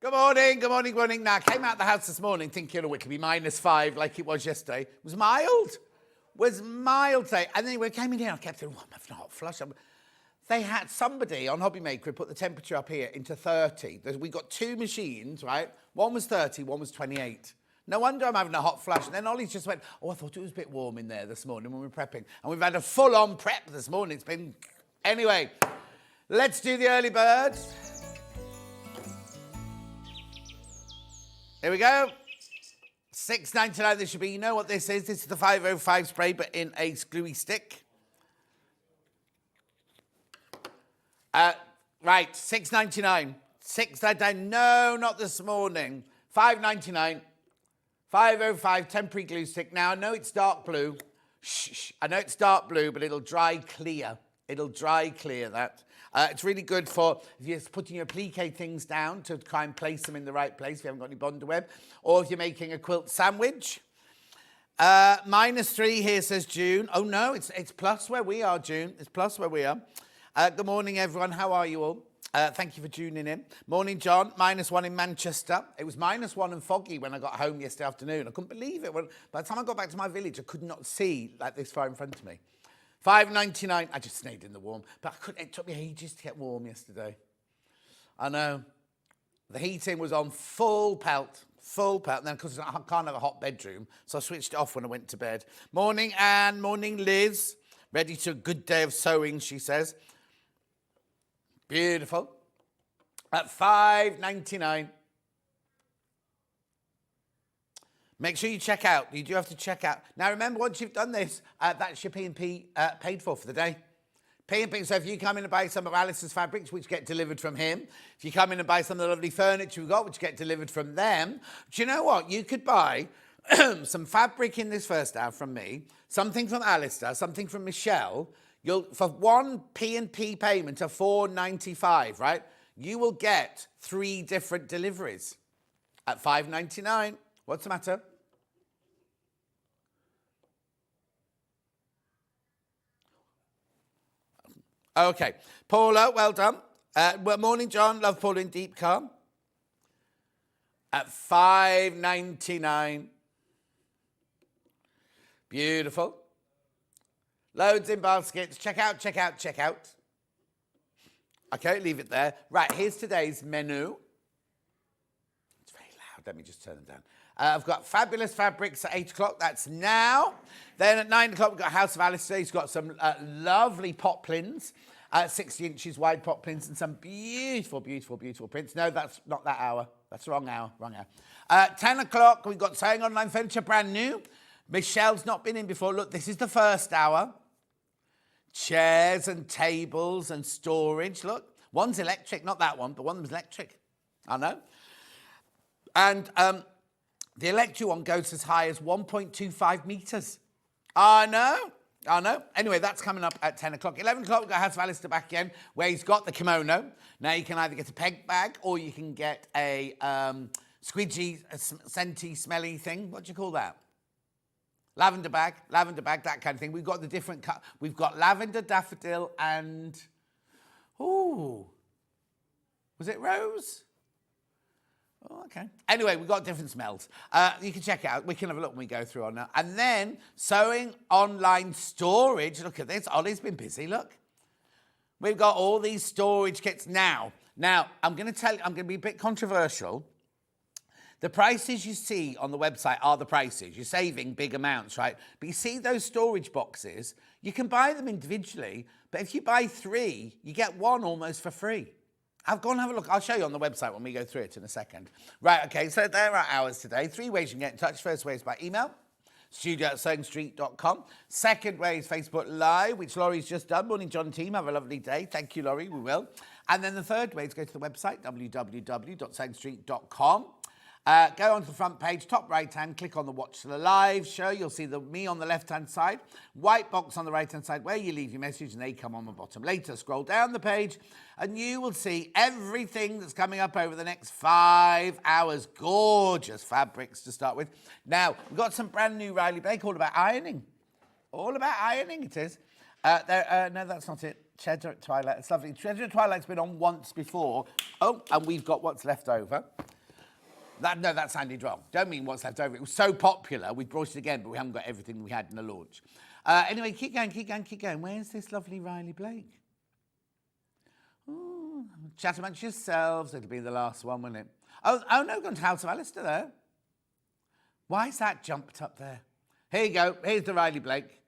Good morning, good morning, good morning. Now, I came out of the house this morning thinking, oh, it could be -5 like it was yesterday. It was mild. Today. And then when I came in here, I kept thinking, oh, I'm having a hot flush. They had somebody on Hobby Maker put the temperature up here into 30. We got two machines, right? One was 30, one was 28. No wonder I'm having a hot flush. And then Ollie's just went, oh, I thought it was a bit warm in there this morning when we were prepping. And we've had a full-on prep this morning. It's been... Anyway, let's do the early birds. Here we go. $6.99 this should be. You know what this is? This is the 505 spray, but in a gluey stick. Right, $6.99. $6.99. No, not this morning. $5.99. 505 temporary glue stick. Now, I know it's dark blue. Shh. I know it's dark blue, but it'll dry clear. It'll dry clear that. It's really good for if you're putting your applique things down to try and place them in the right place if you haven't got any bonder web, or if you're making a quilt sandwich. -3 here says June. Oh no, it's plus where we are, June. It's plus where we are. Good morning, everyone. How are you all? Thank you for tuning in. Morning, John. -1 in Manchester. It was -1 and foggy when I got home yesterday afternoon. I couldn't believe it. By the time I got back to my village, I could not see like this far in front of me. $5.99. I just stayed in the warm, but it took me ages to get warm yesterday. I know. The heating was on full pelt. And then, because I can't have a hot bedroom, so I switched it off when I went to bed. Morning, Anne. Morning, Liz. Ready to a good day of sewing, she says. Beautiful. At $5.99. Make sure you check out. You do have to check out. Now, remember, once you've done this, that's your P&P paid for the day. P&P, so if you come in and buy some of Alistair's fabrics, which get delivered from him, if you come in and buy some of the lovely furniture we've got, which get delivered from them, do you know what? You could buy some fabric in this first hour from me, something from Alistair, something from Michelle. For one P&P payment of $4.95, right, you will get 3 different deliveries at $5.99. What's the matter? Okay. Paula, well done. Morning, John. Love Paula in Deep Calm. At $5.99. Beautiful. Loads in baskets. Check out. Okay, leave it there. Right, here's today's menu. It's very loud. Let me just turn it down. I've got fabulous fabrics at 8 o'clock. That's now. Then at 9 o'clock, we've got House of Alistair. He's got some lovely poplins, 60 inches wide poplins, and some beautiful prints. No, that's not that hour. That's the wrong hour. 10 o'clock, we've got Sewing Online Furniture, brand new. Michelle's not been in before. Look, this is the first hour. Chairs and tables and storage. Look, one's electric, not that one, but one of them's electric. I know. And the electric one goes as high as 1.25 metres. I know. Anyway, that's coming up at 10 o'clock. 11 o'clock, we've got House of Alistair back again, where he's got the kimono. Now, you can either get a peg bag or you can get a squidgy, scenty, smelly thing. What do you call that? Lavender bag, that kind of thing. We've got the different cut. We've got lavender, daffodil, and... Ooh. Was it rose? Oh, okay. Anyway, we've got different smells. You can check it out. We can have a look when we go through on that. And then Sewing Online Storage. Look at this. Ollie's been busy, look. We've got all these storage kits now. Now, I'm going to tell you, I'm going to be a bit controversial. The prices you see on the website are the prices. You're saving big amounts, right? But you see those storage boxes, you can buy them individually, but if you buy 3, you get 1 almost for free. I've gone and have a look. I'll show you on the website when we go through it in a second. Right, okay, so there are ours today. 3 ways you can get in touch. First way is by email, studio@sewingstreet.com. Second way is Facebook Live, which Laurie's just done. Morning, John and team. Have a lovely day. Thank you, Laurie. We will. And then the third way is go to the website, www.sewingstreet.com. Go onto the front page, top right hand, click on the Watch the Live show. You'll see me on the left hand side, white box on the right hand side where you leave your message and they come on the bottom. Later, scroll down the page and you will see everything that's coming up over the next 5 hours. Gorgeous fabrics to start with. Now, we've got some brand new Riley Blake all about ironing. All about ironing it is. No, that's not it. Cheddar at Twilight. It's lovely. Cheddar at Twilight's been on once before. Oh, and we've got what's left over. No, that sounded wrong. Don't mean what's left over. It was so popular, we brought it again, but we haven't got everything we had in the launch. Anyway, keep going. Where's this lovely Riley Blake? Ooh, chat amongst yourselves. It'll be the last one, won't it? Oh no, we've gone to House of Alistair there. Why is that jumped up there? Here you go. Here's the Riley Blake.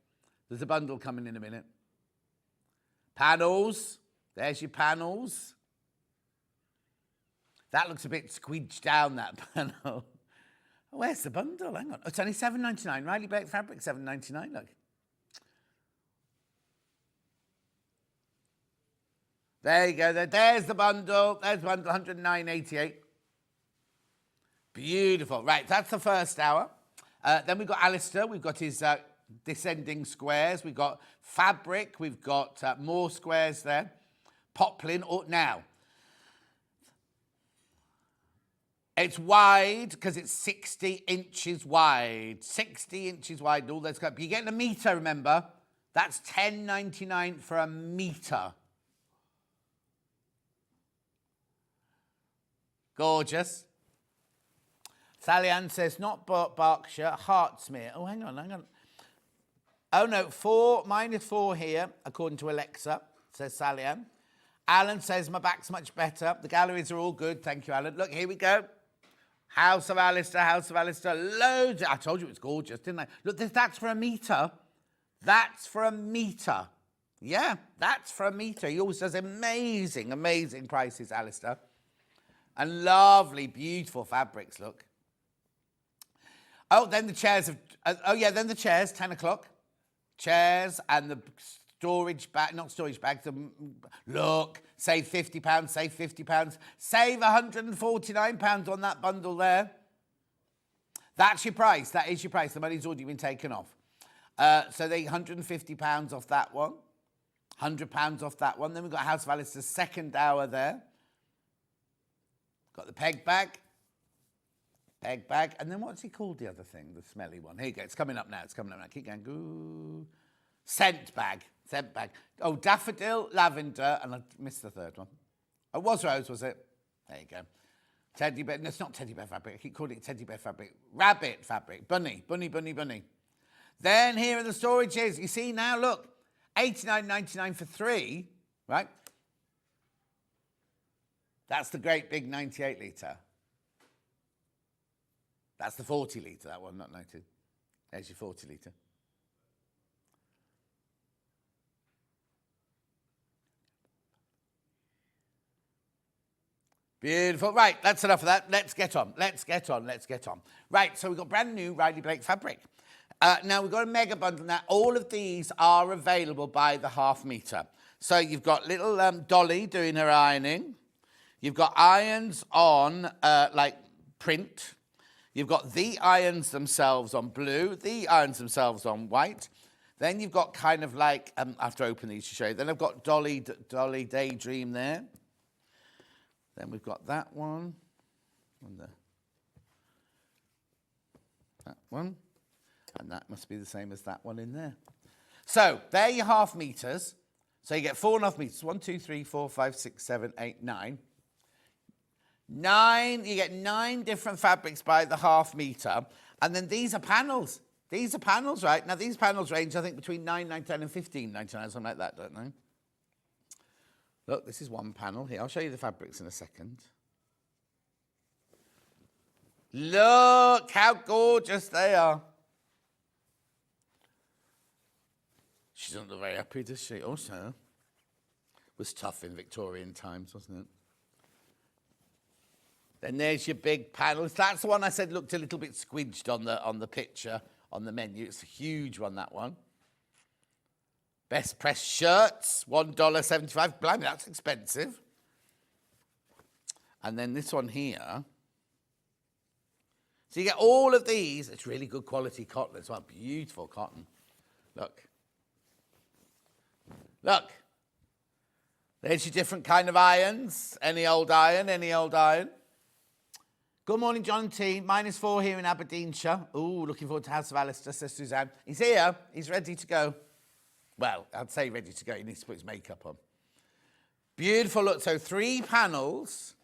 There's a bundle coming in a minute. Panels. There's your panels. That looks a bit squidged down, that panel. Where's the bundle? Hang on. Oh, it's only $7.99. Riley Blake fabric, $7.99. Look. There you go. There's the bundle. There's the bundle, $109.88. Beautiful. Right, that's the first hour. Then we've got Alistair. We've got his descending squares. We've got fabric. We've got more squares there. Poplin. Now, it's wide because it's 60 inches wide. 60 inches wide and all those. But you're getting a metre, remember? That's $10.99 for a metre. Gorgeous. Sally Ann says, not Berkshire, Hertsmere. Oh, hang on. Oh, no, mine is 4 here, according to Alexa, says Sally Ann. Alan says, my back's much better. The galleries are all good. Thank you, Alan. Look, here we go. House of Alistair. Loads. I told you it was gorgeous, didn't I? Look, that's for a metre. That's for a metre. Yeah, that's for a metre. He always does amazing prices, Alistair. And lovely, beautiful fabrics, look. Oh, then the chairs then the chairs, 10 o'clock. Chairs and the storage bag, not storage bags. Look, save £50, save £50. Save £149 on that bundle there. That's your price. That is your price. The money's already been taken off. So they £150 off that one. £100 off that one. Then we've got House of Alistair's second hour there. Got the peg bag. And then what's he called, the other thing, the smelly one? Here you go. It's coming up now. Keep going. Ooh. Scent bag. Oh, daffodil, lavender, and I missed the third one. Oh, it was rose, was it? There you go. Teddy bear. No, it's not teddy bear fabric. I keep calling it teddy bear fabric. Rabbit fabric. Bunny. Then here are the storages. You see now, look. $89.99 for 3, right? That's the great big 98 litre. That's the 40 litre, that one, not 90. There's your 40 litre. Beautiful. Right, that's enough of that. Let's get on. Right, so we've got brand new Riley Blake fabric. Now, we've got a mega bundle now. All of these are available by the half metre. So you've got little Dolly doing her ironing. You've got irons on, like, print. You've got the irons themselves on blue, the irons themselves on white. Then you've got kind of like, I have to open these to show you. Then I've got Dolly Daydream there. Then we've got that one. And that one. And that must be the same as that one in there. So, they're your half metres. So you get 4.5 metres. 1, 2, 3, 4, 5, 6, 7, 8, 9. You get 9 different fabrics by the half metre. And then these are panels. These are panels, right? Now, these panels range, I think, between $9.99 and $15.99, something like that, don't they? Look, this is one panel here. I'll show you the fabrics in a second. Look how gorgeous they are. She doesn't look very happy, does she? Also, it was tough in Victorian times, wasn't it? Then there's your big panels. That's the one I said looked a little bit squidged on the picture, on the menu. It's a huge one, that one. Best pressed shirts, $1.75. Blimey, that's expensive. And then this one here. So you get all of these. It's really good quality cotton as well. Beautiful cotton. Look. There's your different kind of irons. Any old iron. Good morning, John T. -4 here in Aberdeenshire. Ooh, looking forward to House of Alistair, says Suzanne. He's here. He's ready to go. Well, I'd say ready to go. He needs to put his makeup on. Beautiful look. So 3 panels.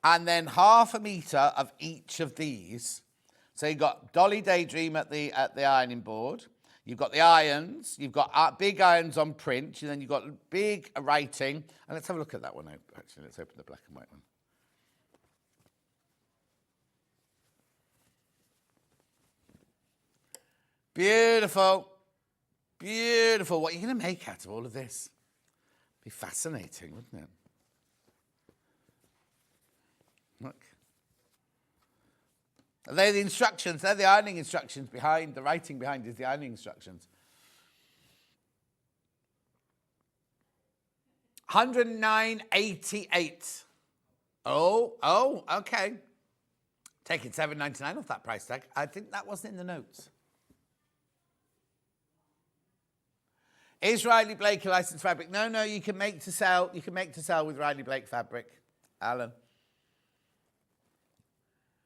and then 1/2 metre of each of these. So you've got Dolly Daydream at the ironing board. You've got the irons. You've got big irons on print. And then you've got big writing. And let's have a look at that one. Actually, let's open the black and white one. Beautiful. Beautiful. What are you going to make out of all of this? Be fascinating, wouldn't it? Look. They're the instructions. They're the ironing instructions behind. The writing behind is the ironing instructions. 109.88. Oh, okay. Taking $7.99 off that price tag. I think that wasn't in the notes. Is Riley Blake a licensed fabric? No, you can make to sell. You can make to sell with Riley Blake fabric. Alan.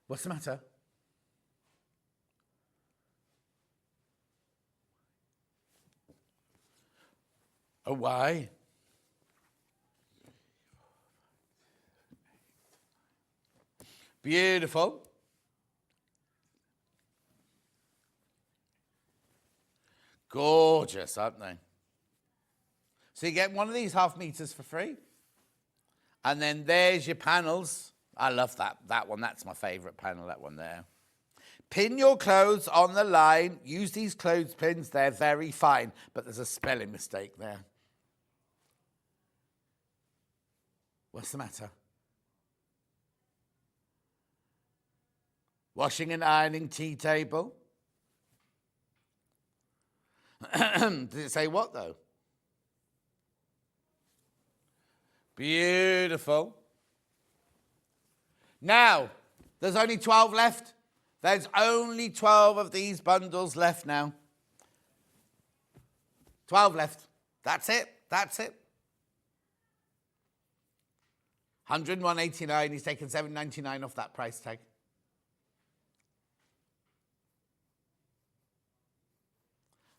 What's the matter? Oh, why? Beautiful. Gorgeous, aren't they? So you get one of these 1/2 meters for free. And then there's your panels. I love that one. That's my favourite panel, that one there. Pin your clothes on the line. Use these clothespins. They're very fine. But there's a spelling mistake there. What's the matter? Washing and ironing tea table. Did it say what, though? Beautiful. Now, there's only 12 left. There's only 12 of these bundles left now. 12 left. That's it. That's it. 101.89. He's taken $7.99 off that price tag.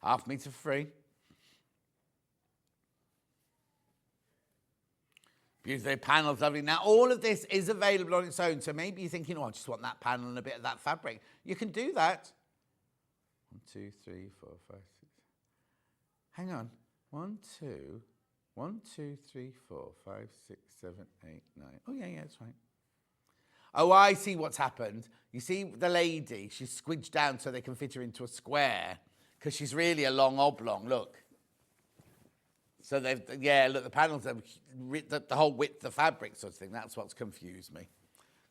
Half meter for free. Beautiful panels, lovely. Now, all of this is available on its own. So maybe you're thinking, oh, I just want that panel and a bit of that fabric. You can do that. 1, 2, 3, 4, 5, 6. Hang on. 1, 2, 3, 4, 5, 6, 7, 8, 9. Oh, yeah, that's right. Oh, I see what's happened. You see the lady, she's squidged down so they can fit her into a square because she's really a long oblong, look. So look, the panels have the whole width of fabric sort of thing. That's what's confused me.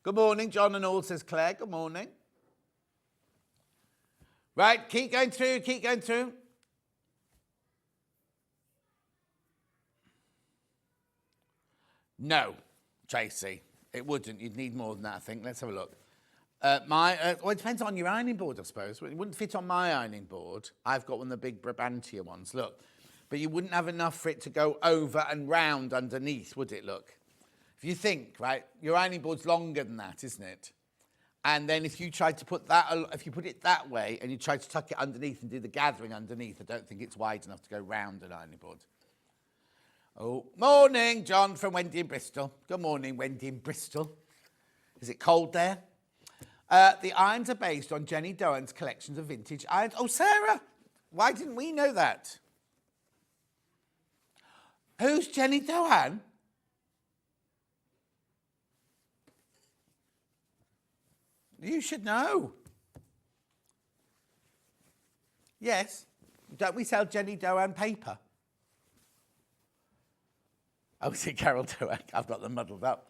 Good morning, John and all, says Claire. Good morning. Right, keep going through, keep going through. No, Tracy, it wouldn't. You'd need more than that, I think. Let's have a look. Well, it depends on your ironing board, I suppose. It wouldn't fit on my ironing board. I've got one of the big Brabantia ones, look. But you wouldn't have enough for it to go over and round underneath, would it, look? If you think, right, your ironing board's longer than that, isn't it? And then if you tried to put that, if you put it that way and you tried to tuck it underneath and do the gathering underneath, I don't think it's wide enough to go round an ironing board. Oh, morning, John from Wendy in Bristol. Good morning, Wendy in Bristol. Is it cold there? The irons are based on Jenny Doan's collections of vintage irons. Oh, Sarah, why didn't we know that? Who's Jenny Doan? You should know. Yes. Don't we sell Jenny Doan paper? Oh, is it Carol Doan? I've got them muddled up.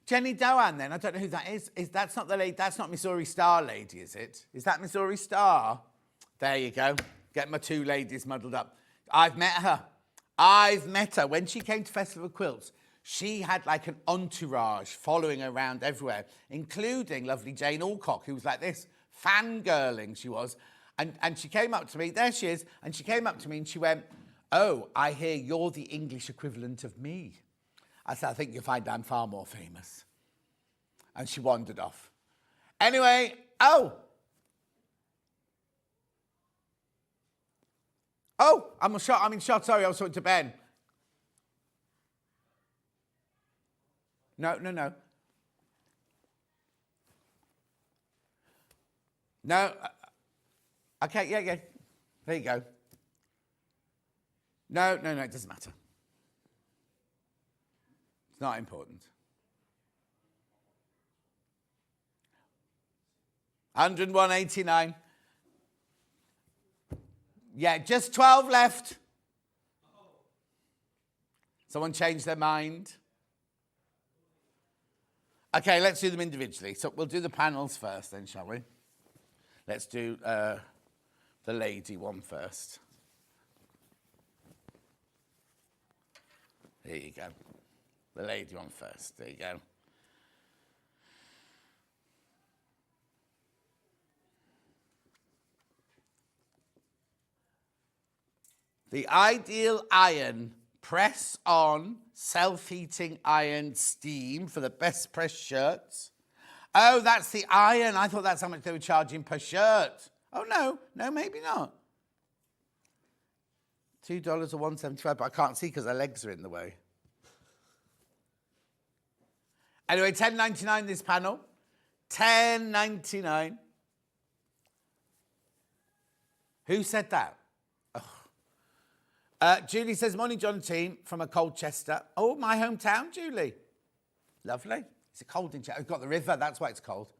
Jenny Doan, then. I don't know who that is. That's not the lady. That's not Missouri Star lady, is it? Is that Missouri Star? There you go. Get my two ladies muddled up. I've met her. When she came to Festival of Quilts. She had like an entourage following her around everywhere, including lovely Jane Alcock, who was like this, fangirling she was. And she came up to me, there she is, and she came up to me and she went, oh, I hear you're the English equivalent of me. I said, I think you'll find I'm far more famous. And she wandered off. Anyway, I'm in shot, sorry, I was talking to Ben. No. No. Okay, yeah. There you go. No, it doesn't matter. It's not important. 101.89. Yeah, just 12 left. Someone changed their mind. Okay, let's do them individually. So we'll do the panels first then, shall we? Let's do the lady one first. There you go. The lady one first. There you go. The ideal iron, press on, self-heating iron steam for the best press shirts. Oh, that's the iron. I thought that's how much they were charging per shirt. Oh, no, maybe not. $2 or $1.75, but I can't see because their legs are in the way. Anyway, $10.99 this panel. $10.99. Who said that? Julie says, morning, John and team, from a Colchester. Oh, my hometown, Julie. Lovely. It's cold in Chester. It's got the river, that's why it's cold.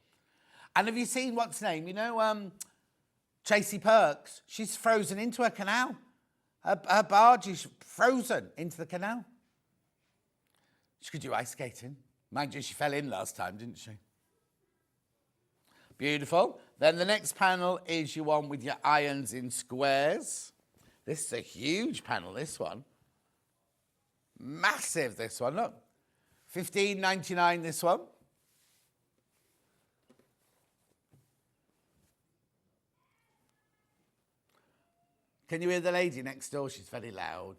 And have you seen, what's her name? You know, Tracy Perks? She's frozen into a canal. Her barge is frozen into the canal. She could do ice skating. Mind you, she fell in last time, didn't she? Beautiful. Then the next panel is your one with your irons in squares. This is a huge panel, this one. Massive, this one, look. $15.99, this one. Can you hear the lady next door? She's very loud.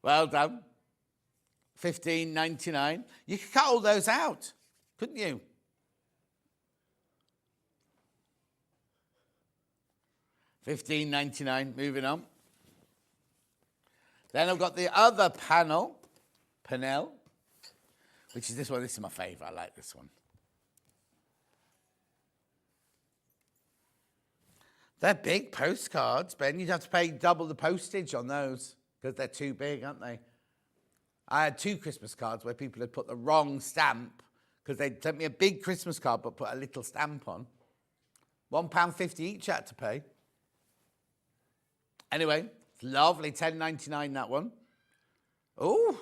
Well done. $15.99. You could cut all those out, couldn't you? $15.99. Moving on. Then I've got the other panel, which is this one. This is my favourite. I like this one. They're big postcards, Ben. You'd have to pay double the postage on those because they're too big, aren't they? I had 2 Christmas cards where people had put the wrong stamp because they'd sent me a big Christmas card but put a little stamp on. £1.50 each I had to pay. Anyway, it's lovely. $10.99 that one. Oh,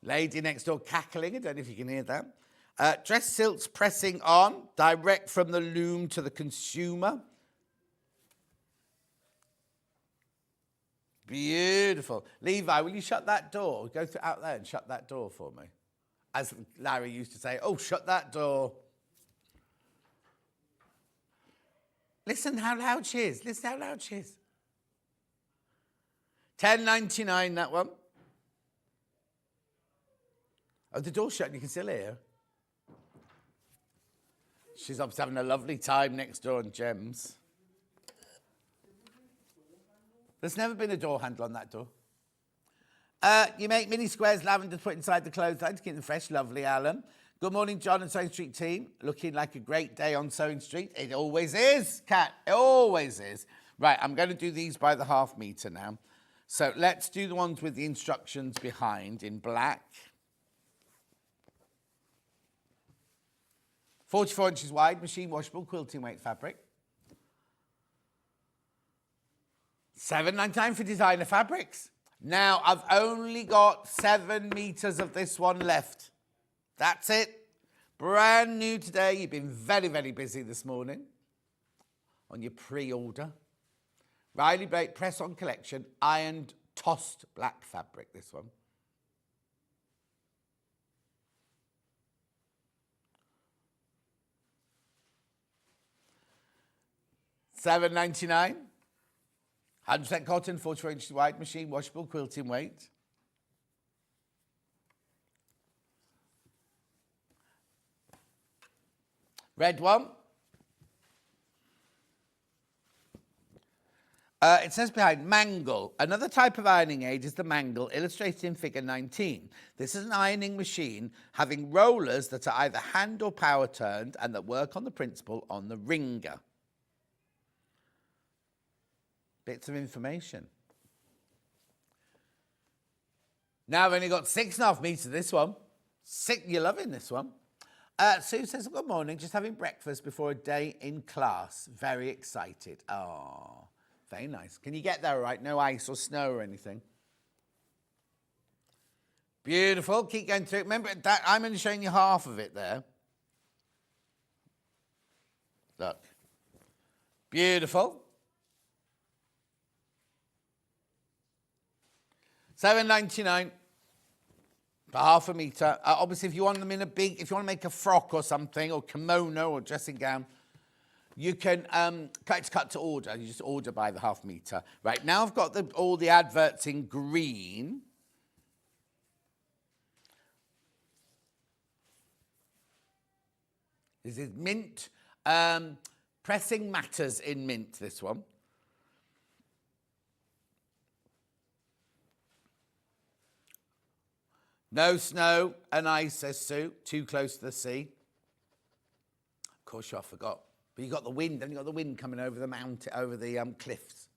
lady next door cackling. I don't know if you can hear that. Dress silks pressing on, direct from the loom to the consumer. Beautiful. Levi, will you shut that door? Go out there and shut that door for me. As Larry used to say, oh, shut that door. Listen how loud she is. Listen how loud she is. $10.99, that one. Oh, the door's shut and you can still hear. She's obviously having a lovely time next door on Gems. There's never been a door handle on that door. You make mini squares lavender to put inside the clothesline to keep them fresh. Lovely, Alan. Good morning, John and Sewing Street team. Looking like a great day on Sewing Street. It always is, Kat. It always is. Right, I'm going to do these by the half metre now. So let's do the ones with the instructions behind in black. 44 inches wide, machine washable, quilting weight fabric. $7.99 for designer fabrics. Now, I've only got 7 meters of this one left. That's it. Brand new today. You've been very, very busy this morning on your pre-order. Riley Bate press-on collection, ironed tossed black fabric, this one. $7.99. 100% cotton, 44 inches wide, machine washable, quilting weight. Red one. It says behind, mangle. Another type of ironing aid is the mangle, illustrated in figure 19. This is an ironing machine having rollers that are either hand or power turned and that work on the principle on the wringer. Bits of information. Now I've only got 6.5 meters of this one. You're loving this one. Sue says, good morning, just having breakfast before a day in class. Very excited. Oh, very nice. Can you get there all right? No ice or snow or anything? Beautiful. Keep going through it. Remember, that I'm only showing you half of it there. Look. Beautiful. $7.99 for half a metre. Obviously, if you want them in a big, if you want to make a frock or something, or kimono or dressing gown, you can cut to order. You just order by the half metre. Right, now I've got all the adverts in green. This is mint. Pressing matters in mint, this one. No snow and ice, says Sue. Too close to the sea. Of course, I forgot. But you got the wind, and you got the wind coming over the mountain, over the cliffs.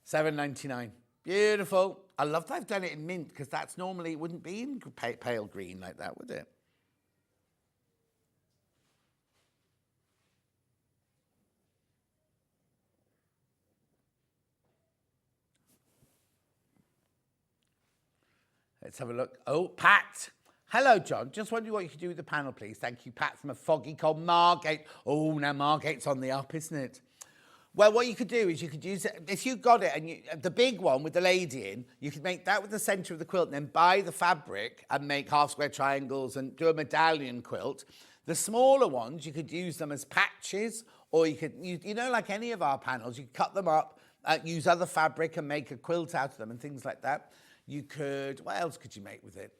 $7.99. Beautiful. I love that I've done it in mint, because that's normally, it wouldn't be in pale green like that, would it? Let's have a look. Oh, Pat. Hello, John. Just wondering what you could do with the panel, please. Thank you, Pat, from a foggy called Margate. Oh, now Margate's on the up, isn't it? Well, what you could do is you could use it, if you got it, and the big one with the lady in, you could make that with the centre of the quilt and then buy the fabric and make half square triangles and do a medallion quilt. The smaller ones, you could use them as patches, or you could, you know, like any of our panels, you could cut them up, use other fabric and make a quilt out of them and things like that. You could, what else could you make with it?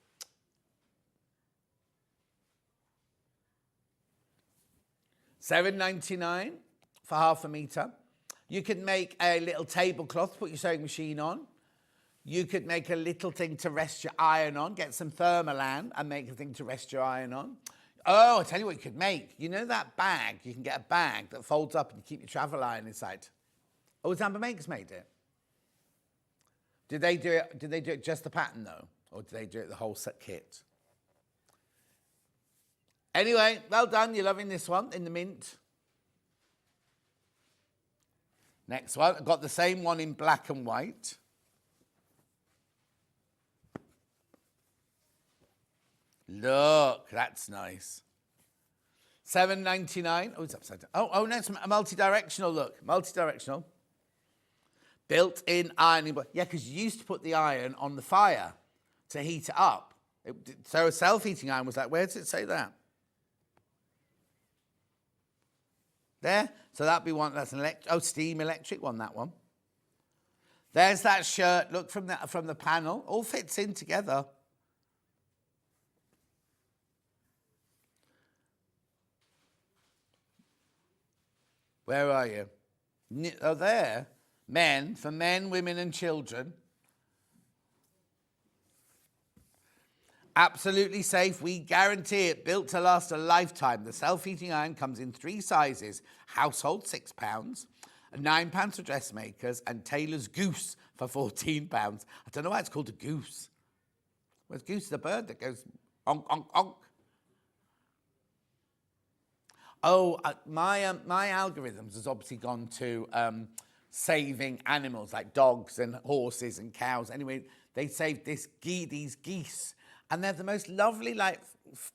$7.99 for half a metre. You could make a little tablecloth to put your sewing machine on. You could make a little thing to rest your iron on. Get some Thermolan and make a thing to rest your iron on. Oh, I'll tell you what you could make. You know that bag? You can get a bag that folds up and you keep your travel iron inside. Oh, Zampa Makers made it. Did they do it just the pattern though? Or did they do it the whole set kit? Anyway, well done. You're loving this one in the mint. Next one. I've got the same one in black and white. Look, that's nice. $7.99. Oh, it's upside down. Oh, no, it's a multi-directional look. Multi-directional. Built-in ironing board. Yeah, because you used to put the iron on the fire to heat it up. So a self-heating iron was like, where does it say that? There. So that'd be one. That's an steam electric one, that one. There's that shirt. Look from the panel. All fits in together. Where are you? Oh, there. Men, for men, women and children. Absolutely safe. We guarantee it. Built to last a lifetime. The self-heating iron comes in 3 sizes. Household, £6. £9 for dressmakers. And Taylor's Goose for £14. I don't know why it's called a goose. Well, a goose is a bird that goes onk, onk, onk. Oh, my algorithms has obviously gone to saving animals like dogs and horses and cows. Anyway, they saved these geese. And they're the most lovely, like,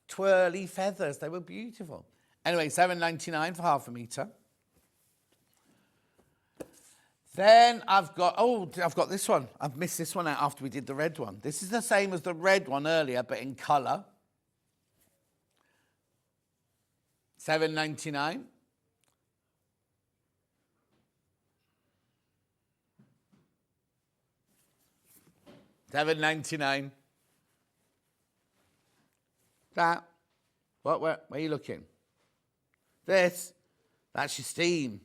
twirly feathers. They were beautiful. Anyway, $7.99 for half a metre. Then I've got this one. I've missed this one out after we did the red one. This is the same as the red one earlier, but in colour. $7.99. $7.99. That. What? Where are you looking? This. That's your steam.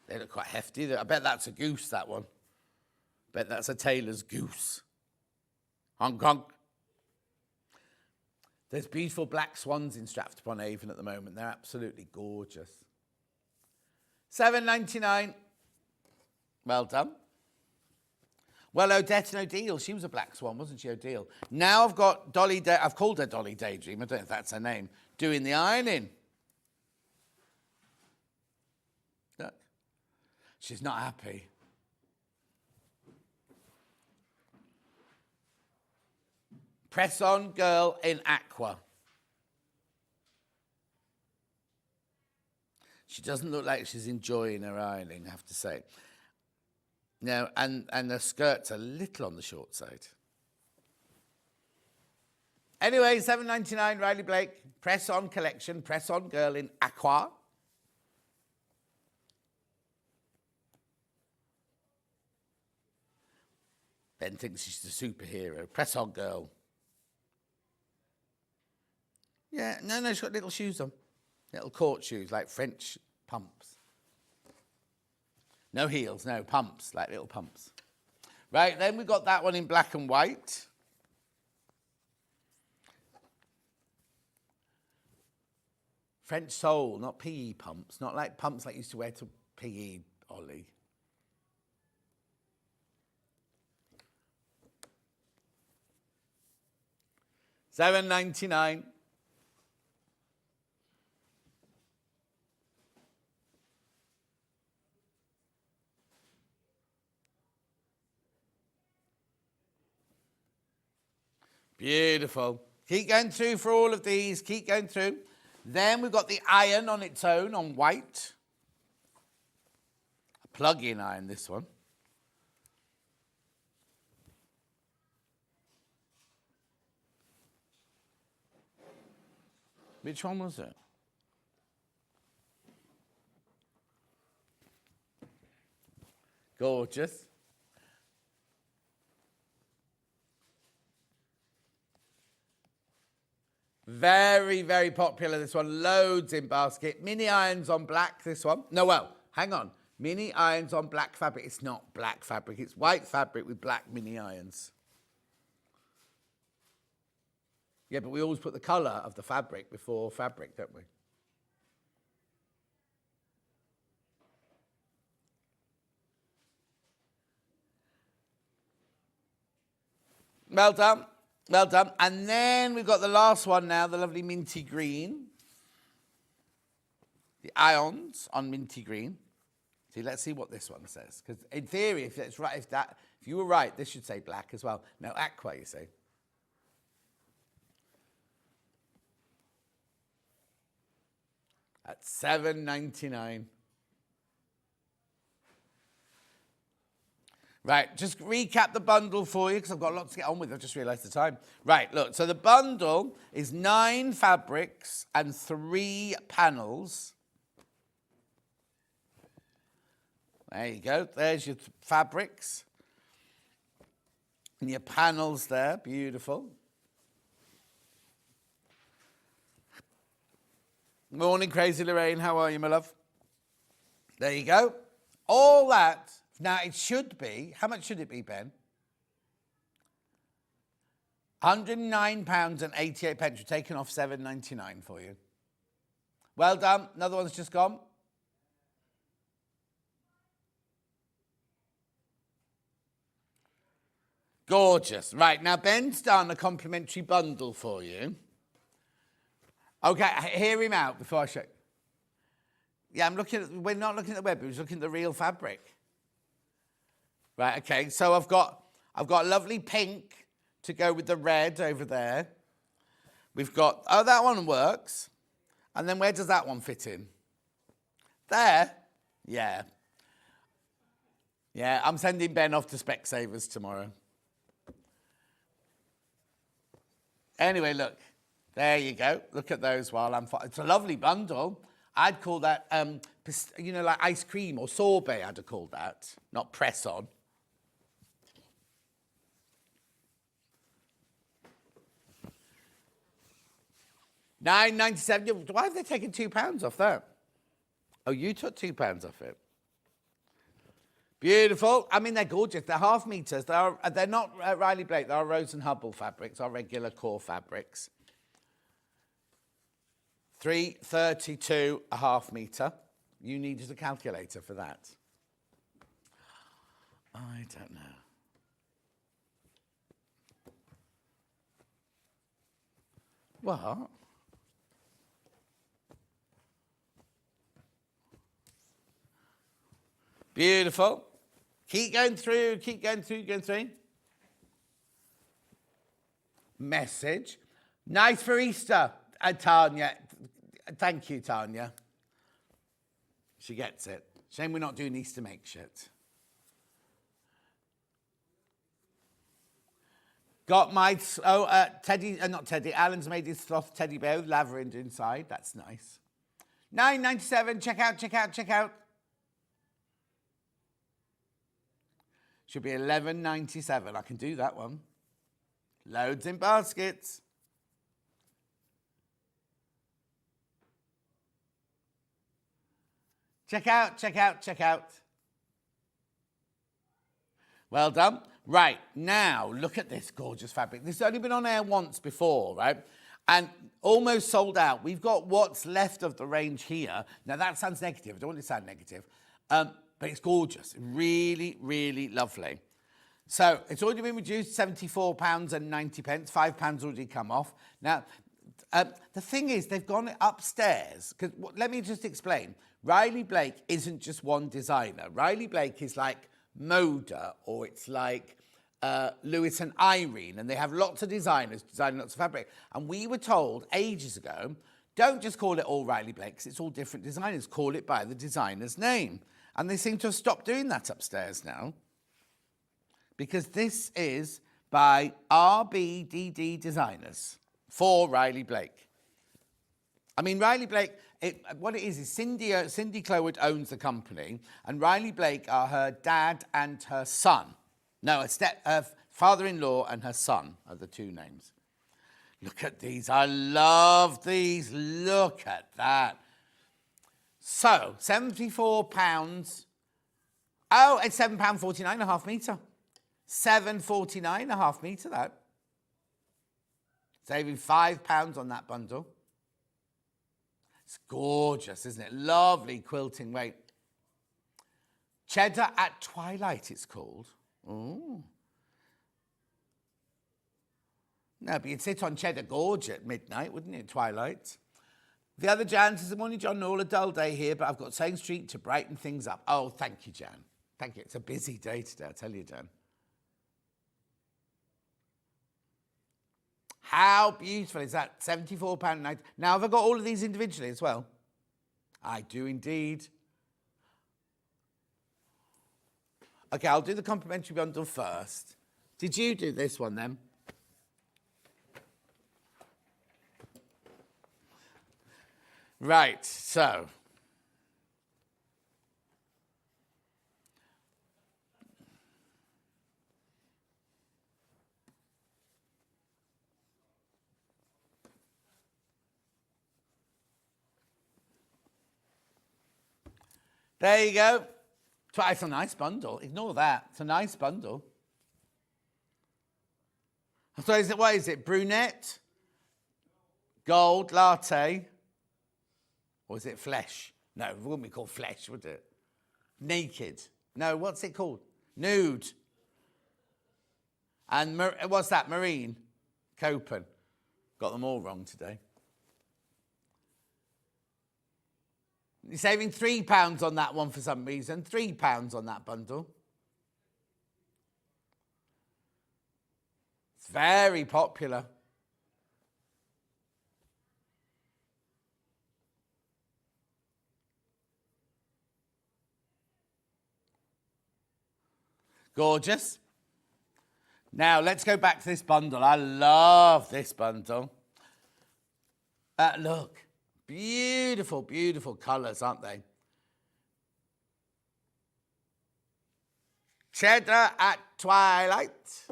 They look quite hefty. I bet that's a goose, that one. Bet that's a tailor's goose. Honk, honk. There's beautiful black swans in Stratford-upon-Avon at the moment. They're absolutely gorgeous. $7.99. Well done. Well, Odette and Odile, she was a black swan, wasn't she, Odile? Now I've got Dolly, I've called her Dolly Daydream, I don't know if that's her name, doing the ironing. Look. She's not happy. Press on girl in aqua. She doesn't look like she's enjoying her ironing, I have to say. No, and the skirt's a little on the short side. Anyway, $7.99, Riley Blake. Press on collection, press on girl in aqua. Ben thinks she's a superhero. Press on girl. Yeah, no, she's got little shoes on. Little court shoes, like French pumps. No heels, no, pumps, like little pumps. Right, then we got that one in black and white. French sole, not PE pumps, not like pumps like you used to wear to PE, Ollie. $7.99. Beautiful. Keep going through for all of these. Keep going through. Then we've got the iron on its own on white. A plug-in iron, this one. Which one was it? Gorgeous. Very, very popular, this one. Loads in basket. Mini irons on black, this one. No, well, hang on. Mini irons on black fabric. It's not black fabric. It's white fabric with black mini irons. Yeah, but we always put the colour of the fabric before fabric, don't we? Well done. Well done. And then we've got the last one now, the lovely minty green. The ions on minty green. See, let's see what this one says. Because in theory, if it's right, if you were right, this should say black as well. No, aqua, you see. At $7.99. Right, just recap the bundle for you because I've got lots to get on with. I've just realised the time. Right, look, so the bundle is 9 fabrics and 3 panels. There you go. There's your fabrics. And your panels there. Beautiful. Morning, Crazy Lorraine. How are you, my love? There you go. All that. Now, it should be, how much should it be, Ben? £109.88. We're taking off $7.99 for you. Well done. Another one's just gone. Gorgeous. Right, now Ben's done a complimentary bundle for you. Okay, hear him out before I show you. Yeah, we're not looking at the web, we're looking at the real fabric. Right, okay, so I've got a lovely pink to go with the red over there. We've got, oh, that one works. And then where does that one fit in? There? Yeah. Yeah, I'm sending Ben off to Specsavers tomorrow. Anyway, look, there you go. Look at those while I'm... It's a lovely bundle. I'd call that, you know, like ice cream or sorbet, I'd have called that, not press-on. $9.97. Why have they taken £2 off that? Oh, you took £2 off it. Beautiful. I mean, they're gorgeous. They're half meters. They're not Riley Blake. They're Rose and Hubble fabrics, our regular core fabrics. 332 a half meter. You needed a calculator for that. I don't know. What? Beautiful. Keep going through, keep going through, going through. Message. Nice for Easter, Tanya. Thank you, Tanya. She gets it. Shame we're not doing Easter make shit. Got my, Teddy, not Teddy, Alan's made his sloth teddy bear with lavender inside. That's nice. $9.97, check out, check out, check out. Should be $11.97. I can do that one. Loads in baskets. Check out, check out, check out. Well done. Right, now, look at this gorgeous fabric. This has only been on air once before, right? And almost sold out. We've got what's left of the range here. Now, that sounds negative. I don't want it to sound negative. But it's gorgeous. Really, really lovely. So, it's already been reduced, £74.90. £5 already come off. Now, the thing is, they've gone upstairs. Because let me just explain. Riley Blake isn't just one designer. Riley Blake is like Moda, or it's like Lewis and Irene, and they have lots of designers designing lots of fabric. And we were told ages ago, don't just call it all Riley Blake, 'cause it's all different designers. Call it by the designer's name. And they seem to have stopped doing that upstairs now, because this is by RBDD Designers for Riley Blake. I mean, Riley Blake, what it is Cindy Clowood owns the company, and Riley Blake are her dad and her son. No, her father-in-law and her son are the two names. Look at these. I love these. Look at that. So, £74. Oh, it's £7.49 a half metre. £7.49 a half metre, that. Saving £5 on that bundle. It's gorgeous, isn't it? Lovely quilting weight. Cheddar at Twilight, it's called. Ooh. No, but you'd sit on Cheddar Gorge at midnight, wouldn't you, Twilight? The other Jan says, good morning, John. All a dull day here, but I've got Saint Street to brighten things up. Oh, thank you, Jan. Thank you. It's a busy day today, I tell you, Jan. How beautiful is that? £74.90. Now, have I got all of these individually as well? I do indeed. Okay, I'll do the complimentary bundle first. Did you do this one then? Right, so. There you go. It's a nice bundle. Ignore that. It's a nice bundle. So what is it? Brunette? Gold? Latte? Or is it flesh? No, it wouldn't be called flesh, would it? Naked? No, what's it called? Nude. And what's that? Marine? Copen. Got them all wrong today. You're saving £3 on that one for some reason. £3 on that bundle. It's very popular. Gorgeous. Now, let's go back to this bundle. I love this bundle. Look. Beautiful, beautiful colours, aren't they? Cheddar at Twilight.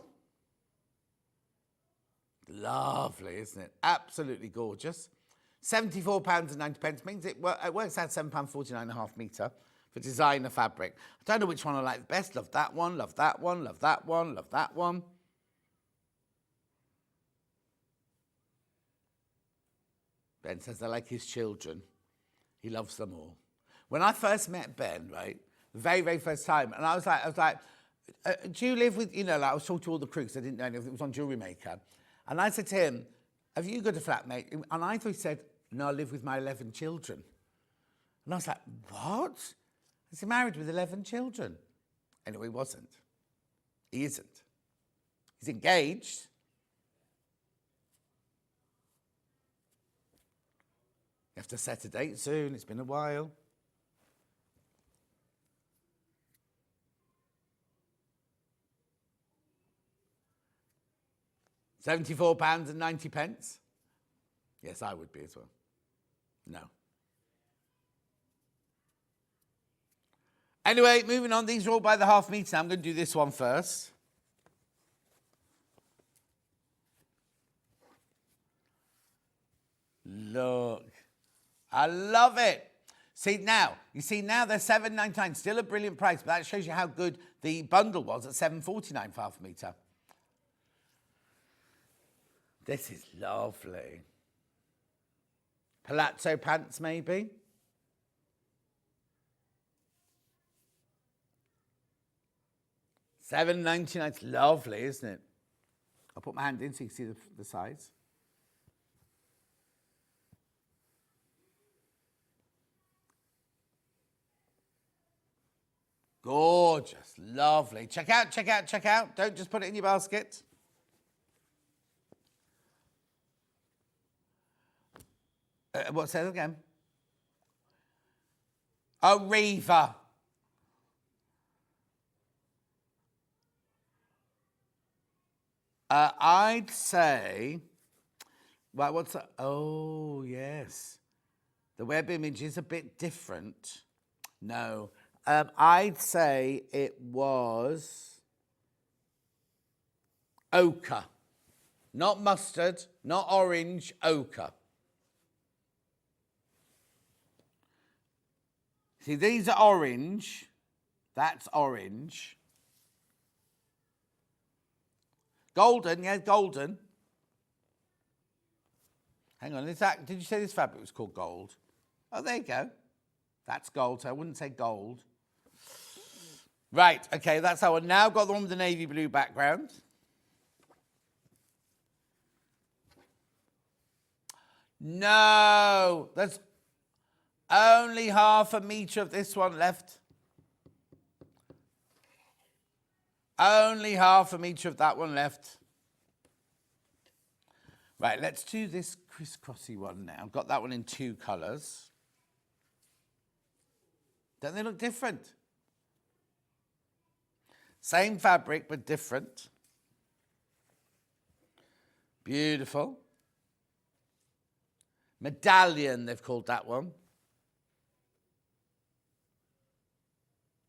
Lovely, isn't it? Absolutely gorgeous. £74.90 means it works out £7.49 a half metre for designer fabric. I don't know which one I like the best. Love that one, love that one, love that one, love that one. Ben says I like his children. He loves them all. When I first met Ben, right, the very, very first time, and I was like, do you live with, like I was talking to all the crew because I didn't know anything. It was on Jewellery Maker. And I said to him, have you got a flatmate? And I thought he said, no, I live with my 11 children. And I was like, what? Is he married with 11 children? Anyway, he wasn't. He isn't. He's engaged. You have to set a date soon. It's been a while. £74.90. Yes, I would be as well. No. Anyway, moving on. These are all by the half metre now. I'm going to do this one first. Look. I love it. See now they're $7.99. Still a brilliant price, but that shows you how good the bundle was at $7.49 for half a metre. This is lovely. Palazzo pants, maybe. $7.99. It's lovely, isn't it? I'll put my hand in so you can see the size. Gorgeous, lovely. Check out, check out, check out. Don't just put it in your basket. What's that again? Arriva. I'd say, well, what's that? Oh, yes. The web image is a bit different. No. I'd say it was ochre. Not mustard, not orange, ochre. See, these are orange. That's orange. Golden, yeah, golden. Hang on, is that, did you say this fabric was called gold? Oh, there you go. That's gold, so I wouldn't say gold. Right, okay, that's how I've now got the one with the navy blue background. No, there's only half a metre of this one left. Only half a metre of that one left. Right, let's do this crisscrossy one now. I've got that one in 2 colours. Don't they look different? Same fabric, but different. Beautiful. Medallion, they've called that one.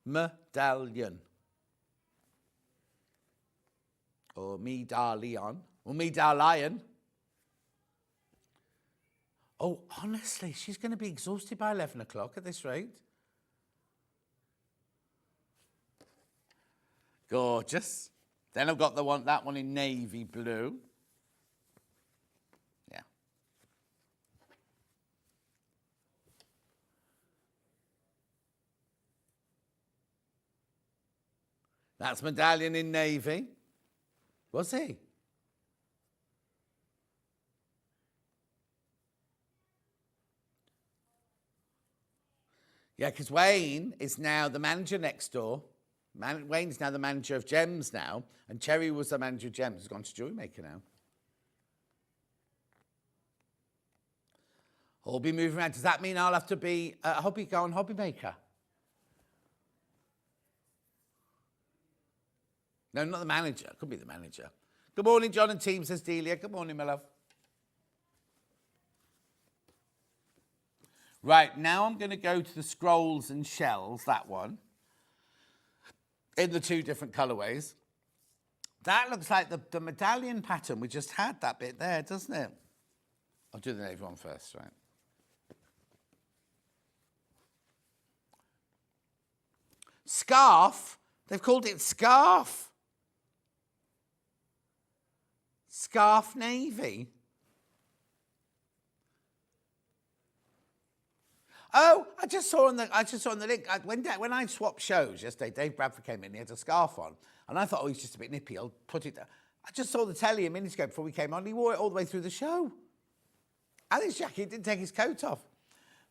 Medallion. Or medallion. Or medallion. Oh, honestly, she's going to be exhausted by 11 o'clock at this rate. Gorgeous. Then I've got that one in navy blue. Yeah. That's Medallion in navy. Was he? Yeah, because Wayne is now the manager next door. Wayne's now the manager of Gems now, and Cherry was the manager of Gems. He's gone to Jewelry Maker now. I'll be moving around. Does that mean I'll have to be go on Hobby Maker? No, not the manager. Could be the manager. Good morning, John and team, says Delia. Good morning, my love. Right, now I'm going to go to the scrolls and shells, that one, in the 2 different colourways. That looks like the medallion pattern. We just had that bit there, doesn't it? I'll do the navy one first, right? Scarf? They've called it scarf. Scarf Navy. Oh, I just saw on the link. When I swapped shows yesterday, Dave Bradford came in, he had a scarf on. And I thought, oh, he's just a bit nippy, I'll put it down. I just saw the telly a minute ago before we came on. He wore it all the way through the show. And his jacket, didn't take his coat off.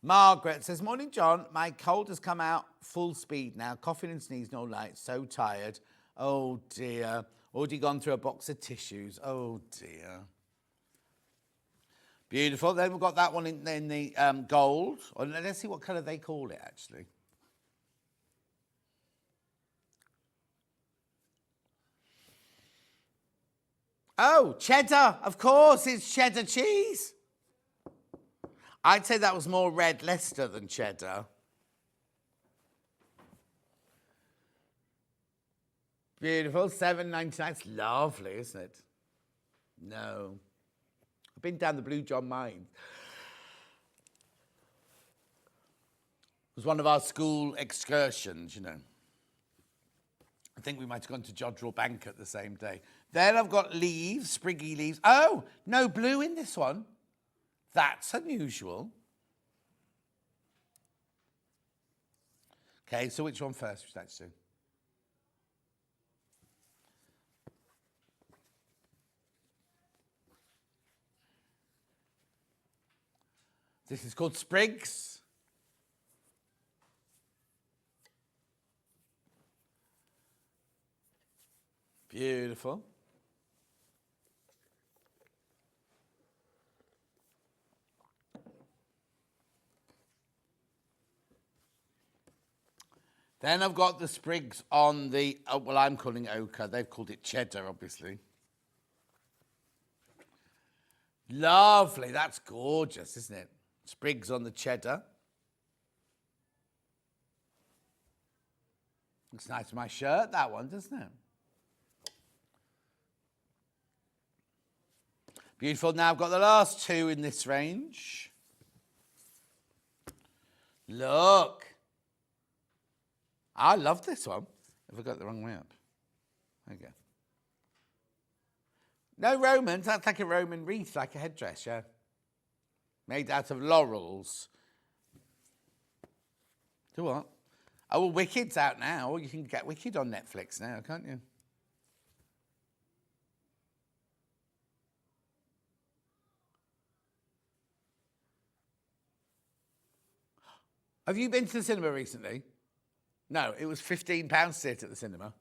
Margaret says, morning, John. My cold has come out full speed now. Coughing and sneezing all night. So tired. Oh, dear. Already gone through a box of tissues. Oh, dear. Beautiful. Then we've got that one in the gold. Or let's see what colour they call it, actually. Oh, cheddar. Of course, it's cheddar cheese. I'd say that was more red Leicester than cheddar. Beautiful. $7.99. It's lovely, isn't it? No. I've been down the Blue John Mine. It was one of our school excursions, you know. I think we might have gone to Jodrell Bank at the same day. Then I've got leaves, spriggy leaves. Oh, no blue in this one. That's unusual. Okay, so which one first? Which that's two. This is called sprigs. Beautiful. Then I've got the sprigs on the, well, I'm calling it ochre. They've called it cheddar, obviously. Lovely. That's gorgeous, isn't it? Sprigs on the cheddar. Looks nice with my shirt, that one, doesn't it? Beautiful. Now I've got the last two in this range. Look. I love this one. Have I got it the wrong way up? There you go. No Romans. That's like a Roman wreath, like a headdress, yeah. Made out of laurels. Do what? Oh, well, Wicked's out now. You can get Wicked on Netflix now, can't you? Have you been to the cinema recently? No, it was £15 to sit at the cinema.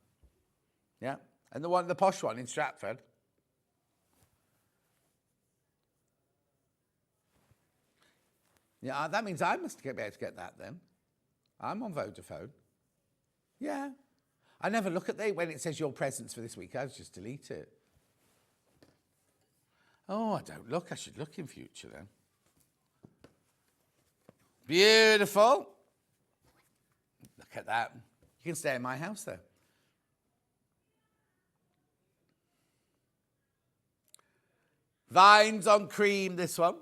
Yeah. And the posh one in Stratford. Yeah, that means I must be able to get that then. I'm on Vodafone. Yeah. I never look at when it says your presents for this week. I just delete it. Oh, I don't look. I should look in future then. Beautiful. Look at that. You can stay in my house though. Vines on cream, this one.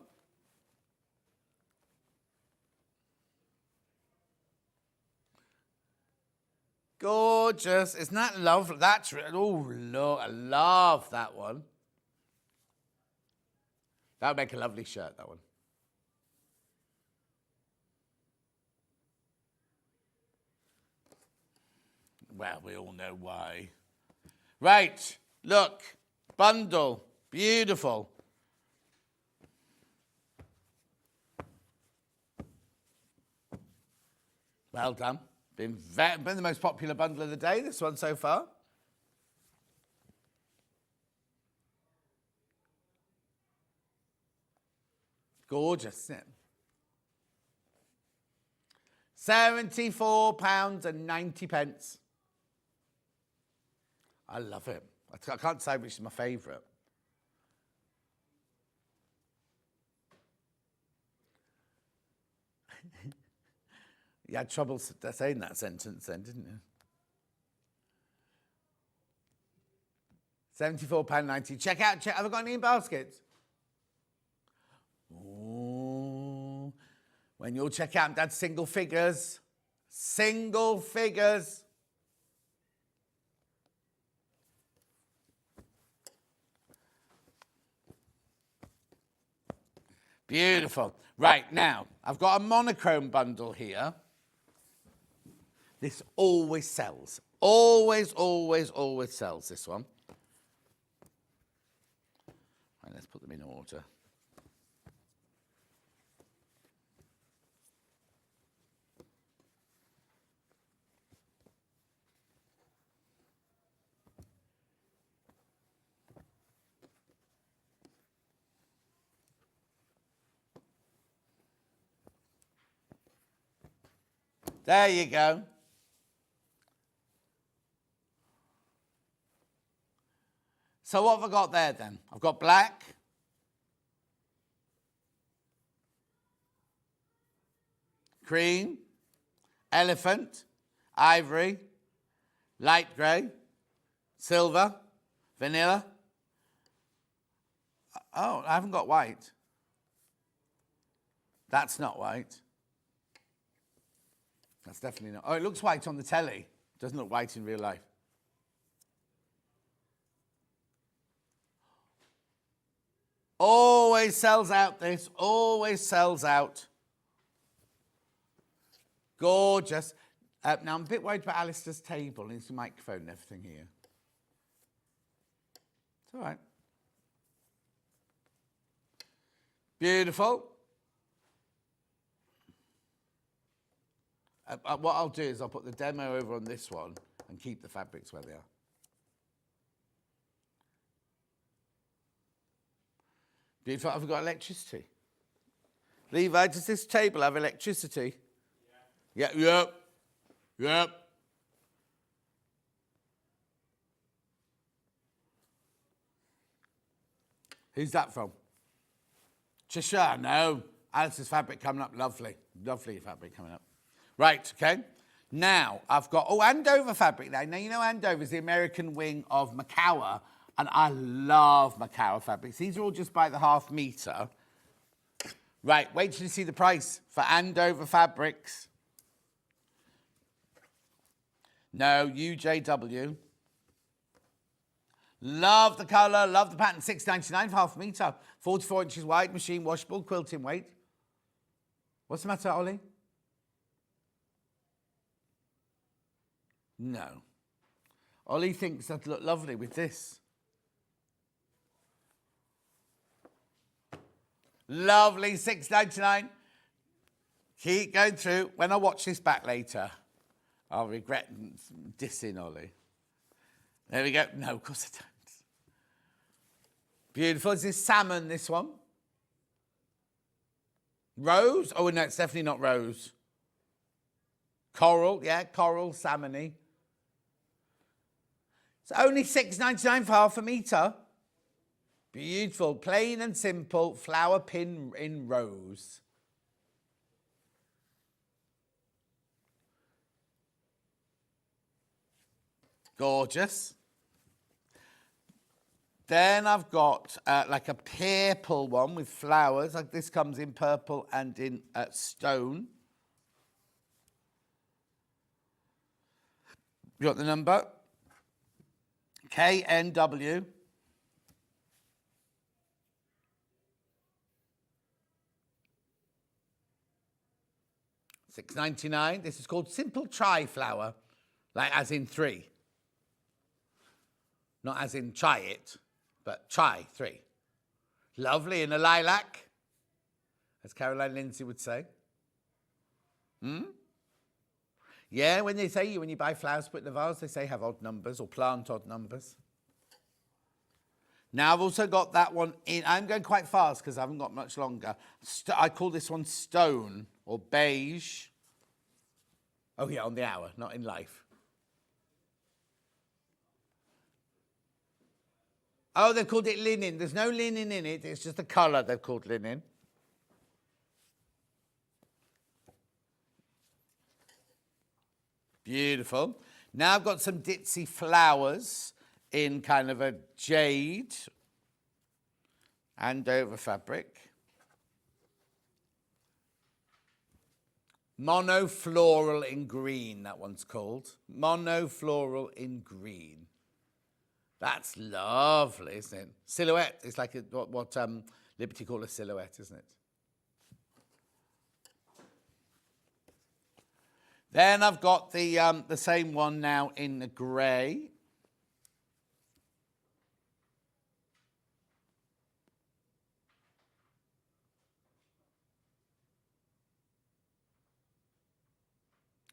Gorgeous. Isn't that lovely? That's, oh, look, I love that one. That would make a lovely shirt, that one. Well, we all know why. Right, look, bundle, beautiful. Well done. Been the most popular bundle of the day, this one so far. Gorgeous, isn't it? £74.90. I love it. I can't say which is my favourite. You had trouble saying that sentence then, didn't you? £74.90. Check out, have I got any in baskets? Ooh. When you'll check out, Dad's single figures. Single figures. Beautiful. Right, now, I've got a monochrome bundle here. This always sells. Always, always, always sells, this one. Right, let's put them in order. There you go. So what have I got there then? I've got black, cream, elephant, ivory, light grey, silver, vanilla. Oh, I haven't got white. That's not white. That's definitely not. Oh, it looks white on the telly. Doesn't look white in real life. Always sells out, this. Always sells out. Gorgeous. Now, I'm a bit worried about Alistair's table. There's a microphone and everything here. It's all right. Beautiful. What I'll do is I'll put the demo over on this one and keep the fabrics where they are. Beautiful. Have we got electricity? Levi, does this table have electricity? Yeah. Yep. Who's that from? Cheshire? No. Alice's fabric coming up. Lovely. Lovely fabric coming up. Right, okay. Now, I've got, Andover fabric now. Now, you know Andover's the American wing of Macawa, and I love Macawa fabrics. These are all just by the half metre. Right, wait till you see the price for Andover fabrics. No, UJW. Love the colour, love the pattern. $6.99 for half metre. 44 inches wide, machine washable, quilting weight. What's the matter, Ollie? No. Ollie thinks that'd look lovely with this. Lovely, $6.99. Keep going through. When I watch this back later, I'll regret dissing Ollie. There we go. No, of course I don't. Beautiful. Is this salmon, this one? Rose? Oh, no, it's definitely not rose. Coral, yeah, coral, salmony. It's only $6.99 for half a metre. Beautiful, plain and simple, flower pin in rose. Gorgeous. Then I've got like a purple one with flowers. Like this comes in purple and in stone. You got the number? KNW. $6.99. This is called Simple Tri-Flower, like as in three. Not as in try it, but try, three. Lovely in a lilac, as Caroline Lindsay would say. Yeah, when they say when you buy flowers put in the vase, they say have odd numbers or plant odd numbers. Now I've also got that one in. I'm going quite fast because I haven't got much longer. I call this one stone or beige. Oh yeah, on the hour, not in life. Oh, they've called it linen. There's no linen in it. It's just the colour they've called linen. Beautiful. Now I've got some ditzy flowers in kind of a jade Andover fabric. Monofloral in green, that one's called. Monofloral in green. That's lovely, isn't it? Silhouette. It's like what Liberty call a silhouette, isn't it? Then I've got the same one now in the grey.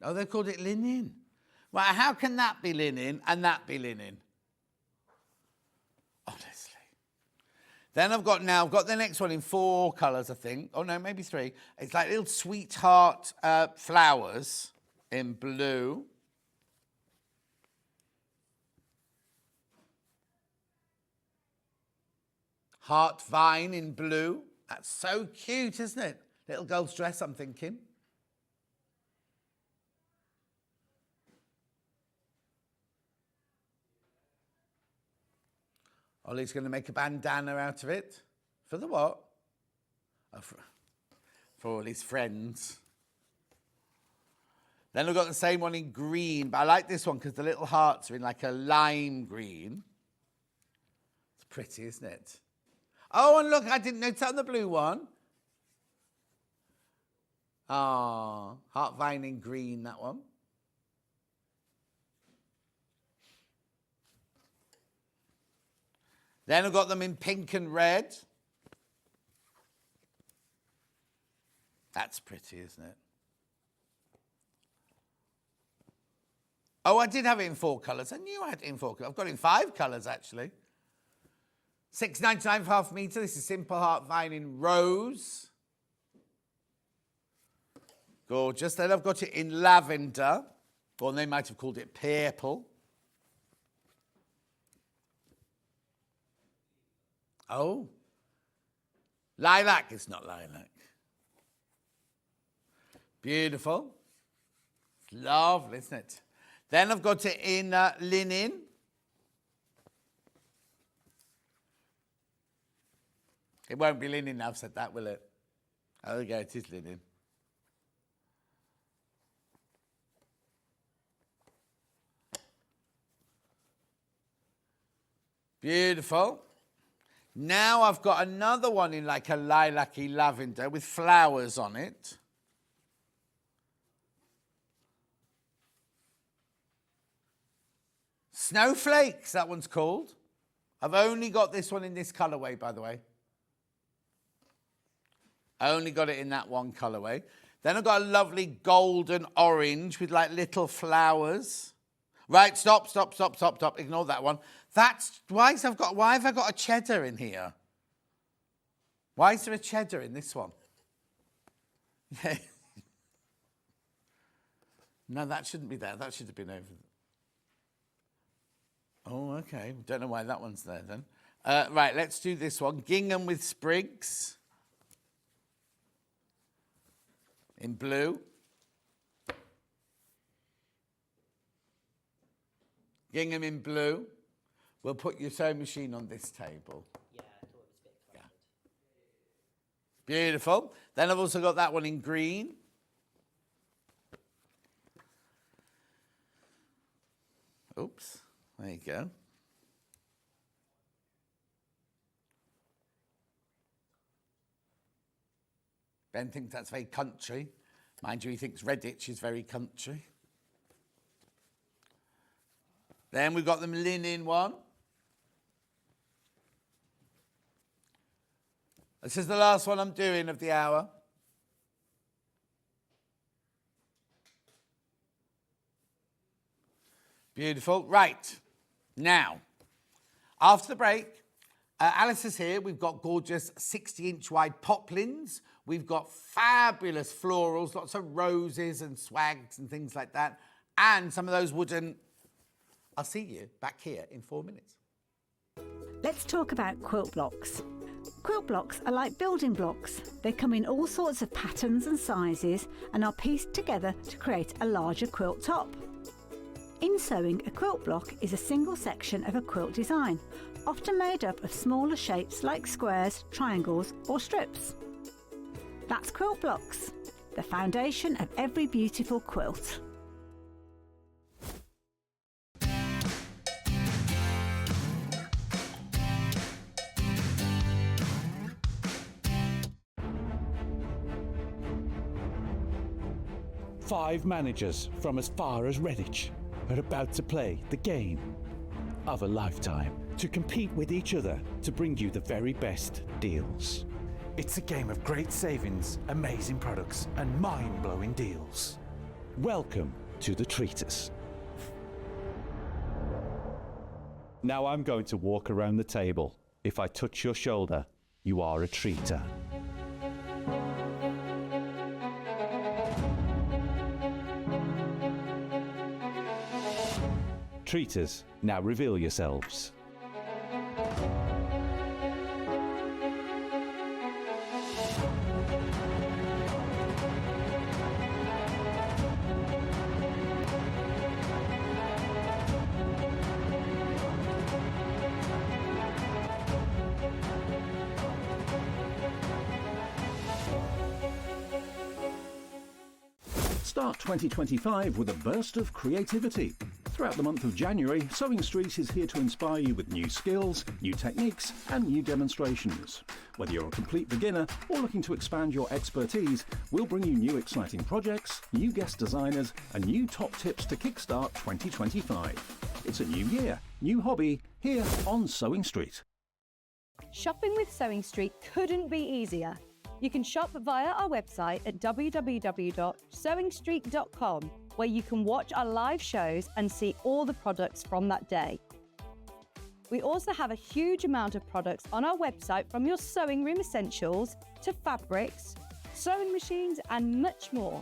Oh, they called it linen. Well, how can that be linen and that be linen? Honestly. Then I've got the next one in 4 colours, I think. Oh, no, maybe 3. It's like little sweetheart flowers in blue. Heart vine in blue. That's so cute, isn't it? Little girl's dress, I'm thinking. Ollie's going to make a bandana out of it. For the what? Oh, for all his friends. Then I've got the same one in green, but I like this one because the little hearts are in like a lime green. It's pretty, isn't it? Oh, and look, I didn't notice on the blue one. Ah, heart vine in green, that one. Then I've got them in pink and red. That's pretty, isn't it? Oh, I did have it in 4 colours. I knew I had it in 4 colours. I've got it in 5 colours, actually. $6.99 for half a metre. This is Simple Heart Vine in rose. Gorgeous. Then I've got it in lavender. Or they might have called it purple. Oh. Lilac. It's not lilac. Beautiful. It's lovely, isn't it? Then I've got it in linen. It won't be linen now, I've said that, will it? Oh, there we go, it is linen. Beautiful. Now I've got another one in like a lilac-y lavender with flowers on it. Snowflakes, that one's called. I've only got this one in this colourway, by the way. I only got it in that one colourway. Then I've got a lovely golden orange with like little flowers. Right, stop. Ignore that one. Why have I got a cheddar in here? Why is there a cheddar in this one? Yeah. No, that shouldn't be there. That should have been over there. Oh, okay. Don't know why that one's there then. Right, let's do this one. Gingham with sprigs. In blue. Gingham in blue. We'll put your sewing machine on this table. Yeah, I thought it was a bit crowded. Yeah. Beautiful. Then I've also got that one in green. Oops. There you go. Ben thinks that's very country. Mind you, he thinks Redditch is very country. Then we've got the linen one. This is the last one I'm doing of the hour. Beautiful. Right. Now, after the break, Alice is here. We've got gorgeous 60-inch wide poplins. We've got fabulous florals, lots of roses and swags and things like that. And some of those wooden... I'll see you back here in 4 minutes. Let's talk about quilt blocks. Quilt blocks are like building blocks. They come in all sorts of patterns and sizes and are pieced together to create a larger quilt top. In sewing, a quilt block is a single section of a quilt design, often made up of smaller shapes like squares, triangles or strips. That's quilt blocks, the foundation of every beautiful quilt. 5 managers from as far as Redditch are about to play the game of a lifetime to compete with each other to bring you the very best deals. It's a game of great savings, amazing products, and mind-blowing deals. Welcome to the Treatise. Now I'm going to walk around the table. If I touch your shoulder, you are a treater. Treaters, now reveal yourselves. Start 2025 with a burst of creativity. Throughout the month of January, Sewing Street is here to inspire you with new skills, new techniques, and new demonstrations. Whether you're a complete beginner or looking to expand your expertise, we'll bring you new exciting projects, new guest designers, and new top tips to kickstart 2025. It's a new year, new hobby, here on Sewing Street. Shopping with Sewing Street couldn't be easier. You can shop via our website at www.sewingstreet.com, where you can watch our live shows and see all the products from that day. We also have a huge amount of products on our website, from your sewing room essentials to fabrics, sewing machines, and much more.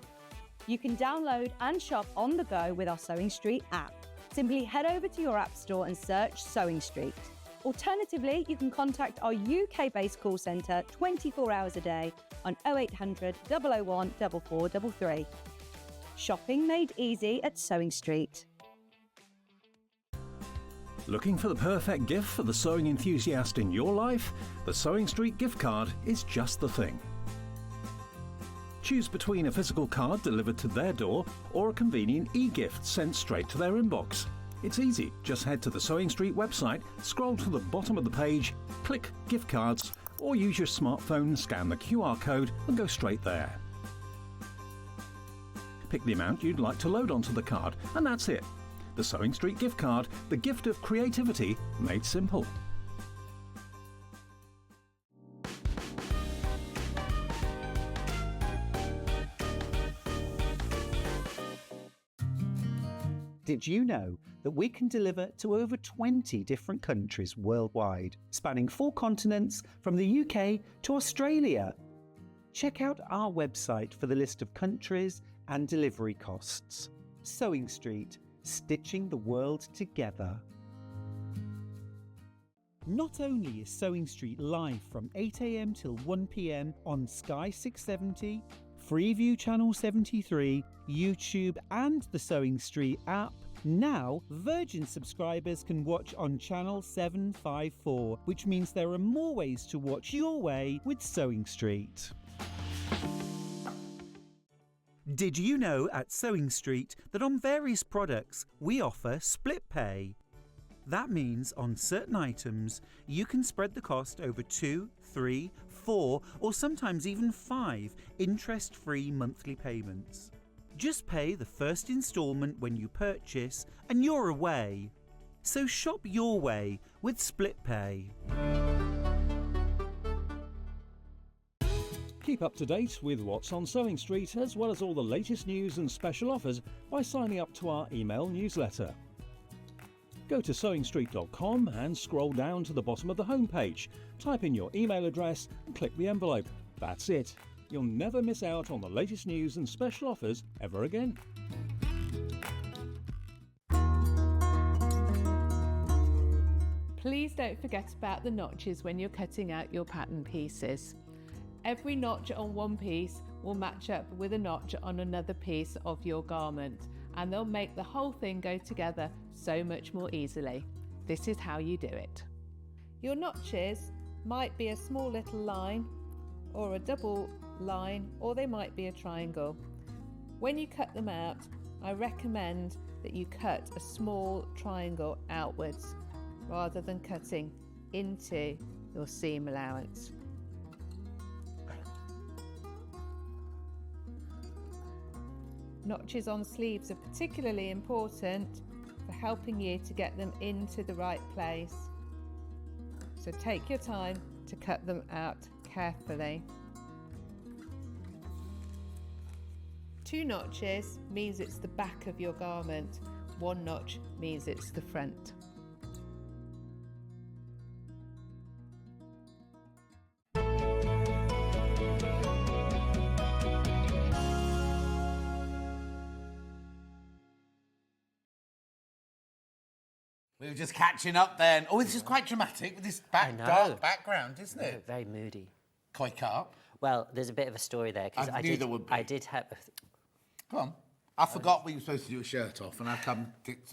You can download and shop on the go with our Sewing Street app. Simply head over to your app store and search Sewing Street. Alternatively, you can contact our UK-based call centre 24 hours a day on 0800 001 4433. Shopping made easy at Sewing Street. Looking for the perfect gift for the sewing enthusiast in your life? The Sewing Street gift card is just the thing. Choose between a physical card delivered to their door or a convenient e-gift sent straight to their inbox. It's easy. Just head to the Sewing Street website, scroll to the bottom of the page, click Gift Cards, or use your smartphone, scan the QR code and go straight there. Pick the amount you'd like to load onto the card, and that's it. The Sewing Street gift card, the gift of creativity made simple. Did you know that we can deliver to over 20 different countries worldwide, spanning 4 continents from the UK to Australia? Check out our website for the list of countries and delivery costs. Sewing Street, stitching the world together. Not only is Sewing Street live from 8 AM till 1 PM on Sky 670, Freeview Channel 73, YouTube and the Sewing Street app, now Virgin subscribers can watch on Channel 754, which means there are more ways to watch your way with Sewing Street. Did you know at Sewing Street that on various products we offer split pay? That means on certain items you can spread the cost over 2, 3, 4 or sometimes even 5 interest-free monthly payments. Just pay the first instalment when you purchase and you're away. So shop your way with split pay. Keep up to date with what's on Sewing Street, as well as all the latest news and special offers by signing up to our email newsletter. Go to sewingstreet.com and scroll down to the bottom of the homepage. Type in your email address and click the envelope. That's it. You'll never miss out on the latest news and special offers ever again. Please don't forget about the notches when you're cutting out your pattern pieces. Every notch on one piece will match up with a notch on another piece of your garment, and they'll make the whole thing go together so much more easily. This is how you do it. Your notches might be a small little line or a double line, or they might be a triangle. When you cut them out, I recommend that you cut a small triangle outwards rather than cutting into your seam allowance. Notches on sleeves are particularly important for helping you to get them into the right place. So take your time to cut them out carefully. 2 notches means it's the back of your garment. 1 notch means it's the front. We were just catching up then. Oh, this is quite dramatic with this dark background, isn't it? Very moody. Koi carp. Well, there's a bit of a story there because I knew there would be. I did have. Come on. I forgot we were supposed to do a shirt off, and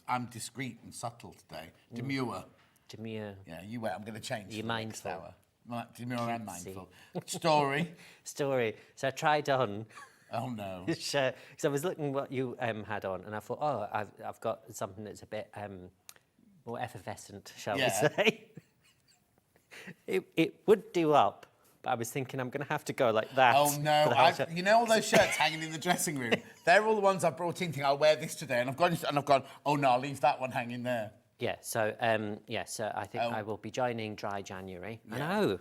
I'm discreet and subtle today. Demure. Demure. Yeah, you wait. I'm going to change. You're for the next mindful. hour. Demure and mindful. Story. Story. So I tried on. Oh no. This shirt because I was looking what you had on, and I thought, oh, I've got something that's a bit more effervescent, shall we say? It would do up. But I was thinking I'm going to have to go like that. Oh no! You know all those shirts hanging in the dressing room? They're all the ones I brought in. Thinking I'll wear this today, and I've gone. Oh no! I'll leave that one hanging there. Yeah. So So I think I will be joining Dry January. Yeah. I know.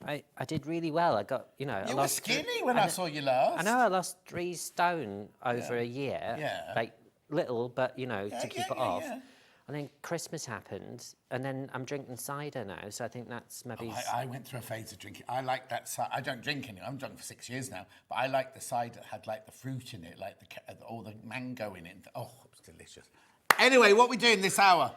I did really well. I got You were skinny when I saw you last. I know. I lost 3 stone over a year. Yeah. Like little, but to keep it off. Yeah. And then Christmas happened, and then I'm drinking cider now, so I think that's maybe... Oh, I went through a phase of drinking. I like that cider. I don't drink anymore. I'm drunk for 6 years now. But I like the cider that had, like, the fruit in it, like all the mango in it. Oh, it was delicious. Anyway, what are we doing this hour?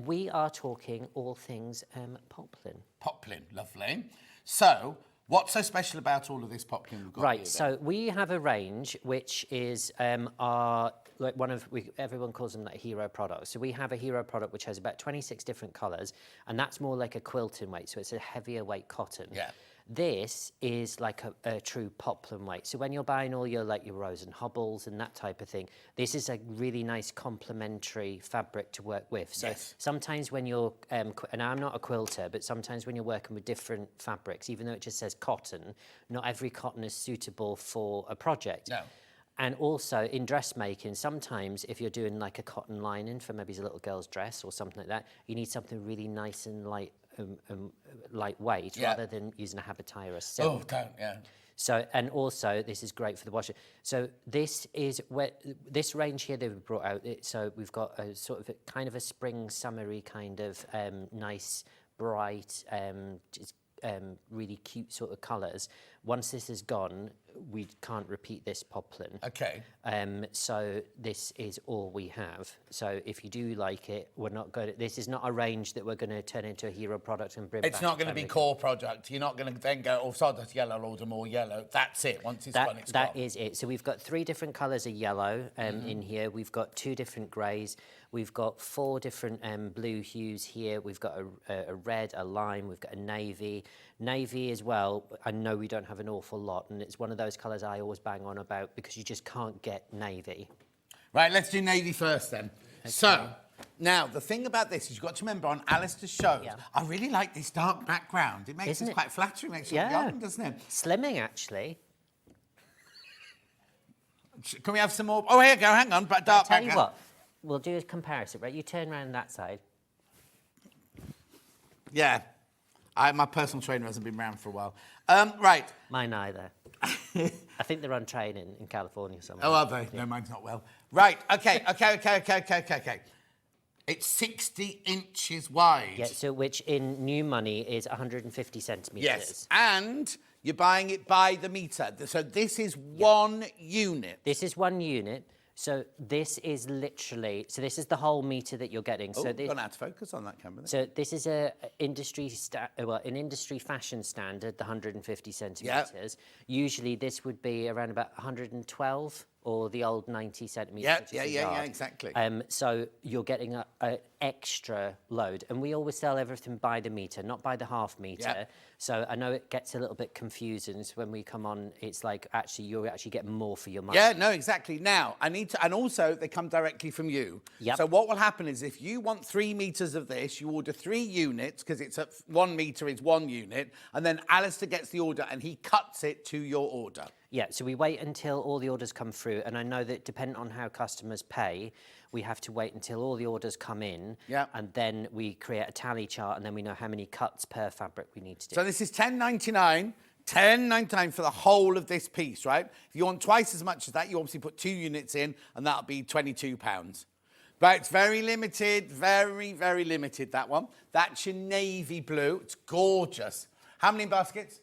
We are talking all things poplin. Poplin, lovely. So, what's so special about all of this poplin we've got Right, here, so we have a range which is our... Like everyone calls them like hero products. So we have a hero product which has about 26 different colours, and that's more like a quilting weight, so it's a heavier weight cotton. Yeah. This is like a true poplin weight. So when you're buying all your your Rose and Hobbles and that type of thing, this is a really nice complementary fabric to work with. So sometimes when you're, and I'm not a quilter, but sometimes when you're working with different fabrics, even though it just says cotton, not every cotton is suitable for a project. No. And also in dressmaking, sometimes if you're doing like a cotton lining for maybe a little girl's dress or something like that, you need something really nice and lightweight rather than using a habitire or silk. Oh, don't, So, and also this is great for the washer. So this is where this range here that we brought out. So we've got a sort of kind of a spring summery kind of nice, bright, really cute sort of colours. Once this is gone, we can't repeat this poplin. Okay. So this is all we have. So if you do like it, we're not going to... This is not a range that we're going to turn into a hero product and bring back. It's not going to be core product. You're not going to then go, oh, sawdust yellow, I'll order more yellow. That's it. Once it's gone, it's gone. That is it. So we've got 3 different colours of yellow in here. We've got 2 different greys. We've got 4 different blue hues here. We've got a red, a lime. We've got a navy. Navy as well, I know we don't have an awful lot, and it's one of those colours I always bang on about because you just can't get navy. Right, let's do navy first then. Okay. So, now, the thing about this is you've got to remember on Alistair's shows, I really like this dark background. It makes it quite flattering, makes it young, doesn't it? Slimming, actually. Can we have some more? Oh, here you go, hang on, but dark Tell background. you what, we'll do a comparison, right? You turn around that side. Yeah. My personal trainer hasn't been around for a while. Right. Mine either. I think they're on training in California somewhere. Oh, are they? Yeah. No, mine's not well. Right, okay. It's 60 inches wide. Yeah, so which in new money is 150 centimetres. Yes, and you're buying it by the metre. So this is one unit. This is 1 unit. So this is literally, so this is the whole metre that you're getting. Oh, so this, gone out of focus on that camera. So this is an industry fashion standard, the 150 centimetres. Usually this would be around about 112 or the old 90 centimetres. Yeah, exactly. So you're getting an extra load. And we always sell everything by the metre, not by the half metre. Yep. So I know it gets a little bit confusing. So when we come on, it's like you're actually getting more for your money. Yeah, no, exactly. Now, I need to, and also they come directly from you. Yep. So what will happen is if you want 3 metres of this, you order 3 units because it's 1 metre is 1 unit, and then Alistair gets the order and he cuts it to your order. Yeah, so we wait until all the orders come through, and I know that depending on how customers pay, we have to wait until all the orders come in, and then we create a tally chart, and then we know how many cuts per fabric we need to do. So this is £10.99. £10.99 for the whole of this piece, right? If you want twice as much as that, you obviously put 2 units in, and that'll be £22. But it's very limited, very, very limited, that one. That's your navy blue. It's gorgeous. How many baskets?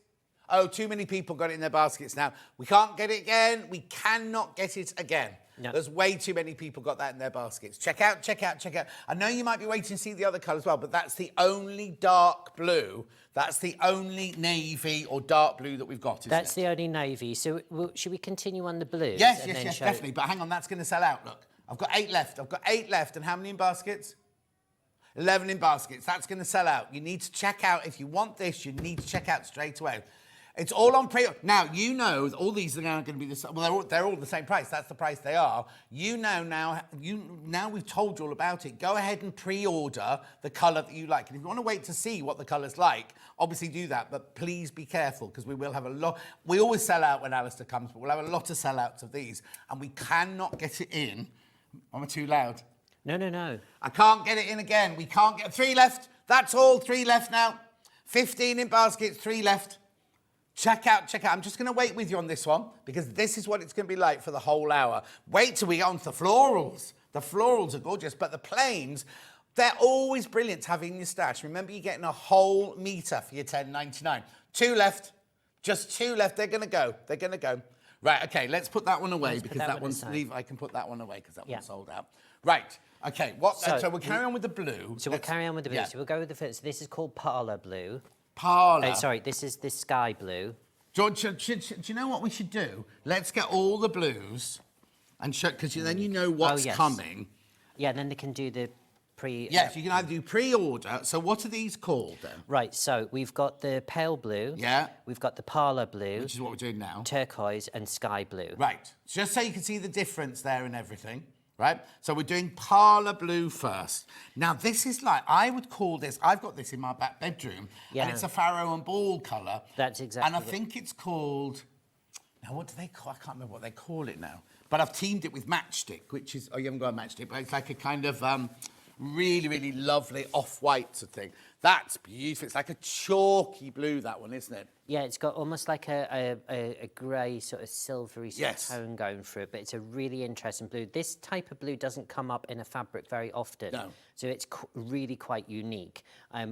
Oh, too many people got it in their baskets now. We can't get it again. We cannot get it again. No. There's way too many people got that in their baskets. Check out, check out, check out. I know you might be waiting to see the other colour as well, but that's the only dark blue. That's the only navy or dark blue that we've got, isn't That's the only navy. So should we continue on the blue? Yes, definitely. But hang on, that's going to sell out. Look, I've got 8 left. I've got 8 left. And how many in baskets? 11 in baskets. That's going to sell out. You need to check out. If you want this, you need to check out straight away. It's all on pre. Now, you know all these are now going to be the same. Well, they're all the same price. That's the price they are. You know now we've told you all about it. Go ahead and pre-order the colour that you like. And if you want to wait to see what the colour's like, obviously do that. But please be careful, because we will have a lot. We always sell out when Alistair comes, but we'll have a lot of sellouts of these. And we cannot get it in. Am I too loud? No, no, no. I can't get it in again. We can't get 3 left. That's all. 3 left now. 15 in baskets, 3 left. Check out, check out. I'm just going to wait with you on this one, because this is what it's going to be like for the whole hour. Wait till we get on to the florals. The florals are gorgeous, but the plains, they're always brilliant to have in your stash. Remember, you're getting a whole metre for your £10.99. 2 left. Just 2 left. They're going to go. They're going to go. Right, OK, let's put that one away, because that one's leave. I can put that one away, because that one's sold out. Right, OK, so we'll carry on with the blue. So we'll carry on with the blue. So we'll go with the first. This is called Parlour Blue. Parlour. Sorry, this is this sky blue. George, do you know what we should do? Let's get all the blues and show, because then you know what's coming. Yeah, and then they can do the pre... Yes, you can either do pre-order. So what are these called then? Right, so we've got the pale blue. Yeah. We've got the parlour blue. Which is what we're doing now. Turquoise and sky blue. Right, just so you can see the difference there and everything. Right? So we're doing parlour blue first. Now, this is like, I would call this, I've got this in my back bedroom, and it's a farrow and ball colour. That's exactly And I think it's called, now what do they call, I can't remember what they call it now, but I've teamed it with Matchstick, which is, oh, you haven't got a Matchstick, but it's like a kind of really, really lovely off-white sort of thing. That's beautiful. It's like a chalky blue, that one, isn't it? Yeah, it's got almost like a grey sort of silvery sort of tone going through it, but it's a really interesting blue. This type of blue doesn't come up in a fabric very often. No. So it's really quite unique.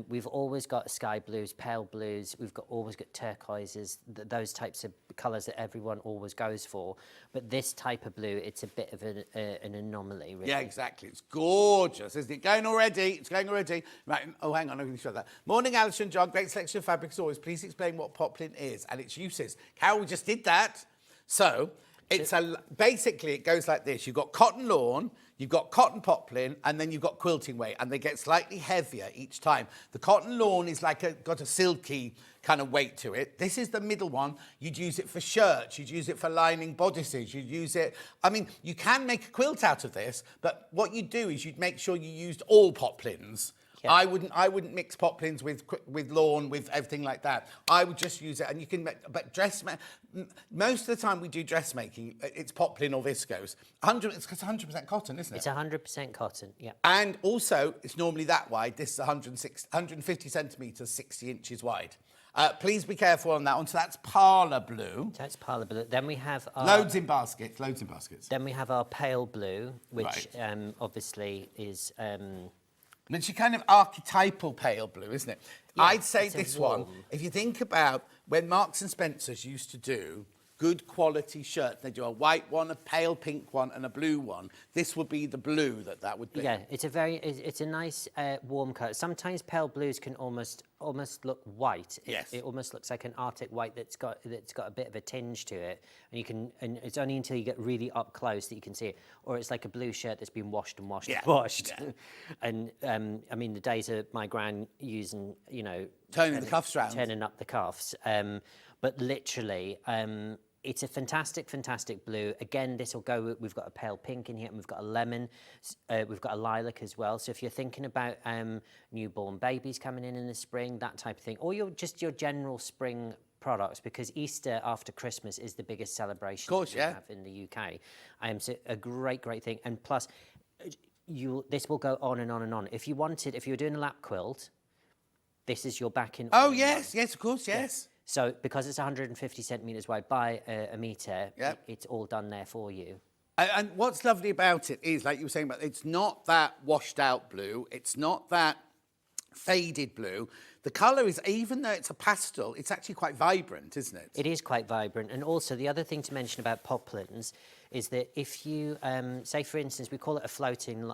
We've always got sky blues, pale blues, we've always got turquoises, those types of colours that everyone always goes for. But this type of blue, it's a bit of an anomaly, really. Yeah, exactly. It's gorgeous, isn't it? Going already. It's going already. Right. Oh, hang on. I'm going to show that. Morning, Alistair and John. Great selection of fabrics as always. Please explain what poplin is and its uses. Carol just did that. So it's basically it goes like this. You've got cotton lawn, you've got cotton poplin, and then you've got quilting weight, and they get slightly heavier each time. The cotton lawn is like got a silky kind of weight to it. This is the middle one. You'd use it for shirts, you'd use it for lining bodices, you'd use it. I mean, you can make a quilt out of this, but what you'd do is you'd make sure you used all poplins. Yeah. I wouldn't mix poplins with lawn, with everything like that. I would just use it, and you can make, but most of the time we do dressmaking, it's poplin or viscose. It's 100% cotton, isn't it? It's 100% cotton, yeah. And also, it's normally that wide. This is 150 centimetres, 60 inches wide. Please be careful on that one. So that's parlour blue. That's parlour blue. Then we have our... Loads in baskets. Then we have our pale blue, which obviously is... It's a kind of archetypal pale blue, isn't it? Yeah, I'd say this one, if you think about when Marks and Spencer's used to do good quality shirts, they do a white one, a pale pink one, and a blue one. This would be the blue that would be. Yeah, it's a nice warm colour. Sometimes pale blues can almost look white. It almost looks like an Arctic white that's got a bit of a tinge to it, and it's only until you get really up close that you can see it. Or it's like a blue shirt that's been washed and washed and washed. Yeah. And I mean, the days of my gran using, turning the cuffs round, turning up the cuffs. But literally, it's a fantastic, fantastic blue. Again, this will go, we've got a pale pink in here, and we've got a lemon. We've got a lilac as well. So if you're thinking about newborn babies coming in the spring, that type of thing, or just your general spring products because Easter after Christmas is the biggest celebration course, we have in the UK. So a great thing. And plus, this will go on and on and on. If you were doing a lap quilt, this is your backing. Oh, yes, of course, yes. So because it's 150 centimetres wide by a metre, Yep. it's all done there for you. And what's lovely about it is, like you were saying, about it's not that washed out blue. It's not that faded blue. The colour is, even though it's a pastel, it's actually quite vibrant, isn't it? It is quite vibrant. And also the other thing to mention about poplins is that if you, say for instance, we call it a floating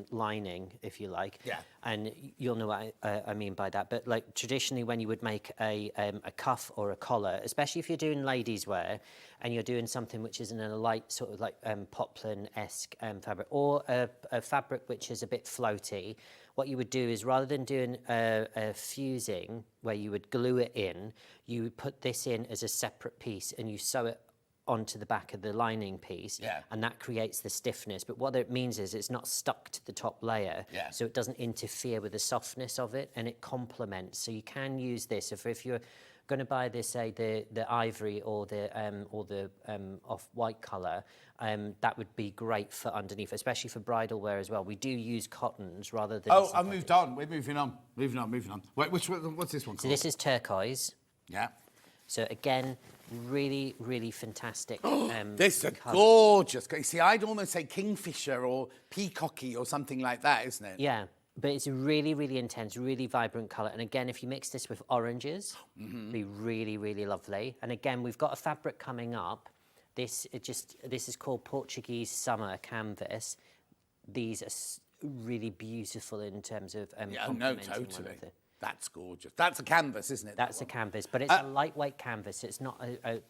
lining, if you like. Yeah. And you'll know what I mean by that. But like traditionally when you would make a cuff or a collar, especially if you're doing ladies wear and you're doing something which is in a light sort of like poplin-esque fabric or a fabric which is a bit floaty, what you would do is rather than doing a fusing where you would glue it in, you would put this in as a separate piece and you sew it onto the back of the lining piece, and that creates the stiffness. But what it means is it's not stuck to the top layer, so it doesn't interfere with the softness of it, and it complements. So you can use this if you're going to buy this, say the ivory or the off-white colour, that would be great for underneath, especially for bridal wear as well. We do use cottons rather than. Oh, I moved on. We're moving on. Moving on. Wait, what's this one called? So this is turquoise. Yeah. So again, really, really fantastic. This is gorgeous. You see, I'd almost say kingfisher or peacocky or something like that, isn't it? Yeah, but it's a really, really intense, really vibrant colour. And again, if you mix this with oranges, it'd be really, really lovely. And again, we've got a fabric coming up. This is called Portuguese Summer Canvas. These are really beautiful in terms of complementing one another. That's gorgeous. That's a canvas, isn't it? That's a canvas, but it's a lightweight canvas. It's not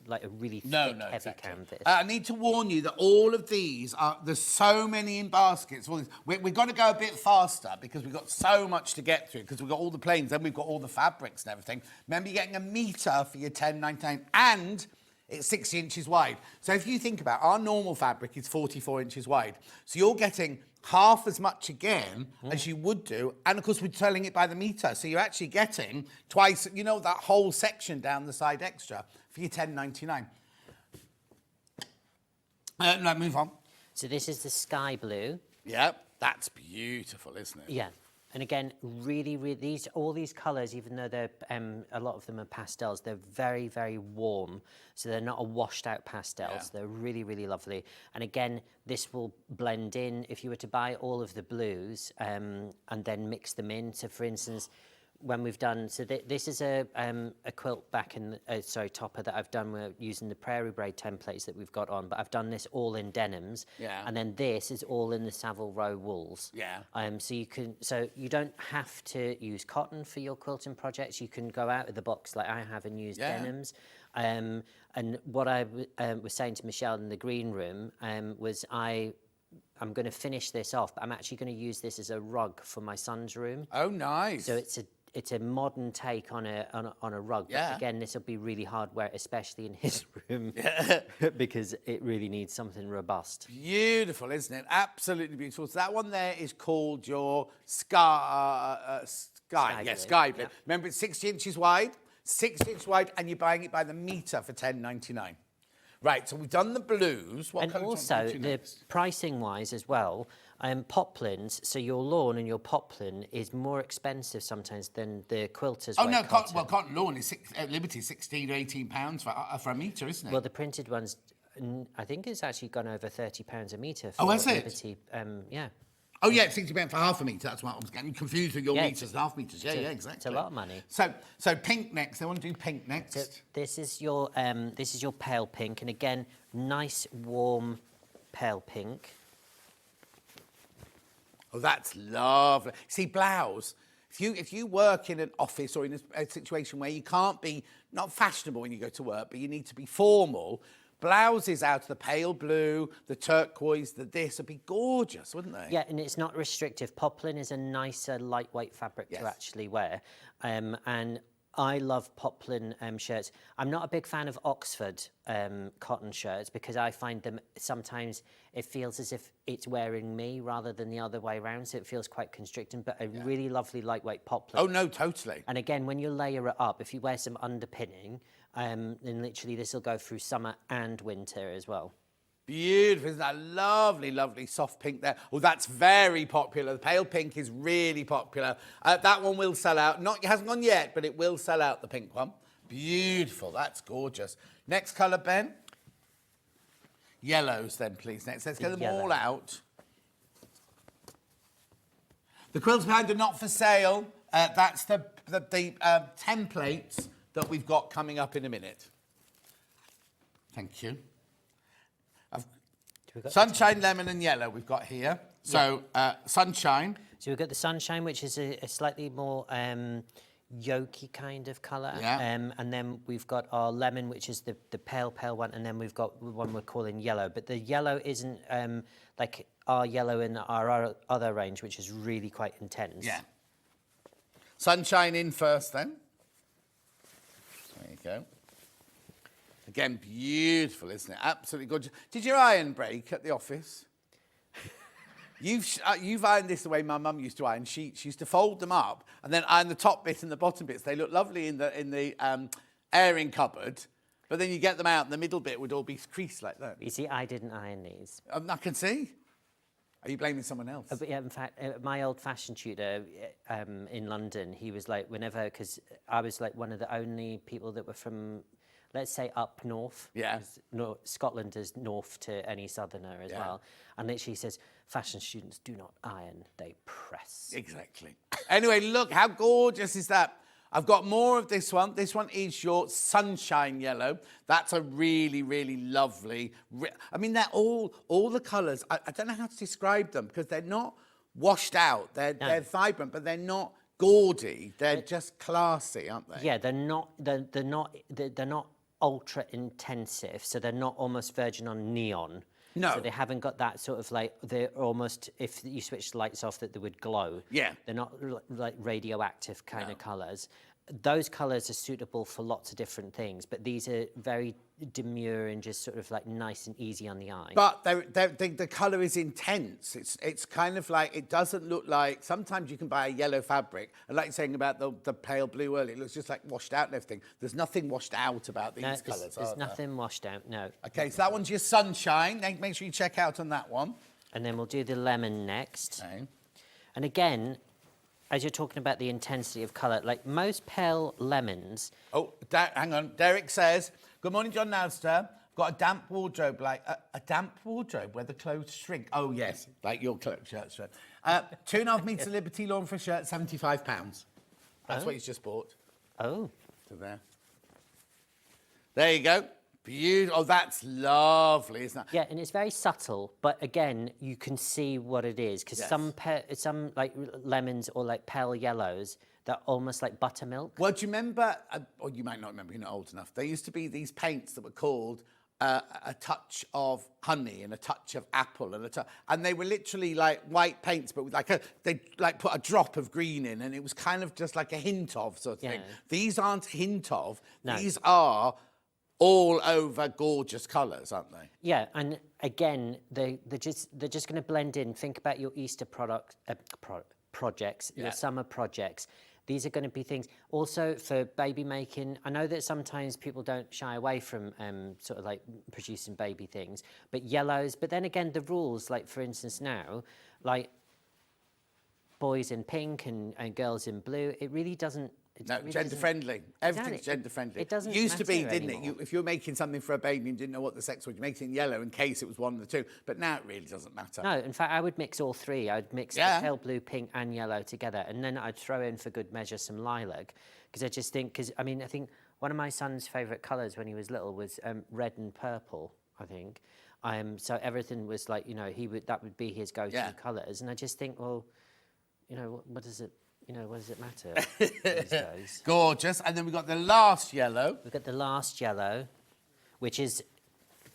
like a really thick, heavy exactly. canvas. I need to warn you that all of these there's so many in baskets. We've got to go a bit faster because we've got so much to get through because we've got all the planes, then we've got all the fabrics and everything. Remember, you're getting a metre for your £10.99 and it's 60 inches wide. So if you think about our normal fabric is 44 inches wide. So you're getting half as much again as you would do. And of course, we're selling it by the metre. So you're actually getting twice, that whole section down the side extra for your £10.99. No, move on. So this is the sky blue. Yeah, that's beautiful, isn't it? Yeah. And again, really, all these colours, even though they're a lot of them are pastels, they're very, very warm. So they're not a washed-out pastels. They're really, really lovely. And again, this will blend in if you were to buy all of the blues and then mix them in. So, for instance, when we've done, this is a quilt back in, topper that I've done. We're using the prairie braid templates that we've got on, but I've done this all in denims. Yeah. And then this is all in the Savile Row wools. Yeah. So you don't have to use cotton for your quilting projects. You can go out of the box like I have and use denims. And what I was saying to Michelle in the green room was I'm going to finish this off, but I'm actually going to use this as a rug for my son's room. Oh, nice. So it's a modern take on a rug. Yeah. But again, this will be really hard wear, especially in his room, because it really needs something robust. Beautiful, isn't it? Absolutely beautiful. So that one there is called your sky. Sky blue. Yeah. Remember, it's 60 inches wide. 6 inches wide, and you're buying it by the metre for £10.99. Right, so we've done the blues. What and colour also, do you want to do next? pricing-wise as well, poplins, so your lawn and your poplin is more expensive sometimes than the quilters' Oh, no, cotton. cotton lawn is at Liberty, £16 to £18 for a metre, isn't it? Well, the printed ones, I think it's actually gone over £30 a metre for Oh, has it? Liberty. Yeah. Oh, yeah, £60 for half a metre. That's what I was getting confused with your metres and half metres. Yeah, exactly. It's a lot of money. So pink next. I want to do pink next. So this is your pale pink, and again, nice warm pale pink. Oh, that's lovely. See, blouse. If you work in an office or in a situation where you can't be not fashionable when you go to work, but you need to be formal, blouses out of the pale blue, the turquoise, the this would be gorgeous, wouldn't they? Yeah, and it's not restrictive. Poplin is a nicer, lightweight fabric to actually wear. And I love poplin shirts. I'm not a big fan of Oxford cotton shirts because I find them sometimes it feels as if it's wearing me rather than the other way around. So it feels quite constricting, but a really lovely lightweight poplin. Oh, no, totally. And again, when you layer it up, if you wear some underpinning, And literally this will go through summer and winter as well. Beautiful, isn't that lovely, lovely soft pink there? Oh, that's very popular. The pale pink is really popular. That one will sell out. It hasn't gone yet, but it will sell out, the pink one. Beautiful, that's gorgeous. Next colour, Ben? Yellows then, please. Next, let's get them all out. The quilts behind are not for sale. That's the templates that we've got coming up in a minute. Thank you. Sunshine, lemon and yellow we've got here. So, sunshine. So we've got the sunshine, which is a slightly more yolky kind of colour. Yeah. And then we've got our lemon, which is the pale one, and then we've got one we're calling yellow. But the yellow isn't like our yellow in our other range, which is really quite intense. Yeah. Sunshine in first then. There you go. Again, beautiful, isn't it? Absolutely gorgeous. Did your iron break at the office? You've ironed this the way my mum used to iron sheets. She used to fold them up and then iron the top bit and the bottom bits. They look lovely in the airing cupboard, but then you get them out and the middle bit would all be creased like that. You see, I didn't iron these. I can see. Are you blaming someone else? But yeah, in fact, my old fashion tutor in London, he was like, because I was like one of the only people that were from, let's say, up north. Yeah. Scotland is north to any southerner as well. And literally he says, fashion students do not iron, they press. Exactly. Anyway, look, how gorgeous is that? I've got more of this one. This one is your sunshine yellow. That's a really, really lovely... I mean, they're all the colours. I don't know how to describe them because they're not washed out. They're vibrant, but they're not gaudy. They're just classy, aren't they? Yeah, they're not ultra intensive, so they're not almost verging on neon. No. So they haven't got that sort of like, they're almost, if you switch the lights off, that they would glow. Yeah. They're not like radioactive kind of colours. Those colours are suitable for lots of different things, but these are very demure and just sort of like nice and easy on the eye. But the colour is intense. It's kind of like, it doesn't look like, sometimes you can buy a yellow fabric, and like you're saying about the pale blue earlier, it looks just like washed out and everything. There's nothing washed out about these colours, There's nothing washed out, no. Okay, so that one's your sunshine. Make sure you check out on that one. And then we'll do the lemon next. Okay. And again, as you're talking about the intensity of colour, like most pale lemons... Oh, hang on. Derek says, good morning, John and Alistair. Got a damp wardrobe, like a damp wardrobe where the clothes shrink. Oh, yes, like your shirts. 2.5 metres of Liberty lawn for a shirt, £75. That's what he's just bought. Oh. So there you go. Beautiful. Oh, that's lovely, isn't it? Yeah, and it's very subtle, but again, you can see what it is because some like lemons or like pale yellows, they're almost like buttermilk. Well, do you remember? Or you might not remember. You're not old enough. There used to be these paints that were called a touch of honey and a touch of apple and they were literally like white paints, but with they like put a drop of green in, and it was kind of just like a hint of sort of thing. These aren't hint of. No. These are all over gorgeous colours, aren't they? Yeah, and again, they're just going to blend in. Think about your Easter projects, your summer projects. These are going to be things also for baby making. I know that sometimes people don't shy away from sort of like producing baby things, but yellows. But then again, the rules, like for instance now, like boys in pink and girls in blue, it really doesn't. No, really gender friendly. Everything's gender friendly. It doesn't used to be, didn't anymore. it? If you were making something for a baby and didn't know what the sex was, you make it in yellow in case it was one of the two. But now it really doesn't matter. No, in fact, I would mix all three. I'd mix the pale blue, pink, and yellow together, and then I'd throw in for good measure some lilac, because I just think, I think one of my son's favourite colours when he was little was red and purple. I think, so everything was like, that would be his go-to colours, and I just think, well, what does it? What does it matter these days? Gorgeous. And then we've got the last yellow. We've got the last yellow, which is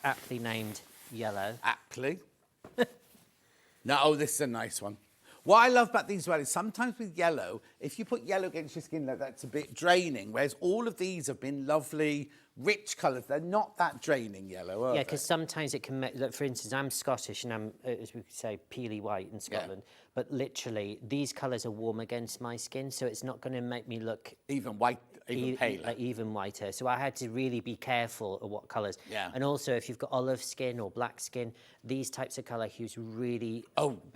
aptly named yellow. Aptly. No, this is a nice one. What I love about these as well is sometimes with yellow, if you put yellow against your skin like that, it's a bit draining, whereas all of these have been lovely, rich colours. They're not that draining yellow, are Yeah, they? because sometimes it can make, like, for instance, I'm Scottish and I'm, as we could say, peely white in Scotland, but literally these colours are warm against my skin, so it's not going to make me look Even white, even paler. like even whiter. So I had to really be careful of what colours. Yeah. And also, if you've got olive skin or black skin, these types of colour hues really,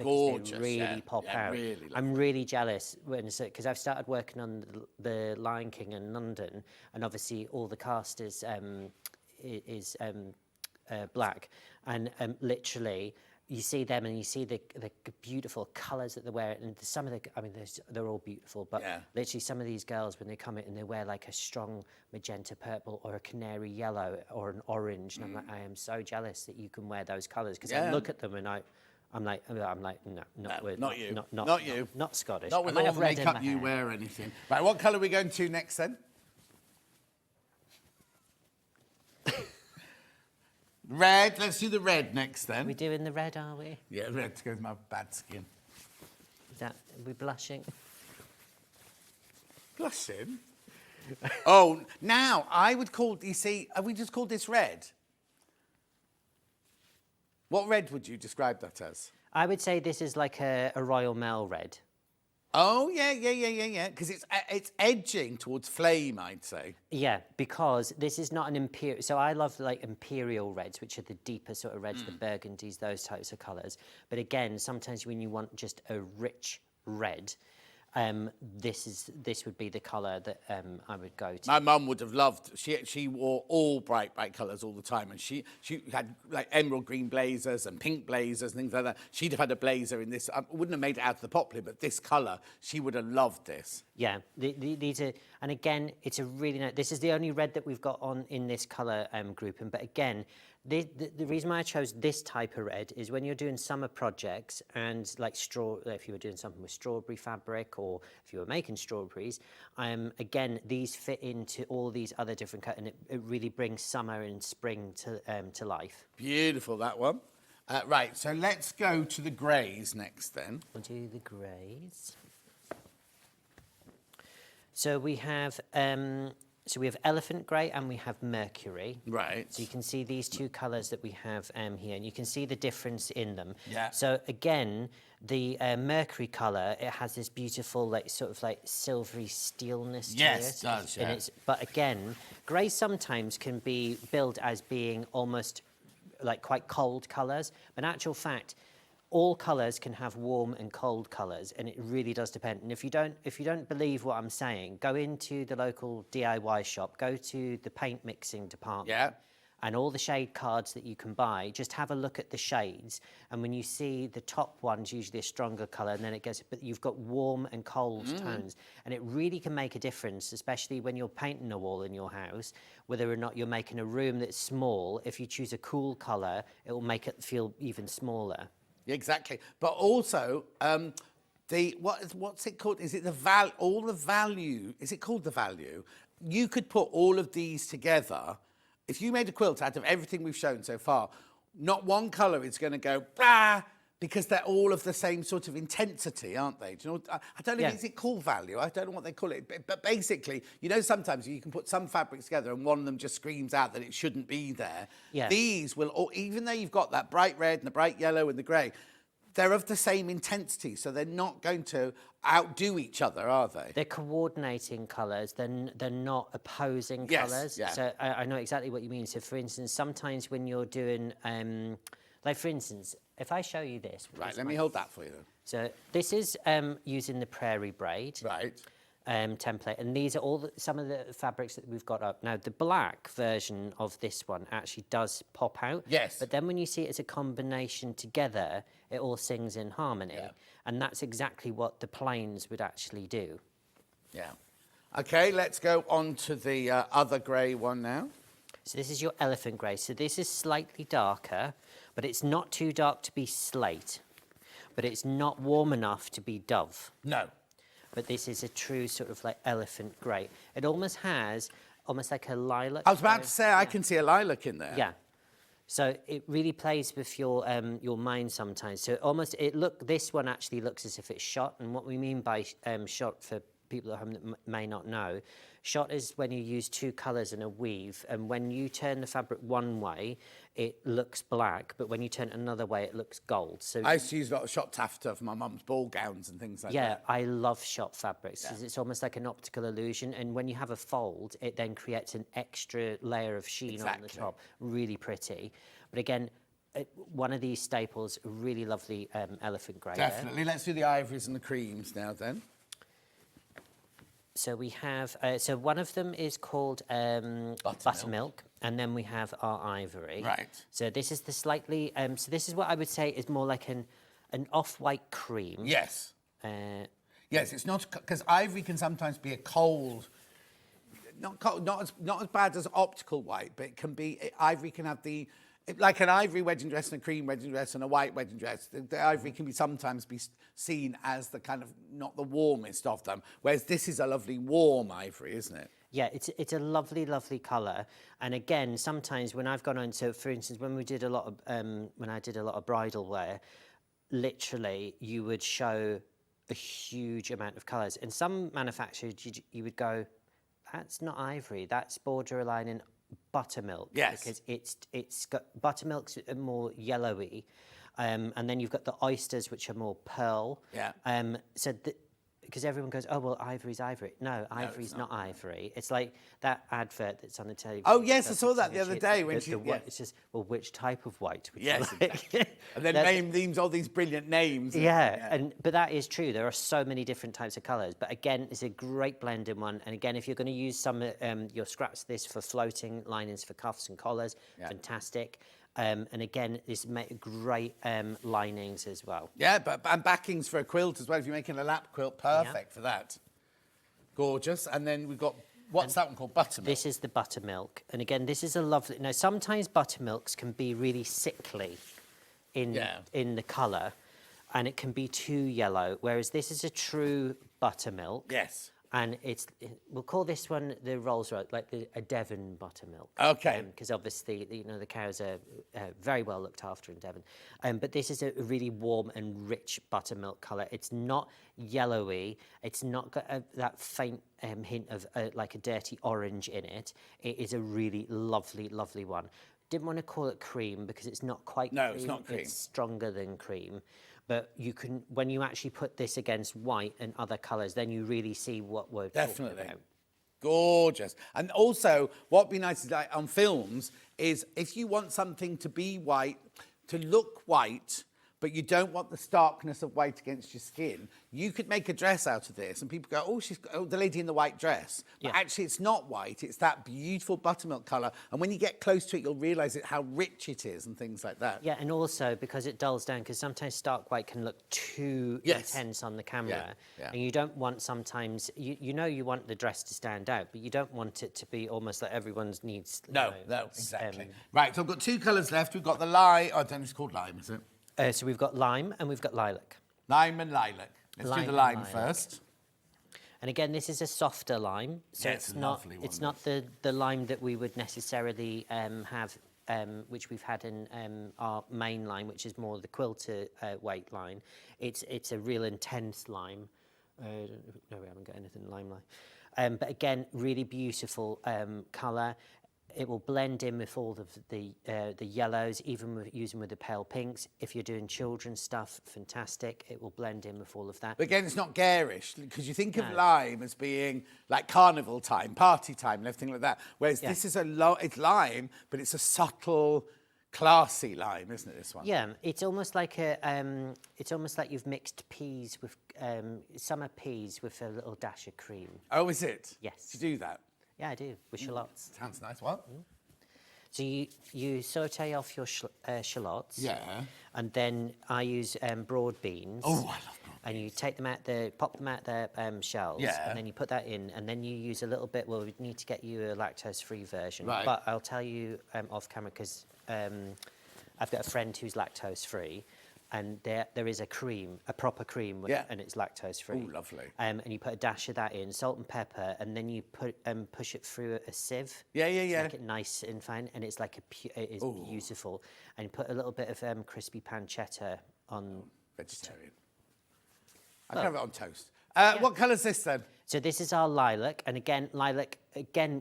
gorgeous, they really pop out. Really I'm really jealous because I've started working on the Lion King in London, and obviously all the cast is black, and literally you see them and you see the beautiful colours that they wear, and some of the, I mean, they're all beautiful, but literally some of these girls, when they come in and they wear like a strong magenta purple or a canary yellow or an orange, and I'm like, I am so jealous that you can wear those colours, because I look at them and I'm like, no, not you. Not Scottish. Not with all the makeup you wear or anything. Right, what colour are we going to next then? Red. Let's do the red next then. Are we doing the red, are we? Yeah, red to go with my bad skin. Are we blushing? Blushing? Oh, now I would call, you see, have we just called this red? What red would you describe that as? I would say this is like a Royal Mail red. Oh, yeah. Because it's edging towards flame, I'd say. Yeah, because this is not an imperial... So I love, like, imperial reds, which are the deeper sort of reds, the burgundies, those types of colours. But again, sometimes when you want just a rich red, this would be the colour that I would go to. My mum would have loved... She wore all bright colours all the time, and she had, like, emerald green blazers and pink blazers and things like that. She'd have had a blazer in this... I wouldn't have made it out of the Poplin, but this colour, she would have loved this. Yeah, these are... And again, it's a really nice... This is the only red that we've got on in this colour grouping, but again... The reason why I chose this type of red is when you're doing summer projects and like if you were doing something with strawberry fabric, or if you were making strawberries, again, these fit into all these other different colours, and it really brings summer and spring to life. Beautiful, that one. Right, so let's go to the greys next then. We'll do the greys. So we have... So we have elephant grey and we have mercury. Right. So you can see these two colours that we have here, and you can see the difference in them. Yeah. So again, the mercury colour, it has this beautiful, like, sort of like silvery steelness to it. Yes, it does, yeah. But again, grey sometimes can be billed as being almost like quite cold colours, but in actual fact, all colours can have warm and cold colours, and it really does depend. And if you don't believe what I'm saying, go into the local DIY shop, go to the paint mixing department, and all the shade cards that you can buy, just have a look at the shades. And when you see the top one's usually a stronger colour, and then it goes, but you've got warm and cold tones, and it really can make a difference, especially when you're painting a wall in your house, whether or not you're making a room that's small. If you choose a cool colour, it will make it feel even smaller. Exactly, but also what's it called? Is it the value? Is it called the value? You could put all of these together. If you made a quilt out of everything we've shown so far, not one colour is going to go blah, because they're all of the same sort of intensity, aren't they? Do you know? I don't know. Is it called value? I don't know what they call it. But basically, you know, sometimes you can put some fabrics together and one of them just screams out that it shouldn't be there. Yeah. These will, all, even though you've got that bright red and the bright yellow and the grey, they're of the same intensity, so they're not going to outdo each other, are they? They're coordinating colours. They're not opposing colours. Yeah. So I know exactly what you mean. So, for instance, sometimes when you're doing... like, for instance, if I show you this... Right, let me hold that for you then. So this is using the prairie braid. Right. Template, and these are all some of the fabrics that we've got up. Now, the black version of this one actually does pop out. Yes. But then when you see it as a combination together, it all sings in harmony. Yeah. And that's exactly what the plains would actually do. Yeah. OK, let's go on to the other grey one now. So this is your elephant grey. So this is slightly darker, but it's not too dark to be slate. But it's not warm enough to be dove. No. But this is a true sort of like elephant grey. It almost has like a lilac. I was about to say, I can see a lilac in there. Yeah. So it really plays with your mind sometimes. So this one actually looks as if it's shot. And what we mean by shot for people at home that may not know, shot is when you use two colours in a weave, and when you turn the fabric one way, it looks black, but when you turn it another way, it looks gold. So I used to use a lot of shot taffeta for my mum's ball gowns and things like yeah, that. I love shot fabrics because it's almost like an optical illusion, and when you have a fold, it then creates an extra layer of sheen on the top. Really pretty. But again, one of these staples, really lovely elephant grey. Definitely. Let's do the ivories and the creams now then. So we have, so one of them is called buttermilk, and then we have our ivory. Right. So this is the slightly, so this is what I would say is more like an off-white cream. Yes. Yes, it's not, because ivory can sometimes be a cold, not as bad as optical white, but it can be, ivory can have like an ivory wedding dress and a cream wedding dress and a white wedding dress. The ivory can sometimes be seen as the kind of not the warmest of them, whereas this is a lovely warm ivory, isn't it? Yeah, it's a lovely, lovely colour. And again, sometimes when I've gone on, so for instance, when we did a lot of when I did a lot of bridal wear, literally you would show a huge amount of colours. And some manufacturers you would go, that's not ivory, that's borderline buttermilk. Yes. Because it's got buttermilk's more yellowy, and then you've got the oysters which are more pearl. Yeah. So because everyone goes, oh well, ivory's ivory. No, ivory's not ivory. It's like that advert that's on the television. Oh yes, I saw that the other day when she. It's just, well, which type of white would yes, you like? exactly. And then names all these brilliant names. Yeah, but that is true. There are so many different types of colours. But again, it's a great blending one. And again, if you're going to use some your scraps of this for floating linings for cuffs and collars, fantastic. And again, this make great linings as well. Yeah, and backings for a quilt as well. If you're making a lap quilt, perfect for that. Gorgeous. And then we've got, what's that one called? Buttermilk. This is the buttermilk. And again, this is a lovely... Now, sometimes buttermilks can be really sickly in the colour, and it can be too yellow, whereas this is a true buttermilk. Yes. And we'll call this one the Rolls Royce, like a Devon buttermilk. Okay. Because obviously, the cows are very well looked after in Devon. But this is a really warm and rich buttermilk colour. It's not yellowy. It's not got that faint hint of like a dirty orange in it. It is a really lovely, lovely one. Didn't want to call it cream because it's not quite cream. No, it's not cream. It's stronger than cream. But you can, when you actually put this against white and other colours, then you really see what we're talking about. Gorgeous. And also, what'd be nice is like on films is if you want something to be white, to look white, but you don't want the starkness of white against your skin, you could make a dress out of this and people go, oh, the lady in the white dress. But actually it's not white, it's that beautiful buttermilk colour. And when you get close to it, you'll realise how rich it is and things like that. Yeah, and also because it dulls down, because sometimes stark white can look too intense on the camera. And you don't want sometimes, you know you want the dress to stand out, but you don't want it to be almost like everyone's needs. No, exactly. Right, so I've got two colours left. We've got the lime, I don't know if it's called lime, is it? So we've got lime and we've got lilac. Lime and lilac. Let's do the lime first. And again, this is a softer lime, so it's not the lime that we would necessarily have, which we've had in our main line, which is more the quilter weight line. It's a real intense lime. No, we haven't got anything lime-like. But again, really beautiful colour. It will blend in with all of the yellows, even using with the pale pinks. If you're doing children's stuff, fantastic. It will blend in with all of that. But again, it's not garish, because you think of lime as being like carnival time, party time, and everything like that. Whereas this is it's lime, but it's a subtle, classy lime, isn't it? This one. Yeah, it's almost like it's almost like you've mixed peas with summer peas with a little dash of cream. Oh, is it? Yes. Do you do that? Yeah, I do, with shallots. Sounds nice. What? So you saute off your shallots. Yeah. And then I use broad beans. Oh, I love broad beans. And you take them out pop them out their shells. Yeah. And then you put that in, and then you use a little bit. Well, we need to get you a lactose-free version. Right. But I'll tell you off camera because I've got a friend who's lactose-free. And there is a cream, a proper cream, and it's lactose-free. Oh, lovely. And you put a dash of that in, salt and pepper, and then you push it through a sieve. Yeah. Make it nice and fine, and it's like it is beautiful. And you put a little bit of crispy pancetta on. Vegetarian. I can have it on toast. What colour's this then? So this is our lilac, and again, lilac,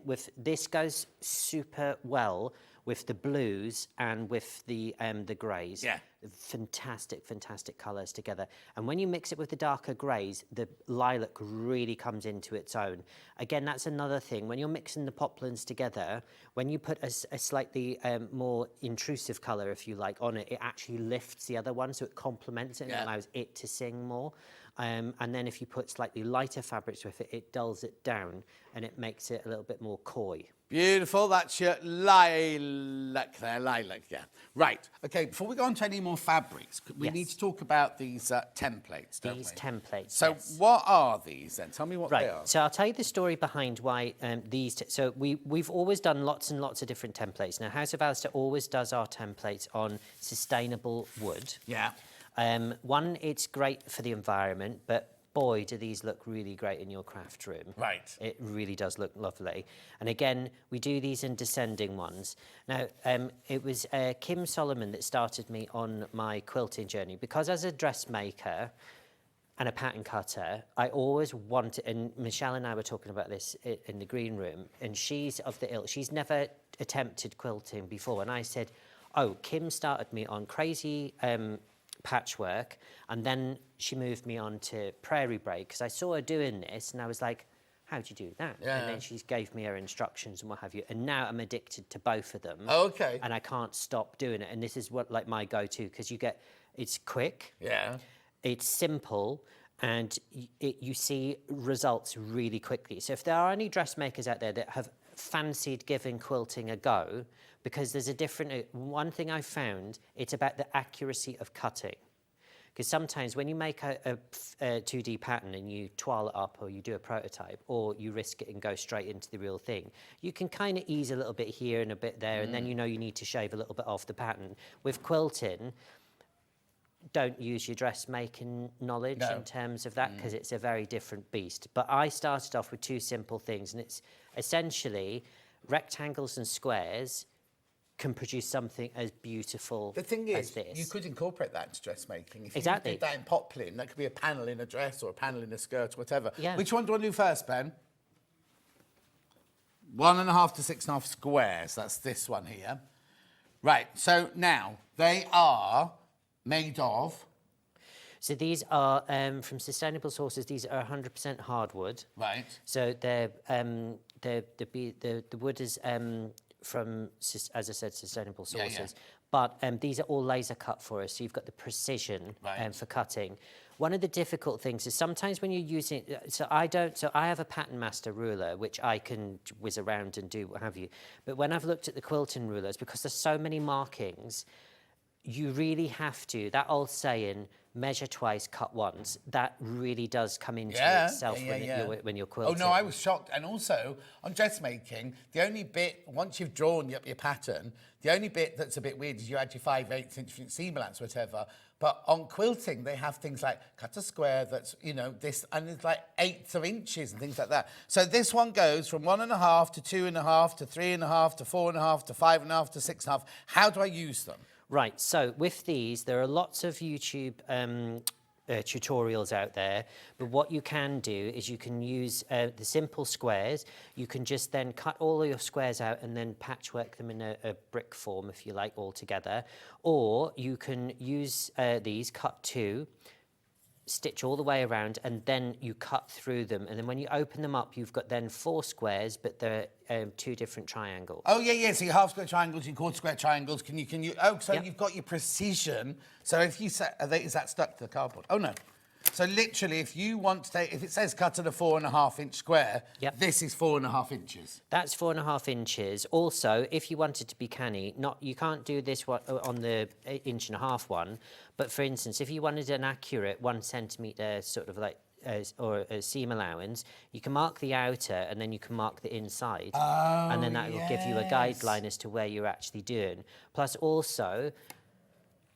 with this goes super well with the blues and with the greys. Yeah. Fantastic, fantastic colours together. And when you mix it with the darker greys, the lilac really comes into its own. Again, that's another thing. When you're mixing the poplins together, when you put a slightly more intrusive colour, if you like, on it, it actually lifts the other one, so it complements it and allows it to sing more. And then if you put slightly lighter fabrics with it, it dulls it down and it makes it a little bit more coy. Beautiful, that's your lilac there, lilac, yeah. Right, okay, before we go on to any more fabrics, we need to talk about these templates, don't we? These templates, So what are these then? Tell me what they are. So I'll tell you the story behind why so we've always done lots and lots of different templates. Now, House of Alistair always does our templates on sustainable wood. Yeah. One, it's great for the environment, but boy, do these look really great in your craft room. Right. It really does look lovely. And again, we do these in descending ones. Now, it was Kim Solomon that started me on my quilting journey, because as a dressmaker and a pattern cutter, I always wanted, and Michelle and I were talking about this in the green room, and she's of the ilk, she's never attempted quilting before. And I said, oh, Kim started me on crazy patchwork, and then she moved me on to prairie braid, because I saw her doing this and I was like, how'd you do that? Yeah. And then she gave me her instructions and what have you, and now I'm addicted to both of them. Okay. And I can't stop doing it, and this is what like my go-to, because it's quick, it's simple, and you see results really quickly. So if there are any dressmakers out there that have fancied giving quilting a go, because there's a different, one thing I found, it's about the accuracy of cutting. Because sometimes when you make a 2D pattern and you twirl it up, or you do a prototype, or you risk it and go straight into the real thing, you can kind of ease a little bit here and a bit there, and then you know you need to shave a little bit off the pattern. With quilting, don't use your dressmaking knowledge in terms of that, because it's a very different beast. But I started off with two simple things, and it's essentially rectangles and squares can produce something as beautiful The thing as is, this. you could incorporate that into dressmaking. If Exactly. you did that in poplin, that could be a panel in a dress or a panel in a skirt or whatever. Yeah. Which one do you want to do first, Ben? 1.5 to 6.5 squares. That's this one here. Right, so now, they are made of... So these are, from sustainable sources, these are 100% hardwood. Right. So the wood is from, as I said, sustainable sources. But these are all laser cut for us, so you've got the precision for cutting. One of the difficult things is sometimes when you're using, so I have a Pattern Master ruler, which I can whiz around and do what have you. But when I've looked at the quilting rulers, because there's so many markings, you really have to, that old saying, measure twice, cut once, that really does come into itself when you're quilting. Oh, no, I was shocked. And also, on dressmaking, the only bit, once you've drawn up your pattern, the only bit that's a bit weird is you add your 5/8 inch seam allowance, whatever. But on quilting, they have things like cut a square that's, you know, this, and it's like 1/8 of inches and things like that. So this one goes from 1.5 to 2.5 to 3.5 to 4.5 to 5.5 to 6.5. How do I use them? Right, so with these, there are lots of YouTube tutorials out there, but what you can do is you can use the simple squares. You can just then cut all of your squares out and then patchwork them in a brick form, if you like, all together. Or you can use these, cut two, stitch all the way around, and then you cut through them, and then when you open them up, you've got then 4 squares, but they're 2 different triangles. Oh yeah. So your half square triangles, your quarter square triangles. Can you? Oh, so you've got your precision. So if you set, is that stuck to the cardboard? Oh no. So literally, if you want to take, if it says cut at a 4.5 inch square, this is 4.5 inches. That's 4.5 inches. Also, if you wanted to be canny, you can't do this one on the 1.5 inch one. But for instance, if you wanted an accurate 1 centimetre sort of like or a seam allowance, you can mark the outer and then you can mark the inside, and then that will give you a guideline as to where you're actually doing. Plus, also,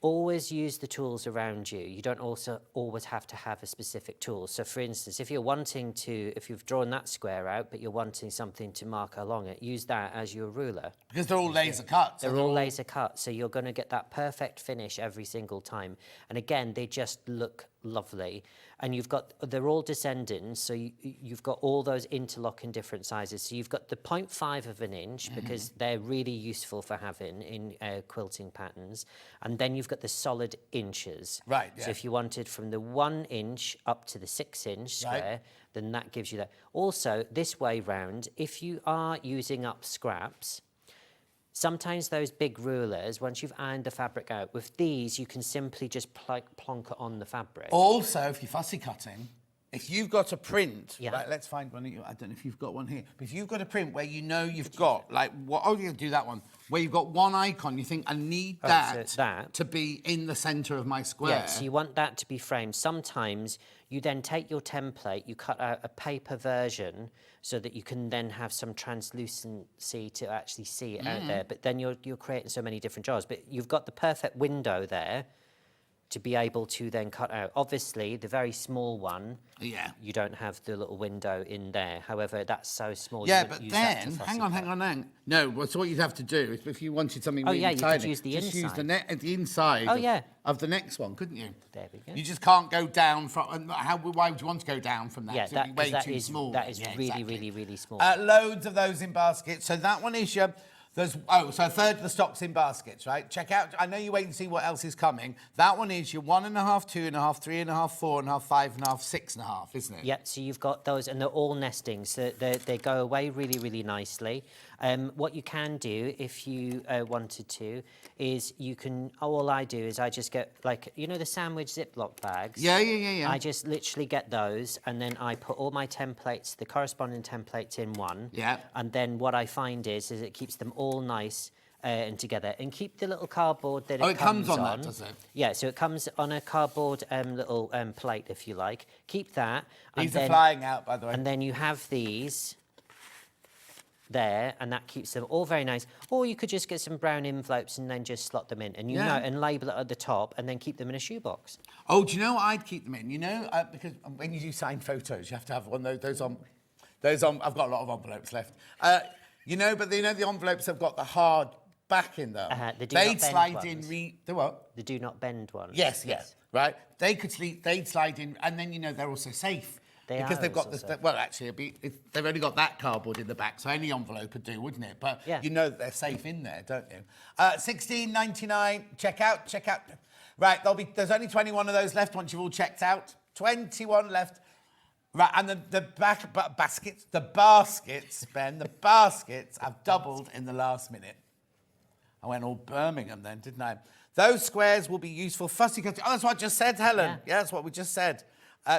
always use the tools around you. You don't also always have to have a specific tool. So for instance, if you've drawn that square out, but you're wanting something to mark along it, use that as your ruler. Because they're all laser cut. They're all laser cut, so you're going to get that perfect finish every single time. And again, they just look lovely. And they're all descending, so you've got all those interlock in different sizes. So you've got the 0.5 of an inch, because they're really useful for having in quilting patterns. And then you've got the solid inches. Right, yeah. So if you wanted from the 1 inch up to the 6 inch square, then that gives you that. Also, this way round, if you are using up scraps, sometimes those big rulers, once you've ironed the fabric out, with these, you can simply just plonk it on the fabric. Also, if you're fussy cutting, if you've got a print, Yeah. right, let's find one of you. I don't know if you've got one here, but if you've got a print where you know you've got, like, you do that one, where you've got one icon, you think, I need that to be in the centre of my square. Yeah, so you want that to be framed. Sometimes you then take your template, you cut out a paper version so that you can then have some translucency to actually see it out there. But then you're creating so many different jars. But you've got the perfect window there to be able to then cut out. Obviously, the very small one, you don't have the little window in there. However, that's so small. Yeah, but then, hang on. No, so what you'd have to do is, if you wanted something really you tiny, could use the just use inside. the inside Oh, of the next one, couldn't you? There we go. You just can't go down from, why would you want to go down from that? Yeah, It'd be way that too is small. that is Yeah, really, exactly. really, really small. Loads of those in baskets. So that one is your... so a third of the stock's in baskets, right? Check out, I know you wait and see what else is coming. That one is your 1.5, 2.5, 3.5, 4.5, 5.5, 6.5, isn't it? Yeah, so you've got those, and they're all nesting, so they go away really, really nicely. What you can do, if you wanted to, is you can, all I do is I just get, like, you know the sandwich Ziploc bags? Yeah. I just literally get those, and then I put all my templates, the corresponding templates in one. Yeah. And then what I find is it keeps them all nice and together, and keep the little cardboard that it comes on. That, does it? Yeah, so it comes on a cardboard little plate, if you like. Keep that. These are flying out, by the way. And then you have these there, and that keeps them all very nice. Or you could just get some brown envelopes and then just slot them in, and know, and label it at the top, and then keep them in a shoebox. Oh, do you know what I'd keep them in? You know, because when you do signed photos, you have to have one of those on. I've got a lot of envelopes left. You know, but you know the envelopes have got the hard back in them. They'd slide in. The what? The do not bend ones. Yes. Right. They'd slide in, and then they're also safe. Because they've got this. Well, actually, they've only got that cardboard in the back, so any envelope would do, wouldn't it? But you know that they're safe in there, don't you? $16.99. Check out. Right, there's only 21 of those left. Once you've all checked out, 21 left. Right, and the baskets, Ben, the baskets have doubled in the last minute. I went all Birmingham then, didn't I? Those squares will be useful fussy cutting. Oh, that's what I just said, Helen. Yeah, that's what we just said.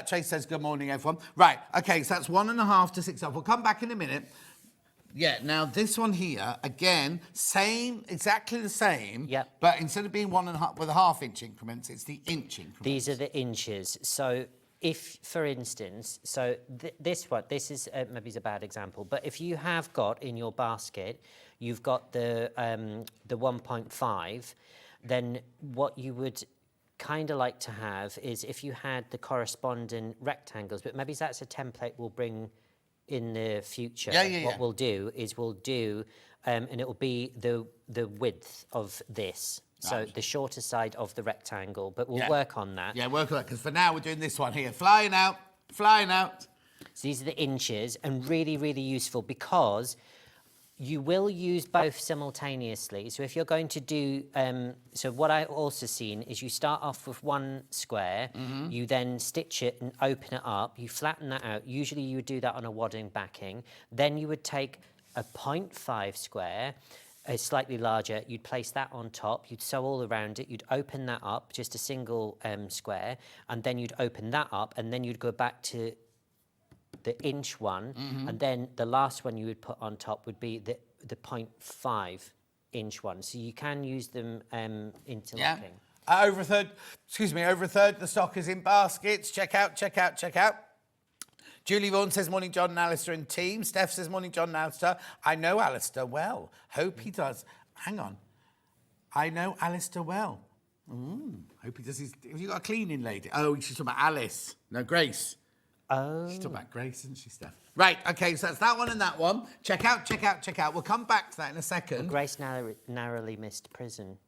Trace says, good morning, everyone. Right, okay, so that's 1.5 to 6. We'll come back in a minute. Yeah, now this one here, again, exactly the same. Yeah. But instead of being 1.5 with a half-inch increments, it's the inch increments. These are the inches. So if, for instance, this is maybe a bad example, but if you have got in your basket, you've got the 1.5, then what you would kind of like to have is if you had the corresponding rectangles, but maybe that's a template we'll bring in the future. What we'll do is and it will be the width of this. So the shorter side of the rectangle, but we'll work on that. Yeah, work on that, because for now we're doing this one here. Flying out. So these are the inches, and really, really useful because you will use both simultaneously. So if you're going to do, so what I've also seen is you start off with one square, you then stitch it and open it up, you flatten that out. Usually you would do that on a wadding backing. Then you would take a 0.5 square, slightly larger, you'd place that on top, you'd sew all around it, you'd open that up, just a single square, and then you'd open that up, and then you'd go back to the inch one, and then the last one you would put on top would be the 0.5 inch one. So you can use them interlocking. Over a third of the stock is in baskets. Check out. Julie Vaughan says, morning, John and Alistair and team. Steph says, morning, John and Alistair. I know Alistair well. Hope he does. Hang on. I know Alistair well. Hope he does his... Have you got a cleaning lady? Oh, she's talking about Alice. No, Grace. Oh. She's talking about Grace, isn't she, Steph? Right, OK, so that's that one and that one. Check out. We'll come back to that in a second. Well, Grace narrowly missed prison.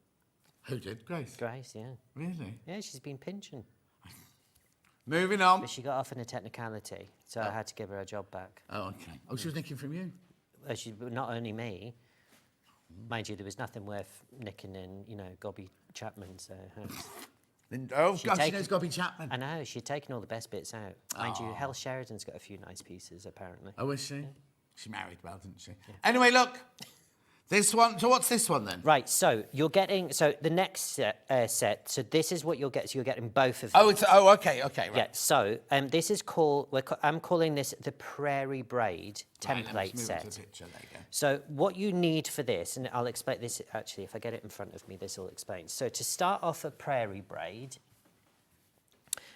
Who did? Grace? Grace, yeah. Really? Yeah, she's been pinching. Moving on. But she got off on a technicality, so I had to give her a job back. Oh, okay. Oh, she was nicking from you? Not only me. Mind you, there was nothing worth nicking in, Gobby Chapman's house. Oh, God, she knows Gobby Chapman. I know, she'd taken all the best bits out. Mind you, Hel Sheridan's got a few nice pieces, apparently. Oh, is she? Yeah. She married well, didn't she? Yeah. Anyway, look. This one, so what's this one then? Right, so you're getting, the next set, so this is what you'll get, so you're getting both of Oh, these. okay, right. Yeah, so this is I'm calling this the Prairie Braid template set. To the picture. There you go. So what you need for this, and I'll explain this, actually, if I get it in front of me, this will explain. So to start off a Prairie Braid,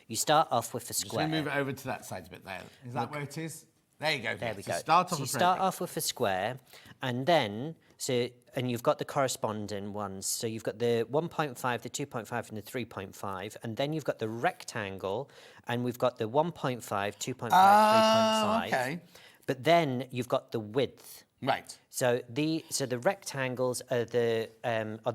you start off with a square. Just move it over to that side a bit there. Is that where it is? There you go. There we go. Start off you start off with a square, and then, and you've got the corresponding ones. So you've got the 1.5, the 2.5, and the 3.5, and then you've got the rectangle, and we've got the 1.5, 2.5, 3.5. Okay. But then you've got the width. Right. So the rectangles are the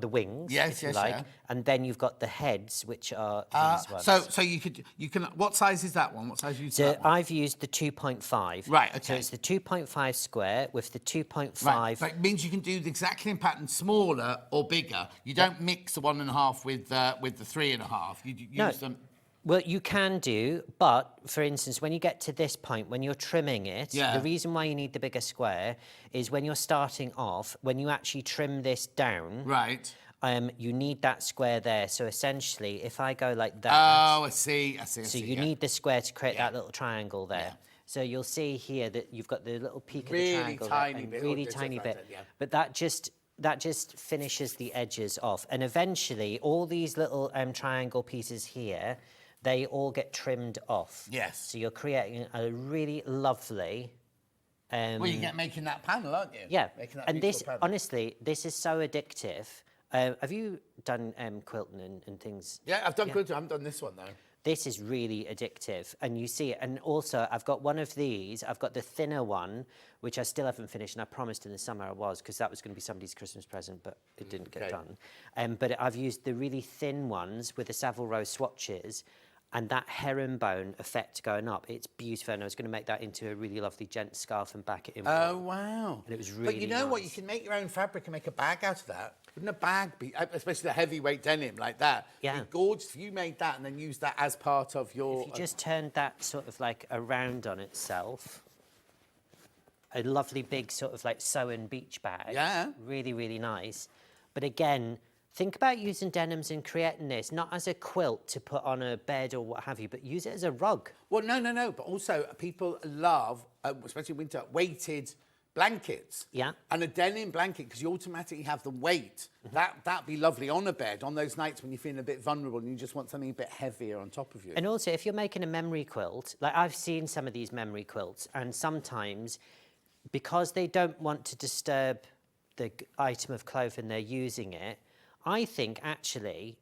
wings, if you like, and then you've got the heads, which are these ones. So you can. What size is that one? What size you? So I've used the 2.5. Right. Okay. So it's the 2.5 square with the 2.5. Right. So it means you can do the exact same pattern, smaller or bigger. You don't mix the 1.5 with the 3.5. You use them. Well, you can do, but for instance, when you get to this point, when you're trimming it, the reason why you need the bigger square is when you're starting off, when you actually trim this down, right? You need that square there. So essentially, if I go like that, oh, I see. So you need the square to create that little triangle there. Yeah. So you'll see here that you've got the little peak of the triangle, really tiny bit, but that just finishes the edges off, and eventually all these little triangle pieces here, they all get trimmed off. Yes. So you're creating a really lovely. Well, you get making that panel, aren't you? Yeah. Making that and this, panel. honestly, this is so addictive. Have you done quilting and things? Yeah, I've done quilting. I haven't done this one though. This is really addictive, and you see it. And also, I've got one of these. I've got the thinner one, which I still haven't finished, and I promised in the summer I was, because that was going to be somebody's Christmas present, but it didn't get done. But I've used the really thin ones with the Savile Row swatches, and that herringbone effect going up. It's beautiful, and I was going to make that into a really lovely gent scarf and back it in. Oh, wow. And it was really But you know what? You can make your own fabric and make a bag out of that. Wouldn't a bag be, especially the heavyweight denim like that? Yeah. Be gorgeous if you made that and then used that as part of your... If you just turned that sort of like around on itself, a lovely big sort of like sewn beach bag. Yeah. Really, really nice. But again, think about using denims and creating this, not as a quilt to put on a bed or what have you, but use it as a rug. Well, no. But also, people love, especially in winter, weighted blankets. Yeah. And a denim blanket, because you automatically have the weight. That'd be lovely on a bed, on those nights when you're feeling a bit vulnerable and you just want something a bit heavier on top of you. And also, if you're making a memory quilt, like I've seen some of these memory quilts, and sometimes, because they don't want to disturb the item of clothing they're using it, I think actually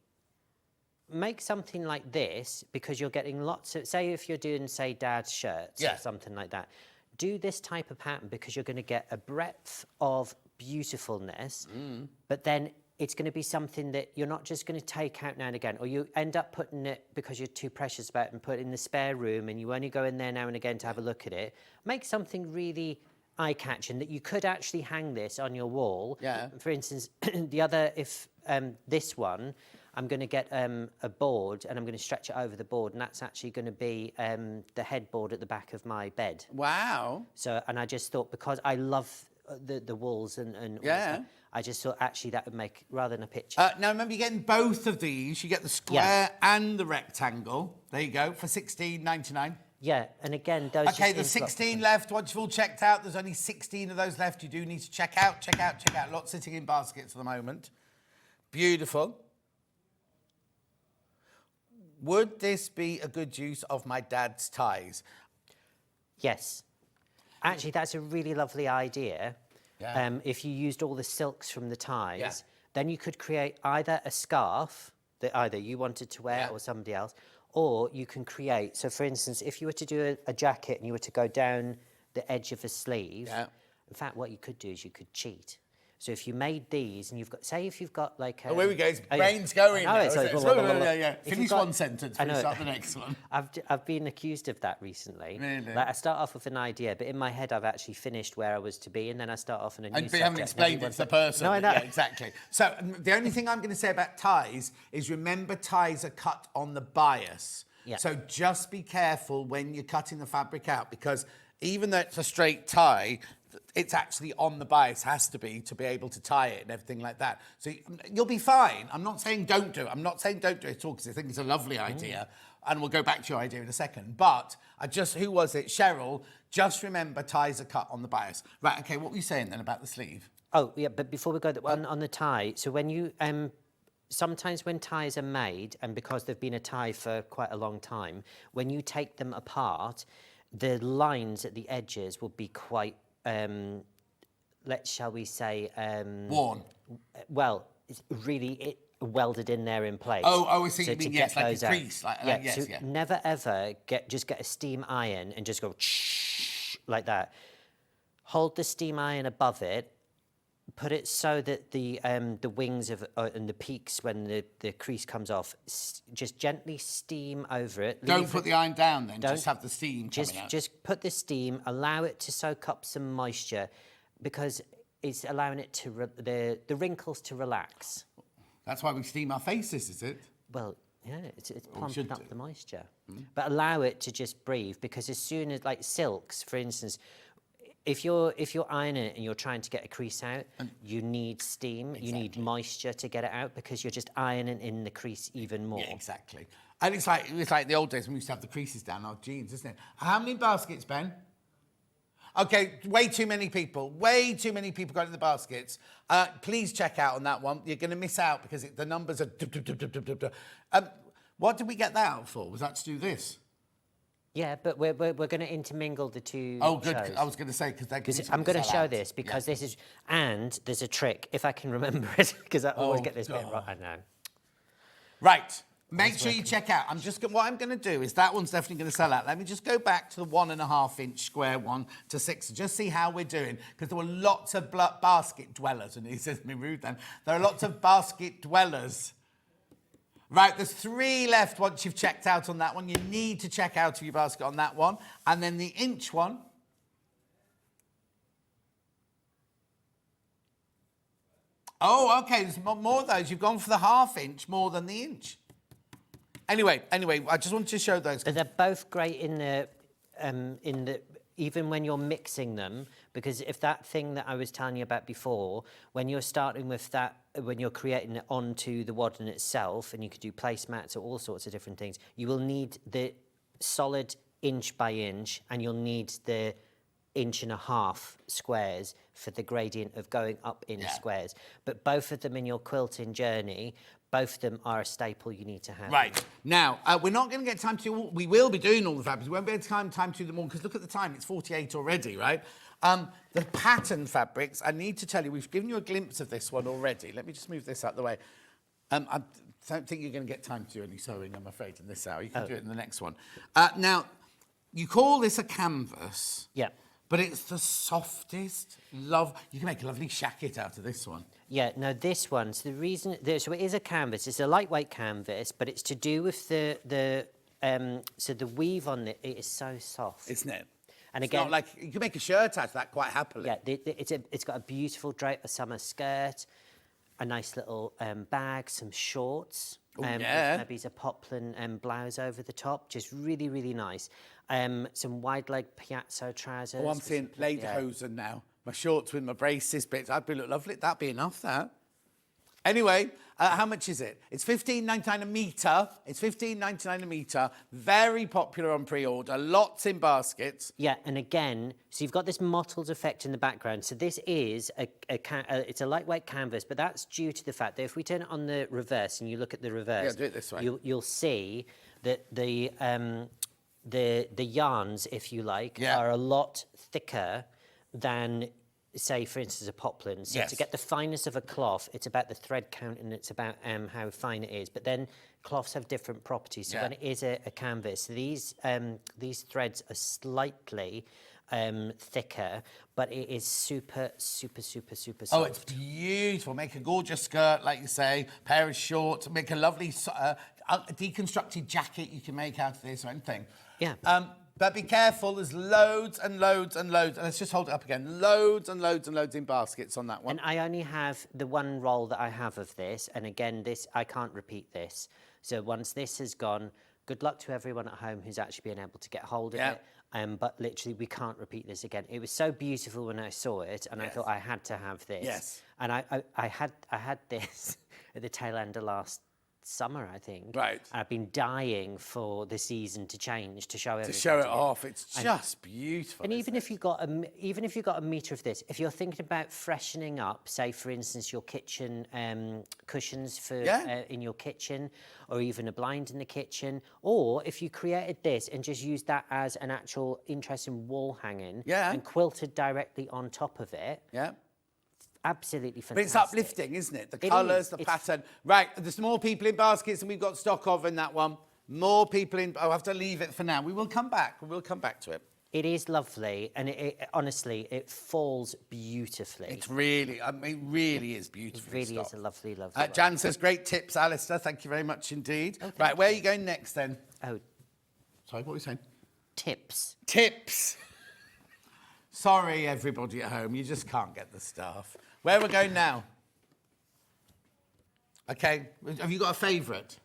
make something like this, because you're getting lots of, say if you're doing, say, dad's shirts or something like that, do this type of pattern, because you're going to get a breadth of beautifulness, but then it's going to be something that you're not just going to take out now and again, or you end up putting it because you're too precious about it and put it in the spare room and you only go in there now and again to have a look at it. Make something really eye-catching that you could actually hang this on your wall. Yeah. For instance, this one, I'm going to get a board and I'm going to stretch it over the board, and that's actually going to be the headboard at the back of my bed. Wow. So, and I just thought, because I love the walls and all that, I just thought actually that would make, rather than a picture. Now remember, you're getting both of these. You get the square and the rectangle. There you go, for $16.99. Yeah, and again, those. Okay, there's 16 left. Once you've all checked out, there's only 16 of those left. You do need to check out. Lots sitting in baskets at the moment. Beautiful. Would this be a good use of my dad's ties? Yes. Actually, that's a really lovely idea. Yeah. If you used all the silks from the ties, then you could create either a scarf that either you wanted to wear or somebody else, or you can create, so for instance, if you were to do a jacket and you were to go down the edge of a sleeve, in fact, what you could do is you could cheat. So if you made these and you've got, say if you've got like a... Oh, here we go. His brain's going now. It's like, Finish one sentence before you start the next one. I've been accused of that recently. Really? Like I start off with an idea, but in my head I've actually finished where I was to be, and then I start off on a new subject. But you haven't explained it to the person. No, I know. Yeah, exactly. So the only thing I'm going to say about ties is remember ties are cut on the bias. Yeah. So just be careful when you're cutting the fabric out, because even though it's a straight tie, it's actually on the bias, has to be able to tie it and everything like that. So you'll be fine. I'm not saying don't do it. I'm not saying don't do it at all, because I think it's a lovely idea. And we'll go back to your idea in a second. But who was it? Cheryl, just remember ties are cut on the bias. Right, okay, what were you saying then about the sleeve? Oh, yeah, but before we go on the tie, so when you... sometimes when ties are made, and because they've been a tie for quite a long time, when you take them apart, the lines at the edges will be quite, shall we say... worn. Well, it's really welded in there in place. Oh, I see. So You mean, to yes, get like those a out. crease. Never ever just get a steam iron and just go like that. Hold the steam iron above it. Put it so that the wings of and the peaks, when the crease comes off, just gently steam over it. Don't put the iron down then. Just have the steam coming out. Just put the steam. Allow it to soak up some moisture, because it's allowing it to the wrinkles to relax. That's why we steam our faces, is it? Well, yeah, it's pumping up the moisture. But allow it to just breathe, because as soon as, like silks, for instance, if you're ironing it and you're trying to get a crease out, you need steam, you need moisture to get it out, because you're just ironing in the crease even more. Yeah, exactly. And it's like the old days when we used to have the creases down our jeans, isn't it? How many baskets, Ben? Okay, way too many people got in the baskets. Please check out on that one. You're going to miss out, because the numbers are... what did we get that out for? Was that to do this? Yeah, but we're going to intermingle the two. Oh, good. shows. I was going to say, because I'm going to show this, because this is, and there's a trick, if I can remember it, because I always get this bit wrong. I know. Right. Make sure you check out. What I'm going to do is, that one's definitely going to sell out. Let me just go back to the 1.5 inch square one to 6, just see how we're doing, because there were lots of basket dwellers, and he says to me rude then. There are lots of basket dwellers. Right, there's 3 left once you've checked out on that one. You need to check out of your basket on that one. And then the inch one. Oh, okay, there's more of those. You've gone for the 1/2 inch more than the inch. Anyway, I just wanted to show those. But they're both great in the even when you're mixing them, because if that thing that I was telling you about before, when you're starting with that, when you're creating it onto the wadding itself, and you could do placemats or all sorts of different things, you will need the solid inch by inch, and you'll need the 1.5 inch squares for the gradient of going up in squares. But both of them in your quilting journey, both of them are a staple you need to have. Right. Now, we're not going to get time to... We will be doing all the fabrics. We won't be able to time to do them all, because look at the time. It's 48 already, right? The pattern fabrics, I need to tell you, we've given you a glimpse of this one already. Let me just move this out of the way. I don't think you're going to get time to do any sewing, I'm afraid, in this hour. You can do it in the next one. Now, you call this a canvas. Yeah. But it's the softest love. You can make a lovely shacket out of this one. Yeah, no, this one's the reason. So it is a canvas. It's a lightweight canvas, but it's to do with the weave on it. It is so soft, isn't it? And it's again, not like you can make a shirt out of that quite happily. Yeah, it's got a beautiful drape, summer skirt, a nice little bag, some shorts. Yeah. Maybe a poplin blouse over the top, just really, really nice. Some wide leg Piazza trousers. Oh, I'm seeing lederhosen now. My shorts with my braces bits. That'd look lovely. That'd be enough, that. Anyway, how much is it? It's $15.99 a metre. It's $15.99 a metre. Very popular on pre-order. Lots in baskets. Yeah, and again, so you've got this mottled effect in the background. So this is it's a lightweight canvas, but that's due to the fact that if we turn it on the reverse and you look at the reverse, do it this way. You'll see that the yarns, if you like, are a lot thicker than, say, for instance, a poplin. So to get the fineness of a cloth, it's about the thread count, and it's about how fine it is. But then cloths have different properties. So when it is a canvas, these threads are slightly thicker, but it is super, super, super, super Oh, soft. it's beautiful. Make a gorgeous skirt, like you say, pair of shorts, make a lovely deconstructed jacket you can make out of this or anything. Yeah. But be careful, there's loads and loads and loads. Let's just hold it up again. Loads and loads and loads in baskets on that one. And I only have the one roll that I have of this. And again, this I can't repeat this. So once this has gone, good luck to everyone at home who's actually been able to get hold of it. But literally, we can't repeat this again. It was so beautiful when I saw it, and I thought I had to have this. Yes. And I had this at the tail end of last summer, I think. Right. I've been dying for the season to change, to show everything. To show it off, it's just beautiful. And even if you got a metre of this, if you're thinking about freshening up, say for instance your kitchen cushions for in your kitchen, or even a blind in the kitchen, or if you created this and just used that as an actual interesting wall hanging and quilted directly on top of it. Yeah. Absolutely fantastic. But it's uplifting, isn't it? The colours, the pattern. Right, there's more people in baskets than we've got stock of in that one. More people in... I'll have to leave it for now. We will come back. We will come back to it. It is lovely, and it honestly, it falls beautifully. It's really, I mean, it really is beautiful. It really is a lovely, lovely one. Jan says, great tips, Alistair. Thank you very much indeed. Right, where are you going next then? Oh. Sorry, what were you saying? Tips. Tips. Sorry, everybody at home. You just can't get the stuff. Where we're going now? Okay, have you got a favourite?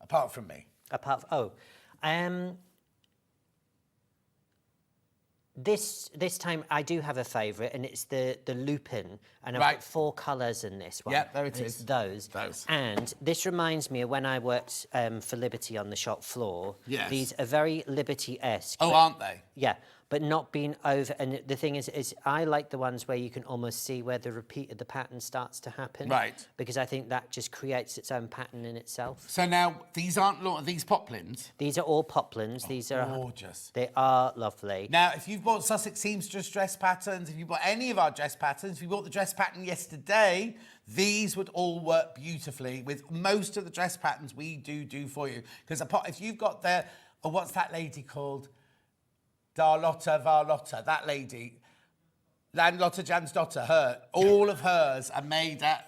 Apart from me. This time I do have a favourite, and it's the lupin, and I've got 4 colours in this one. Yeah, there it is. is. Those. And this reminds me of when I worked for Liberty on the shop floor. Yes. These are very Liberty-esque. Oh, aren't they? Yeah, but not being over. And the thing is I like the ones where you can almost see where the repeat of the pattern starts to happen. Right. Because I think that just creates its own pattern in itself. So now, these aren't these poplins? These are all poplins. These are gorgeous. They are lovely. Now, if you've bought Sussex Seamstress dress patterns, if you bought any of our dress patterns, if you bought the dress pattern yesterday, these would all work beautifully with most of the dress patterns we do for you. Because if you've got what's that lady called? Darlotta, Varlotta, that lady. Landlotta, Jan's daughter, all of hers are made out...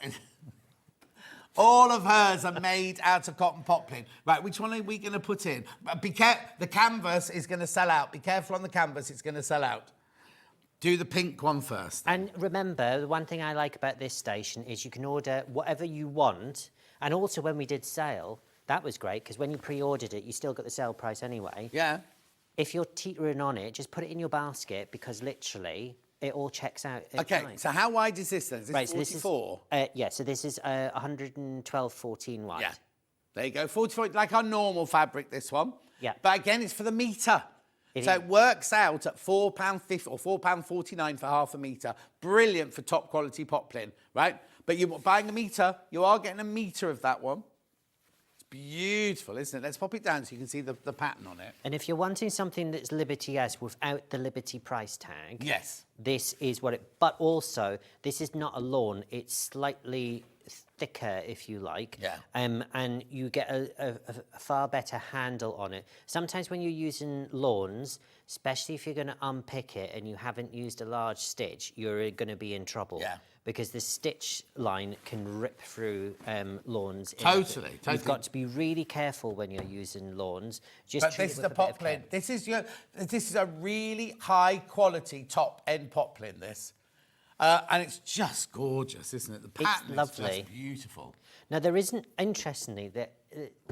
All of hers are made out of cotton poplin. Right, which one are we going to put in? The canvas is going to sell out. Be careful on the canvas, it's going to sell out. Do the pink one first. And remember, the one thing I like about this station is you can order whatever you want. And also when we did sale, that was great, because when you pre-ordered it, you still got the sale price anyway. Yeah. If you're teetering on it, just put it in your basket, because literally... it all checks out. Okay, so how wide is this then? Is this 44? So this is 112/14 wide. Yeah. There you go, 44, like our normal fabric, this one. Yeah. But again, it's for the metre. It works out at £4.50 or £4.49 for half a metre. Brilliant for top quality poplin, right? But you're buying a metre, you are getting a metre of that one. Beautiful, isn't it? Let's pop it down so you can see the pattern on it. And if you're wanting something that's Liberty-esque without the Liberty price tag, yes, this is what it... But also, this is not a lawn. It's slightly thicker, if you like. Yeah. And you get a far better handle on it. Sometimes when you're using lawns, especially if you're going to unpick it and you haven't used a large stitch, you're going to be in trouble. Yeah. Because the stitch line can rip through lawns. Totally. You've got to be really careful when you're using lawns. But this is the poplin. This is a really high quality top end poplin. This, and it's just gorgeous, isn't it? The pattern is just beautiful. Now there isn't, interestingly, that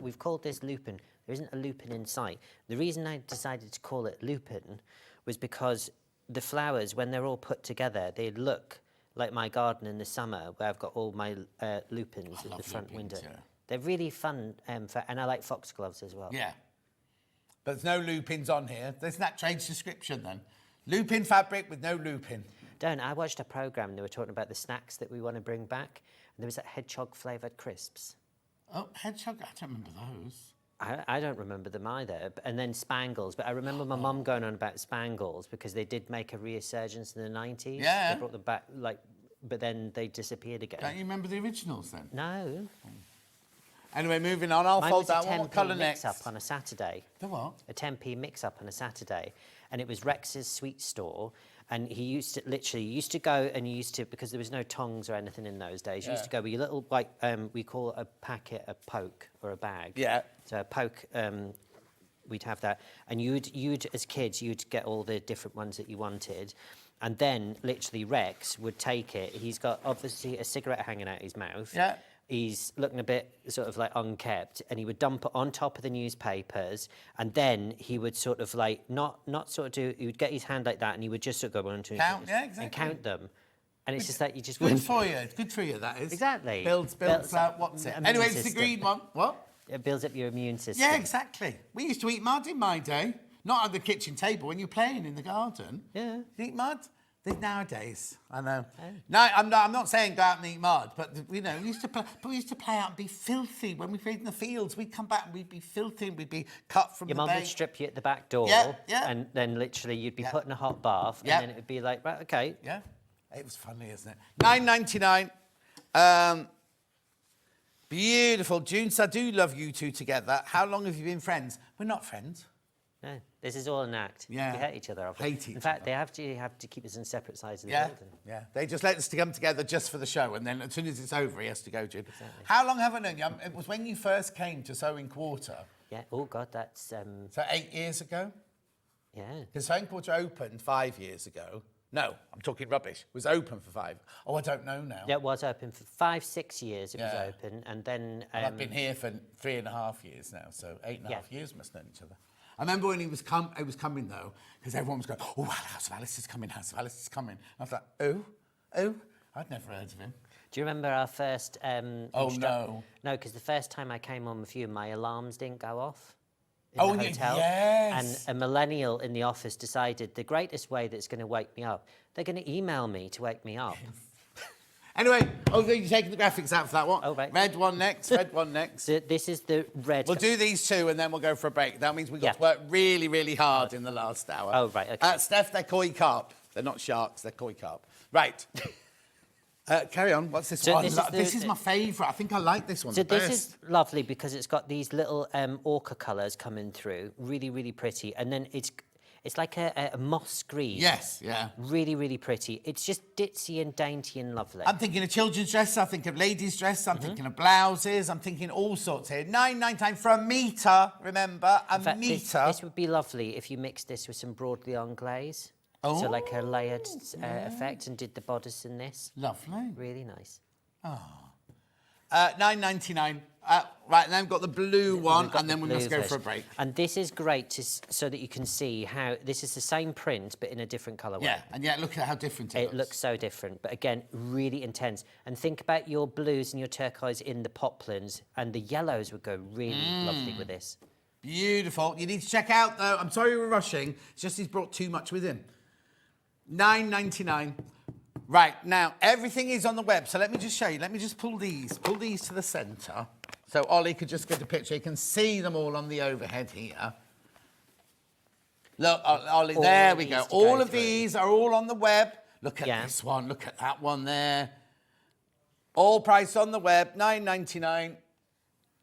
we've called this lupin. There isn't a lupin in sight. The reason I decided to call it lupin was because the flowers, when they're all put together, they look like my garden in the summer, where I've got all my lupins at the front window. Yeah. They're really fun, and I like foxgloves as well. Yeah. But there's no lupins on here. Isn't that trade description then? Lupin fabric with no lupin. I watched a programme, they were talking about the snacks that we want to bring back, and there was that hedgehog-flavoured crisps. Oh, hedgehog, I don't remember those. I don't remember them either. And then Spangles, but I remember my mum going on about Spangles because they did make a resurgence in the 90s. Yeah. They brought them back, but then they disappeared again. Don't you remember the originals then? No. Anyway, moving on. I'll Mine fold was a that one. What colour 10p next? mix-up on a Saturday. The what? A 10p mix-up on a Saturday. And it was Rex's sweet store. And he used to go and because there was no tongs or anything in those days, you used to go with your little white, we call a packet a poke or a bag. Yeah. So a poke, we'd have that. And you'd, as kids, you'd get all the different ones that you wanted. And then, literally, Rex would take it. He's got, obviously, a cigarette hanging out his mouth. Yeah. He's looking a bit sort of like unkept, and he would dump it on top of the newspapers, and then he would sort of like not sort of do. He would get his hand like that, and he would just sort of go 1, 2, Count, yeah, exactly. and count them, and it's just like you just Good wouldn't. for you. Good for you, that is. Exactly. Builds what's it? immune Anyway, it's the system. green one. What? It builds up your immune system. Yeah, exactly. We used to eat mud in my day. Not at the kitchen table, when you're playing in the garden. Yeah. You eat mud? Nowadays, I know. No, I'm not saying go out and eat mud, but you know, we used to play out and be filthy when we played in the fields. We'd come back and we'd be filthy and we'd be cut from Your the mum bay. would strip you at the back door, Yeah. and then literally you'd be put in a hot bath, Yeah. and then it would be like, right, okay. Yeah, it was funny, isn't it? £9.99. Beautiful. Junes, I do love you two together. How long have you been friends? We're not friends. No, this is all an act. Yeah. We hate each other. Hate each In fact, other. they have to keep us in separate sides of the Yeah, building. yeah. They just let us to come together just for the show, and then as soon as it's over, he has to go, Jude. Exactly. How long have I known you? It was when you first came to Sewing Quarter. Yeah. Oh God, that's So 8 years ago? yeah. Because Sewing Quarter opened 5 years ago. No, I'm talking rubbish. It was open for 5. Oh, I don't know now. Yeah, it was open for 5-6 years. It Yeah. was open, and then Well, I've been here for 3.5 years now, so 8.5 Yeah. years we must know each other. I remember when he was coming though, because everyone was going, "Oh, House of Alistair's coming, House of Alistair's coming." And I was like, "Oh, I'd never heard of him." Do you remember our first? Oh no! No, because the first time I came on with you, my alarms didn't go off. Oh, In the hotel. yes. And a millennial in the office decided the greatest way that's going to wake me up, they're going to email me to wake me up. Anyway, you're taking the graphics out for that one. Oh, right. Red one next. Red one next. So this is the red. We'll do these two and then we'll go for a break. That means we've got Yeah. to work really, really hard in the last hour. Oh, right, okay. Steph, they're koi carp. They're not sharks, they're koi carp. Right. Carry on. What's this So one? this This is my favourite. I think I like this one So the this best. is lovely because it's got these little ochre colours coming through, really, really pretty. And then it's like a moss green. Yes, yeah. Really, really pretty. It's just ditzy and dainty and lovely. I'm thinking of children's dresses, I'm thinking of ladies' dresses, I'm thinking of blouses, I'm thinking all sorts here. £9.99 for a metre, remember? In fact, metre. This would be lovely if you mixed this with some broadly on glaze. So like a layered effect, and did the bodice in this. Lovely. Really nice. £9.99. Right, and then we've got the blue one, We've got and then the we must blue go for a version. break. And this is great so that you can see how this is the same print but in a different colourway. Yeah, and yet look at how different It looks so different, but again, really intense. And think about your blues and your turquoise in the poplins, and the yellows would go really lovely with this. Beautiful. You need to check out, though. I'm sorry we're rushing. It's just he's brought too much with him. £9.99. Right, now, everything is on the web, so let me just show you. Let me just pull these to the centre. So Ollie could just get a picture. You can see them all on the overhead here. Look, Ollie, All there of we these go. to go All of through. these are all on the web. Look at Yeah. this one. Look at that one there. All priced on the web, £9.99.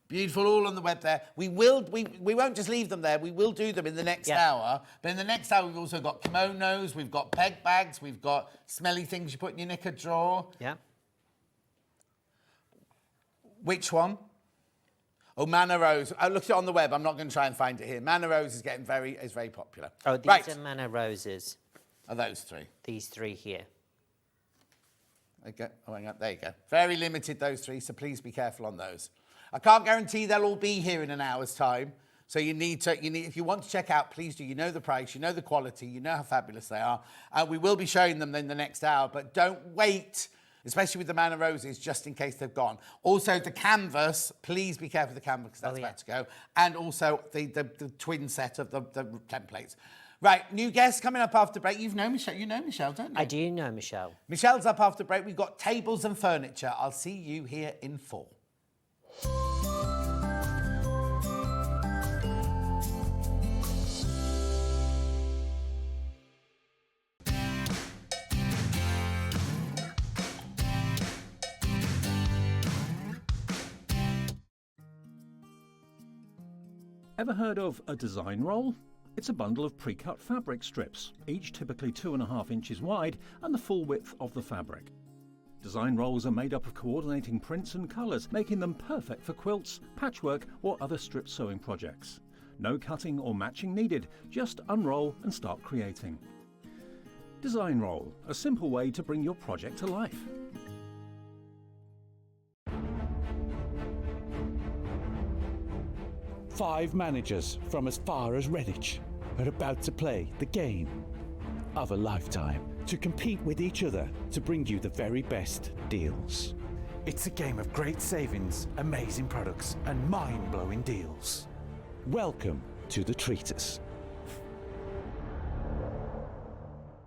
Beautiful, all on the web there. We won't just leave them there. We will do them in the next hour. But in the next hour, we've also got kimonos, we've got peg bags, we've got smelly things you put in your knicker drawer. Yeah. Which one? Oh, Manna Rose. I looked it on the web. I'm not going to try and find it here. Manna Rose is very popular. Oh, these right. are Manna Roses. Are those three? These three here. Okay. Oh, hang on. There you go. Very limited, those three, so please be careful on those. I can't guarantee they'll all be here in an hour's time. So you need, if you want to check out, please do. You know the price, you know the quality, you know how fabulous they are. We will be showing them in the next hour, but don't wait, especially with the Manna Roses, just in case they've gone. Also, the canvas, please be careful with the canvas because that's about to go. And also the twin set of the templates. Right, new guests coming up after break. You know Michelle, don't you? I do know Michelle. Michelle's up after break. We've got tables and furniture. I'll see you here in 4. Ever heard of a design roll? It's a bundle of pre-cut fabric strips, each typically 2.5 inches wide and the full width of the fabric. Design rolls are made up of coordinating prints and colours, making them perfect for quilts, patchwork or other strip sewing projects. No cutting or matching needed, just unroll and start creating. Design roll, a simple way to bring your project to life. Five managers from as far as Redditch are about to play the game of a lifetime to compete with each other to bring you the very best deals. It's a game of great savings, amazing products, and mind-blowing deals. Welcome to the Treatise.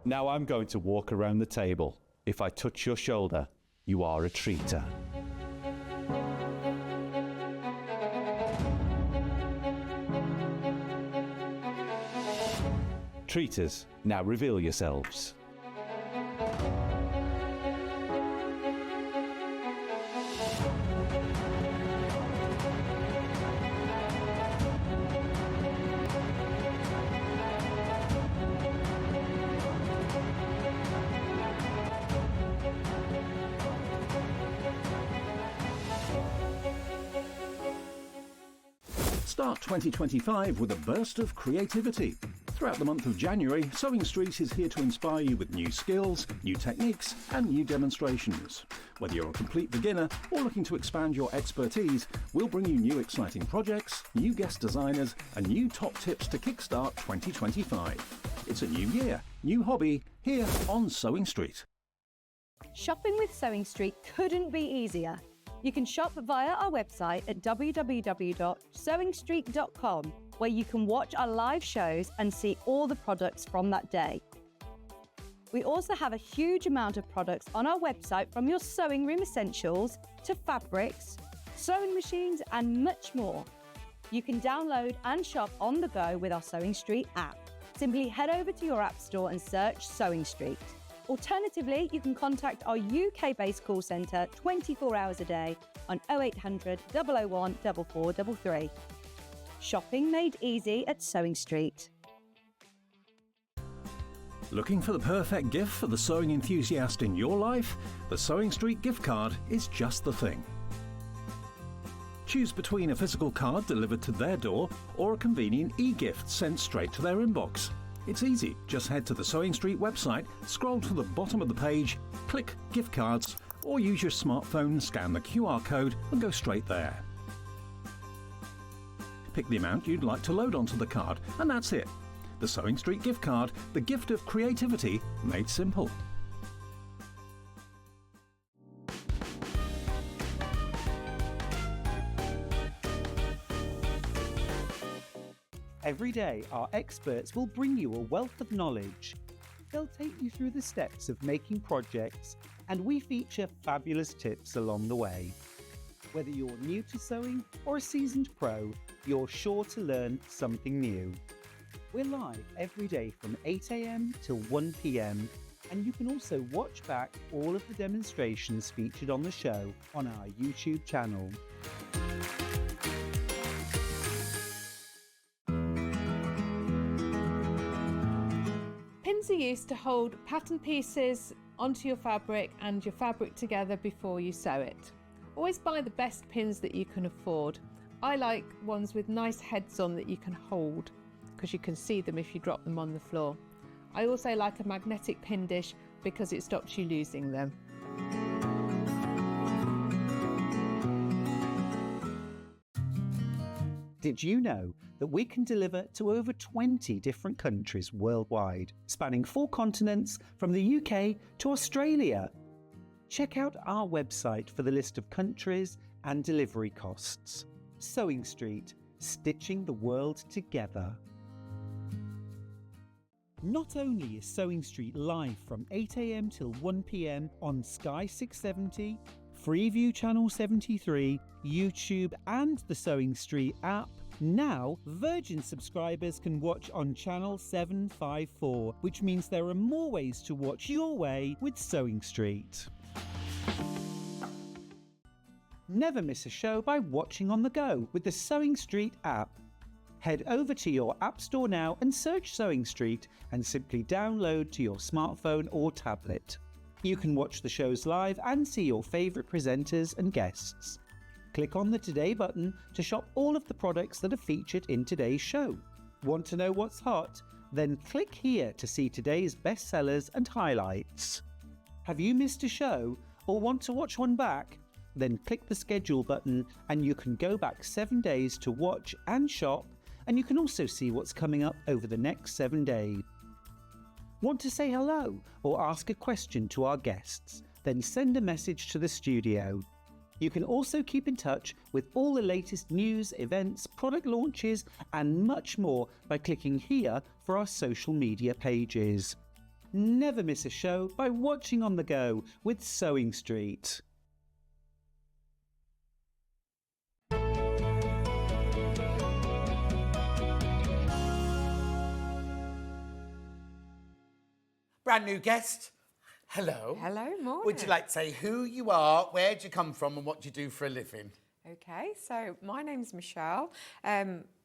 Now I'm going to walk around the table. If I touch your shoulder, you are a treater. Treaters, now reveal yourselves. Start 2025 with a burst of creativity. Throughout the month of January, Sewing Street is here to inspire you with new skills, new techniques and new demonstrations. Whether you're a complete beginner or looking to expand your expertise, we'll bring you new exciting projects, new guest designers and new top tips to kickstart 2025. It's a new year, new hobby, here on Sewing Street. Shopping with Sewing Street couldn't be easier. You can shop via our website at www.sewingstreet.com, where you can watch our live shows and see all the products from that day. We also have a huge amount of products on our website, from your sewing room essentials to fabrics, sewing machines and much more. You can download and shop on the go with our Sewing Street app. Simply head over to your app store and search Sewing Street. Alternatively, you can contact our UK-based call centre 24 hours a day on 0800 001 4433. Shopping made easy at Sewing Street. Looking for the perfect gift for the sewing enthusiast in your life? The Sewing Street gift card is just the thing. Choose between a physical card delivered to their door or a convenient e-gift sent straight to their inbox. It's easy. Just head to the Sewing Street website, scroll to the bottom of the page, click Gift Cards, or use your smartphone, scan the QR code and go straight there. Pick the amount you'd like to load onto the card, and that's it. The Sewing Street gift card, the gift of creativity made simple. Every day, our experts will bring you a wealth of knowledge. They'll take you through the steps of making projects, and we feature fabulous tips along the way. Whether you're new to sewing or a seasoned pro, you're sure to learn something new. We're live every day from 8 AM till 1 PM, and you can also watch back all of the demonstrations featured on the show on our YouTube channel. Pins are used to hold pattern pieces onto your fabric and your fabric together before you sew it. Always buy the best pins that you can afford. I like ones with nice heads on that you can hold, because you can see them if you drop them on the floor. I also like a magnetic pin dish because it stops you losing them. Did you know that we can deliver to over 20 different countries worldwide, spanning 4 continents from the UK to Australia? Check out our website for the list of countries and delivery costs. Sewing Street, stitching the world together. Not only is Sewing Street live from 8 AM till 1 PM on Sky 670, Freeview Channel 73, YouTube and the Sewing Street app, now Virgin subscribers can watch on Channel 754, which means there are more ways to watch your way with Sewing Street. Never miss a show by watching on the go with the Sewing Street app. Head over to your App Store now and search Sewing Street and simply download to your smartphone or tablet. You can watch the shows live and see your favourite presenters and guests. Click on the Today button to shop all of the products that are featured in today's show. Want to know what's hot? Then click here to see today's bestsellers and highlights. Have you missed a show or want to watch one back? Then click the schedule button and you can go back 7 days to watch and shop, and you can also see what's coming up over the next 7 days. Want to say hello or ask a question to our guests? Then send a message to the studio. You can also keep in touch with all the latest news, events, product launches and much more by clicking here for our social media pages. Never miss a show by watching on the go with Sewing Street. Brand new guest. Hello. Hello, morning. Would you like to say who you are, where do you come from and what do you do for a living? Okay, so my name's Michelle.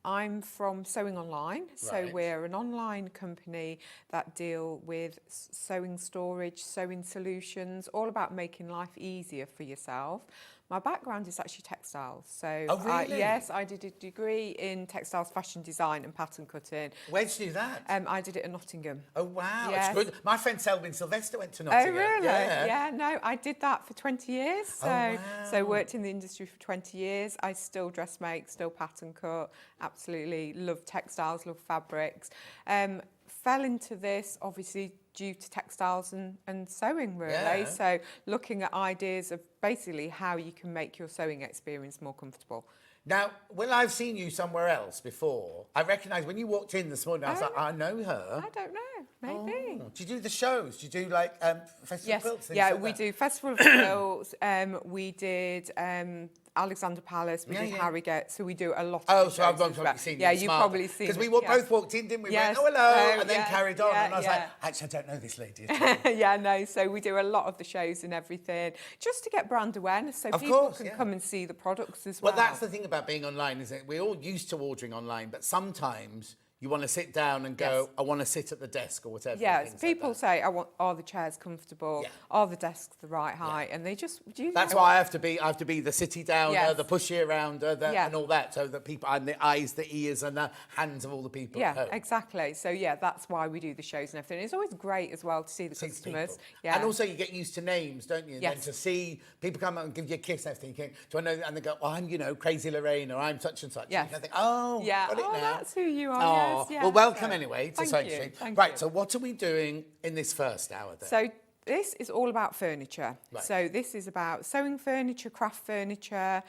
I'm from Sewing Online. So Right. we're an online company that deal with sewing storage, sewing solutions, all about making life easier for yourself. My background is actually textiles. So Oh, really? yes, I did a degree in textiles fashion design and pattern cutting. Where'd you do that? I did it in Nottingham. Oh, wow. Yes. It's good. My friend Selwyn Sylvester went to Oh, Nottingham. really? Yeah. No, I did that for 20 years. So, Oh, so wow. worked in the industry for 20 years. I still dressmake, still pattern cut, absolutely love textiles, love fabrics. Fell into this, obviously, due to textiles and sewing, really. Yeah. So looking at ideas of basically how you can make your sewing experience more comfortable. Now, when I've seen you somewhere else before, I recognised when you walked in this morning, I was Oh. like, I know her. I don't know, maybe. Oh. Do you do the shows? Do you do like festival Yes, quilts? things yeah, like we that? do Festival of Quilts. We did Alexander Palace. We Yeah, did yeah. Harrogate. So we do a lot. Oh, of so I've shows as probably well. seen Yeah, you. you've Smart. probably seen Because we it, both walked in, didn't we? Yes. We went, oh, hello, Oh, and then yeah, carried on. yeah, And I was yeah. like, actually, I don't know this lady at all. Yeah, no. So we do a lot of the shows and everything, just to get brand awareness, so Of people course, can yeah. come and see the products as well. Well, that's the thing about being online, isn't it? We're all used to ordering online, but sometimes you want to sit down and go, Yes. I want to sit at the desk or whatever. Yeah, and things people like that. say, are the chairs comfortable? Yeah. Are the desks the right height? And they just do. That's why I have to be the city downer, Yes. the pushy arounder, Yeah. and all that, so that people, and the eyes, the ears, and the hands of all the people at Yeah, home. exactly. So yeah, that's why we do the shows and everything. It's always great as well to see the See customers. people. Yeah, And also you get used to names, don't you? And Yes. then to see people come up and give you a kiss and everything, you think, do I know? And they go, oh, I'm, Crazy Lorraine, or I'm such and such. Yes. And you think, oh, Yeah. got it Oh, now. that's who you are, Oh, yes, yeah. well, welcome So, anyway to thank Sewing you, Street. thank Right, you. so what are we doing in this first hour then? So this is all about furniture. Right. So this is about sewing furniture, craft furniture.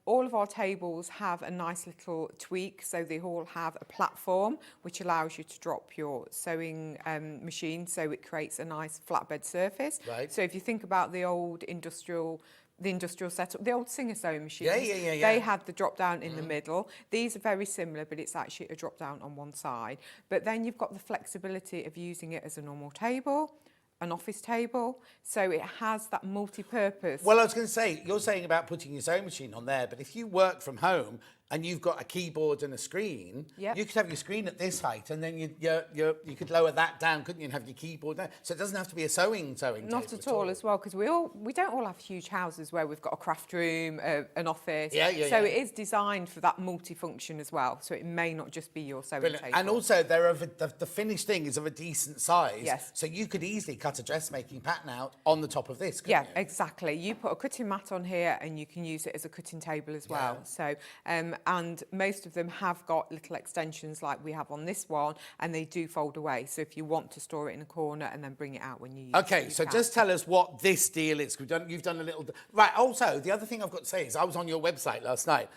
All of our tables have a nice little tweak. So they all have a platform which allows you to drop your sewing machine. So it creates a nice flatbed surface. Right. So if you think about the old industrial setup, the old Singer sewing machines, Yeah. they had the drop down in the middle. These are very similar, but it's actually a drop down on one side. But then you've got the flexibility of using it as a normal table, an office table, so it has that multi-purpose. Well, I was going to say, you're saying about putting your sewing machine on there, but if you work from home and you've got a keyboard and a screen, Yep. you could have your screen at this height, and then you could lower that down, couldn't you, and have your keyboard there? So it doesn't have to be a sewing Not table at all as well, because we don't all have huge houses where we've got a craft room, an office. Yeah, So yeah. it is designed for that multifunction as well. So it may not just be your sewing Brilliant. table. And also, the finished thing is of a decent size. Yes. So you could easily cut a dressmaking pattern out on the top of this, couldn't Yeah, you? exactly. You put a cutting mat on here and you can use it as a cutting table as well. Yeah. So, and most of them have got little extensions like we have on this one, and they do fold away. So if you want to store it in a corner and then bring it out when you use it, Okay, you so can. just tell us what this deal is. You've done a little... Right, also, the other thing I've got to say is I was on your website last night.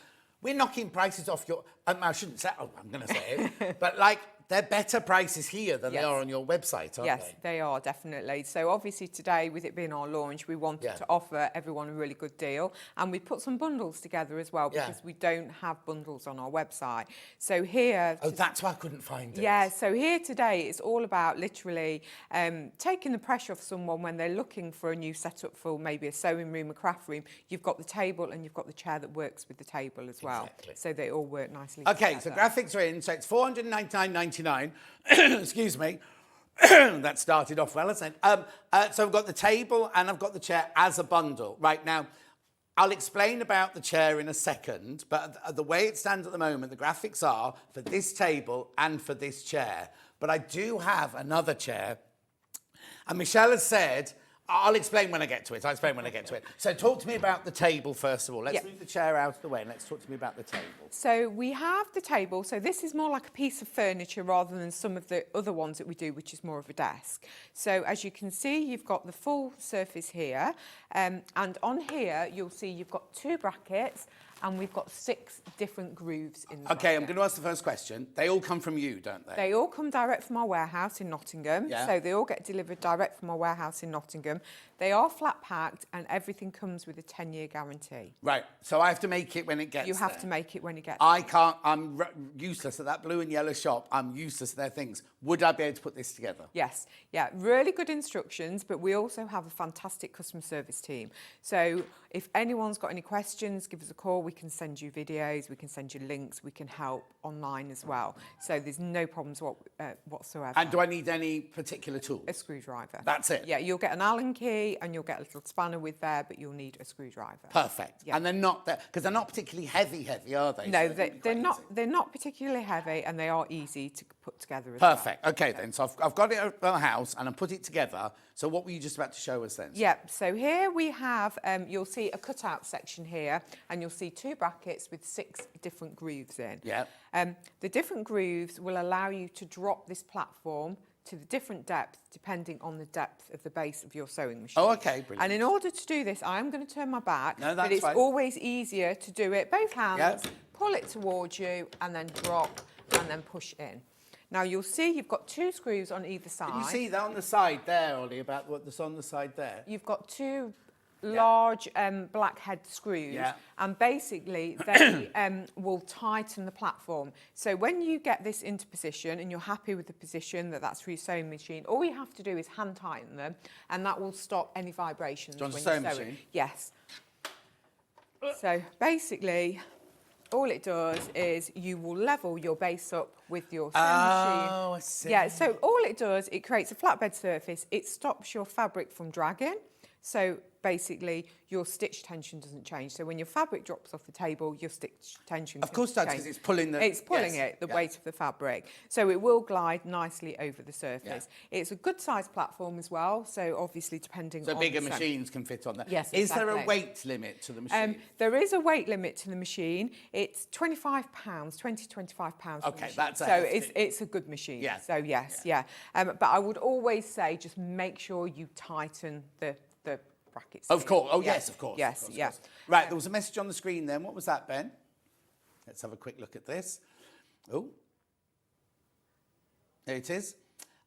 We're knocking prices off your... I shouldn't say... Oh, I'm going to say it. But, like, they're better prices here than they Yes. are on your website, aren't Yes, they are, definitely. So obviously today, with it being our launch, we wanted to offer everyone a really good deal. And we put some bundles together as well, because we don't have bundles on our website. So here... Oh, that's why I couldn't find it. Yeah, so here today, it's all about literally taking the pressure off someone when they're looking for a new setup for maybe a sewing room, a craft room. You've got the table and you've got the chair that works with the table as well. Exactly. So they all work nicely Okay, together. so graphics are in, so it's $499.99. Excuse me. That started off well, hasn't it? So I've got the table and I've got the chair as a bundle. Right, now, I'll explain about the chair in a second, but the way it stands at the moment, the graphics are for this table and for this chair. But I do have another chair, and Michelle has said, I'll explain when I get to it. I'll explain when I get to it. So talk to me about the table, first of all. Let's move the chair out of the way and let's talk to me about the table. So we have the table. So this is more like a piece of furniture rather than some of the other ones that we do, which is more of a desk. So as you can see, you've got the full surface here. And on here, you'll see you've got 2 brackets and we've got 6 different grooves in the Okay, I'm going to ask the first question. They all come from you, don't they? They all come direct from our warehouse in Nottingham. Yeah. So they all get delivered direct from our warehouse in Nottingham. They are flat packed and everything comes with a 10-year guarantee. Right, so I have to make it when it gets You have there. to make it when it gets I can't, I'm useless at that blue and yellow shop. I'm useless at their things. Would I be able to put this together? Yes, yeah, really good instructions, but we also have a fantastic customer service team. So if anyone's got any questions, give us a call. We can send you videos, we can send you links, we can help online as well. So there's no problems whatsoever. And do I need any particular tools? A screwdriver. That's it? Yeah, you'll get an Allen key and you'll get a little spanner with there, but you'll need a screwdriver. Perfect. Yeah. And they're not, because they're not particularly heavy, are they? No, So they're not particularly heavy and they are easy to put together as well. Perfect. Okay, then. So I've got it at the house and I put it together. So what were you just about to show us then? Yeah, so here we have, you'll see a cutout section here and you'll see 2 brackets with 6 different grooves in. Yeah. The different grooves will allow you to drop this platform to the different depth depending on the depth of the base of your sewing machine. Oh, okay, brilliant. And in order to do this, I am going to turn my back, No, that's but it's fine. always easier to do it both hands, Yep. pull it towards you and then drop and then push in. Now you'll see you've got 2 screws on either side. Can you see that on the side there, Ollie, about what's on the side there? You've got 2 large blackhead screws, Yeah. and basically they will tighten the platform. So when you get this into position and you're happy with the position that's for your sewing machine, all you have to do is hand tighten them and that will stop any vibrations Do you want when a sewing you're sewing. machine? Yes. So basically all it does is you will level your base up with your sewing machine. Oh, I see. Yeah, so all it does, it creates a flatbed surface. It stops your fabric from dragging. So basically, your stitch tension doesn't change. So when your fabric drops off the table, your stitch tension Of course it does, because it's pulling the... It's pulling the weight of the fabric. So it will glide nicely over the surface. It's a good sized platform as well. So obviously, depending on... So bigger the machines can fit on there. Yes, Is there a exactly. weight limit to the machine? There is a weight limit to the machine. It's £25, £20–25. Okay, that's a so hefty- it's a good machine. Yeah. So yes, yeah. But I would always say just make sure you tighten the brackets. Of here. course. Oh, Yeah. yes, of course. Yes, of course, yeah. of course. Right, there was a message on the screen then. What was that, Ben? Let's have a quick look at this. Oh. There it is.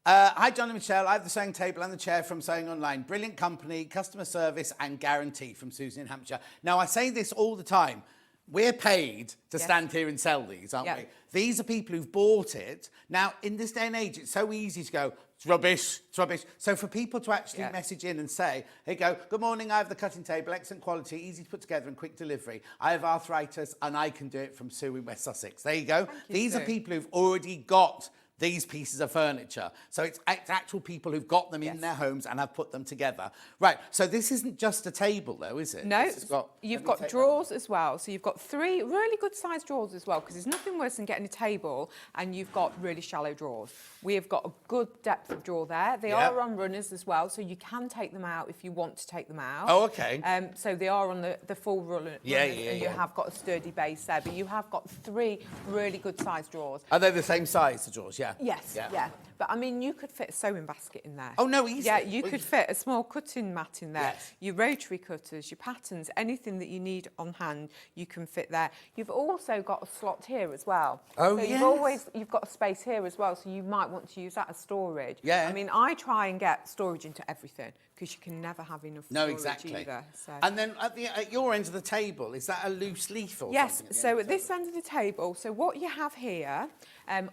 Hi, John and Michelle. I have the sewing table and the chair from Sewing Online. Brilliant company, customer service and guarantee from Susan in Hampshire. Now, I say this all the time. We're paid to stand here and sell these, aren't we? These are people who've bought it. Now, in this day and age, it's so easy to go, it's rubbish, it's rubbish. So for people to actually message in and say, hey, go, good morning, I have the cutting table, excellent quality, easy to put together and quick delivery. I have arthritis and I can do it from Sue in West Sussex. There you go. These are people who've already got these pieces of furniture. So it's actual people who've got them in their homes and have put them together. Right, so this isn't just a table though, is it? No, This has got, you've let me got take drawers as well. So you've got 3 really good sized drawers as well, because there's nothing worse than getting a table and you've got really shallow drawers. We have got a good depth of drawer there. They are on runners as well, so you can take them out if you want to take them out. Oh, okay. So they are on the full runners, and you have got a sturdy base there, but you have got 3 really good sized drawers. Are they the same size, the drawers? Yeah. Yes, yeah. But I mean, you could fit a sewing basket in there. Oh, no, easily. Yeah, you could fit a small cutting mat in there. Yes. Your rotary cutters, your patterns, anything that you need on hand, you can fit there. You've also got a slot here as well. Oh, so yes. you've got a space here as well, so you might want to use that as storage. Yeah. I mean, I try and get storage into everything because you can never have enough storage either. So. And then at your end of the table, is that a loose leaf or yes, something? so at this end of the table, so what you have here,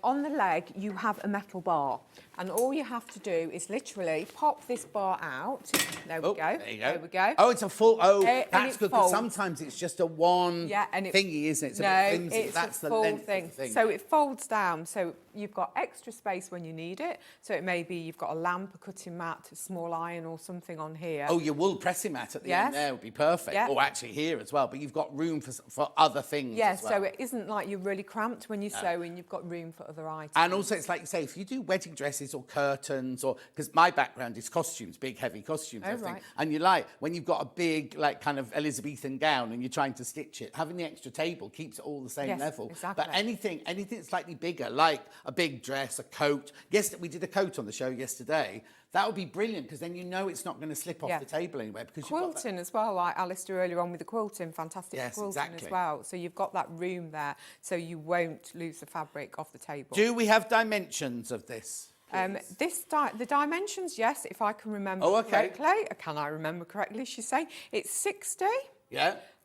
on the leg, you have a metal bar. And all you have to do is literally pop this bar out. There we go. There you go. There we go. Oh, it's a full, And that's it good, because folds. sometimes it's just a one thingy, isn't it? It's a bit flimsy. It's That's a the full length thing. of the thing. So it folds down, so you've got extra space when you need it. So it may be you've got a lamp, a cutting mat, a small iron or something on here. Oh, your wool pressing mat at the end there would be perfect. Yeah. Or actually here as well, but you've got room for other things as well. So it isn't like you're really cramped when you're sewing, you've got room for other items. And also, it's like you say, if you do wedding dresses or curtains, or because my background is costumes, big, heavy costumes, I think. Right. And you like, when you've got a big, like, kind of Elizabethan gown and you're trying to stitch it, having the extra table keeps it all the same level. Exactly. But anything slightly bigger, like a big dress, a coat. Yes, we did a coat on the show yesterday. That would be brilliant, because then you know it's not going to slip off the table anywhere. Because quilting as well, like Alistair earlier on with the quilting, fantastic quilting as well. So you've got that room there, so you won't lose the fabric off the table. Do we have dimensions of this? The dimensions, yes, if I can remember correctly. Can I remember correctly? She's saying it's 60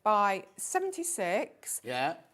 by 76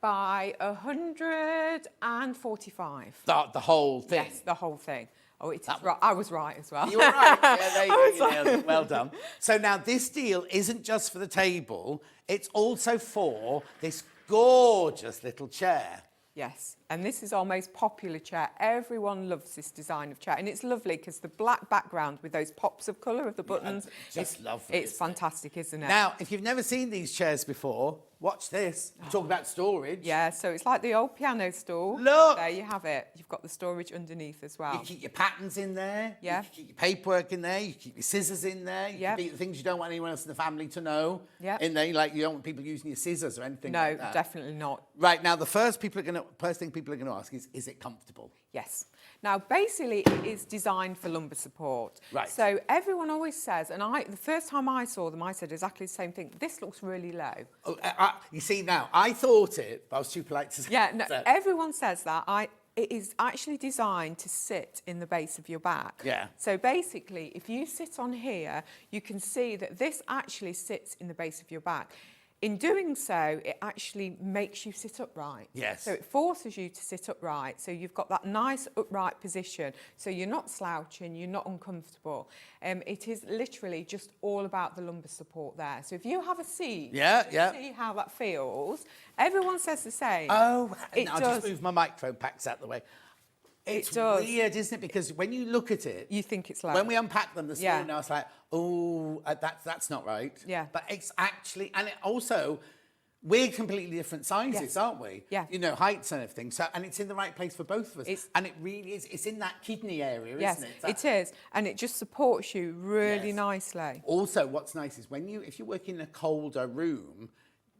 by 145. The whole thing? Yes, the whole thing. Oh, it's right. I was right as well. You were right. Yeah, there you go. Nailed it. Well done. So now this deal isn't just for the table, it's also for this gorgeous little chair. Yes, and this is our most popular chair. Everyone loves this design of chair, and it's lovely because the black background with those pops of colour of the buttons, just lovely. It's fantastic, isn't it? Now, if you've never seen these chairs before, watch this. Talk about storage. Yeah, so it's like the old piano stool. Look! There you have it. You've got the storage underneath as well. You keep your patterns in there. Yeah. You keep your paperwork in there. You keep your scissors in there. You keep the things you don't want anyone else in the family to know. Yeah. In there, like you don't want people using your scissors or anything like that. No, definitely not. Right, now the first thing people are going to ask is it comfortable? Yes. Now, basically, it is designed for lumbar support. Right. So everyone always says, and the first time I saw them, I said exactly the same thing. This looks really low. Oh, you see now, I thought it, but I was too polite to say. Yeah, no, everyone says that. It is actually designed to sit in the base of your back. Yeah. So basically, if you sit on here, you can see that this actually sits in the base of your back. In doing so, it actually makes you sit upright. Yes. So it forces you to sit upright. So you've got that nice upright position. So you're not slouching, you're not uncomfortable. It is literally just all about the lumbar support there. So if you have a seat, see how that feels. Everyone says the same. Oh, it I'll does. just move my microphone packs out the way. It's weird, isn't it? Because when you look at it, you think it's low. When we unpacked them this morning, I was like, oh, that's not right. Yeah. But it's actually, and it also, we're completely different sizes, aren't we? Yeah. You know, heights and everything. So, and it's in the right place for both of us. And it really is. It's in that kidney area, isn't it? It is. And it just supports you really nicely. Also, what's nice is if you work in a colder room,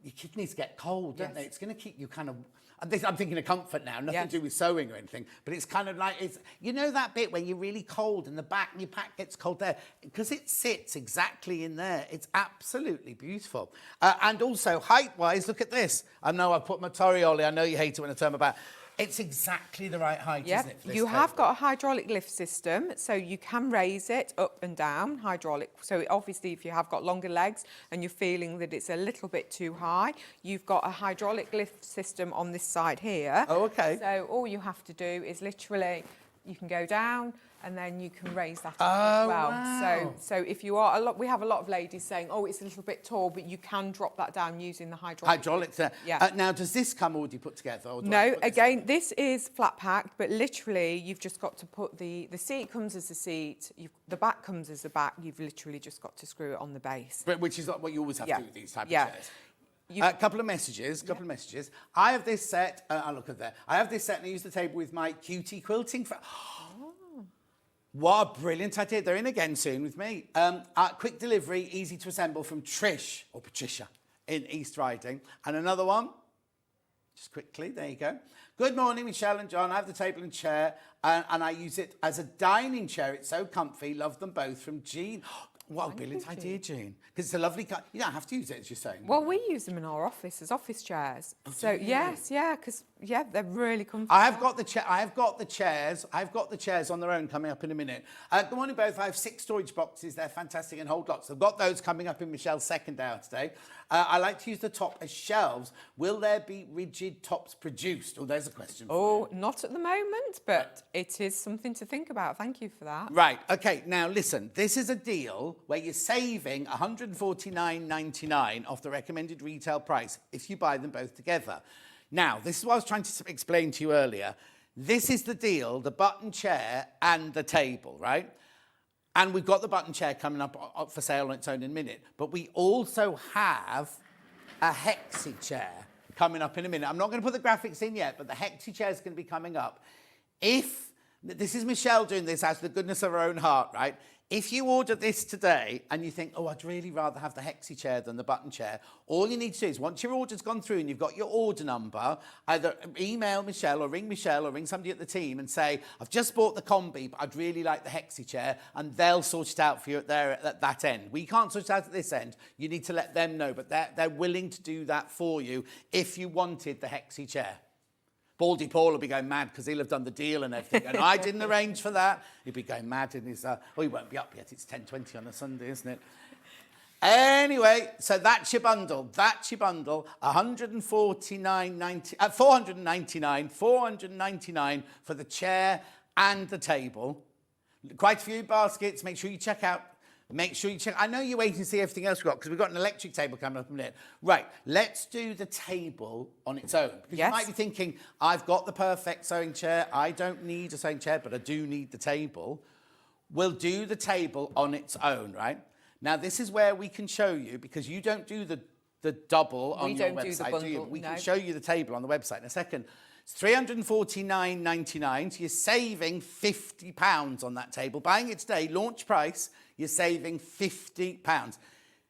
your kidneys get cold, don't they? It's going to keep you kind of... I'm thinking of comfort now, nothing to do with sewing or anything, but it's kind of like, you know that bit when you're really cold and the back and your back gets cold there? Because it sits exactly in there. It's absolutely beautiful. And also, height-wise, look at this. I know I put my Torioli, I know you hate it when I turn my back. It's exactly the right height, isn't it? For this you have table? got a hydraulic lift system, so you can raise it up and down, hydraulic. So obviously, if you have got longer legs and you're feeling that it's a little bit too high, you've got a hydraulic lift system on this side here. Oh, okay. So all you have to do is literally, you can go down and then you can raise that up as well. Wow. So if you are, we have a lot of ladies saying, oh, it's a little bit tall, but you can drop that down using the hydraulics. Yeah. Now, does this come already put together? Or No, again, this is flat packed, but literally you've just got to put the seat comes as a seat, the back comes as a back, you've literally just got to screw it on the base. Which is what you always have to do with these type of chairs. A couple of messages. I have this set. I'll look at that. I have this set and I use the table with my cutie quilting. What a brilliant idea. They're in again soon with me. Quick delivery, easy to assemble from Trish or Patricia in East Riding. And another one, just quickly, there you go. Good morning, Michelle and John. I have the table and chair, and I use it as a dining chair. It's so comfy. Love them both from Jean. What a brilliant idea, Jean. Because it's a lovely car. You don't have to use it, as you're saying. Well, we use them in our office as office chairs. So yes, because they're really comfortable. I have got the chairs. I've got the chairs on their own coming up in a minute. Good morning, both. I have 6 storage boxes. They're fantastic and hold lots. I've got those coming up in Michelle's second hour today. I like to use the top as shelves. Will there be rigid tops produced? Oh, there's a question. Oh, not at the moment, but it is something to think about. Thank you for that. Right. Okay. Now listen. This is a deal where you're saving $149.99 off the recommended retail price if you buy them both together. Now, this is what I was trying to explain to you earlier. This is the deal: the button chair and the table, right? And we've got the button chair coming up for sale on its own in a minute. But we also have a Hexi chair coming up in a minute. I'm not going to put the graphics in yet, but the Hexi chair is going to be coming up. This is Michelle doing this out of the goodness of her own heart, right? If you order this today and you think, oh, I'd really rather have the Hexi chair than the button chair, all you need to do is, once your order's gone through and you've got your order number, either email Michelle or ring somebody at the team and say, I've just bought the combi, but I'd really like the Hexi chair, and they'll sort it out for you at that end. We can't sort it out at this end. You need to let them know, but they're willing to do that for you if you wanted the Hexi chair. Baldy Paul will be going mad because he'll have done the deal and everything. And I didn't arrange for that. He'll be going mad in his... he won't be up yet. It's 10:20 on a Sunday, isn't it? Anyway, so that's your bundle. $499 for the chair and the table. Quite a few baskets. Make sure you check out. I know you're waiting to see everything else we've got because we've got an electric table coming up in a minute. Right, let's do the table on its own. Because you might be thinking, I've got the perfect sewing chair. I don't need a sewing chair, but I do need the table. We'll do the table on its own, right? Now, this is where we can show you, because you don't do the double on your website, do you? We can show you the table on the website in a second. It's $349.99, so you're saving £50 on that table. Buying it today, launch price, you're saving £50.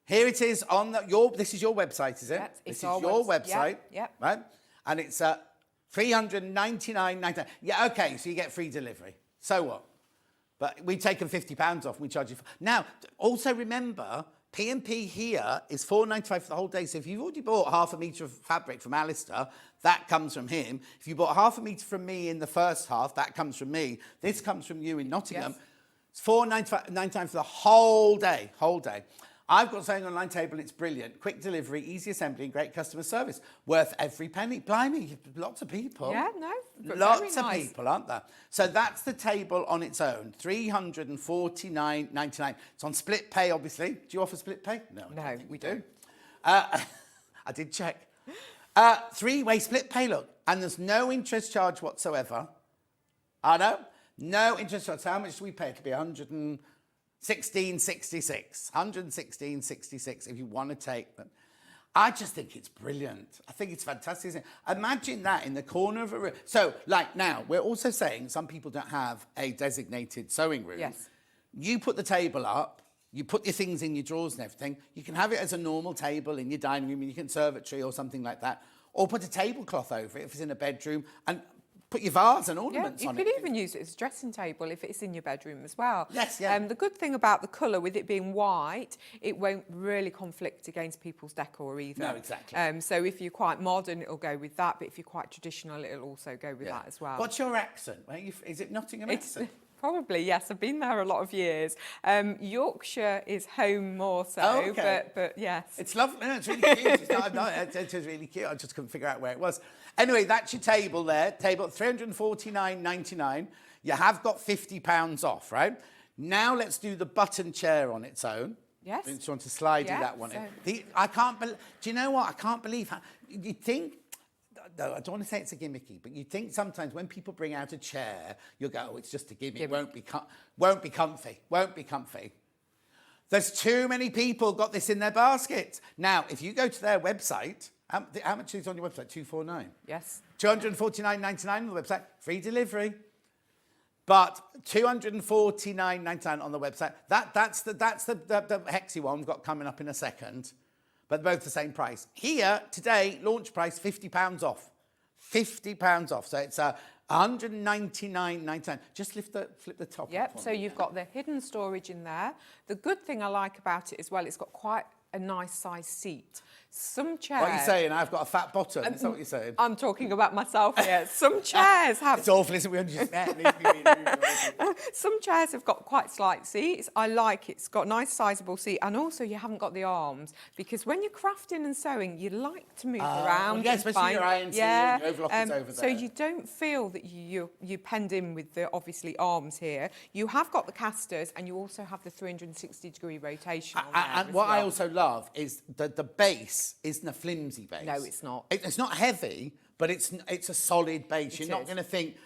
Here it is on this is your website, is it? Yes, this is your website, right? And it's $399.99. Yeah, okay, so you get free delivery. So what? But we've taken £50 off and we charge you. Now, also remember, P&P here is $4.95 for the whole day. So if you've already bought half a metre of fabric from Alistair, that comes from him. If you bought half a metre from me in the first half, that comes from me. This comes from you in Nottingham. Yes. It's $4.95 for the whole day, I've got Sewing Online Table. It's brilliant. Quick delivery, easy assembly, and great customer service. Worth every penny. Blimey, lots of people. Yeah, no. Lots of people, aren't there? So that's the table on its own. $349.99. It's on split pay, obviously. Do you offer split pay? No, I don't think we do. I did check. 3-way split pay, look. And there's no interest charge whatsoever. I know. No interest charge. So how much do we pay? It'll be $116.66 if you want to take them. I just think it's brilliant. I think it's fantastic, isn't it? Imagine that in the corner of a room. So, like now, we're also saying some people don't have a designated sewing room. Yes. You put the table up, you put your things in your drawers and everything. You can have it as a normal table in your dining room, in your conservatory or something like that. Or put a tablecloth over it if it's in a bedroom, and put your vase and ornaments on it. You could even use it as a dressing table if it's in your bedroom as well. Yes, yeah. The good thing about the colour, with it being white, it won't really conflict against people's decor either. No, exactly. So if you're quite modern, it'll go with that. But if you're quite traditional, it'll also go with that as well. What's your accent? Is it Nottingham accent? Probably, yes. I've been there a lot of years. Yorkshire is home more so, but yes. It's lovely. No, it's really cute. It's really cute. I just couldn't figure out where it was. Anyway, that's your table there. Table $349.99. You have got £50 off, right? Now let's do the button chair on its own. Yes. I just want to slide you that one in. I can't believe... Do you know what? I can't believe how... You think... No, I don't want to say it's a gimmicky, but you think sometimes when people bring out a chair, you'll go, oh, it's just a gimmick. Won't be comfy. There's too many people got this in their baskets. Now, if you go to their website, how much is on your website? $249. Yes. $249.99 on the website, free delivery. But $249.99 on the website. That's the Hexi one we've got coming up in a second. But both the same price. Here, today, launch price, £50 off. £50 off. So it's £199.99. Just flip the top. Yep, so you've got the hidden storage in there. The good thing I like about it as well, it's got quite a nice size seat. Some chairs... What are you saying? I've got a fat bottom. Is that what you're saying? I'm talking about myself here. Some chairs have... It's awful, isn't it? We only just met. Some chairs have got quite slight seats. I like it's got a nice sizable seat, and also you haven't got the arms, because when you're crafting and sewing, you like to move around. Well, yeah, especially your iron and you overlock it over there. So you don't feel that you penned in with the obviously arms here. You have got the casters, and you also have the 360-degree rotation on there And as what I well. also love is that the base isn't a flimsy base. No, it's not. It's not heavy, but it's a solid base. You're not is. going to think...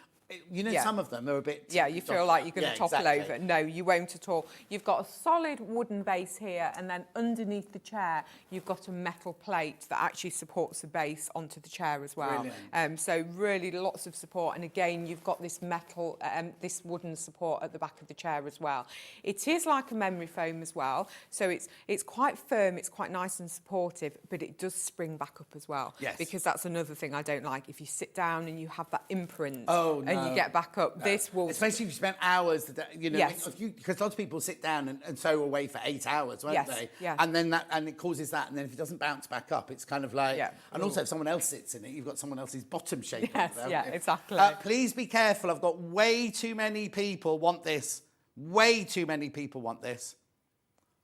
You know, Yeah. some of them are a bit... Yeah, you feel like you're going to topple exactly. over. No, you won't at all. You've got a solid wooden base here, and then underneath the chair, you've got a metal plate that actually supports the base onto the chair as well. Brilliant. So really lots of support. And again, you've got this metal, this wooden support at the back of the chair as well. It is like a memory foam as well. So it's quite firm, it's quite nice and supportive, but it does spring back up as well. Yes. Because that's another thing I don't like. If you sit down and you have that imprint, Oh, no. and you get back up, this will... Especially if you spent hours, you know, Yes. because lots of people sit down and sew away for 8 hours, won't Yes, they? yeah. And then it causes that, and then if it doesn't bounce back up, it's kind of like... Yeah. And also, if someone else sits in it, you've got someone else's bottom shape. Yes, there, yeah, haven't you? exactly. Please be careful. I've got way too many people want this. Way too many people want this.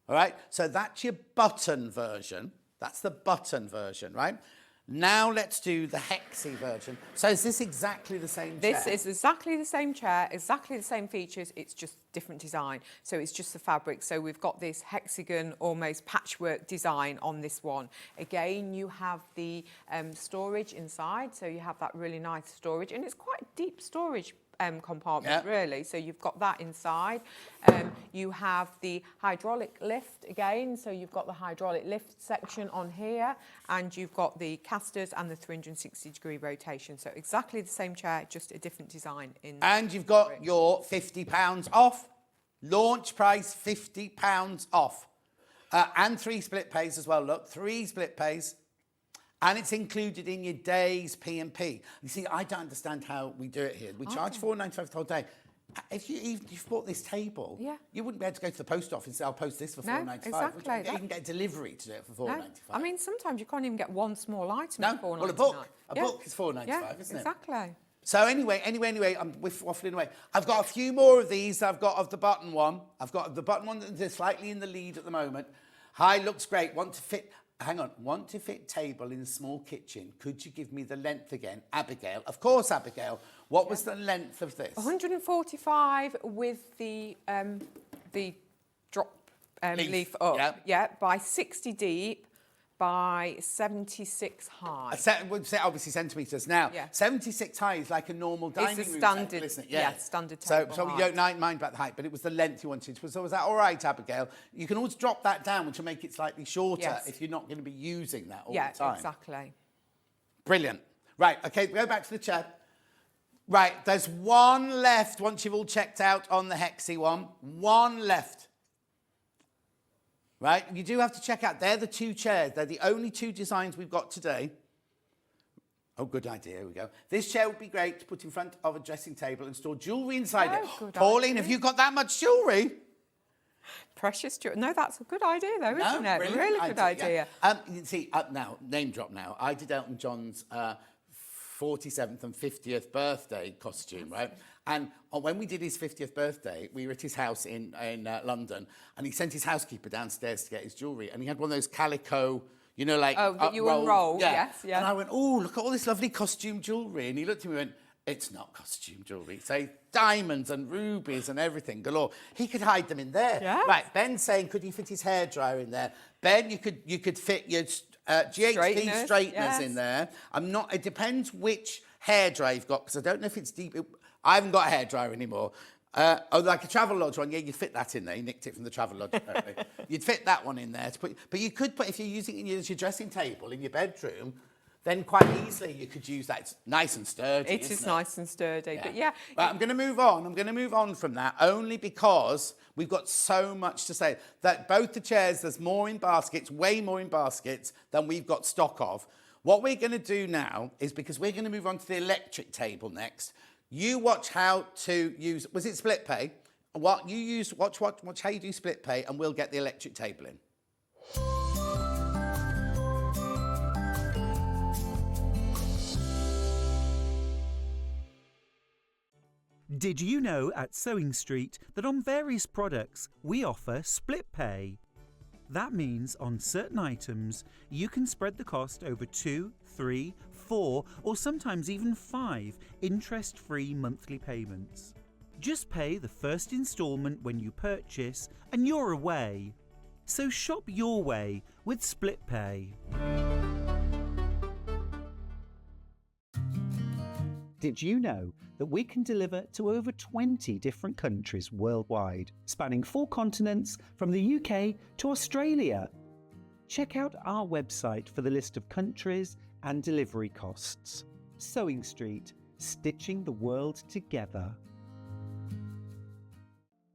All right? So that's your button version. That's the button version, right? Now let's do the hexy version. So is this exactly the same chair? This is exactly the same chair, exactly the same features, it's just different design. So it's just the fabric. So we've got this hexagon, almost patchwork design on this one. Again, you have the storage inside, so you have that really nice storage, and it's quite deep storage compartment, really. So you've got that inside. You have the hydraulic lift again. So you've got the hydraulic lift section on here, and you've got the casters and the 360-degree rotation. So exactly the same chair, just a different design. And you've got your £50 off. Launch price, £50 off. And 3 split pays as well. Look, 3 split pays. And it's included in your day's P&P. You see, I don't understand how we do it here. We charge £4.95 the whole day. If you've bought this table, you wouldn't be able to go to the post office and say, I'll post this for £4.95. Exactly. You can get a delivery to do it for £4.95. No. I mean, sometimes you can't even get one small item No, for £4.99. well, a book is £4.95, isn't it? Exactly. So anyway, we're waffling away. I've got a few more of these. I've got of the button one. I've got the button one that's slightly in the lead at the moment. Hi, looks great. Want to fit table in a small kitchen. Could you give me the length again? Abigail. Of course, Abigail. What was the length of this? 145 with the drop leaf up. Yeah, by 60 deep, by 76 high. Obviously centimetres. Now, 76 high is like a normal dining room standard, table, isn't it? standard table So you don't mind about the height, but it was the length you wanted. So was that all right, Abigail? You can always drop that down, which will make it slightly shorter if you're not going to be using that all the time. Yeah, exactly. Brilliant. Right, OK, go back to the chair. Right, there's one left once you've all checked out on the hexy one. One left. Right, you do have to check out. They're the 2 chairs. They're the only 2 designs we've got today. Oh, good idea. Here we go. This chair would be great to put in front of a dressing table and store jewellery inside it. Pauline, have you got that much jewellery? Precious jewellery. No, that's a good idea, though, isn't it? Really good idea. You see, now, name drop now. I did Elton John's 47th and 50th birthday costume, right? And when we did his 50th birthday, we were at his house in London, and he sent his housekeeper downstairs to get his jewellery, and he had one of those calico, you know, like... Oh, that you unroll, yes. And I went, oh, look at all this lovely costume jewellery. And he looked at me and went, it's not costume jewellery. So diamonds and rubies and everything galore. He could hide them in there. Yes. Right, Ben's saying, could he fit his hairdryer in there? Ben, you could fit your GHD straighteners in there. It depends which hairdryer you've got, because I don't know if it's deep. I haven't got a hairdryer anymore. Like a Travelodge one, you'd fit that in there. You nicked it from the Travelodge, apparently. You'd fit that one in there. But you could put, if you're using it as your dressing table in your bedroom, then quite easily you could use that. It's nice and sturdy, It is nice and sturdy, but But I'm going to move on. I'm going to move on from that, only because we've got so much to say. That both the chairs, there's more in baskets, way more in baskets than we've got stock of. What we're going to do now is, because we're going to move on to the electric table next, you watch how to use, was it split pay? What you use, watch how you do split pay, and we'll get the electric table in. Did you know at Sewing Street that on various products we offer split pay? That means on certain items you can spread the cost over 2, 3, 4 or sometimes even 5 interest-free monthly payments. Just pay the first instalment when you purchase and you're away. So shop your way with split pay. Did you know that we can deliver to over 20 different countries worldwide, spanning 4 continents from the UK to Australia? Check out our website for the list of countries and delivery costs. Sewing Street, stitching the world together.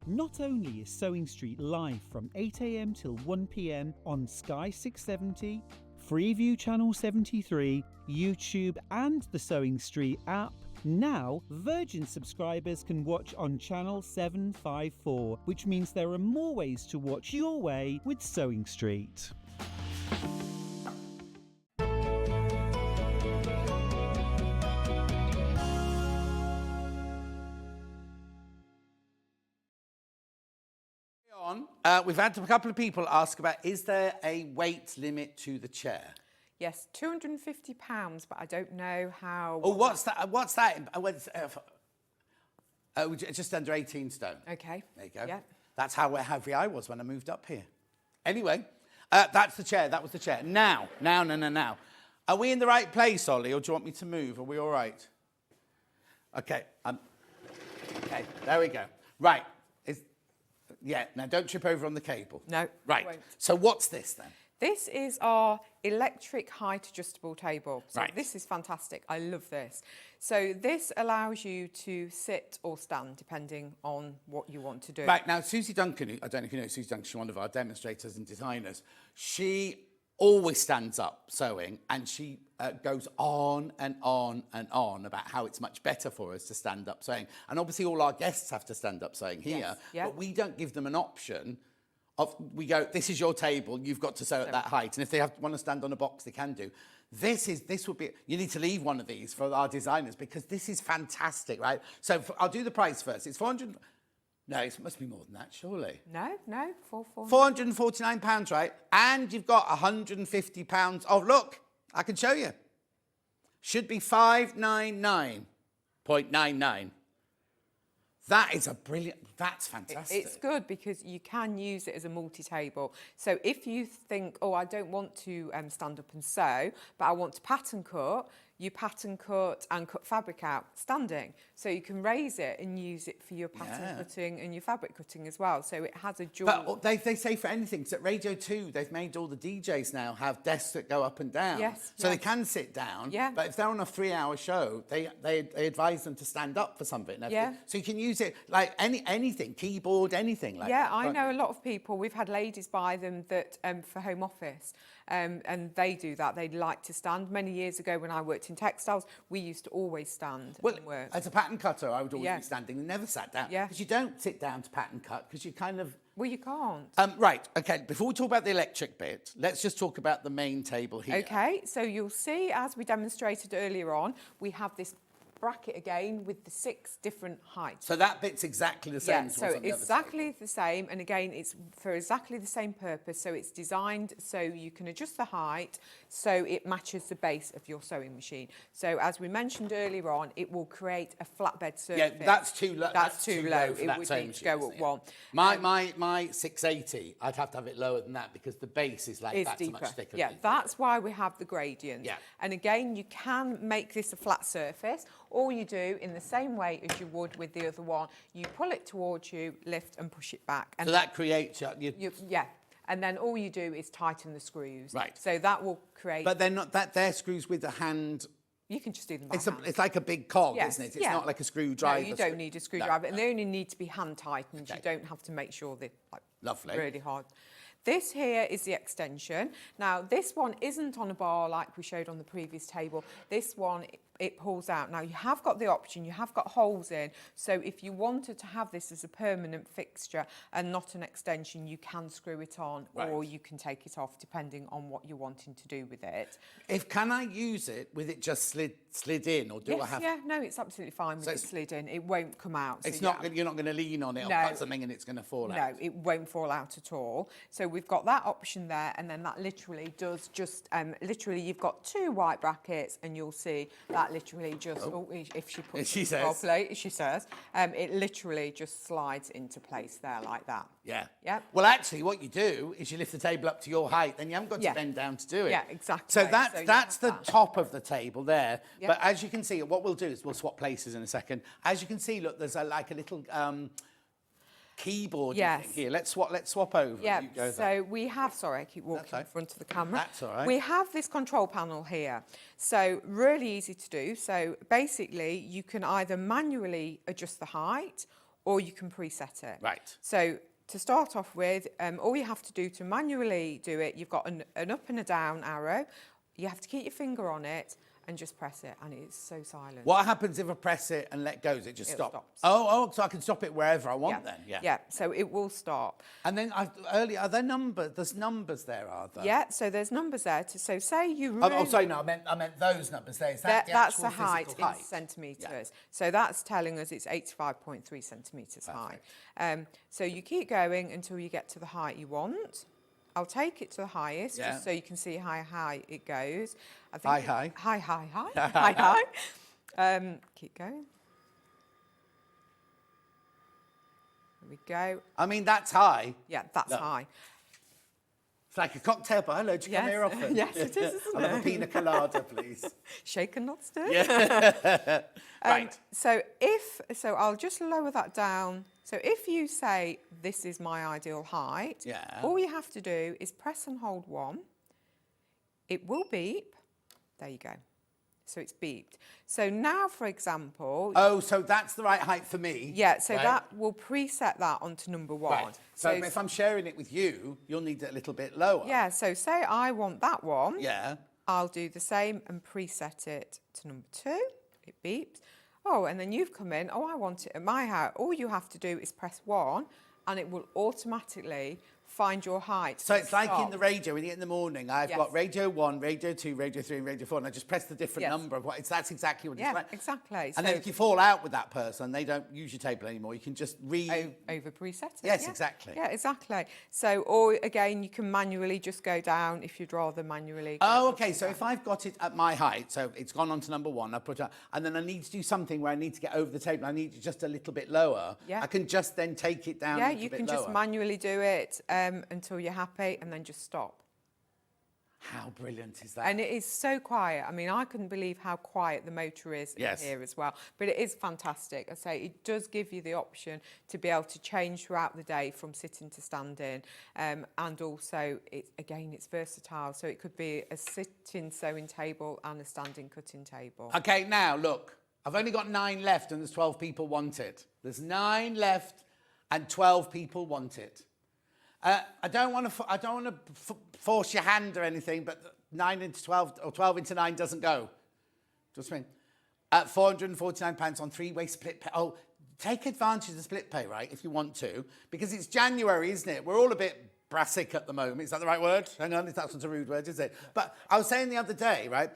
Not only is Sewing Street live from 8 AM till 1 PM on Sky 670, Freeview Channel 73, YouTube and the Sewing Street app, now Virgin subscribers can watch on Channel 754, which means there are more ways to watch your way with Sewing Street. We've had a couple of people ask about, is there a weight limit to the chair? Yes, £250, but I don't know how... Oh, what's that? What's that? Just under 18 stone. Okay. There you go. Yeah. That's how heavy I was when I moved up here. Anyway, that's the chair. That was the chair. Now. Are we in the right place, Ollie, or do you want me to move? Are we all right? Okay. Okay, there we go. Right. Yeah, now don't trip over on the cable. No, right. I won't. So what's this then? This is our electric height adjustable table. So Right. This is fantastic. I love this. So this allows you to sit or stand depending on what you want to do. Right, now Susie Duncan, I don't know if you know Susie Duncan, she's one of our demonstrators and designers. She always stands up sewing, and she goes on and on and on about how it's much better for us to stand up sewing. And obviously all our guests have to stand up sewing here, Yes, yeah. but we don't give them an option of, we go, this is your table, you've got to sew at that height. And if they want to stand on a box, they can do. This would be, you need to leave one of these for our designers, because this is fantastic, right? So I'll do the price first. It's 400, no, it must be more than that, surely. No, £449, right? And you've got £150. Oh, look, I can show you. Should be £599.99. That is a brilliant, that's fantastic. It's good because you can use it as a multi-table. So if you think, oh, I don't want to stand up and sew, but I want to pattern cut, you pattern cut and cut fabric out standing. So you can raise it and use it for your pattern cutting and your fabric cutting as well. So it has a dual... But they say for anything, because at Radio 2, they've made all the DJs now have desks that go up and down. Yes. So they can sit down. Yeah. But if they're on a 3-hour show, they advise them to stand up for something. Yeah. So you can use it like anything, keyboard, anything like that. Yeah, I know a lot of people. We've had ladies buy them that for home office. And they do that. They like to stand. Many years ago when I worked in textiles, we used to always stand and work. As a pattern cutter, I would always be standing and never sat down. Yeah. Because you don't sit down to pattern cut, because you kind of... Well, you can't. Right, okay, before we talk about the electric bit, let's just talk about the main table here. Okay, so you'll see, as we demonstrated earlier on, we have this bracket again with the 6 different heights. So that bit's exactly the same as what's on the other exactly the same, and again it's for exactly the same purpose. So it's designed so you can adjust the height so it matches the base of your sewing machine. So as we mentioned earlier on, it will create a flatbed surface. Yeah, that's too low. That's too low. For It that would sewing need to machine, go up isn't it? one. My 680, I'd have to have it lower than that, because the base is like that's deeper. much thicker. Yeah, that's why we have the gradient. Yeah. And again, you can make this a flat surface. All you do, in the same way as you would with the other one, you pull it towards you, lift and push it back. And so that creates... yeah. And then all you do is tighten the screws. Right. So that will create... But they're not... They're screws with a hand... You can just do them by hand. It's like a big cog, Yes, isn't it? It's not like a screwdriver. No, you don't need a screwdriver. No. And they only need to be hand tightened. You don't have to make sure they're Lovely. really hard. This here is the extension. Now, this one isn't on a bar like we showed on the previous table. This one, it pulls out. Now, you have got the option, you have got holes in, so if you wanted to have this as a permanent fixture and not an extension, you can screw it on, or you can take it off, depending on what you're wanting to do with it. Can I use it with it just slid in, or do I have... Yeah, no, it's absolutely fine with it slid in. It won't come out. It's not. You're not going to lean on it or cut something and it's going to fall out. No, it won't fall out at all. So we've got that option there, and then that literally does just, literally you've got 2 white brackets, and you'll see that literally just, if she puts it properly, she says, it literally just slides into place there like that. Yeah. Yeah. Well, actually, what you do is you lift the table up to your height, then you haven't got to bend down to do it. Yeah, exactly. So that's the top of the table there. Yeah. But as you can see, what we'll do is we'll swap places in a second. As you can see, look, there's like a little keyboard thing here. Let's swap over. Yeah, so we have, sorry, I keep walking in front of the camera. That's all right. We have this control panel here. So really easy to do. So basically you can either manually adjust the height or you can preset it. Right. So to start off with, all you have to do to manually do it, you've got an up and a down arrow. You have to keep your finger on it and just press it, and it's so silent. What happens if I press it and let go? Does it just stop? Stops. Oh, so I can stop it wherever I want then? Yeah. Yeah, so it will stop. And then earlier, are there numbers? There's numbers there, are there? Yeah, so there's numbers there. So say you really... sorry, no, I meant those numbers there. Is that the that's actual the height physical height in centimetres. Yeah. So that's telling us it's 85.3 centimetres high. So you keep going until you get to the height you want. I'll take it to the highest, just so you can see how high it goes. I think high. Keep going. There we go. I mean, that's high. Yeah, that's high. It's like a cocktail bar. Hello, do you come here often? Yes, it is, isn't I'll have a pina colada, please. Shaken, not stirred. Yeah. Right. So I'll just lower that down. So if you say, this is my ideal height, all you have to do is press and hold 1. It will beep. There you go. So it's beeped. So now, for example... Oh, so that's the right height for me. Yeah, so that will preset that onto number 1. Right. So if I'm sharing it with you, you'll need it a little bit lower. Yeah, so say I want that one. Yeah. I'll do the same and preset it to number 2. It beeps. Oh, and then you've come in, I want it at my height. All you have to do is press 1 and it will automatically find your height. So it's like in the radio, when you get in the morning, I've got radio 1, radio 2, radio 3, and radio 4, and I just press the different number of what that's exactly what it's like. Yeah, exactly. And then if you fall out with that person, they don't use your table anymore, you can just over preset it. Yes, exactly. Yeah, exactly. So, or again, you can manually just go down if you'd rather manually. Oh, okay. So if I've got it at my height, so it's gone on to number 1, I put it, and then I need to do something where I need to get over the table, I need it just a little bit lower. Yeah. I can just then take it down a little bit lower. Yeah, you can just manually do it until you're happy and then just stop. How brilliant is that? And it is so quiet. I mean, I couldn't believe how quiet the motor is in here as well. But it is fantastic. I say it does give you the option to be able to change throughout the day from sitting to standing. And also, it's versatile. So it could be a sitting sewing table and a standing cutting table. Okay, now look, I've only got 9 left and there's 12 people want it. There's 9 left and 12 people want it. I don't want to force your hand or anything, but 9 into 12 or 12 into 9 doesn't go. Just mean, at £449 on 3-way split pay. Oh, take advantage of the split pay, right? If you want to, because it's January, isn't it? We're all a bit brassic at the moment. Is that the right word? Hang on, that's not a rude word, is it? But I was saying the other day, right?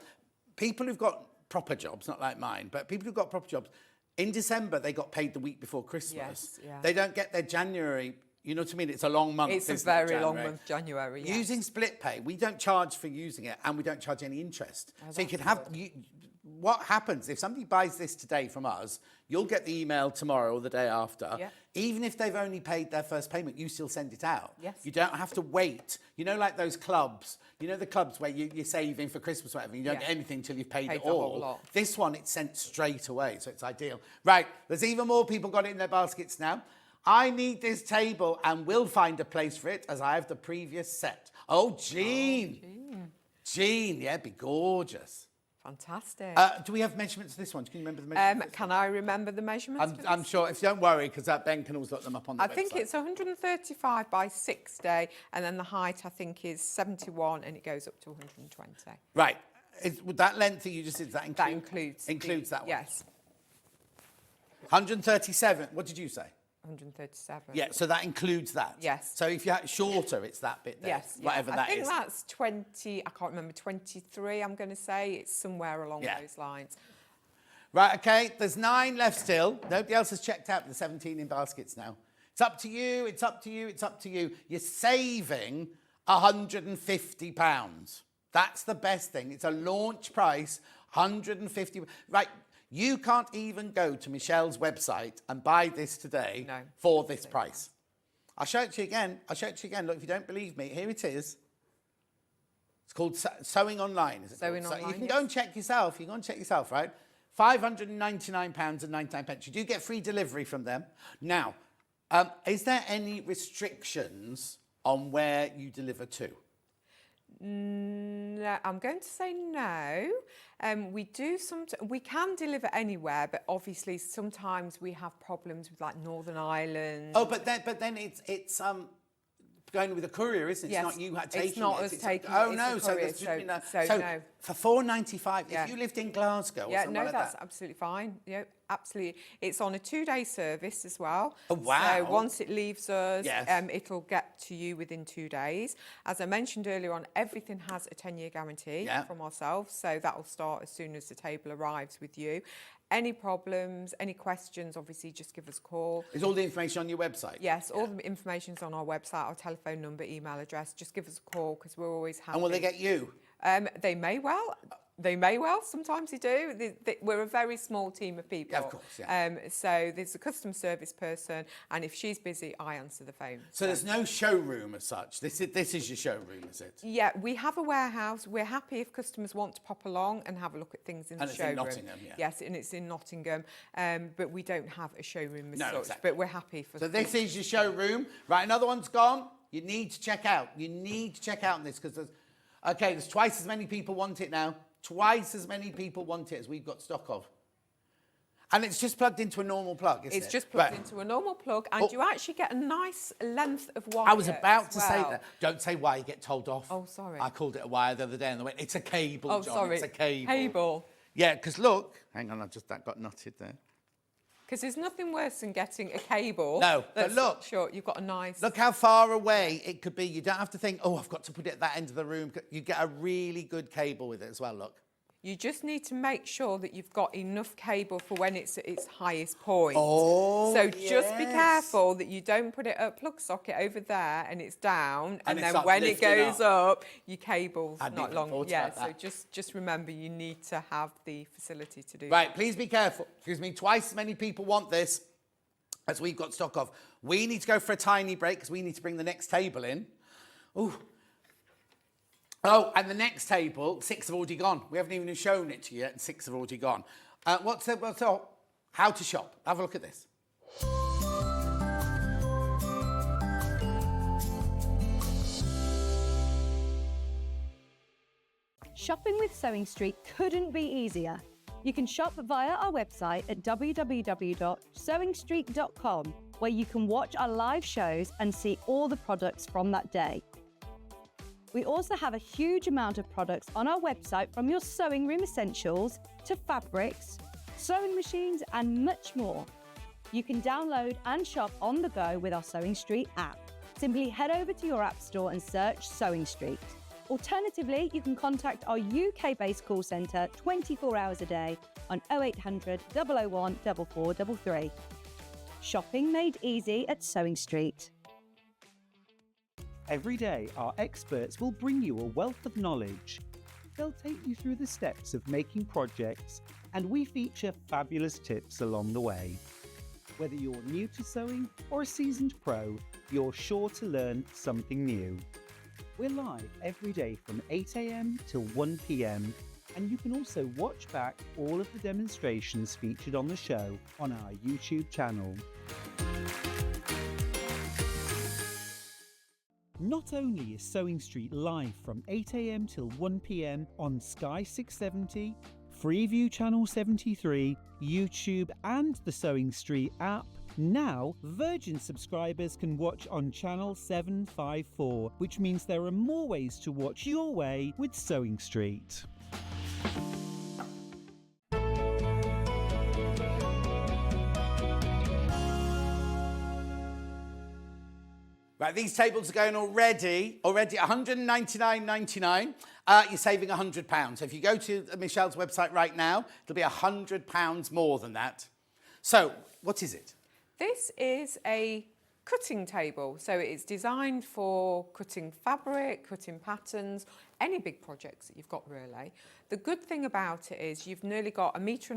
People who've got proper jobs, not like mine, but people who've got proper jobs, in December they got paid the week before Christmas. Yes, They don't get their January. You know what I mean? It's a long month. It's a very long month, January. Yes. Using split pay, we don't charge for using it, and we don't charge any interest. Oh, so you can have. What happens if somebody buys this today from us? You'll get the email tomorrow or the day after. Yeah. Even if they've only paid their first payment, you still send it out. Yes. You don't have to wait. You know, like those clubs. You know the clubs where you're saving for Christmas or whatever. You don't get anything until you've paid it all. Whole lot. This one, it's sent straight away, so it's ideal. Right. There's even more people got it in their baskets now. I need this table and will find a place for it as I have the previous set. Oh, Jean. Jean, yeah, be gorgeous. Fantastic. Do we have measurements for this one? Can you remember the measurements? Can I remember the measurements? for I'm this? sure. If you don't worry, because Ben can always look them up on the website. I think it's 135 by 60, and then the height I think is 71, and it goes up to 120. Right. With that length that you just did, that includes that one? Yes. 137. What did you say? 137. Yeah, so that includes that. Yes. So if you're shorter, it's that bit there. Yes. Whatever that is. I think that's 20. I can't remember 23. I'm going to say it's somewhere along those lines. Right. Okay. There's 9 left still. Nobody else has checked out the 17 in baskets now. It's up to you. It's up to you. It's up to you. You're saving £150. That's the best thing. It's a launch price, 150. Right. You can't even go to Michelle's website and buy this today for this price. I'll show it to you again. Look, if you don't believe me, here it is. It's called Sewing Online. Is it Sewing called? Online, So you can go and check yourself. You can go and check yourself, right? £599.99. You do get free delivery from them. Now, is there any restrictions on where you deliver to? No, I'm going to say no. We can deliver anywhere, but obviously sometimes we have problems with like Northern Ireland. Oh, but then it's going with a courier, isn't it? Yes, it's not you taking it. It's not us taking it. Oh it's no, a so courier, there's so no. For £4.95, if you lived in Glasgow or something like that's that. absolutely fine. Yeah, absolutely. It's on a 2-day service as well. Oh wow! So once it leaves us, Yes. It'll get to you within 2 days. As I mentioned earlier on, everything has a 10-year guarantee from ourselves, so that will start as soon as the table arrives with you. Any problems, any questions, obviously just give us a call. Is all the information on your website? Yes, all the information's on our website, our telephone number, email address. Just give us a call because we're always happy. And will they get you? They may well. They may well. Sometimes they do. We're a very small team of people. Yeah, of course, yeah. So there's a customer service person, and if she's busy, I answer the phone. So there's no showroom as such. This is your showroom, is it? Yeah, we have a warehouse. We're happy if customers want to pop along and have a look at things in the showroom. And it's in Nottingham, yeah. Yes, and it's in Nottingham. But we don't have a showroom as such. Exactly. But we're happy for. So this is your showroom. Right, another one's gone. You need to check out. You need to check out on this because there's twice as many people want it now. Twice as many people want it as we've got stock of. And it's just plugged into a normal plug, isn't it? It's just plugged into a normal plug, and you actually get a nice length of wire. I was about to say that. Don't say wire, you get told off. Oh, sorry. I called it a wire the other day and they went, it's a cable, Oh, John. sorry. It's a cable. Cable. Yeah, because look, hang on, that got knotted there. Because there's nothing worse than getting a cable. No, but look. Short. You've got a nice. Look how far away it could be. You don't have to think, oh, I've got to put it at that end of the room. You get a really good cable with it as well, look. You just need to make sure that you've got enough cable for when it's at its highest point. Oh, so just be careful that you don't put it at a plug socket over there and it's down, and then when it goes up, your cable's not long. Yeah, so just remember you need to have the facility to do that. Right, please be careful. Excuse me, twice as many people want this as we've got stock of. We need to go for a tiny break because we need to bring the next table in. Ooh. Oh, and the next table, 6 have already gone. We haven't even shown it to you yet, and 6 have already gone. What's how to shop? Have a look at this. Shopping with Sewing Street couldn't be easier. You can shop via our website at www.sewingstreet.com, where you can watch our live shows and see all the products from that day. We also have a huge amount of products on our website, from your sewing room essentials to fabrics, sewing machines and much more. You can download and shop on the go with our Sewing Street app. Simply head over to your app store and search Sewing Street. Alternatively, you can contact our UK-based call centre 24 hours a day on 0800 001 4433. Shopping made easy at Sewing Street. Every day, our experts will bring you a wealth of knowledge. They'll take you through the steps of making projects, and we feature fabulous tips along the way. Whether you're new to sewing or a seasoned pro, you're sure to learn something new. We're live every day from 8 AM till 1 PM, and you can also watch back all of the demonstrations featured on the show on our YouTube channel. Not only is Sewing Street live from 8 AM till 1 PM on Sky 670, Freeview Channel 73, YouTube and the Sewing Street app. Now, Virgin subscribers can watch on Channel 754, which means there are more ways to watch your way with Sewing Street. Right, these tables are going already £199.99. You're saving £100. So if you go to Michelle's website right now, it'll be £100 more than that. So, what is it? This is a cutting table. So it's designed for cutting fabric, cutting patterns, any big projects that you've got really. The good thing about it is you've nearly got 1.5 metres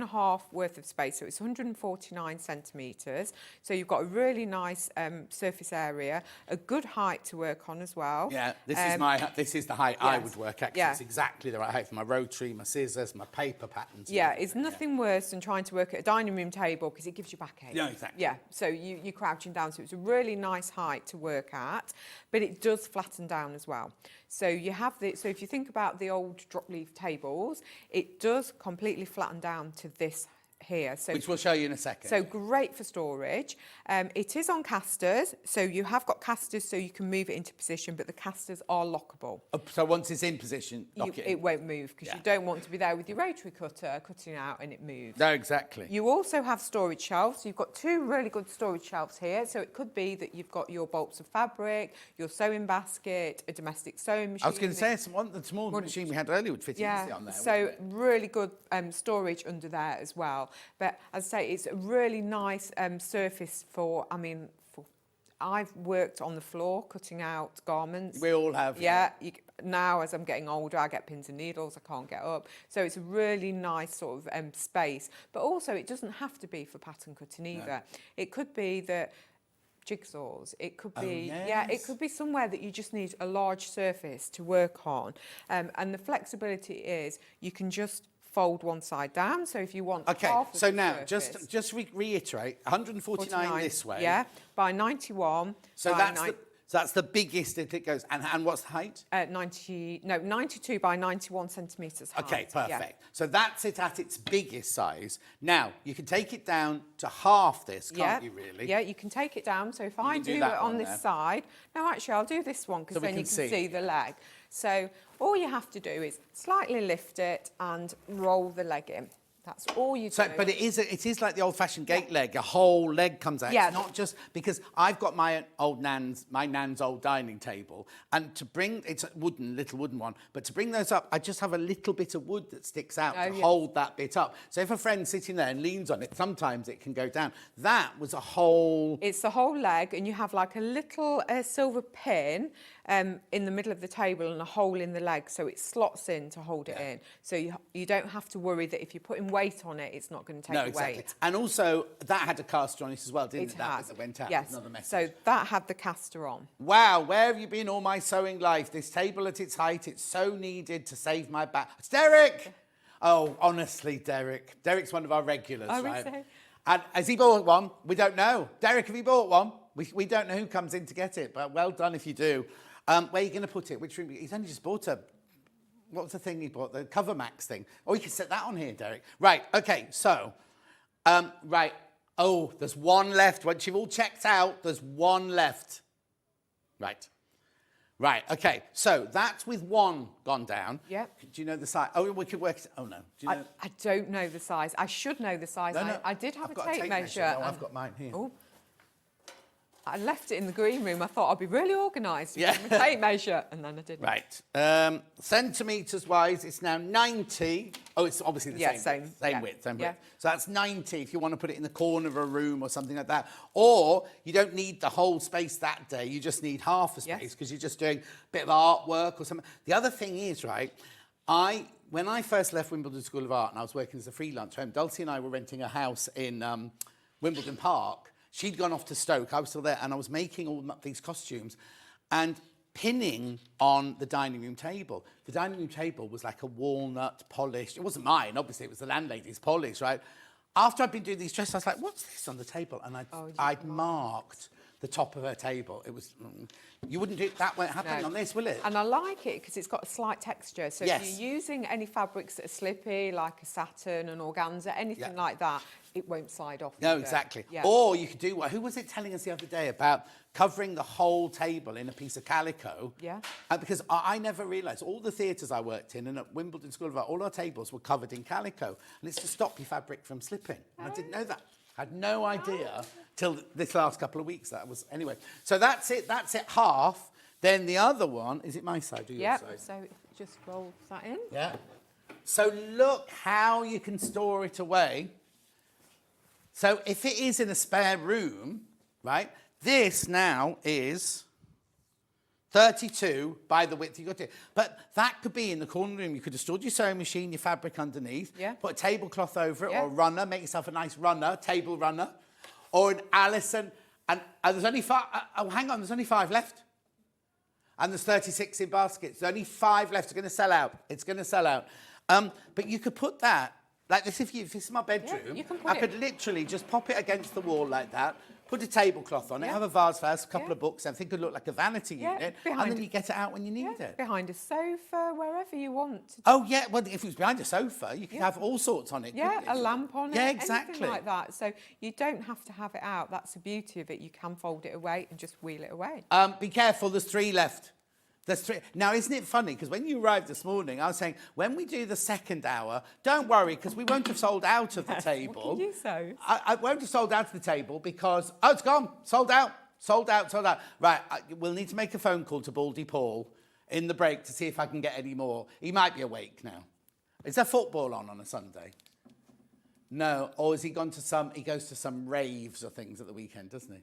worth of space, so it's 149 centimetres. So you've got a really nice surface area, a good height to work on as well. Yeah, this is the height I would work at. It's exactly the right height for my rotary, my scissors, my paper patterns. Yeah, it's nothing worse than trying to work at a dining room table because it gives you backache. Yeah, exactly. Yeah, so you're crouching down, so it's a really nice height to work at, but it does flatten down as well. So you have so if you think about the old drop leaf tables, it does completely flatten down to this here. So, which we'll show you in a second. So great for storage. It is on casters, so you have got casters so you can move it into position, but the casters are lockable. So once it's in position, it won't move because you don't want to be there with your rotary cutter cutting out and it moves. No, exactly. You also have storage shelves. So you've got 2 really good storage shelves here. So it could be that you've got your bolts of fabric, your sewing basket, a domestic sewing machine. I was going to say, the small machine we had earlier would fit easily on there. So really good storage under there as well. But as I say, it's a really nice surface I've worked on the floor cutting out garments. We all have. Yeah. Now, as I'm getting older, I get pins and needles. I can't get up. So it's a really nice sort of space. But also, it doesn't have to be for pattern cutting either. No. It could be that jigsaws. It could be, it could be somewhere that you just need a large surface to work on. And the flexibility is you can just fold one side down. So if you want half of so the now, surface, just reiterate, 149 this way. Yeah, by 91. So that's the biggest that it goes. And what's the height? 92 by 91 centimetres height. Okay, perfect. Yeah. So that's it at its biggest size. Now, you can take it down to half this, can't you, really? Yeah, you can take it down. So if I do it on this side... No, actually, I'll do this one because then you can see the leg. So all you have to do is slightly lift it and roll the leg in. That's all you do. But it is like the old-fashioned gate leg. A whole leg comes out. Yeah. It's not just because I've got my nan's old dining table, and it's a little wooden one. But to bring those up, I just have a little bit of wood that sticks out to hold that bit up. So if a friend's sitting there and leans on it, sometimes it can go down. That was a whole. It's the whole leg, and you have like a little silver pin in the middle of the table and a hole in the leg, so it slots in to hold it in. So you don't have to worry that if you're putting weight on it, it's not going to take the weight. And also, that had a caster on it as well, didn't it? That went out. Yes. Another message. So that had the caster on. Wow, where have you been all my sewing life? This table at its height, it's so needed to save my back. It's Derek! Oh, honestly, Derek. Derek's one of our regulars, right? So? And has he bought one? We don't know. Derek, have you bought one? We don't know who comes in to get it, but well done if you do. Where are you going to put it? Which room? He's only just bought what was the thing he bought? The Cover Max thing. Oh, you can set that on here, Derek. Right, okay, so, right. Oh, there's one left. Once you've all checked out, there's one left. Right. Right, okay. So that's with one gone down. Yep. Do you know the size? Oh, we could work it. Oh, no. Do you know? I don't know the size. I should know the size. No. I did have I've a got tape measure. No, I've got mine here. Oh. I left it in the green room. I thought I'd be really organised with my tape measure, and then I didn't. Right. Centimetres-wise, it's now 90. Oh, it's obviously the same width. So that's 90 if you want to put it in the corner of a room or something like that. Or you don't need the whole space that day. You just need half a space because you're just doing a bit of artwork or something. The other thing is, right, when I first left Wimbledon School of Art and I was working as a freelance home, Dulcie and I were renting a house in Wimbledon Park. She'd gone off to Stoke, I was still there, and I was making all these costumes and pinning on the dining room table. The dining room table was like a walnut polished. It wasn't mine, obviously, it was the landlady's polish, right? After I'd been doing these dresses, I was like, what's this on the table? And I'd marked the top of her table. It was, you wouldn't do that, won't happen on this, will it? And I like it because it's got a slight texture. So Yes. if you're using any fabrics that are slippy, like a satin, an organza, anything like that, it won't slide off. No, either. exactly. Yeah. Or you could do, who was it telling us the other day about covering the whole table in a piece of calico? Yeah. Because I never realised, all the theatres I worked in and at Wimbledon School of Art, all our tables were covered in calico. And it's to stop your fabric from slipping. And I didn't know that. I had no idea till this last couple of weeks. That was, anyway. So that's it half. Then the other one, is it my side or your side? So just roll that in. Yeah. So look how you can store it away. So if it is in a spare room, right, this now is 32 by the width you got it. But that could be in the corner room. You could have stored your sewing machine, your fabric underneath, put a tablecloth over it or a runner, make yourself a nice runner, table runner, or an Alison. And there's only 5, hang on, there's only 5 left. And there's 36 in baskets. There's only 5 left. It's going to sell out. It's going to sell out. But you could put that, like this, if this is my bedroom, you can put I could literally just pop it against the wall like that, put a tablecloth on it, have a vase first, a couple of books, everything could look like a vanity unit, and then you get it out when you need it. Behind a sofa, wherever you want. Oh, yeah, well, if it was behind a sofa, you could have all sorts on it, Yeah, couldn't you? a lamp on it. Yeah, exactly. Anything like that. So you don't have to have it out. That's the beauty of it. You can fold it away and just wheel it away. Be careful, there's 3 left. There's 3. Now, isn't it funny? Because when you arrived this morning, I was saying, when we do the second hour, don't worry, because we won't have sold out of the table. What can you sew? I won't have sold out of the table because, oh, it's gone. Sold out. Sold out. Sold out. Right, we'll need to make a phone call to Baldy Paul in the break to see if I can get any more. He might be awake now. Is there football on a Sunday? No. Or has he gone to he goes to some raves or things at the weekend, doesn't he?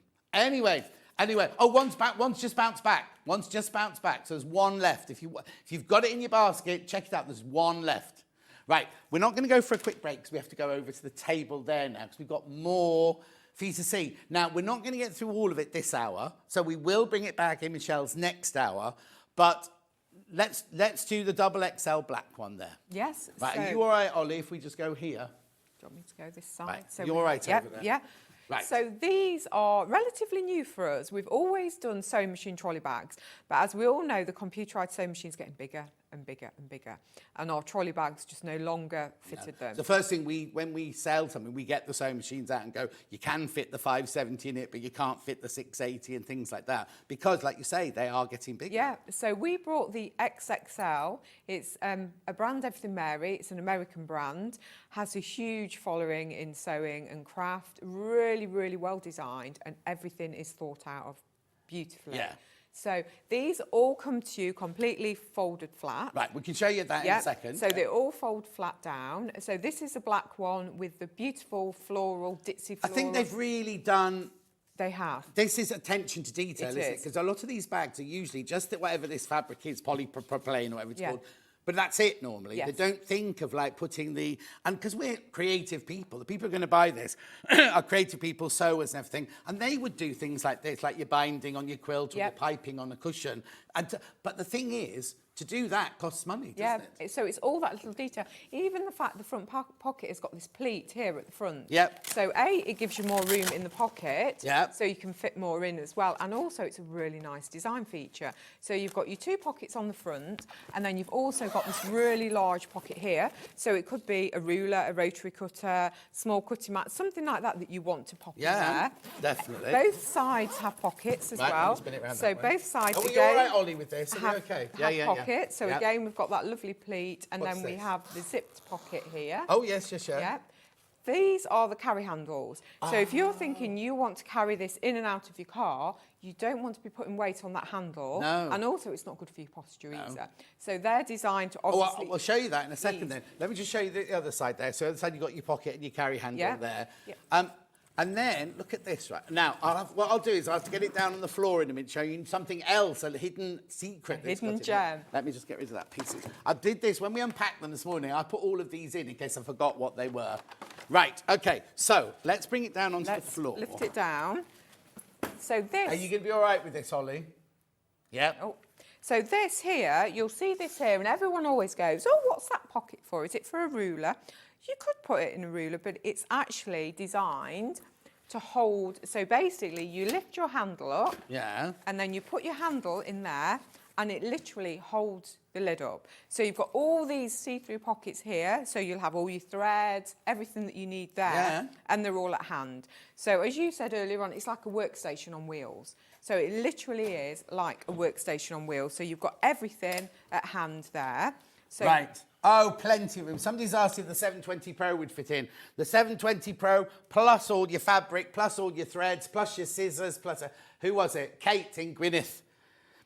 Anyway, oh, one's just bounced back. One's just bounced back. So there's 1 left. If you've got it in your basket, check it out. There's 1 left. Right, we're not going to go for a quick break because we have to go over to the table there now because we've got more for you to see. Now, we're not going to get through all of it this hour, so we will bring it back in Michelle's next hour, but let's do the double XL black one there. Yes. Right, are you all right, Ollie, if we just go here? Do you want me to go this side? Right, So you're all right over there? Yeah. Right. So these are relatively new for us. We've always done sewing machine trolley bags, but as we all know, the computerised sewing machine's getting bigger and bigger and bigger, and our trolley bags just no longer fitted them. The first thing when we sell something, we get the sewing machines out and go, you can fit the 570 in it, but you can't fit the 680 and things like that. Because, like you say, they are getting bigger. Yeah, so we brought the XXL. It's a brand, Everything Mary. It's an American brand. Has a huge following in sewing and craft. Really, really well designed, and everything is thought out of beautifully. Yeah. So these all come to you completely folded flat. Right, we can show you that in a second. So they all fold flat down. So this is a black one with the beautiful floral, ditzy floral. I think they've really done... They have. This is attention to detail, isn't it? is. Because a lot of these bags are usually just whatever this fabric is, polypropylene or whatever it's called. But that's it normally. Yes. They don't think of like putting the... And because we're creative people, the people who are going to buy this are creative people, sewers and everything. And they would do things like this, like your binding on your quilt or your piping on a cushion. But the thing is, to do that costs money, doesn't it? So it's all that little detail. Even the fact the front pocket has got this pleat here at the front. Yep. So it gives you more room in the pocket. Yep. So you can fit more in as well. And also it's a really nice design feature. So you've got your 2 pockets on the front, and then you've also got this really large pocket here. So it could be a ruler, a rotary cutter, small cutting mat, something like that you want to pop in there. Definitely. Both sides have pockets as well. Spin it around So that way. both sides Are we again all right, Ollie, with this? Are we have, okay? have pockets. So again, we've got that lovely pleat, and What's then we this? have the zipped pocket here. Oh, yes. Yeah. These are the carry handles. So if you're thinking you want to carry this in and out of your car, you don't want to be putting weight on that handle. No. And also it's not good for your posture either. So they're designed to obviously... I'll show you that in a second then. Let me just show you the other side there. So the other side, you've got your pocket and your carry handle there. Yeah. And then, look at this, right? Now, what I'll do is I'll have to get it down on the floor in a minute, show you something else, a hidden secret. A hidden gem. Let me just get rid of that piece. I did this, when we unpacked them this morning, I put all of these in case I forgot what they were. Right, OK, so let's bring it down onto the floor. Lift it down. So this... Are you going to be all right with this, Ollie? Yeah. Oh. So this here, you'll see this here, and everyone always goes, oh, what's that pocket for? Is it for a ruler? You could put it in a ruler, but it's actually designed to hold. So basically, you lift your handle up. Yeah. And then you put your handle in there, and it literally holds the lid up. So you've got all these see-through pockets here, so you'll have all your threads, everything that you need there, Yeah. and they're all at hand. So as you said earlier on, it's like a workstation on wheels. So it literally is like a workstation on wheels. So you've got everything at hand there. So Right. Oh, plenty of room. Somebody's asked if the 720 Pro would fit in. The 720 Pro plus all your fabric, plus all your threads, plus your scissors, plus... who was it? Kate in Gwynedd.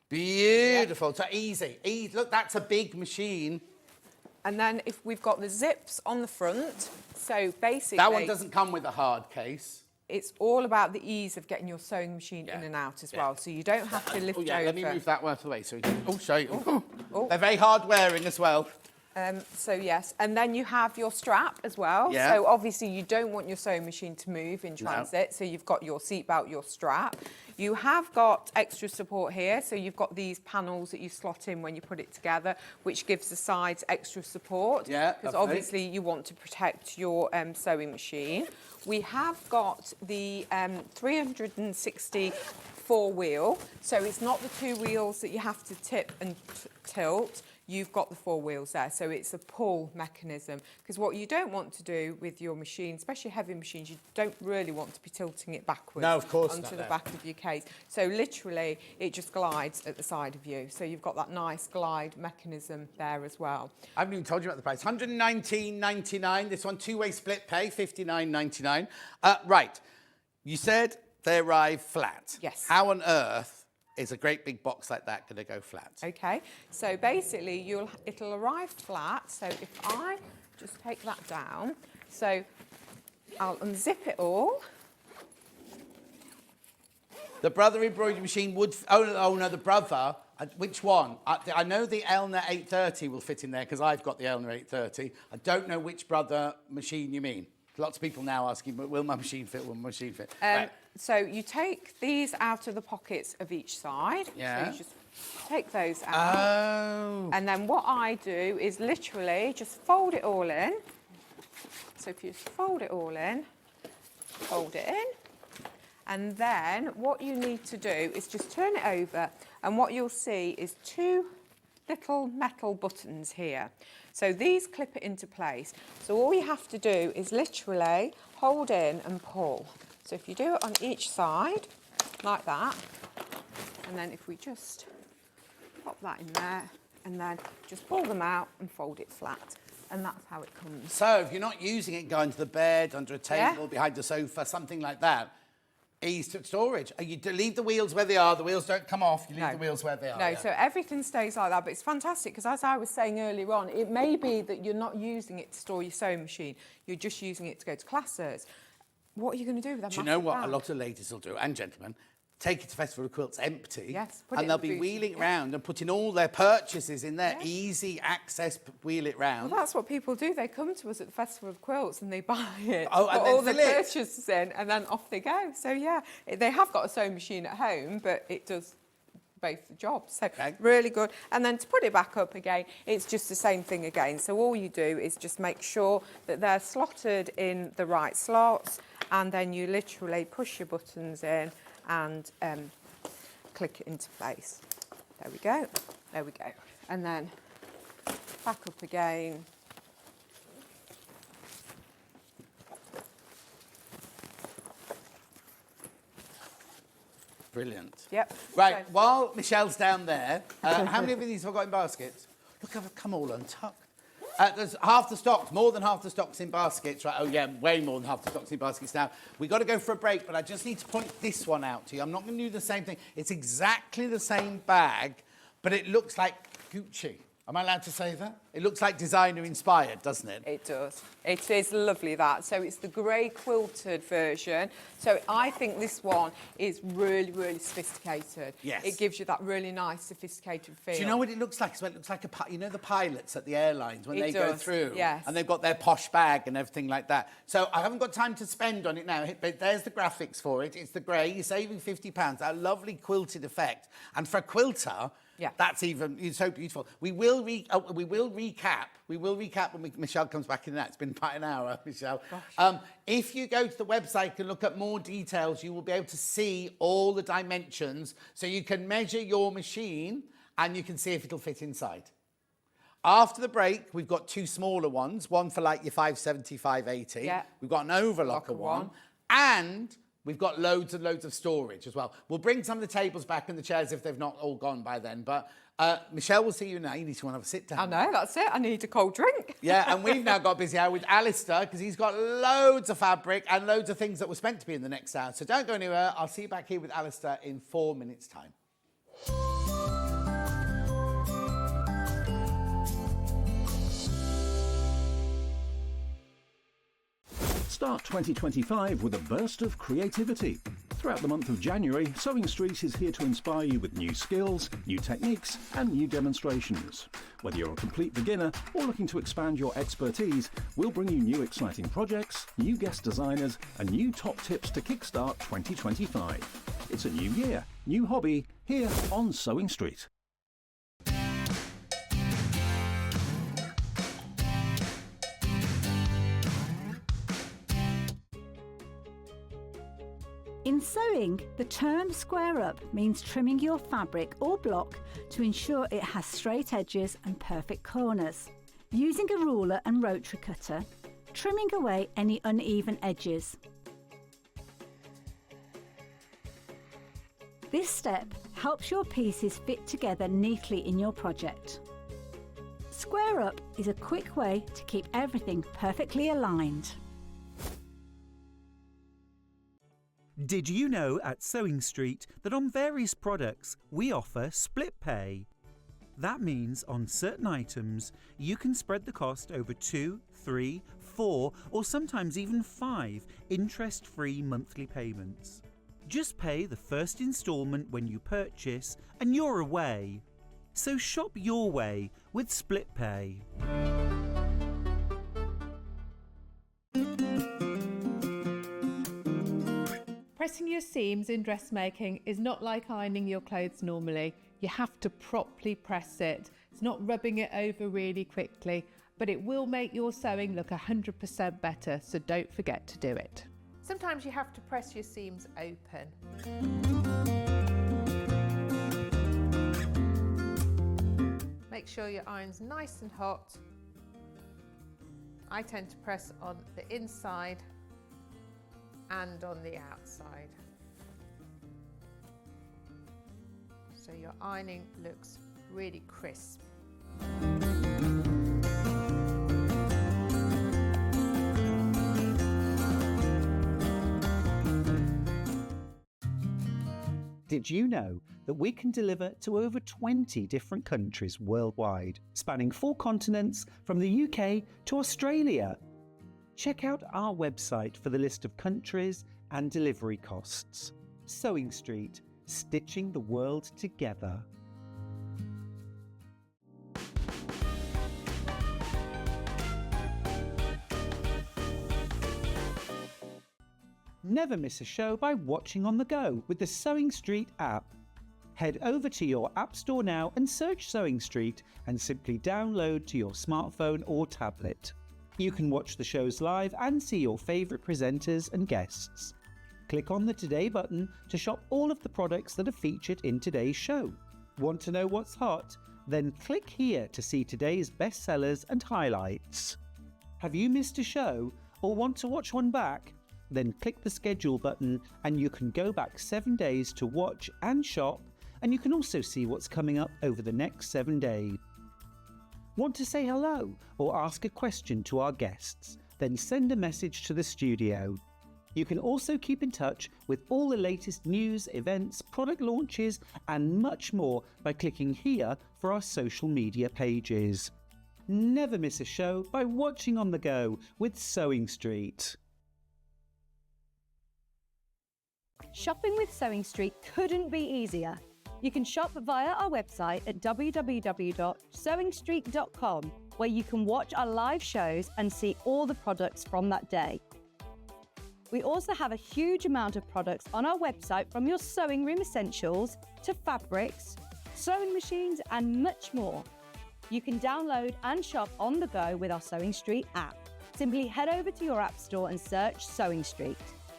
Beautiful. So easy. Look, that's a big machine. And then if we've got the zips on the front, so basically... That one doesn't come with a hard case. It's all about the ease of getting your sewing machine in and out as well. So you don't have to lift over. Let me move that one out of the way so we can... show you. They're very hard wearing as well. So yes, and then you have your strap as well. Yeah. So obviously you don't want your sewing machine to move in transit. So you've got your seatbelt, your strap. You have got extra support here. So you've got these panels that you slot in when you put it together, which gives the sides extra support. Yeah, because lovely. obviously you want to protect your sewing machine. We have got the 360 four-wheel. So it's not the two wheels that you have to tip and tilt. You've got the four wheels there, so it's a pull mechanism. Because what you don't want to do with your machine, especially heavy machines, you don't really want to be tilting it backwards onto the back of your case. So literally, it just glides at the side of you. So you've got that nice glide mechanism there as well. I haven't even told you about the price. $119.99. This one, two-way split pay, $59.99. Right. You said they arrive flat. Yes. How on earth is a great big box like that going to go flat? Okay, so basically it'll arrive flat. So if I just take that down, so I'll unzip it all. The Brother embroidery machine would... Oh, no, the Brother. Which one? I know the Elna 830 will fit in there because I've got the Elna 830. I don't know which Brother machine you mean. Lots of people now asking, will my machine fit? Will my machine fit? Right. So you take these out of the pockets of each side. Yeah. So you just take those out. Oh. And then what I do is literally just fold it all in. So if you just fold it all in, fold it in. And then what you need to do is just turn it over, and what you'll see is two little metal buttons here. So these clip it into place. So all you have to do is literally hold in and pull. So if you do it on each side, like that, and then if we just pop that in there, and then just pull them out and fold it flat. And that's how it comes. So if you're not using it, go into the bed, under a table, behind the sofa, something like that. Ease to storage. You leave the wheels where they are. The wheels don't come off. You leave the wheels where they are. No, so everything stays like that. But it's fantastic because, as I was saying earlier on, it may be that you're not using it to store your sewing machine. You're just using it to go to classes. What are you going to do with that? Do you know what a lot of ladies will do, and gentlemen? Take it to Festival of Quilts empty, and they'll be wheeling it round and putting all their purchases in there. Easy access, wheel it round. Well, that's what people do. They come to us at the Festival of Quilts and they buy it, put all the purchases in, and then off they go. So yeah, they have got a sewing machine at home, but it does both the jobs. So really good. And then to put it back up again, it's just the same thing again. So all you do is just make sure that they're slotted in the right slots, and then you literally push your buttons in and click it into place. There we go. There we go. And then back up again. Brilliant. Yep. Right, while Michelle's down there, how many of these have I got in baskets? Look, I've come all untucked. There's half the stocks, more than half the stocks in baskets, right? Oh, yeah, way more than half the stocks in baskets now. We've got to go for a break, but I just need to point this one out to you. I'm not going to do the same thing. It's exactly the same bag, but it looks like Gucci. Am I allowed to say that? It looks like designer inspired, doesn't it? It does. It is lovely, that. So it's the grey quilted version. So I think this one is really, really sophisticated. Yes. It gives you that really nice, sophisticated feel. Do you know what it looks like? It looks like you know the pilots at the airlines when they go through, yes. And they've got their posh bag and everything like that. So I haven't got time to spend on it now, but there's the graphics for it. It's the grey. You're saving £50. That lovely quilted effect, and for a quilter. Yeah. That's even, it's so beautiful. We will recap We will recap when Michelle comes back in that. It's been quite an hour, Michelle. If you go to the website and look at more details, you will be able to see all the dimensions. So you can measure your machine and you can see if it'll fit inside. After the break, we've got two smaller ones, one for like your 570, 580. Yeah. We've got an overlocker one. And we've got loads and loads of storage as well. We'll bring some of the tables back and the chairs if they've not all gone by then. But Michelle, we'll see you now. You need to want to have a sit down. I know, that's it. I need a cold drink. Yeah, and we've now got busy hour with Alistair because he's got loads of fabric and loads of things that were meant to be in the next hour. So don't go anywhere. I'll see you back here with Alistair in 4 minutes' time. Start 2025 with a burst of creativity. Throughout the month of January, Sewing Street is here to inspire you with new skills, new techniques and new demonstrations. Whether you're a complete beginner or looking to expand your expertise, we'll bring you new exciting projects, new guest designers and new top tips to kickstart 2025. It's a new year, new hobby, here on Sewing Street. In sewing, the term square up means trimming your fabric or block to ensure it has straight edges and perfect corners. Using a ruler and rotary cutter, trimming away any uneven edges. This step helps your pieces fit together neatly in your project. Square up is a quick way to keep everything perfectly aligned. Did you know at Sewing Street that on various products we offer split pay? That means on certain items you can spread the cost over 2, 3, 4 or sometimes even 5 interest-free monthly payments. Just pay the first instalment when you purchase and you're away. So shop your way with split pay. Pressing your seams in dressmaking is not like ironing your clothes normally. You have to properly press it. It's not rubbing it over really quickly, but it will make your sewing look 100% better, so don't forget to do it. Sometimes you have to press your seams open. Make sure your iron's nice and hot. I tend to press on the inside and on the outside. So your ironing looks really crisp. Did you know that we can deliver to over 20 different countries worldwide, spanning 4 continents from the UK to Australia? Check out our website for the list of countries and delivery costs. Sewing Street, stitching the world together. Never miss a show by watching on the go with the Sewing Street app. Head over to your app store now and search Sewing Street and simply download to your smartphone or tablet. You can watch the shows live and see your favourite presenters and guests. Click on the Today button to shop all of the products that are featured in today's show. Want to know what's hot? Then click here to see today's bestsellers and highlights. Have you missed a show or want to watch one back? Then click the schedule button and you can go back 7 days to watch and shop, and you can also see what's coming up over the next 7 days. Want to say hello or ask a question to our guests? Then send a message to the studio. You can also keep in touch with all the latest news, events, product launches and much more by clicking here for our social media pages. Never miss a show by watching on the go with Sewing Street. Shopping with Sewing Street couldn't be easier. You can shop via our website at www.sewingstreet.com, where you can watch our live shows and see all the products from that day. We also have a huge amount of products on our website, from your sewing room essentials to fabrics, sewing machines and much more. You can download and shop on the go with our Sewing Street app. Simply head over to your app store and search Sewing Street.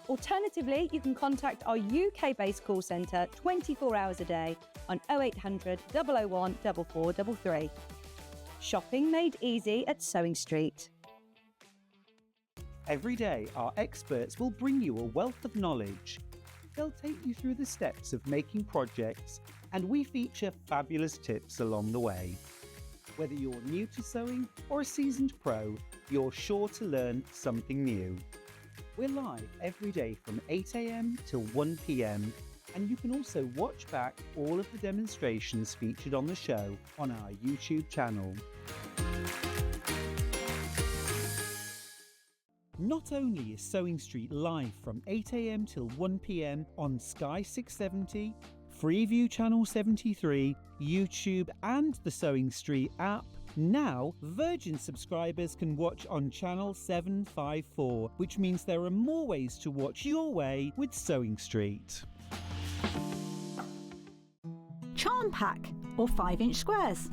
Alternatively, you can contact our UK-based call centre 24 hours a day on 0800 001 4433. Shopping made easy at Sewing Street. Every day, our experts will bring you a wealth of knowledge. They'll take you through the steps of making projects, and we feature fabulous tips along the way. Whether you're new to sewing or a seasoned pro, you're sure to learn something new. We're live every day from 8 a.m. till 1 p.m, and you can also watch back all of the demonstrations featured on the show on our YouTube channel. Not only is Sewing Street live from 8 a.m. till 1 p.m. on Sky 670, Freeview Channel 73, YouTube and the Sewing Street app, now Virgin subscribers can watch on Channel 754, which means there are more ways to watch your way with Sewing Street. Charm pack or 5-inch squares.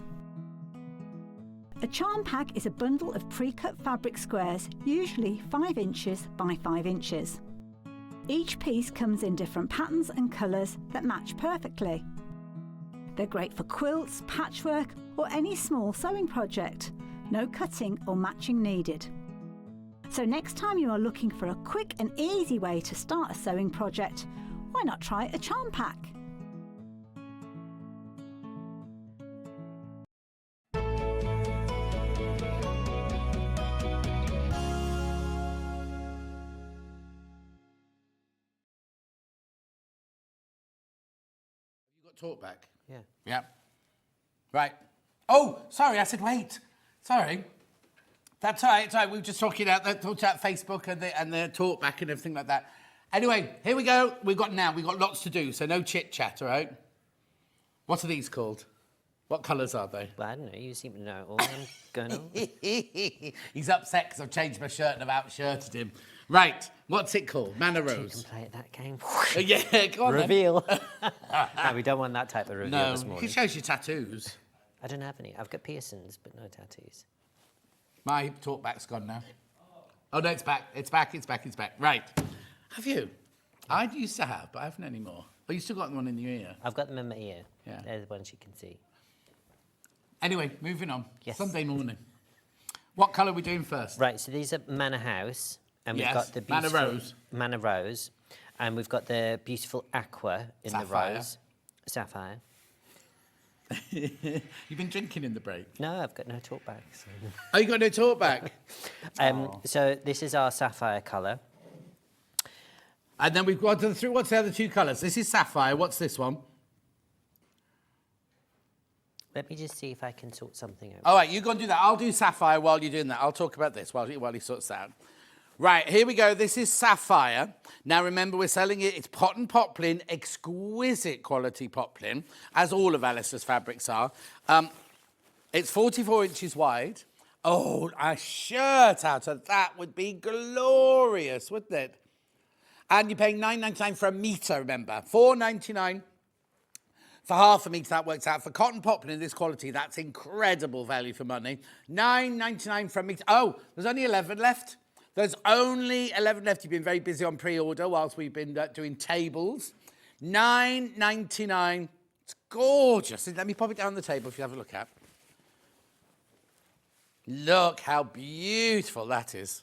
A charm pack is a bundle of pre-cut fabric squares, usually 5 inches by 5 inches. Each piece comes in different patterns and colours that match perfectly. They're great for quilts, patchwork or any small sewing project. No cutting or matching needed. So next time you are looking for a quick and easy way to start a sewing project, why not try a charm pack? Talk back. Yeah. Yeah. Right. Oh, sorry, I said wait. Sorry. That's all right. It's all right. We were just talking about Facebook and the talk back and everything like that. Anyway, here we go. We've got lots to do, so no chit chat, all right? What are these called? What colours are they? Well, I don't know. You seem to know all I'm going on. He's upset because I've changed my shirt and I've outshirted him. Right, what's it called? Manor Rose. You can play at that game. Yeah, go on Reveal. No, we don't want that type of reveal this No, morning. it shows your tattoos. I don't have any. I've got piercings, but no tattoos. My talkback's gone now. Oh, no, it's back. It's back. Right. Have you? I used to have, but I haven't anymore. Oh, you still got one in your ear? I've got them in my ear. Yeah. They're the ones you can see. Anyway, moving on. Yes. Sunday morning. What colour are we doing first? Right, so these are Manor House. And we've Yes, got the Manor beautiful Rose. Manor Rose. And we've got the beautiful aqua in Sapphire. the rose. Sapphire. You've been drinking in the break? No, I've got no talkbacks. Oh, you got no talkback? So this is our sapphire colour. And then we've got through. What's the other two colours? This is sapphire. What's this one? Let me just see if I can sort something out. All right, you go and do that. I'll do sapphire while you're doing that. I'll talk about this while he sorts that out. Right, here we go. This is sapphire. Now, remember, we're selling it. It's cotton poplin, exquisite quality poplin, as all of Alistair's fabrics are. It's 44 inches wide. Oh, a shirt out of that would be glorious, wouldn't it? And you're paying £9.99 for a metre, remember. £4.99 for half a metre, that works out. For cotton poplin this quality, that's incredible value for money. £9.99 for a metre. Oh, there's only 11 left. There's only 11 left. You've been very busy on pre-order whilst we've been doing tables. £9.99. It's gorgeous. Let me pop it down on the table if you have a look at. Look how beautiful that is.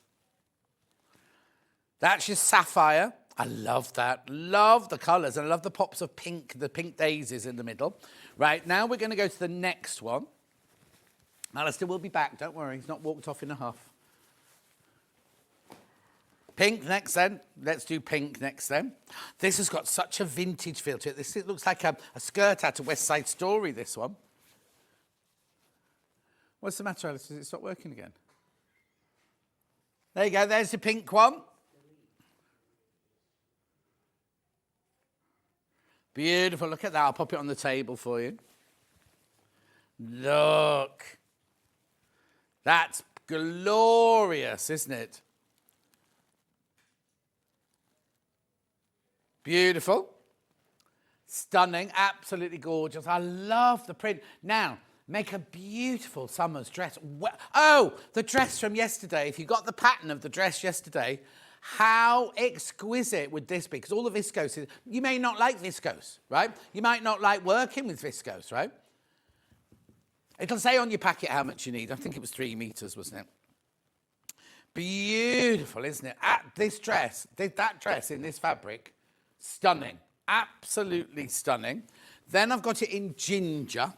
That's your sapphire. I love that. Love the colours. And I love the pops of pink, the pink daisies in the middle. Right, now we're going to go to the next one. Alistair will be back. Don't worry. He's not walked off in a huff. Pink next then. Let's do pink next then. This has got such a vintage feel to it. It looks like a skirt out of West Side Story, this one. What's the matter, Alice? Has it stopped working again? There you go. There's the pink one. Beautiful. Look at that. I'll pop it on the table for you. Look. That's glorious, isn't it? Beautiful. Stunning. Absolutely gorgeous. I love the print. Now, make a beautiful summer's dress. Oh, the dress from yesterday. If you got the pattern of the dress yesterday, how exquisite would this be? Because all the viscose is, you may not like viscose, right? You might not like working with viscose, right? It'll say on your packet how much you need. I think it was 3 meters, wasn't it? Beautiful, isn't it? This dress, that dress in this fabric, stunning. Absolutely stunning. Then I've got it in ginger.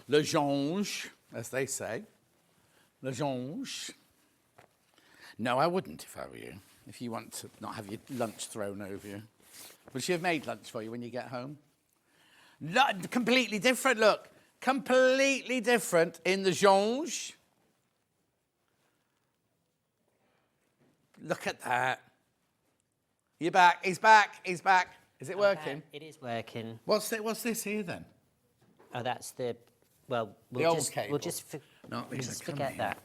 Le Jonge, as they say. Le Jonge. No, I wouldn't if I were you. If you want to not have your lunch thrown over you. Will she have made lunch for you when you get home? Completely different, look. Completely different in the Jonge. Look at that. You're back. He's back. He's back. Is it working? It is working. What's this here then? Oh, that's the... Well, The old cable. we'll just forget that.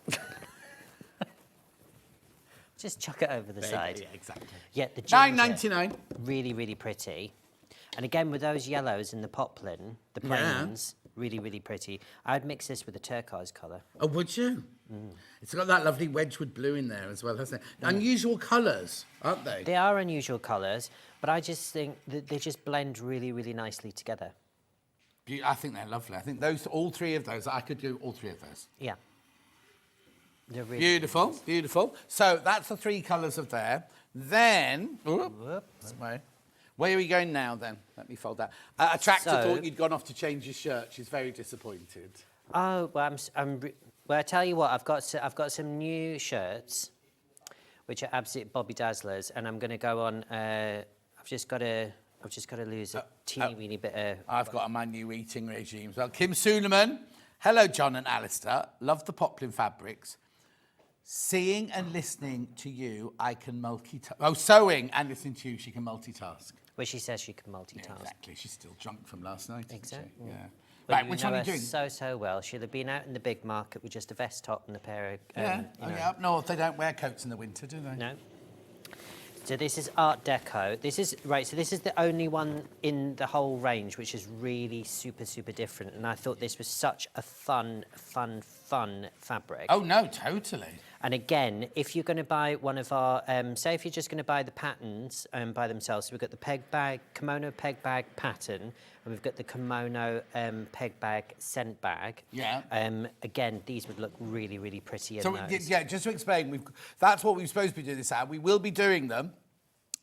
Just chuck it over the side. Yeah, exactly. Yeah, the ginger, $9.99. really, really pretty. And again, with those yellows in the poplin, the plains, really, really pretty. I'd mix this with a turquoise colour. Oh, would you? It's got that lovely Wedgwood blue in there as well, hasn't it? Unusual colours, aren't they? They are unusual colours, but I just think that they just blend really, really nicely together. I think they're lovely. I think all 3 of those, I could do all 3 of those. Yeah. They're really Beautiful, nice. beautiful. So that's the 3 colours of there. Then, where are we going now then? Let me fold that. A tractor thought you'd gone off to change your shirt. She's very disappointed. Oh, well, well, I tell you what, I've got some new shirts, which are absolute Bobby Dazzlers, and I'm going to go on. I've just got to lose a teeny weeny bit of. I've got my new eating regime. Well, Kim Suleiman, hello, John and Alistair. Love the poplin fabrics. Seeing and listening to you, I can multitask. Oh, sewing and listening to you, she can multitask. Well, she says she can multitask. Yeah, exactly. She's still drunk from last night. Exactly. Isn't she? Yeah. But Right, which one are you doing? So well. She'll have been out in the big market with just a vest top and a pair of. Yeah. Up north they don't wear coats in the winter, do they? No. So this is Art Deco. This is right. So this is the only one in the whole range which is really super, super different. And I thought this was such a fun fabric. Oh no, totally. And again, if you're going to buy one of our, say if you're just going to buy the patterns by themselves, so we've got the peg bag, kimono peg bag pattern, and we've got the kimono peg bag scent bag. Yeah. Again, these would look really, really pretty in So those. yeah, just to explain, that's what we're supposed to be doing this at. We will be doing them.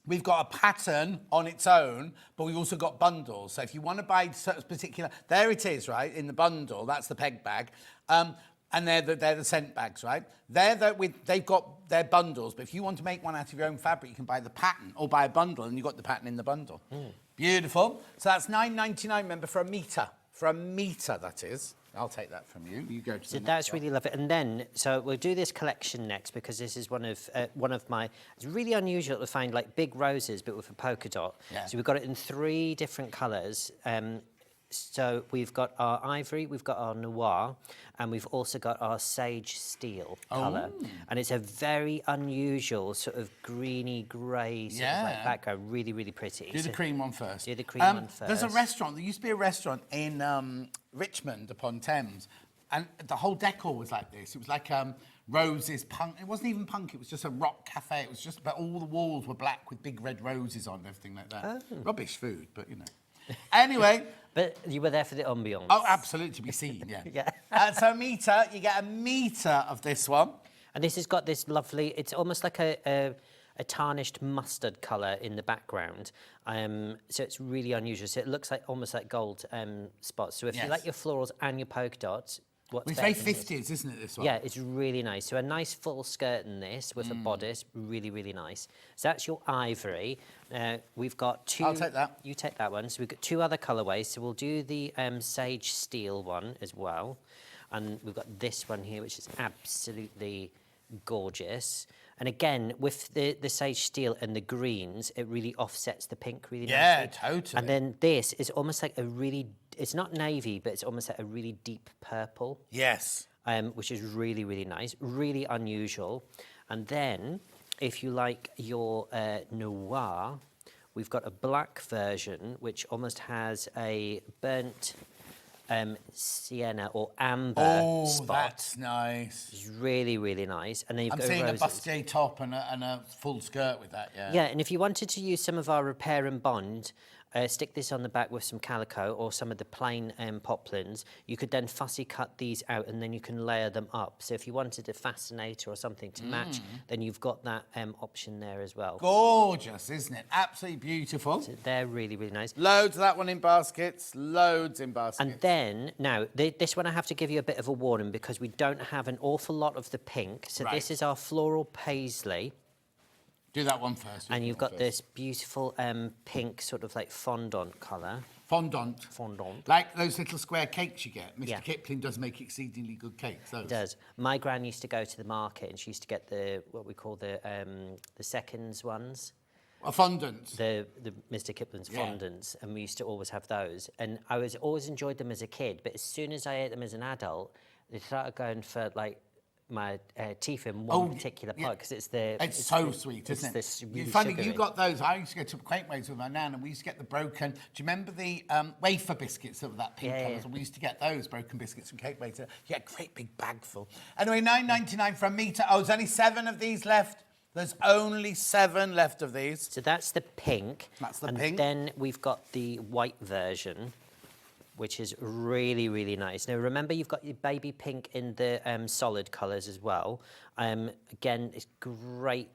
We've got a pattern on its own, but we've also got bundles. So if you want to buy particular, there it is, right, in the bundle. That's the peg bag. And they're the scent bags, right? They've got their bundles, but if you want to make one out of your own fabric, you can buy the pattern or buy a bundle, and you've got the pattern in the bundle. Beautiful. So that's $9.99, remember, for a metre. For a metre, that is. I'll take that from you. You go to the next That's one. really lovely. And then, so we'll do this collection next because this is one of my. It's really unusual to find like big roses, but with a polka dot. Yeah. So we've got it in 3 different colours. So we've got our ivory, we've got our noir, and we've also got our sage steel colour. And it's a very unusual sort of greeny grey sort of like background. Really, really pretty. Do the cream one first. Do the cream one first. There's a restaurant. There used to be a restaurant in Richmond upon Thames, and the whole decor was like this. It was like roses, punk. It wasn't even punk. It was just a rock cafe. It was just, but all the walls were black with big red roses on and everything like that. Rubbish food, but you know. Anyway. But you were there for the ambiance. Oh, absolutely, to be seen, yeah. Yeah. So a metre, you get a metre of this one. And this has got this lovely, it's almost like a tarnished mustard colour in the background. So it's really unusual. So it looks like almost like gold spots. So if you like your florals and your polka dots, it's very 50s, isn't it, this one? Yeah, it's really nice. So a nice full skirt in this with a bodice, really, really nice. So that's your ivory. We've got 2... I'll take that. You take that one. So we've got 2 other colourways. So we'll do the sage steel one as well. And we've got this one here, which is absolutely gorgeous. And again, with the sage steel and the greens, it really offsets the pink really nicely. Yeah, totally. And then this is almost like a really... It's not navy, but it's almost like a really deep purple. Yes. Which is really, really nice, really unusual. And then, if you like your noir, we've got a black version, which almost has a burnt sienna or amber spot. That's nice. It's really, really nice. And then you've I'm got seeing a roses. bustier top and a full skirt with that, yeah. Yeah, and if you wanted to use some of our repair and bond, stick this on the back with some calico or some of the plain poplins, you could then fussy cut these out and then you can layer them up. So if you wanted a fascinator or something to match, then you've got that option there as well. Gorgeous, isn't it? Absolutely beautiful. So they're really, really nice. Loads of that one in baskets, loads in baskets. And then, now, this one I have to give you a bit of a warning because we don't have an awful lot of the pink. So this is our floral paisley. Do that one first. And you've got this beautiful pink sort of like fondant colour. Fondant. Fondant. Like those little square cakes you get. Mr. Kipling does make exceedingly good cakes, those. He does. My gran used to go to the market and she used to get the, what we call the seconds ones. A fondant. The Mr. Kipling's fondants, and we used to always have those. And I always enjoyed them as a kid, but as soon as I ate them as an adult, they started going for like my teeth in one particular part because it's so sweet, isn't it? It's really funny, sugary. you got those. I used to go to Quakeways with my nan, and we used to get the broken. Do you remember the wafer biscuits that were that pink colours? We used to get those broken biscuits from Quakeways. You get a great big bag full. Anyway, $9.99 for a metre. Oh, there's only 7 of these left. There's only 7 left of these. So that's the pink. That's the and pink. Then we've got the white version, which is really, really nice. Now, remember, you've got your baby pink in the solid colours as well. Again, it's great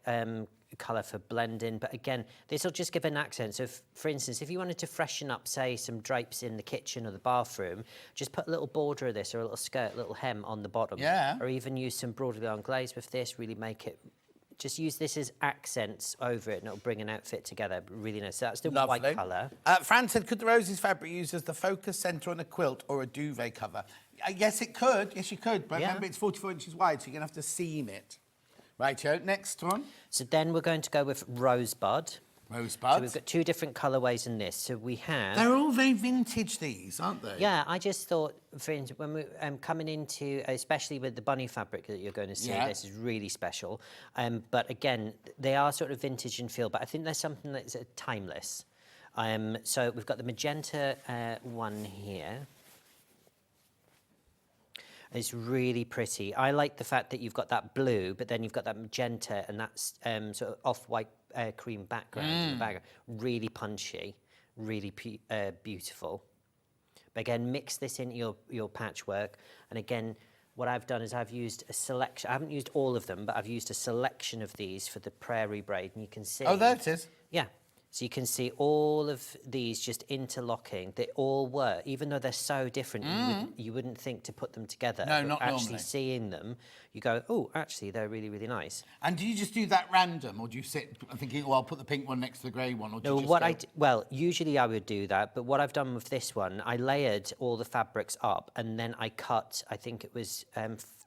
colour for blending, but again, this will just give an accent. So, for instance, if you wanted to freshen up, say, some drapes in the kitchen or the bathroom, just put a little border of this or a little skirt, a little hem on the bottom. Yeah. Or even use some broadly on glaze with this, really make it... Just use this as accents over it and it'll bring an outfit together. Really nice. So that's the white colour. Fran said, could the roses fabric used as the focus centre on a quilt or a duvet cover? Yes, it could. Yes, you could. But remember, it's 44 inches wide, so you're going to have to seam it. Rightio. Next one. So then we're going to go with Rosebud. Rosebud. So we've got 2 different colourways in this. So we have... They're all very vintage, these, aren't they? Yeah, I just thought, for instance, when we're coming into, especially with the bunny fabric that you're going to see, this is really special. But again, they are sort of vintage in feel, but I think there's something that's timeless. So we've got the magenta one here. It's really pretty. I like the fact that you've got that blue, but then you've got that magenta and that sort of off-white cream background in the background. Really punchy, really beautiful. But again, mix this into your patchwork. And again, what I've done is I've used a selection. I haven't used all of them, but I've used a selection of these for the prairie braid. And you can see... Oh, there it is. Yeah. So you can see all of these just interlocking. They all work, even though they're so different. You wouldn't think to put them together. No, but not actually normally. Seeing them, you go, oh, actually, they're really, really nice. And do you just do that random, or do you sit thinking, oh, I'll put the pink one next to the grey one, or do No, you just well, usually I would do that, but what I've done with this one, I layered all the fabrics up, and then I cut, I think it was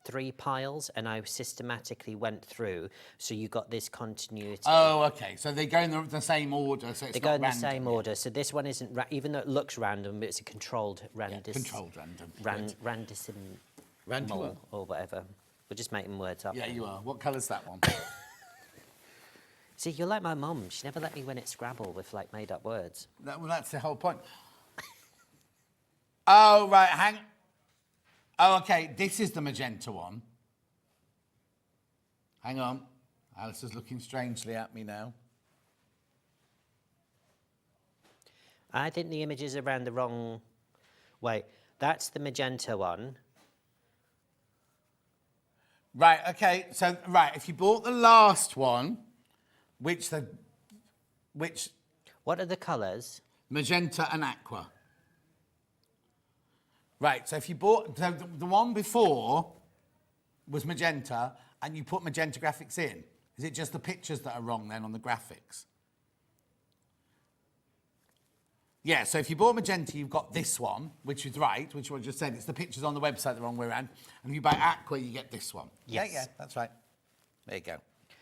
3 piles, and I systematically went through, so you got this continuity. Oh, okay. So they go in the same order, so it's they not go in random, the same order. So this one isn't, even though it looks random, but it's a controlled random. Controlled random. Random or whatever. We're just making words up. Yeah, you are. What colour's that one? See, you're like my mum. She never let me win at Scrabble with like made up words. Well, that's the whole point. Oh, right. Oh, okay. This is the magenta one. Hang on. Alistair's looking strangely at me now. I think the images are around the wrong way. That's the magenta one. Right, okay. So, right, if you bought the last one, which... What are the colours? Magenta and aqua. Right, so if you bought... So the one before was magenta, and you put magenta graphics in. Is it just the pictures that are wrong then on the graphics? Yeah, so if you bought magenta, you've got this one, which is right, which I just said. It's the pictures on the website the wrong way around. And if you buy aqua, you get this one. Yes. Yeah, that's right. There you go.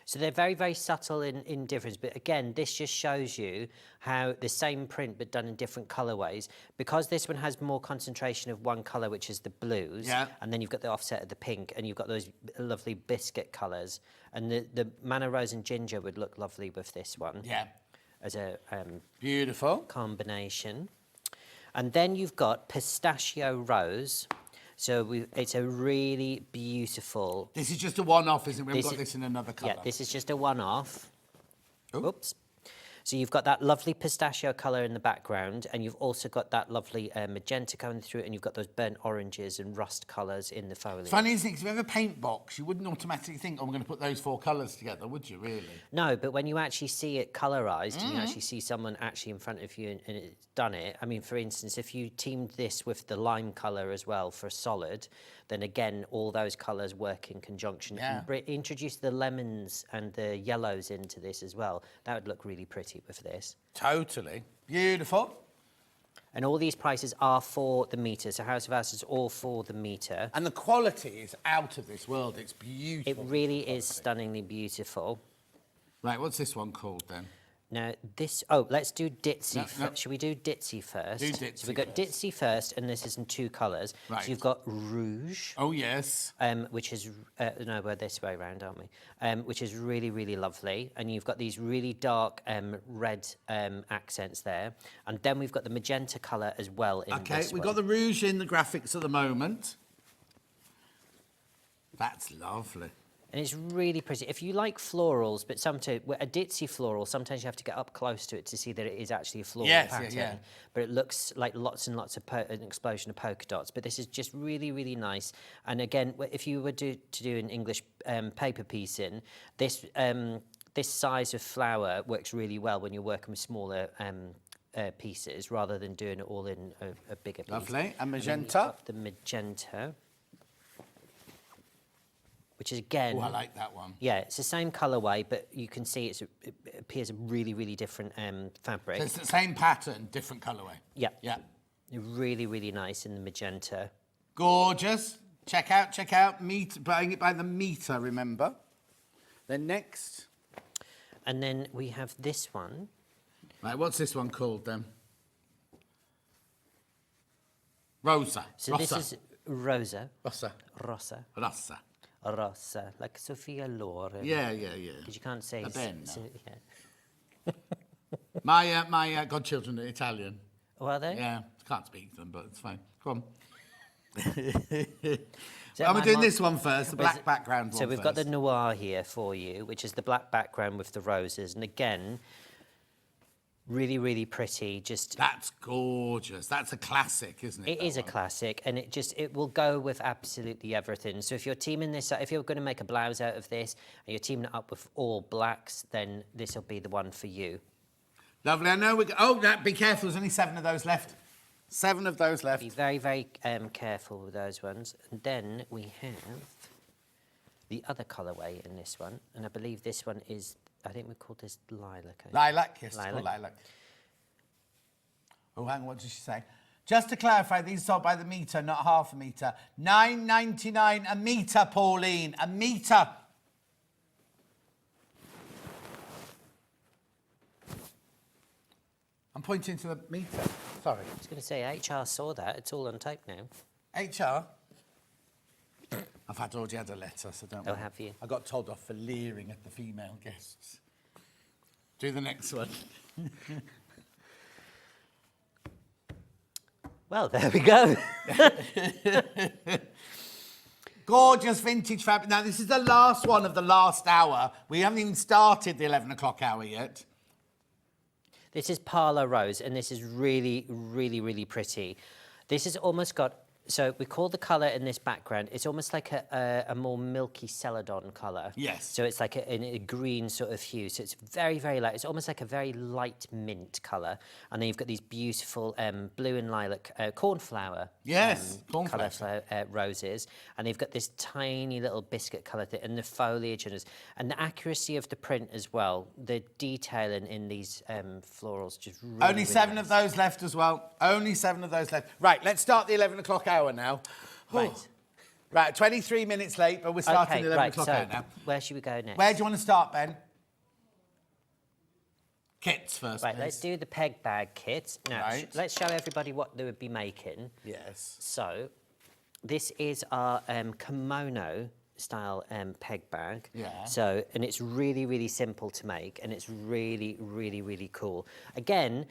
So they're very, very subtle in difference. But again, this just shows you how the same print but done in different colourways. Because this one has more concentration of one colour, which is the blues, and then you've got the offset of the pink, and you've got those lovely biscuit colours. And the Manna Rose and Ginger would look lovely with this one. Yeah. As a beautiful combination. And then you've got pistachio rose. So it's a really beautiful... This is just a one-off, isn't it? We haven't got this in another colour. Yeah, this is just a one-off. Ooh. Oops. So you've got that lovely pistachio colour in the background, and you've also got that lovely magenta coming through, and you've got those burnt oranges and rust colours in the foliage. Funny, isn't it? 'Cause if you have a paint box, you wouldn't automatically think, oh, I'm going to put those 4 colours together, would you, really? No, but when you actually see it colorised, and you actually see someone actually in front of you and it's done it, I mean, for instance, if you teamed this with the lime colour as well for a solid, then again, all those colours work in conjunction. Yeah. And introduce the lemons and the yellows into this as well. That would look really pretty with this. Totally. Beautiful. And all these prices are for the metre. So House of Alistair is all for the metre. And the quality is out of this world. It's beautiful. It really is stunningly beautiful. Right, what's this one called then? Now, this... Oh, let's do Ditzy No, first. no. Shall we do Ditzy first? Do Ditzy So we've got first. Ditzy first, and this is in 2 colours. Right. So you've got Rouge. Oh, yes. Which is... no, we're this way around, aren't we? Which is really, really lovely. And you've got these really dark red accents there. And then we've got the magenta colour as well in Okay, this we've one. got the rouge in the graphics at the moment. That's lovely. And it's really pretty. If you like florals, but sometimes a ditzy floral, sometimes you have to get up close to it to see that it is actually a floral pattern. yeah. But it looks like lots and lots of an explosion of polka dots. But this is just really, really nice. And again, if you were to do an English paper piecing, this this size of flower works really well when you're working with smaller pieces rather than doing it all in a bigger piece. Lovely. And then you've magenta. got the magenta. Which is again... Oh, I like that one. Yeah, it's the same colourway, but you can see it appears a really, really different fabric. So it's the same pattern, different colourway. Yeah. Yeah. Really, really nice in the magenta. Gorgeous. Check out. Buying it by the metre, remember. Then next. And then we have this one. Right, what's this one called then? Rosa. So Rosa. this is Rosa. Rosa. Rosa. Rosa. Rosa, like Sophia Loren. Yeah. Because you can't say... A Ben, yeah. My godchildren are Italian. Oh, are they? Yeah, can't speak to them, but it's fine. Go on. So I'm my doing mum- this one first, the black background one So we've got the first. noir here for you, which is the black background with the roses. And again, really, really pretty. Just That's gorgeous. That's a classic, isn't it? It is a classic, and it will go with absolutely everything. So if you're teaming this, if you're going to make a blouse out of this, and you're teaming it up with all blacks, then this will be the one for you. Lovely. I know be careful. There's only 7 of those left. 7 of those left. Be very, very careful with those ones. And then we have the other colourway in this one, and I believe this one is, I think we called this lilac. Lilac, yes, it's called lilac. Oh, hang on, what did she say? Just to clarify, these are sold by the metre, not half a metre. $9.99 a metre, Pauline, a metre. I'm pointing to the metre. Sorry. I was going to say, HR saw that. It's all on tape now. HR? I've already had a letter, so don't worry. Oh, have you? I got told off for leering at the female guests. Do the next one. Well, there we go. Gorgeous vintage fabric. Now, this is the last one of the last hour. We haven't even started the 11 o'clock hour yet. This is Parlour Rose, and this is really, really, really pretty. This has almost got... So we call the colour in this background, it's almost like a more milky celadon colour. Yes. So it's like a green sort of hue. So it's very, very light. It's almost like a very light mint colour. And then you've got these beautiful blue and lilac cornflower. Yes, colour cornflower. roses. And they've got this tiny little biscuit colour thing, and the foliage and the accuracy of the print as well. The detailing in these florals just really, Only really 7 nice. of those left as well. Only 7 of those left. Right, let's start the 11 o'clock hour now. Right. Right, 23 minutes late, but we're starting the 11 o'clock hour now. Where should we go next? Where do you want to start, Ben? Kits first, Right, please. let's do the peg bag kit. Now, Right. let's show everybody what they would be making. Yes. So, this is our kimono style peg bag. Yeah. So, and it's really, really simple to make, and it's really, really, really cool. Again,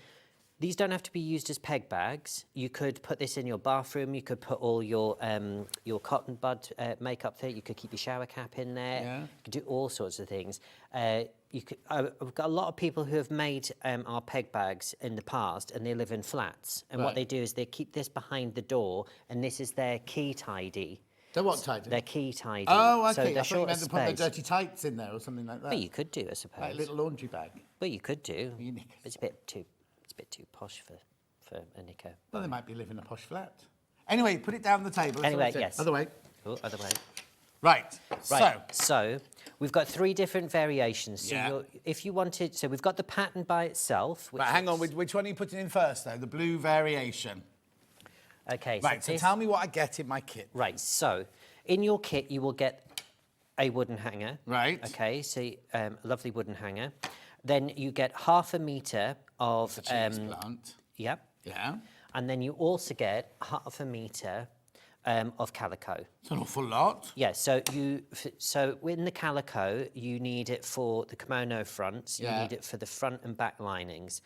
These don't have to be used as peg bags. You could put this in your bathroom. You could put all your cotton bud makeup there. You could keep your shower cap in there. Yeah. You could do all sorts of things. I've got a lot of people who have made our peg bags in the past, and they live in flats. And what they do is they keep this behind the door, and this is their key tidy. They're what tidy? Their key tidy. Oh, okay. So I they're thought you short meant of to put their space. dirty tights in there or something like that. But you could do, I suppose. Like a little laundry bag. But you could do. Your knickers. It's a bit too posh for a knicker. Well, they might be living in a posh flat. Anyway, put it down the table. That's Anyway, what I said. yes. Other way. Oh, other way. Right. Right. So we've got 3 different variations. So Yeah. if you wanted, so we've got the pattern by itself. Which Right, hang on. Which one are you putting in first, though? The blue variation. Okay. Right, so tell me what I get in my kit. Right. So in your kit, you will get a wooden hanger. Right. Okay. So a lovely wooden hanger. Then you get half a metre of... The cheese plant. Yep. Yeah. And then you also get half a metre of calico. It's an awful lot. Yeah, so in the calico, you need it for the kimono fronts, you need it for the front and back linings.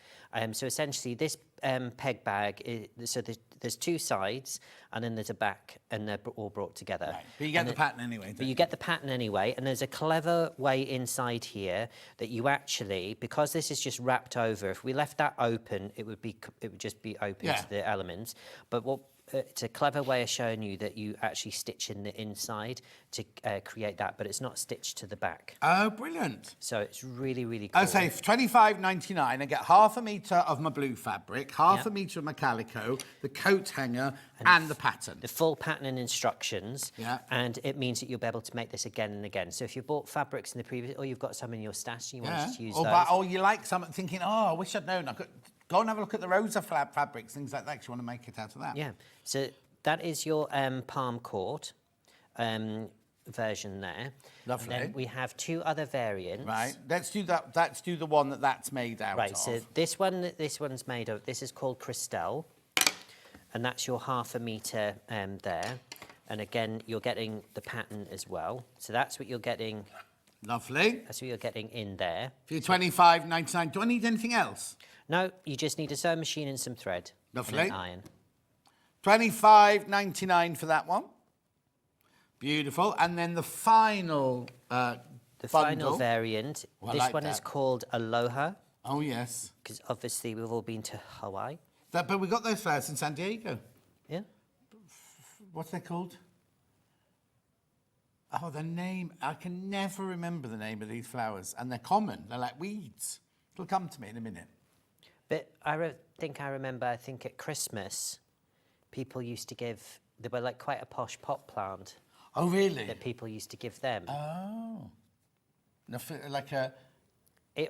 So essentially this peg bag, there's 2 sides and then there's a back and they're all brought together. Right. But you get the pattern anyway. But you get the pattern anyway, and there's a clever way inside here that you actually, because this is just wrapped over, if we left that open, it would just be open to the elements. But it's a clever way of showing you that you actually stitch in the inside to create that, but it's not stitched to the back. Oh, brilliant. So it's really, really cool. I say for $25.99, I get half a metre of my blue fabric, half a metre of my calico, the coat hanger, and the pattern. The full pattern and instructions. Yeah. And it means that you'll be able to make this again and again. So if you bought fabrics in the previous, or you've got some in your stash and you want to use those. Or you like something thinking, oh, I wish I'd known. I could go and have a look at the Rosa fabrics, things like that, 'cause you want to make it out of that. Yeah. So that is your palm court version there. Lovely. And then we have 2 other variants. Right. Let's do that. Let's do the one that's made out of. Right. So this one's made of. This is called Cristal, and that's your half a metre there. And again, you're getting the pattern as well. So that's what you're getting. Lovely. That's what you're getting in there. For your $25.99, do I need anything else? No, you just need a sewing machine and some thread. Lovely. And an iron. $25.99 for that one. Beautiful. And then the final The bundle. final variant. Oh, I This like one is that. called Aloha, Oh, yes. because obviously we've all been to Hawaii. But we got those flowers in San Diego. Yeah. What's they called? Oh, the name. I can never remember the name of these flowers. And they're common. They're like weeds. It'll come to me in a minute. But I think at Christmas, people used to give, they were like quite a posh pot plant. Oh, really? That people used to give them. Oh. Like a...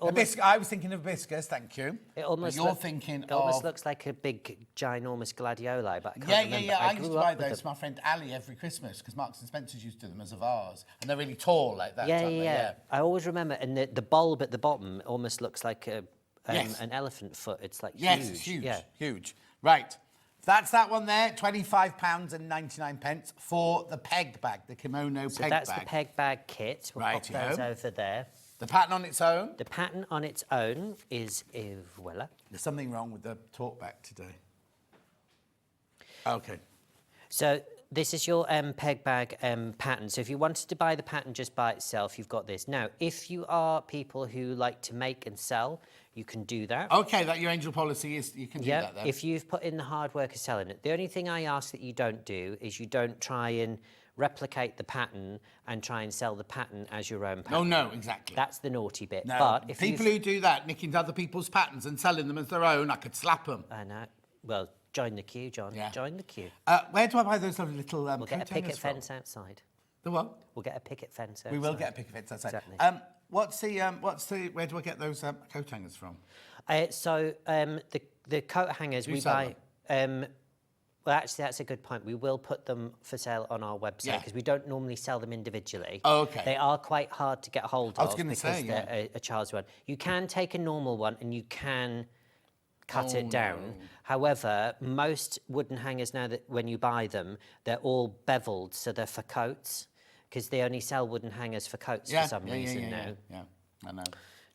Almost, I was thinking of hibiscus, thank you. It almost but you're thinking it almost of... looks like a big, ginormous gladioli, but I can't remember. Yeah. I used to buy up with those for them. my friend Ali every Christmas because Marks and Spencer's used to them as a vase. And they're really tall like that, aren't they? Yeah. I always remember, and the bulb at the bottom almost looks like Yes. an elephant foot. It's like Yes, huge. it's huge. Yeah. Huge. Right. That's that one there, £25.99 for the peg bag, the kimono So peg that's bag. the peg bag kit. We'll pop Rightio. those over there. The pattern on its own. The pattern on its own is voila. There's something wrong with the talkback today. Okay. So this is your peg bag pattern. So if you wanted to buy the pattern just by itself, you've got this. Now, if you are people who like to make and sell, you can do that. Okay, that your angel policy is, you can do that then. If you've put in the hard work of selling it. The only thing I ask that you don't do is you don't try and replicate the pattern and try and sell the pattern as your own pattern. Oh, no, exactly. That's the naughty bit. No, But if people who do that, nicking other people's patterns and selling them as their own, I could slap them. I know. Well, join the queue, John. Yeah. Join the queue. Where do I buy those lovely little We'll get a coat picket hangers from? fence outside. The what? We'll get a picket fence outside. We will get a picket fence outside. Exactly. Where do I get those coat hangers from? The coat hangers Do you we sell buy. Well, actually, that's a good point. We will put them for sale on our website Yeah. because we don't normally sell them individually. Oh, okay. They are quite hard to get hold of. I was gonna say, because they're a child's one. You can take a normal one and you can cut it down. no. However, most wooden hangers now that when you buy them, they're all beveled, so they're for coats because they only sell wooden hangers for coats for some reason now. Yeah, I know.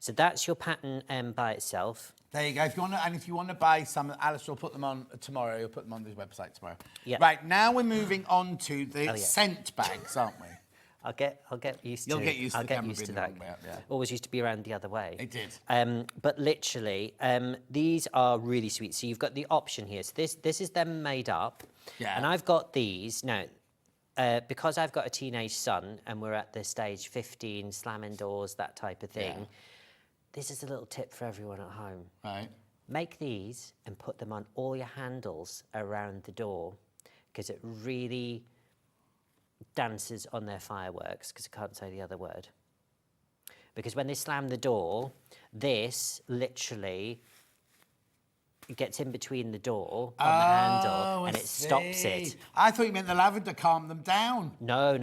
So that's your pattern by itself. There you go. If you want to buy some, Alistair will put them on tomorrow. He'll put them on his website tomorrow. Yeah. Right, now we're moving on to the scent bags, aren't we? I'll get used to. You'll get used to I'll the get camera used to being that. the wrong way up, yeah. Always used to be around the other way. It did. But literally, these are really sweet. So you've got the option here. So this is them made up. Yeah. And I've got these now. Because I've got a teenage son and we're at the stage 15, slamming doors, that type of thing. Yeah. This is a little tip for everyone at home. Right. Make these and put them on all your handles around the door, because it really dances on their fireworks, because I can't say the other word. Because when they slam the door, this literally gets in between the door on the handle and it stops it. I thought you meant the lavender calmed them down. No.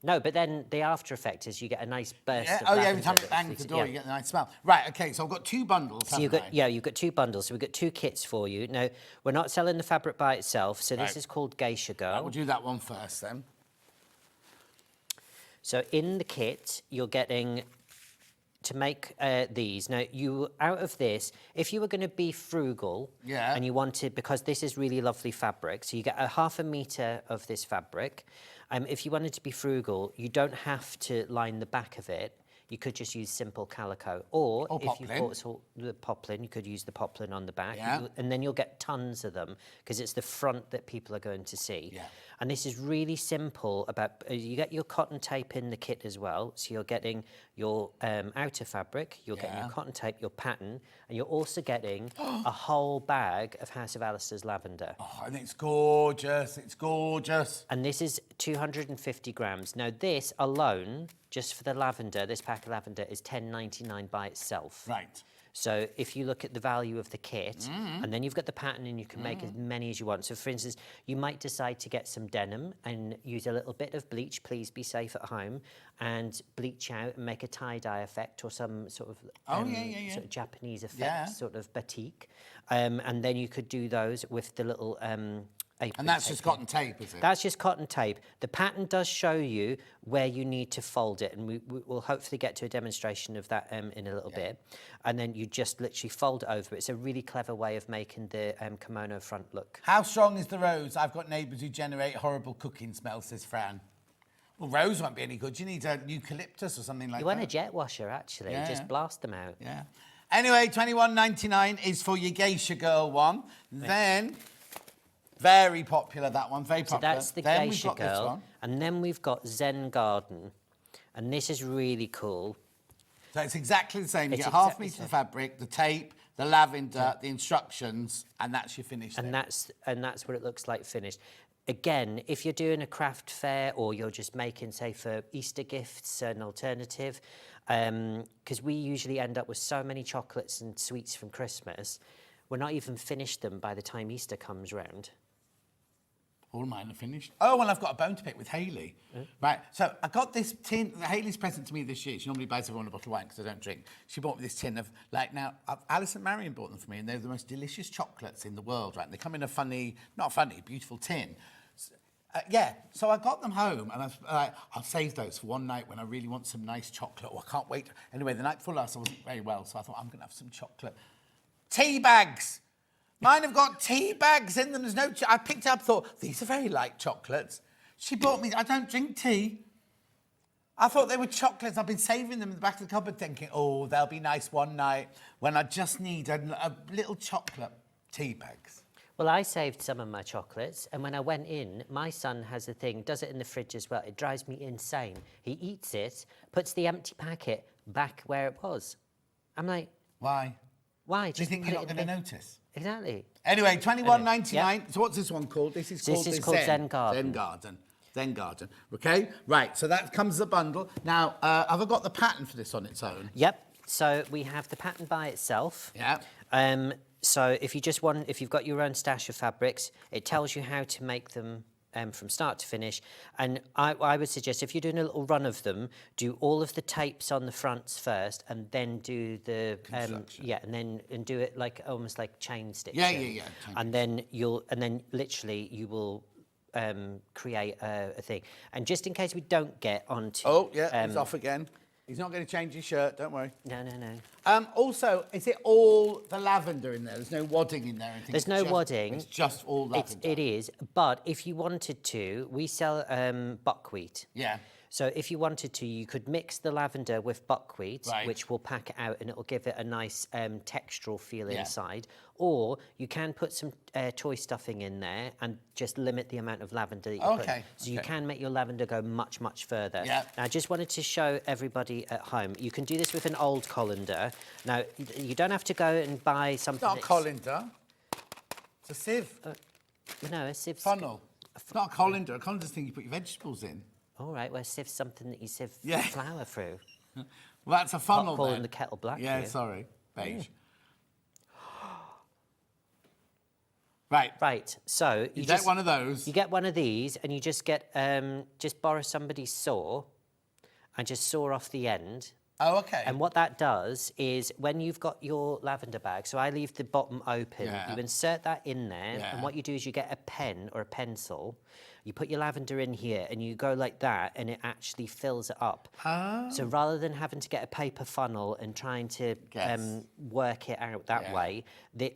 No, but then the after effect is you get a nice burst of every lavender time it that bangs freaks- the door, yeah. you get the nice smell. Right, okay, so I've got 2 bundles, So you've got two bundles. So we've got 2 kits for you. Now, we're not selling the fabric by itself, so this is called Geisha Girl. We'll do that one first then. So in the kit, you're getting to make these. Now, you out of this, if you were going to be frugal, and you wanted, because this is really lovely fabric, so you get a 1/2 metre of this fabric. If you wanted to be frugal, you don't have to line the back of it. You could just use simple calico, or if you bought the poplin, you could use the poplin on the back, and then you'll get tons of them because it's the front that people are going to see. Yeah. And this is really simple. You get your cotton tape in the kit as well, so you're getting your outer fabric, you're getting your cotton tape, your pattern, and you're also getting a whole bag of House of Alistair's lavender. Oh, and it's gorgeous. It's gorgeous. And this is 250 grams. Now, this alone, just for the lavender, this pack of lavender is $10.99 by itself. Right. So if you look at the value of the kit, and then you've got the pattern and you can make as many as you want. So for instance, you might decide to get some denim and use a little bit of bleach, please be safe at home, and bleach out and make a tie-dye effect or some sort of, sort of Japanese effect, sort of batik. And then you could do those with the little apron. And that's just cotton tape, is it? That's just cotton tape. The pattern does show you where you need to fold it, and we'll hopefully get to a demonstration of that in a little bit. And then you just literally fold it over. It's a really clever way of making the kimono front look. How strong is the rose? I've got neighbours who generate horrible cooking smells, says Fran. Well, rose won't be any good. You need an eucalyptus or something like that. You want a jet washer, actually. Just blast them out. Yeah. Anyway, $21.99 is for your Geisha Girl one. Right. Then... very popular, that one, very popular. So that's the then Geisha we've got this Girl. one. And then we've got Zen Garden. And this is really cool. So it's exactly the same. You It's get 1/2 exactly metre the of fabric, the tape, the lavender, the instructions, and that's your finish. And that's what it looks like finished. Again, if you're doing a craft fair or you're just making, say, for Easter gifts, an alternative, because we usually end up with so many chocolates and sweets from Christmas, we're not even finished them by the time Easter comes round. All mine are finished. Oh, well, I've got a bone to pick with Hayley. Right, so I got this tin. Hayley's present to me this year. She normally buys everyone a bottle of wine because I don't drink. She bought me this tin of, Alice and Marion bought them for me, and they're the most delicious chocolates in the world, right? And they come in a funny, not funny, beautiful tin. So I got them home, and I was like, I'll save those for one night when I really want some nice chocolate. Oh, I can't wait. Anyway, the night before last, I wasn't very well, so I thought, I'm going to have some chocolate. Tea bags. Mine have got tea bags in them. There's no... I picked it up, thought, these are very light chocolates. She bought me... I don't drink tea. I thought they were chocolates. I've been saving them in the back of the cupboard thinking, oh, they'll be nice one night when I just need a little chocolate. Tea bags. Well, I saved some of my chocolates, and when I went in, my son has a thing, does it in the fridge as well. It drives me insane. He eats it, puts the empty packet back where it was. I'm like... Why? Why? Do you think you're not going to notice? Exactly. Anyway, $21.99. Yeah. So what's this one called? This is called Zen Garden. Zen Garden. Zen Garden. Okay? Right, so that comes as a bundle. Now, have I got the pattern for this on its own? Yep. So we have the pattern by itself. Yeah. So if you've got your own stash of fabrics, it tells you how to make them from start to finish. And I would suggest if you're doing a little run of them, do all of the tapes on the fronts first, and then do the and do it like almost like chain stitching. Yeah. And then literally you will create a thing. And just in case we don't get onto it's off again. He's not going to change his shirt, don't worry. No, no, no. Also, is it all the lavender in there? There's no wadding in there? Anything? There's no wadding. It's just all lavender? It is, but if you wanted to, we sell buckwheat. Yeah. So if you wanted to, you could mix the lavender with buckwheat, Right. which will pack it out and it will give it a nice textural feel inside. Or you can put some toy stuffing in there and just limit the amount of lavender that you put in. So you can make your lavender go much, much further. Yeah. Now, I just wanted to show everybody at home. You can do this with an old colander. Now, you don't have to go and buy something. It's not a colander. It's a sieve. No, a sieve. Funnel. It's not a colander. A colander's thing you put your vegetables in. All right, well, sieve something that you sieve flour through. Well, that's a funnel Pot calling then. the kettle black. Yeah, here. sorry. Beige. Right. Right, so You get one of those. You get one of these and you just get, just borrow somebody's saw and just saw off the end. Oh, okay. And what that does is when you've got your lavender bag, so I leave the bottom open, Yeah. you insert that in there, Yeah. and what you do is you get a pen or a pencil, you put your lavender in here, and you go like that, and it actually fills it up. Oh. So rather than having to get a paper funnel and trying to work it out that way,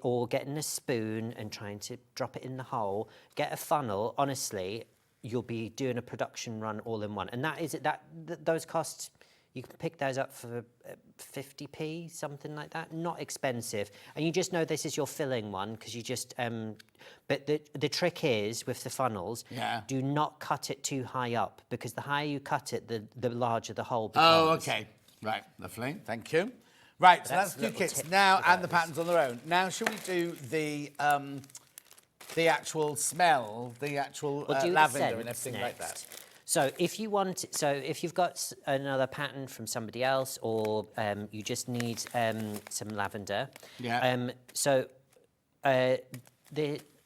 or getting a spoon and trying to drop it in the hole, get a funnel, honestly, you'll be doing a production run all in one. And those costs, you can pick those up for 50p, something like that. Not expensive. And you just know this is your filling one because you just... but the trick is, with the funnels, do not cut it too high up because the higher you cut it, the larger the hole becomes. Oh, OK. Right, lovely. Thank you. Right, so that's two kits now and the patterns on their own. Now, should we do the actual smell, the actual lavender and everything like that? So if you've got another pattern from somebody else, or you just need some lavender. Yeah.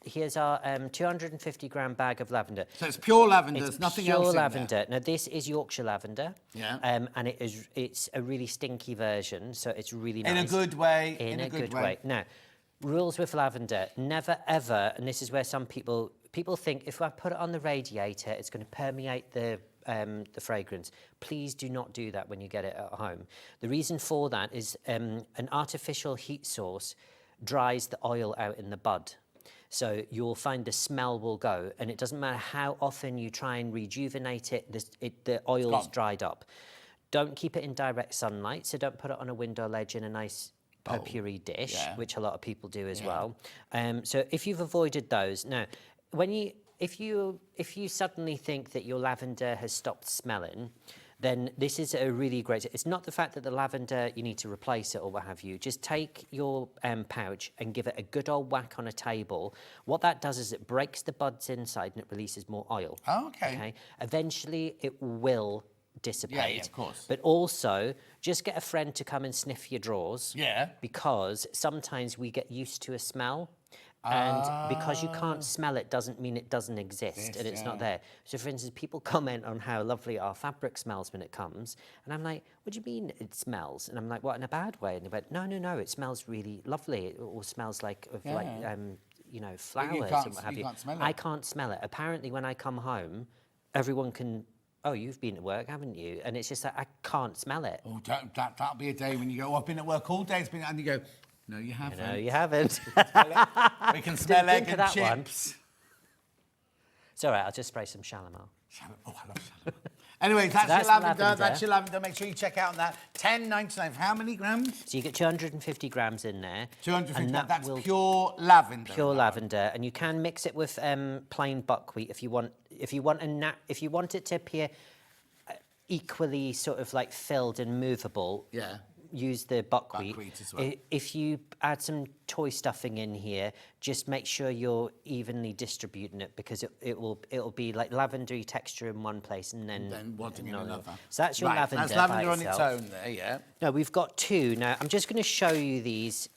Here's our 250-gram bag of lavender. So it's pure lavender. There's nothing else in Pure lavender. there. Now this is Yorkshire lavender. Yeah. And it's a really stinky version, so it's really nice. In a good way. In a good way. Now, rules with lavender: never ever, and this is where some people think if I put it on the radiator, it's going to permeate the fragrance. Please do not do that when you get it at home. The reason for that is an artificial heat source dries the oil out in the bud. So you'll find the smell will go, and it doesn't matter how often you try and rejuvenate it, the oil's dried up. Don't keep it in direct sunlight, so don't put it on a window ledge in a nice potpourri dish, which a lot of people do as well. So if you've avoided those, now, if you suddenly think that your lavender has stopped smelling, then this is a really great... It's not the fact that the lavender, you need to replace it or what have you. Just take your pouch and give it a good old whack on a table. What that does is it breaks the buds inside and it releases more oil. Oh, okay. Eventually, it will dissipate. Yeah, of course. But also, just get a friend to come and sniff your drawers. Yeah. Because sometimes we get used to a smell. And because you can't smell it doesn't mean it doesn't exist and it's not there. So, for instance, people comment on how lovely our fabric smells when it comes. And I'm like, what do you mean it smells? And I'm like, what, in a bad way? And they went, no, it smells really lovely. It all smells like, flowers and what have you. I can't smell it. Apparently, when I come home, everyone can... Oh, you've been at work, haven't you? And it's just like, I can't smell it. Oh, that'll be a day when you go, I've been at work all day, and you go... No, you haven't. No, you haven't. We can smell egg and chips. It's all right, I'll just spray some Shalimar. Oh, I love Shalimar. Anyway, that's your lavender. That's your lavender. Make sure you check out on that. $10.99 for how many grams? So you get 250 grams in there. 250 grams. That's pure lavender. Pure lavender, and you can mix it with plain buckwheat if you want. If you want it to appear equally sort of like filled and movable. Yeah. Use the buckwheat. As well. If you add some toy stuffing in here, just make sure you're evenly distributing it because it'll be like lavendery texture in one place and then wadding in another. So that's your lavender. That's lavender by on itself. its own there, yeah. No, we've got two. Now, I'm just going to show you these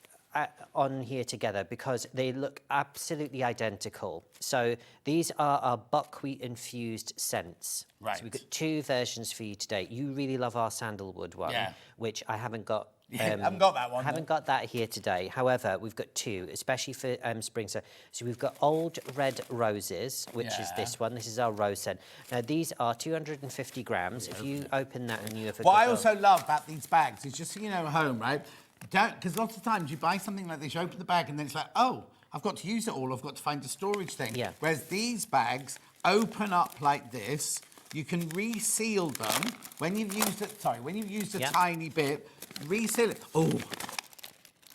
on here together because they look absolutely identical. So these are our buckwheat infused scents. Right. So we've got two versions for you today. You really love our sandalwood one, which I haven't got haven't got that one. Haven't got that here today. However, we've got two, especially for spring. So we've got old red roses, which is this one. This is our rose scent. Now these are 250 grams. If you open that and you have a What I also love about these bags is just so you know at home, right? Because lots of times you buy something like this, you open the bag and then it's like, oh, I've got to use it all. I've got to find a storage thing. Yeah. Whereas these bags open up like this. You can reseal them when you've used it. Sorry, when you've used a tiny bit, reseal it.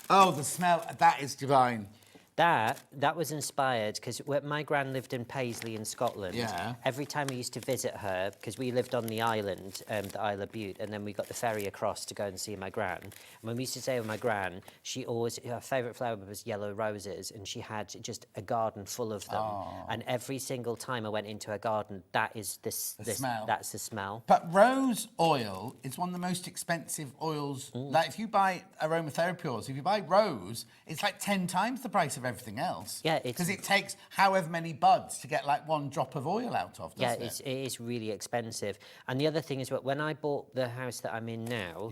Oh, the smell. That is divine. That was inspired because my gran lived in Paisley in Scotland. Yeah. Every time we used to visit her, because we lived on the island, the Isle of Bute, and then we got the ferry across to go and see my gran. And when we used to stay with my gran, her favourite flower was yellow roses, and she had just a garden full of them. Oh. And every single time I went into her garden, that is the smell. That's the smell. But rose oil is one of the most expensive oils. Like if you buy aromatherapy oils, if you buy rose, it's like 10 times the price of everything else. Yeah, because it takes however many buds to get like one drop of oil out of. Yeah, it is really expensive. And the other thing is, when I bought the house that I'm in now,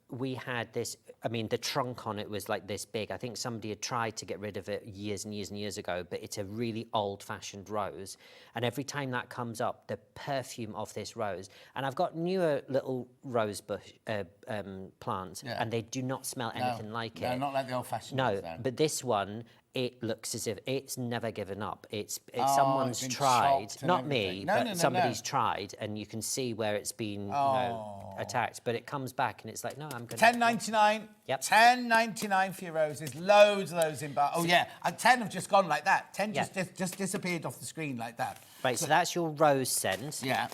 we had this. I mean, the trunk on it was like this big. I think somebody had tried to get rid of it years and years and years ago, but it's a really old-fashioned rose. And every time that comes up, the perfume of this rose. And I've got newer little rose bush plants, and they do not smell anything like it. No, not like the old-fashioned No, ones, then. but this one, it looks as if it's never given up. It's someone's tried, not me, but somebody's tried, and you can see where it's been attacked. But it comes back, and it's like, no, I'm going to... $10.99. Yep. $10.99 for your roses. Loads of those in bar. Oh, yeah. And 10 have just gone like that. 10 just disappeared off the screen like that. Right, so that's your rose scent. Yeah.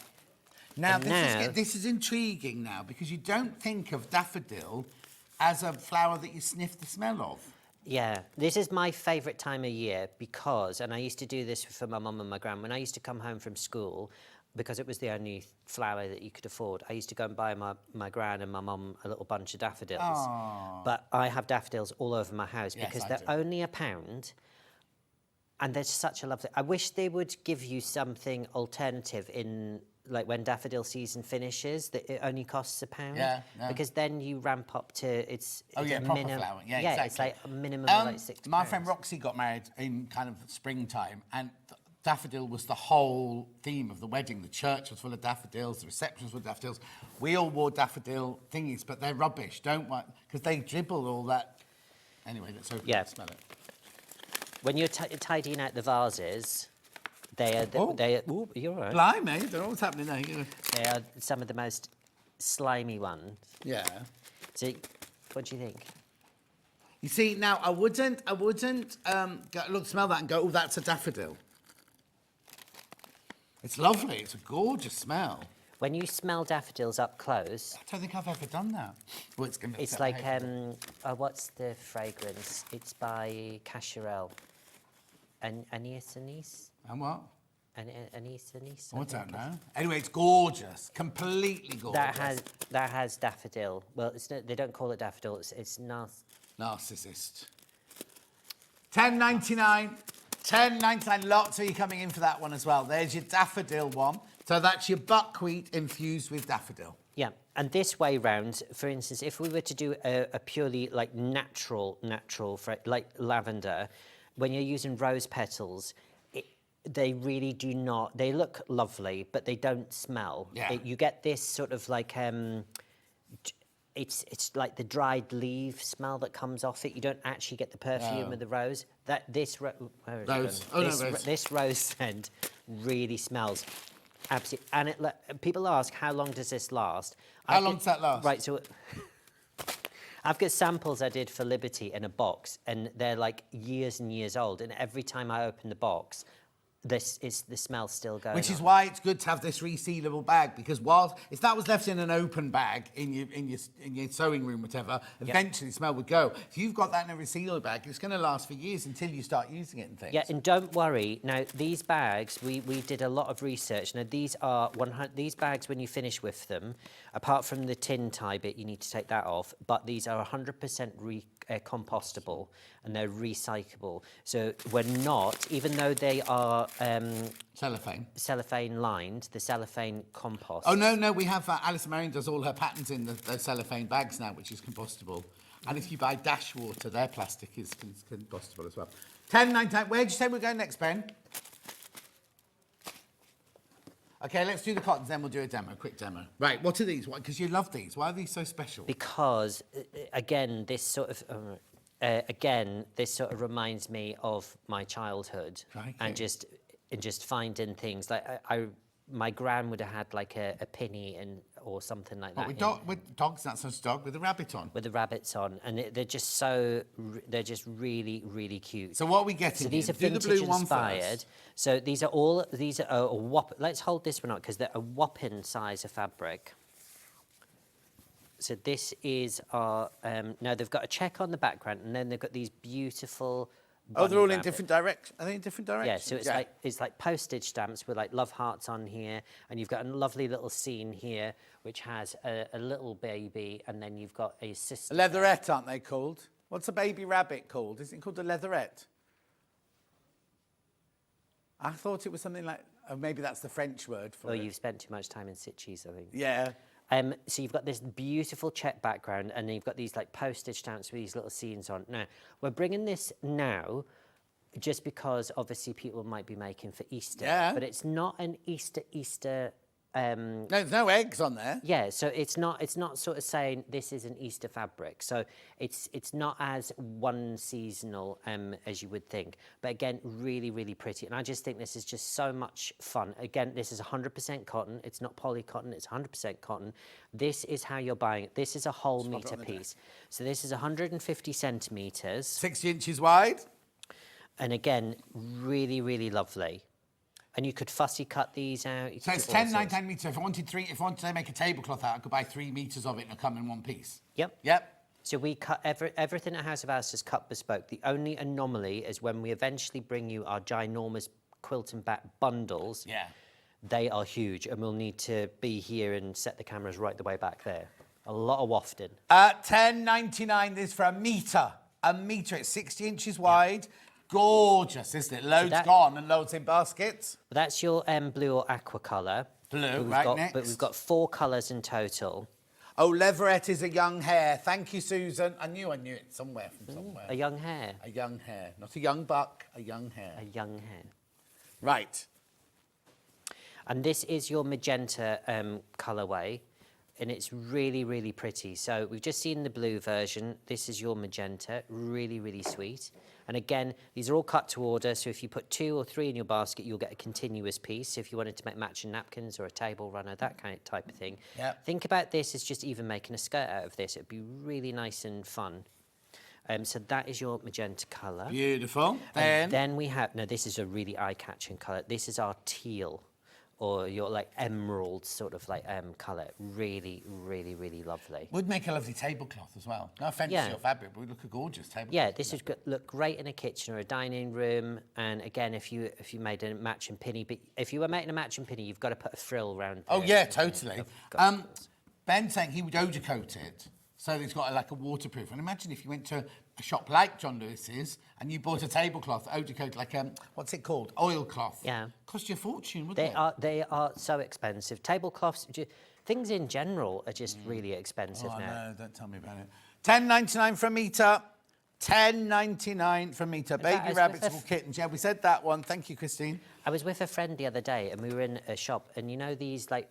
Now, this is intriguing now, because you don't think of daffodil as a flower that you sniff the smell of. Yeah, this is my favourite time of year because, and I used to do this for my mum and my gran, when I used to come home from school, because it was the only flower that you could afford, I used to go and buy my gran and my mum a little bunch of daffodils. Aww. But I have daffodils all over my house because they're only £1, and they're such a lovely... I wish they would give you something alternative in... like when daffodil season finishes, that it only costs £1. Yeah. Because then you ramp up to it's proper flower. Yeah, exactly. It's like a minimum of like £60. My friend Roxy got married in kind of springtime, and daffodil was the whole theme of the wedding. The church was full of daffodils, the reception was full of daffodils. We all wore daffodil thingies, but they're rubbish. Don't want, because they dribble all that. Anyway, let's open it and smell it. When you're tidying out the vases. You're all right. Blimey, I don't know what's happening there. They are some of the most slimy ones. Yeah. So, what do you think? You see, now I wouldn't smell that and go, oh, that's a daffodil. It's lovely. It's a gorgeous smell. When you smell daffodils up close... I don't think I've ever done that. Well, it's like, what's the fragrance? It's by Cacharel. Anise Anise? And what? Anise Anise? I don't know. Anyway, it's gorgeous. Completely gorgeous. That has daffodil. Well, they don't call it daffodil. It's narcissist. $10.99. $10.99. Lots of you coming in for that one as well. There's your daffodil one. So that's your buckwheat infused with daffodil. Yeah, and this way round, for instance, if we were to do a purely like natural, like lavender, when you're using rose petals, they really do not. They look lovely, but they don't smell. Yeah. You get this sort of like it's like the dried leaf smell that comes off it. You don't actually get the perfume of the rose. This rose scent really smells absolutely. And people ask, how long does this last? How long does that last? Right, so. I've got samples I did for Liberty in a box, and they're like years and years old. And every time I open the box, the smell's still going. Which is why it's good to have this resealable bag, because if that was left in an open bag in your sewing room, whatever, eventually the smell would go. If you've got that in a resealable bag, it's going to last for years until you start using it and things. Yeah, and don't worry. Now these bags, we did a lot of research. Now these bags, when you finish with them, apart from the tin tie bit, you need to take that off. But these are 100% compostable and they're recyclable. So we're not, even though they are cellophane lined, the cellophane compost. Oh, no, we have, Alice Marion does all her patterns in the cellophane bags now, which is compostable. And if you buy Dash Water, their plastic is compostable as well. £10.99. Where did you say we're going next, Ben? Okay, let's do the cottons, then we'll do a quick demo. Right, what are these? Because you love these. Why are these so special? Because, again, this sort of reminds me of my childhood. Right, and just finding things like my gran would have had like a pinny or something like that. With dogs, that's a dog with a rabbit on. With the rabbits on, and they're just really, really cute. So what are we getting? So these are do vintage the blue one inspired. first. So these are a whop. Let's hold this one up because they're a whopping size of fabric. So this is our. Now they've got a check on the background, and then they've got these beautiful. Oh, they're all in rabbits. different directions. Are they in different directions? Yeah, so it's like postage stamps with like love hearts on here, and you've got a lovely little scene here which has a little baby, and then you've got a sister. A leatherette, aren't they called? What's a baby rabbit called? Isn't it called a leatherette? I thought it was something like. Oh, maybe that's the French word for it. Oh, you've spent too much time in Sitges, I think. Yeah. So you've got this beautiful check background, and then you've got these like postage stamps with these little scenes on. Now, we're bringing this now just because obviously people might be making for Easter. Yeah. But it's not an Easter. No, there's no eggs on there. Yeah, so it's not sort of saying this is an Easter fabric. So it's not as one seasonal as you would think. But again, really, really pretty. And I just think this is just so much fun. Again, this is 100% cotton. It's not poly cotton, it's 100% cotton. This is how you're buying it. This is a whole metre piece. So this is 150 centimetres. 60 inches wide. And again, really, really lovely. And you could fussy cut these out. So it's 10.99 metres. If I wanted to make a tablecloth out, I could buy 3 metres of it and it'll come in one piece. Yep. Yep. So we cut everything at House of Alistair is cut bespoke. The only anomaly is when we eventually bring you our ginormous quilt and back bundles. Yeah. They are huge, and we'll need to be here and set the cameras right the way back there. A lot of wafting. £10.99. This is for a metre. A metre. It's 60 inches wide. Gorgeous, isn't it? Loads gone and loads in baskets. That's your blue or aqua colour. Blue, next. But we've got 4 colours in total. Oh, leatherette is a young hair. Thank you, Susan. I knew it somewhere from somewhere. A young hair. A young hair. Not a young buck, a young hair. A young hair. Right. And this is your magenta colourway. And it's really, really pretty. So we've just seen the blue version. This is your magenta. Really, really sweet. And again, these are all cut to order. So if you put 2 or 3 in your basket, you'll get a continuous piece. So if you wanted to make matching napkins or a table runner, that kind of type of thing. Yep. Think about this as just even making a skirt out of this. It'd be really nice and fun. So that is your magenta colour. Beautiful. And then we have, now this is a really eye-catching colour. This is our teal, or your like emerald sort of like colour. Really, really, really lovely. Would make a lovely tablecloth as well. No offence to your fabric, but would look a gorgeous tablecloth. Yeah, this would look great in a kitchen or a dining room. And again, if you made a matching pinny, but if you were making a matching pinny, you've got to put a frill around. Oh yeah, totally. Ben's saying he would odor coat it, so it's got like a waterproof. And imagine if you went to a shop like John Lewis's and you bought a tablecloth, odor coat, like what's it called? Oilcloth. Yeah. Cost you a fortune, wouldn't it? They are so expensive. Tablecloths, things in general are just really expensive now. No, don't tell me about it. £10.99 for a metre. £10.99 for a metre. Baby rabbits or kittens. Yeah, we said that one. Thank you, Christine. I was with a friend the other day and we were in a shop, and you know these like,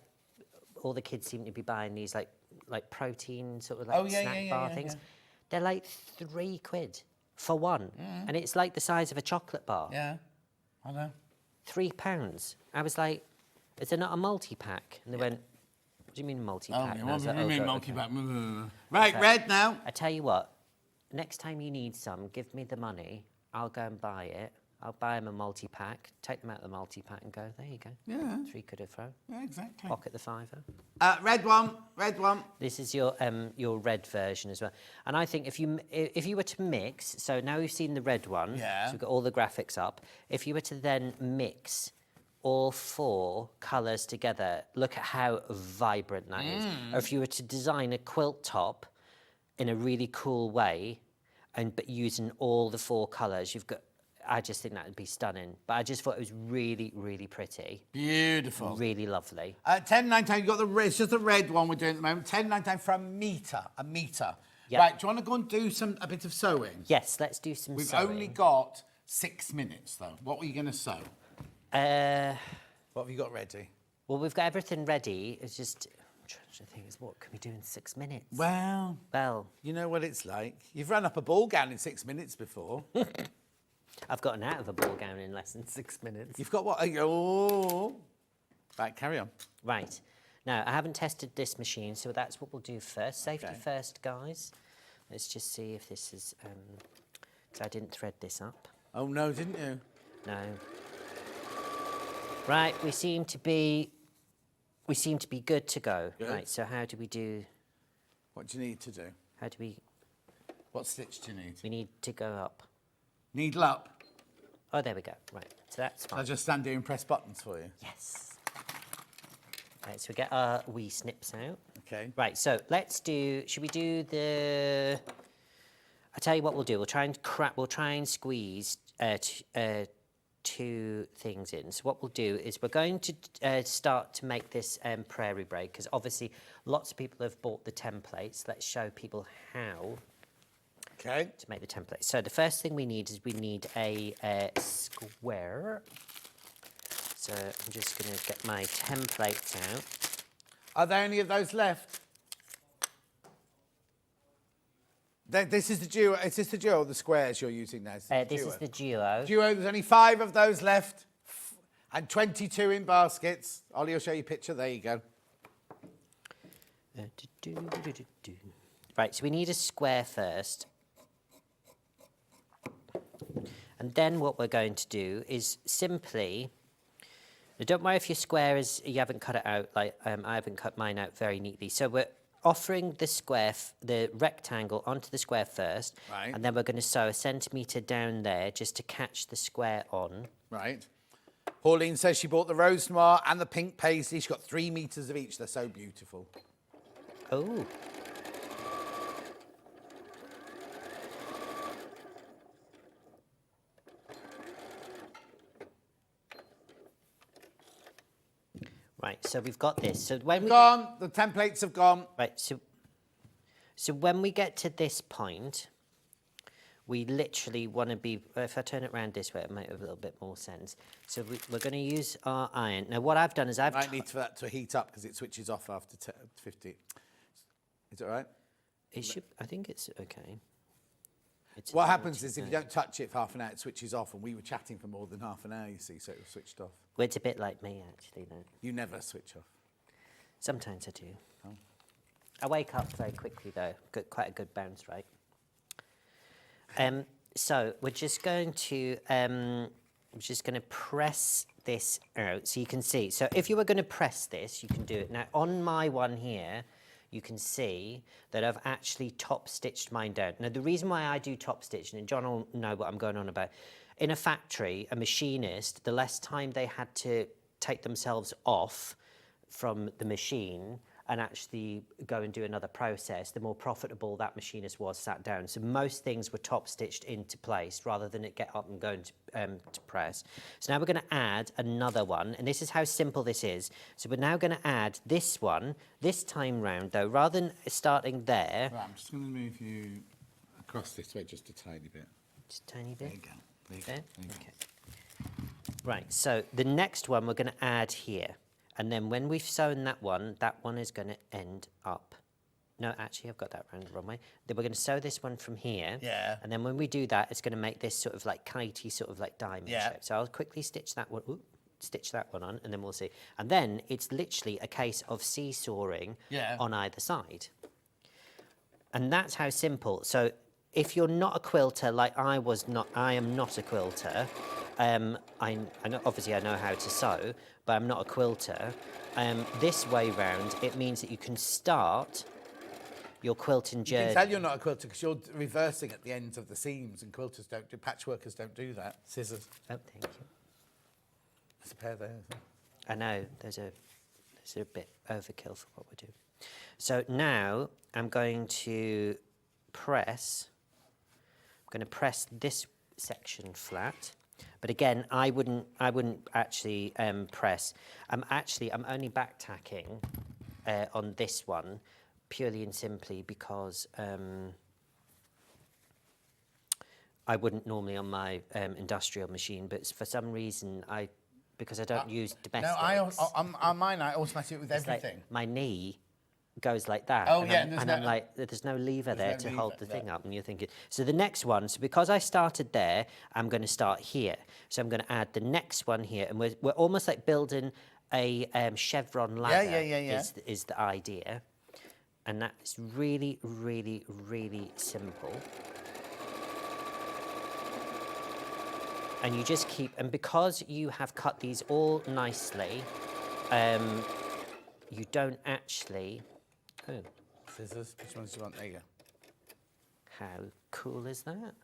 all the kids seem to be buying these like protein sort of like snack bar things. Yeah. They're like £3 for one. Yeah. And it's like the size of a chocolate bar. Yeah, I know. £3. I was like, is there not a multi-pack? And they went, what do you mean multi-pack? What do you mean multi-pack? Right, Red now. I tell you what, next time you need some, give me the money. I'll go and buy it. I'll buy them a multi-pack, take them out of the multi-pack and go, there you go. Yeah. £3 a throw. Yeah, exactly. Pocket the £5. Red one. This is your red version as well. And I think if you were to mix, so now we've seen the red one, so we've got all the graphics up. If you were to then mix all 4 colours together, look at how vibrant that is. Or if you were to design a quilt top in a really cool way, but using all the 4 colours. I just think that would be stunning. But I just thought it was really, really pretty. Beautiful. Really lovely. 10.99, you've got the red, it's just the red one we're doing at the moment. 10.99 for a metre. Yep. Right, do you want to go and do a bit of sewing? Yes, let's do some We've sewing. only got 6 minutes, though. What were you going to sew? What have you got ready? Well, we've got everything ready. It's just, I'm trying to think, what can we do in 6 minutes? Well, you know what it's like. You've run up a ball gown in 6 minutes before. I've gotten out of a ball gown in less than 6 minutes. You've got what? Oh. Right, carry on. Right. Now, I haven't tested this machine, so that's what we'll do first. Safety first, guys. Let's just see if this is... because I didn't thread this up. Oh, no, didn't you? No. Right, we seem to be good to go. Good. Right, so how do we do... What do you need to do? How do we... What stitch do you need? We need to go up. Needle up. Oh, there we go. Right, so that's fine. I'll just stand here and press buttons for you. Yes. Right, so we get our wee snips out. Okay. Right, so let's do... Should we do the... I'll tell you what we'll do. We'll try and squeeze 2 things in. So what we'll do is we're going to start to make this prairie braid, because obviously lots of people have bought the templates. Let's show people how to make the template. So the first thing we need is a square. So I'm just going to get my templates out. Are there any of those left? This is the duo. Is this the duo or the squares you're using now? This is the duo. Duo, there's only 5 of those left and 22 in baskets. Ollie will show you a picture. There you go. Right, so we need a square first. And then what we're going to do is simply... Now don't worry if your square you haven't cut it out, like I haven't cut mine out very neatly. So we're offering the square, the rectangle onto the square first. Right. And then we're going to sew 1 centimetre down there just to catch the square on. Right. Pauline says she bought the rose noir and the pink paisley. She's got 3 metres of each. They're so beautiful. Oh. Right, so we've got this. So when The templates have gone. Right, so when we get to this point, we literally want to be... If I turn it around this way, it might have a little bit more sense. So we're going to use our iron. Now, what I've done is I've... Might need for that to heat up because it switches off after 50. Is it all right? It should... I think it's okay. What happens is if you don't touch it for half an hour, it switches off, and we were chatting for more than half an hour, you see, so it was switched off. Well, it's a bit like me, actually, though. You never switch off. Sometimes I do. Oh. I wake up very quickly, though. Quite a good bounce rate. So we're just going to press this out so you can see. So if you were going to press this, you can do it. Now, on my one here, you can see that I've actually top stitched mine down. Now, the reason why I do top stitching, and John will know what I'm going on about, in a factory, a machinist, the less time they had to take themselves off from the machine and actually go and do another process, the more profitable that machinist was sat down. So most things were top stitched into place rather than it get up and going to press. So now we're going to add another one, and this is how simple this is. So we're now going to add this one, this time round though, rather than starting there. Right, I'm just going to move you across this way just a tiny bit. Just a tiny bit? There you go. There you go. Okay. Right, so the next one we're going to add here. And then when we've sewn that one is going to end up. No, actually, I've got that round the wrong way. Then we're going to sew this one from here. Yeah. And then when we do that, it's going to make this sort of like kitey, sort of like diamond shape. So I'll quickly stitch that one. Stitch that one on, and then we'll see. And then it's literally a case of seesawing on either side. And that's how simple. So if you're not a quilter like I am not a quilter. I know, obviously I know how to sew, but I'm not a quilter. This way round, it means that you can start your quilting journey. You can tell you're not a quilter because you're reversing at the ends of the seams, and quilters don't do, patchworkers don't do that. Scissors. Oh, thank you. There's a pair there, isn't there? I know, there's a bit overkill for what we're doing. So now I'm going to press going to press this section flat. But again, I wouldn't actually press. I'm only back tacking on this one purely and simply because I wouldn't normally on my industrial machine, but for some reason because I don't use domestics. No, on mine I automatically with everything. Like my knee goes like that. Oh, I'm like, there's no lever there to hold the thing up, and you're thinking. So the next one, so because I started there, I'm going to start here. So I'm going to add the next one here, and we're almost like building a chevron ladder. Yeah. Is the idea, and that's really, really, really simple. And you just keep, and because you have cut these all nicely, you don't actually. Oh. Scissors, which ones do you want? There you go. How cool is that?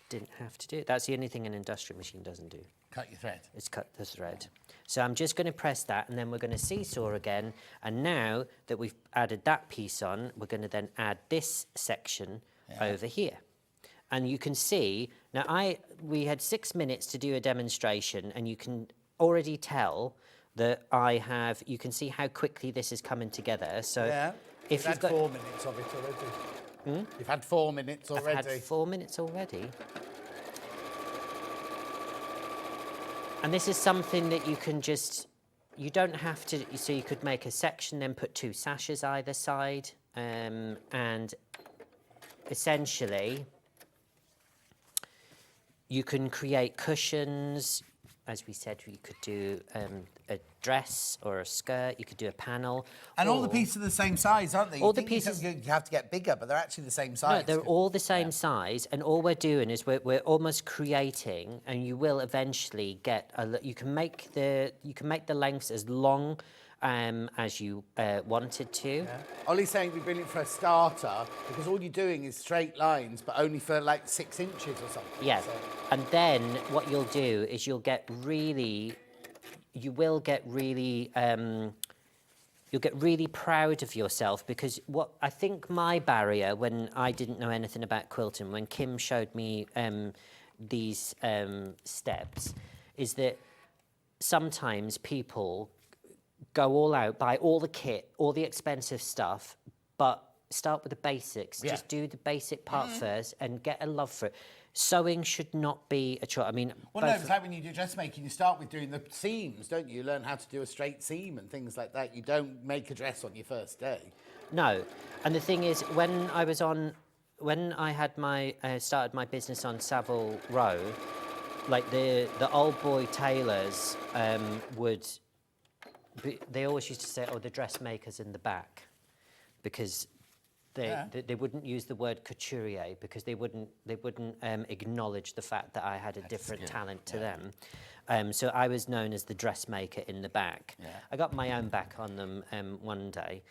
Didn't have to do it. That's the only thing an industrial machine doesn't do. Cut your thread. It's cut the thread. So I'm just going to press that, and then we're going to seesaw again. And now that we've added that piece on, we're going to then add this section over here. And you can see, now we had 6 minutes to do a demonstration, and you can already tell that you can see how quickly this is coming together. So if you've got 4 minutes of it already. You've had 4 minutes already. I've had 4 minutes already. And this is something that you can you don't have to, so you could make a section, then put 2 sashes either side, and essentially you can create cushions. As we said, you could do a dress or a skirt. You could do a panel. And all the pieces are the same size, aren't they? All the pieces. You have to get bigger, but they're actually the same size. No, they're all the same size, and all we're doing is we're almost creating, and you will eventually get you can make the lengths as long as you wanted to. Yeah. Ollie's saying it'd be brilliant for a starter because all you're doing is straight lines, but only for like 6 inches or something. Yeah, so. And then what you'll do is you'll get really proud of yourself, because what I think my barrier when I didn't know anything about quilting, when Kim showed me these steps, is that sometimes people go all out, buy all the kit, all the expensive stuff, but start with the basics. Yeah. Just do the basic part first and get a love for it. Sewing should not be a chore. I mean, well, no, it's like when you do dressmaking, you start with doing the seams, don't you? You learn how to do a straight seam and things like that. You don't make a dress on your first day. No, and the thing is, when I had started my business on Savile Row, like the old boy tailors they always used to say, "Oh, the dressmaker's in the back," because they wouldn't use the word couturier because they wouldn't acknowledge the fact that I had a different talent to them. So I was known as the dressmaker in the back. Yeah. I got my own back on them one day,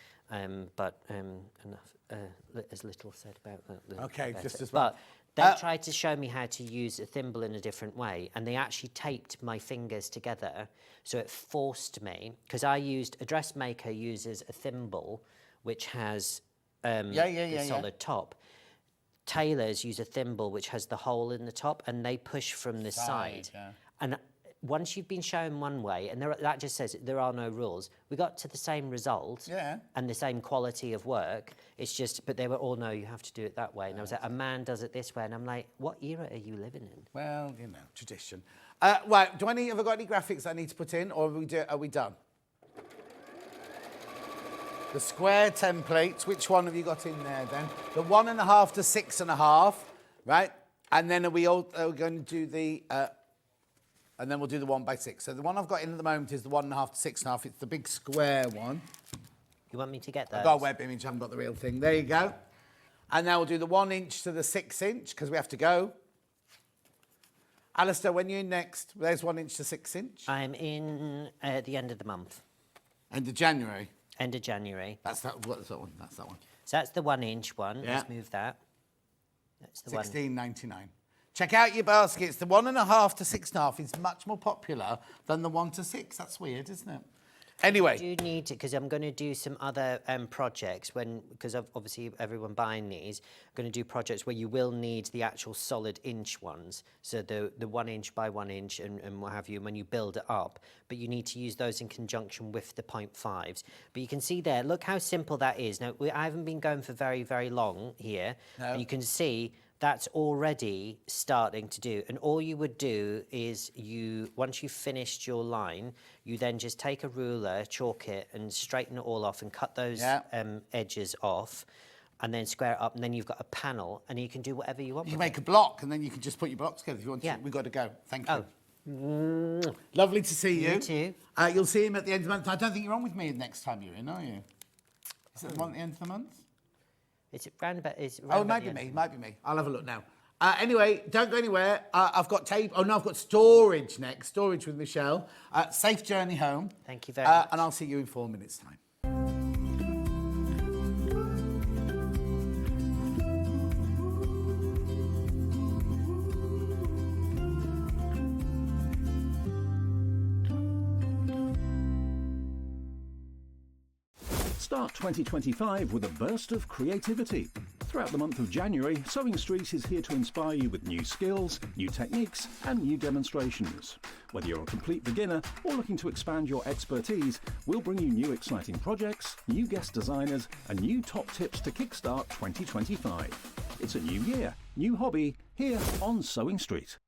but as little said about that. Okay, just as well. But they tried to show me how to use a thimble in a different way, and they actually taped my fingers together, so it forced me, because a dressmaker uses a thimble which has a solid top. Tailors use a thimble which has the hole in the top, and they push from the side. Yeah. And once you've been shown one way, and that just says there are no rules, we got to the same result and the same quality of work. It's just, but they were all, no, you have to do it that way. And I was like, a man does it this way. And I'm like, what era are you living in? Well, you know, tradition. Right, have I got any graphics I need to put in, or are we done? The square templates, which one have you got in there then? The 1.5 to 6.5, right? And then are we going to do the... and then we'll do the 1x6. So the one I've got in at the moment is the 1.5 to 6.5. It's the big square one. You want me to get those? I've got a web image, I haven't got the real thing. There you go. And now we'll do the 1 inch to the 6 inch, because we have to go. Alistair, when you're in next, there's 1 inch to 6 inch. I'm in at the end of the month. End of January? End of January. That's that one. That's that one. So that's the 1 inch one. Yeah. Let's move that. That's the $16.99. Check out your baskets. The 1.5 to 6.5 is much more popular than the 1 to 6. That's weird, isn't it? Anyway. You do need to, because I'm going to do some other projects because obviously everyone buying these, I'm going to do projects where you will need the actual solid inch ones. So the 1 inch by 1 inch and what have you, when you build it up. But you need to use those in conjunction with the 0.5s. But you can see there, look how simple that is. Now, I haven't been going for very, very long here. No. And you can see that's already starting to do. And all you would do is once you've finished your line, you then just take a ruler, chalk it, and straighten it all off and cut those edges off, and then square it up, and then you've got a panel, and you can do whatever you want. You can make a block, and then you can just put your blocks together if you want to. We've got to go. Thank you. Lovely to see you. You too. You'll see him at the end of the month. I don't think you're on with me next time you're in, are you? Is it the one at the end of the month? It's round about. It might be me. Might be me. I'll have a look now. Anyway, don't go anywhere. I've got tape. Oh no, I've got storage next. Storage with Michelle. Safe journey home. Thank you very much. And I'll see you in 4 minutes' time. Start 2025 with a burst of creativity. Throughout the month of January, Sewing Street is here to inspire you with new skills, new techniques and new demonstrations. Whether you're a complete beginner or looking to expand your expertise, we'll bring you new exciting projects, new guest designers and new top tips to kickstart 2025. It's a new year, new hobby, here on Sewing Street.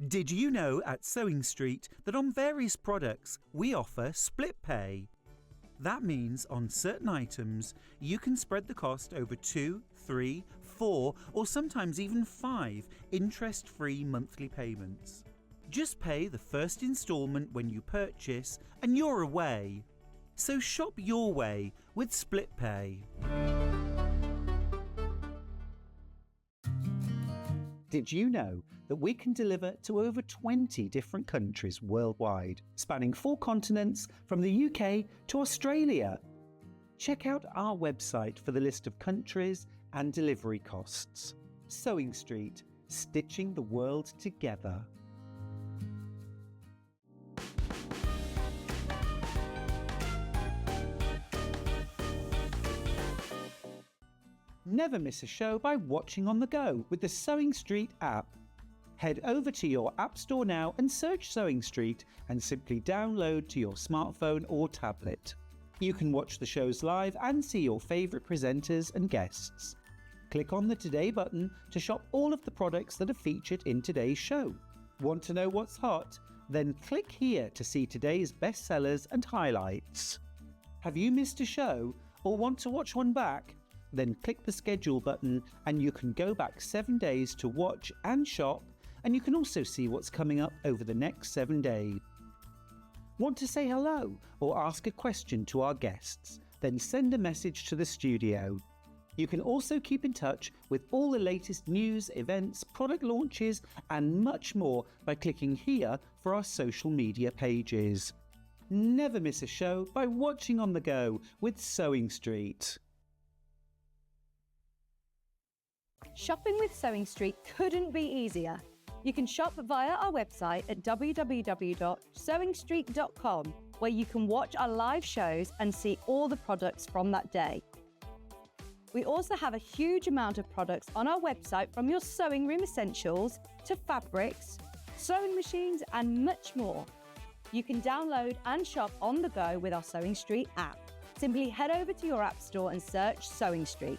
Did you know at Sewing Street that on various products we offer split pay? That means on certain items you can spread the cost over 2, 3, 4 or sometimes even 5 interest-free monthly payments. Just pay the first instalment when you purchase and you're away. So shop your way with split pay. Did you know that we can deliver to over 20 different countries worldwide, spanning 4 continents from the UK to Australia? Check out our website for the list of countries and delivery costs. Sewing Street, stitching the world together. Never miss a show by watching on the go with the Sewing Street app. Head over to your App Store now and search Sewing Street and simply download to your smartphone or tablet. You can watch the shows live and see your favourite presenters and guests. Click on the Today button to shop all of the products that are featured in today's show. Want to know what's hot? Then click here to see today's bestsellers and highlights. Have you missed a show or want to watch one back? Then click the schedule button and you can go back 7 days to watch and shop, and you can also see what's coming up over the next 7 days. Want to say hello or ask a question to our guests? Then send a message to the studio. You can also keep in touch with all the latest news, events, product launches and much more by clicking here for our social media pages. Never miss a show by watching on the go with Sewing Street. Shopping with Sewing Street couldn't be easier. You can shop via our website at www.sewingstreet.com, where you can watch our live shows and see all the products from that day. We also have a huge amount of products on our website, from your sewing room essentials to fabrics, sewing machines and much more. You can download and shop on the go with our Sewing Street app. Simply head over to your app store and search Sewing Street.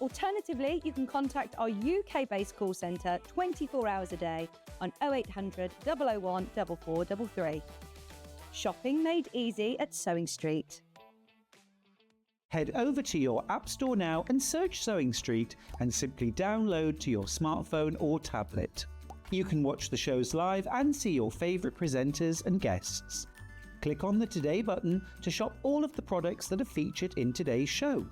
Alternatively, you can contact our UK-based call centre 24 hours a day on 0800 001 4433. Shopping made easy at Sewing Street. Head over to your App Store now and search Sewing Street and simply download to your smartphone or tablet. You can watch the shows live and see your favourite presenters and guests. Click on the Today button to shop all of the products that are featured in today's show.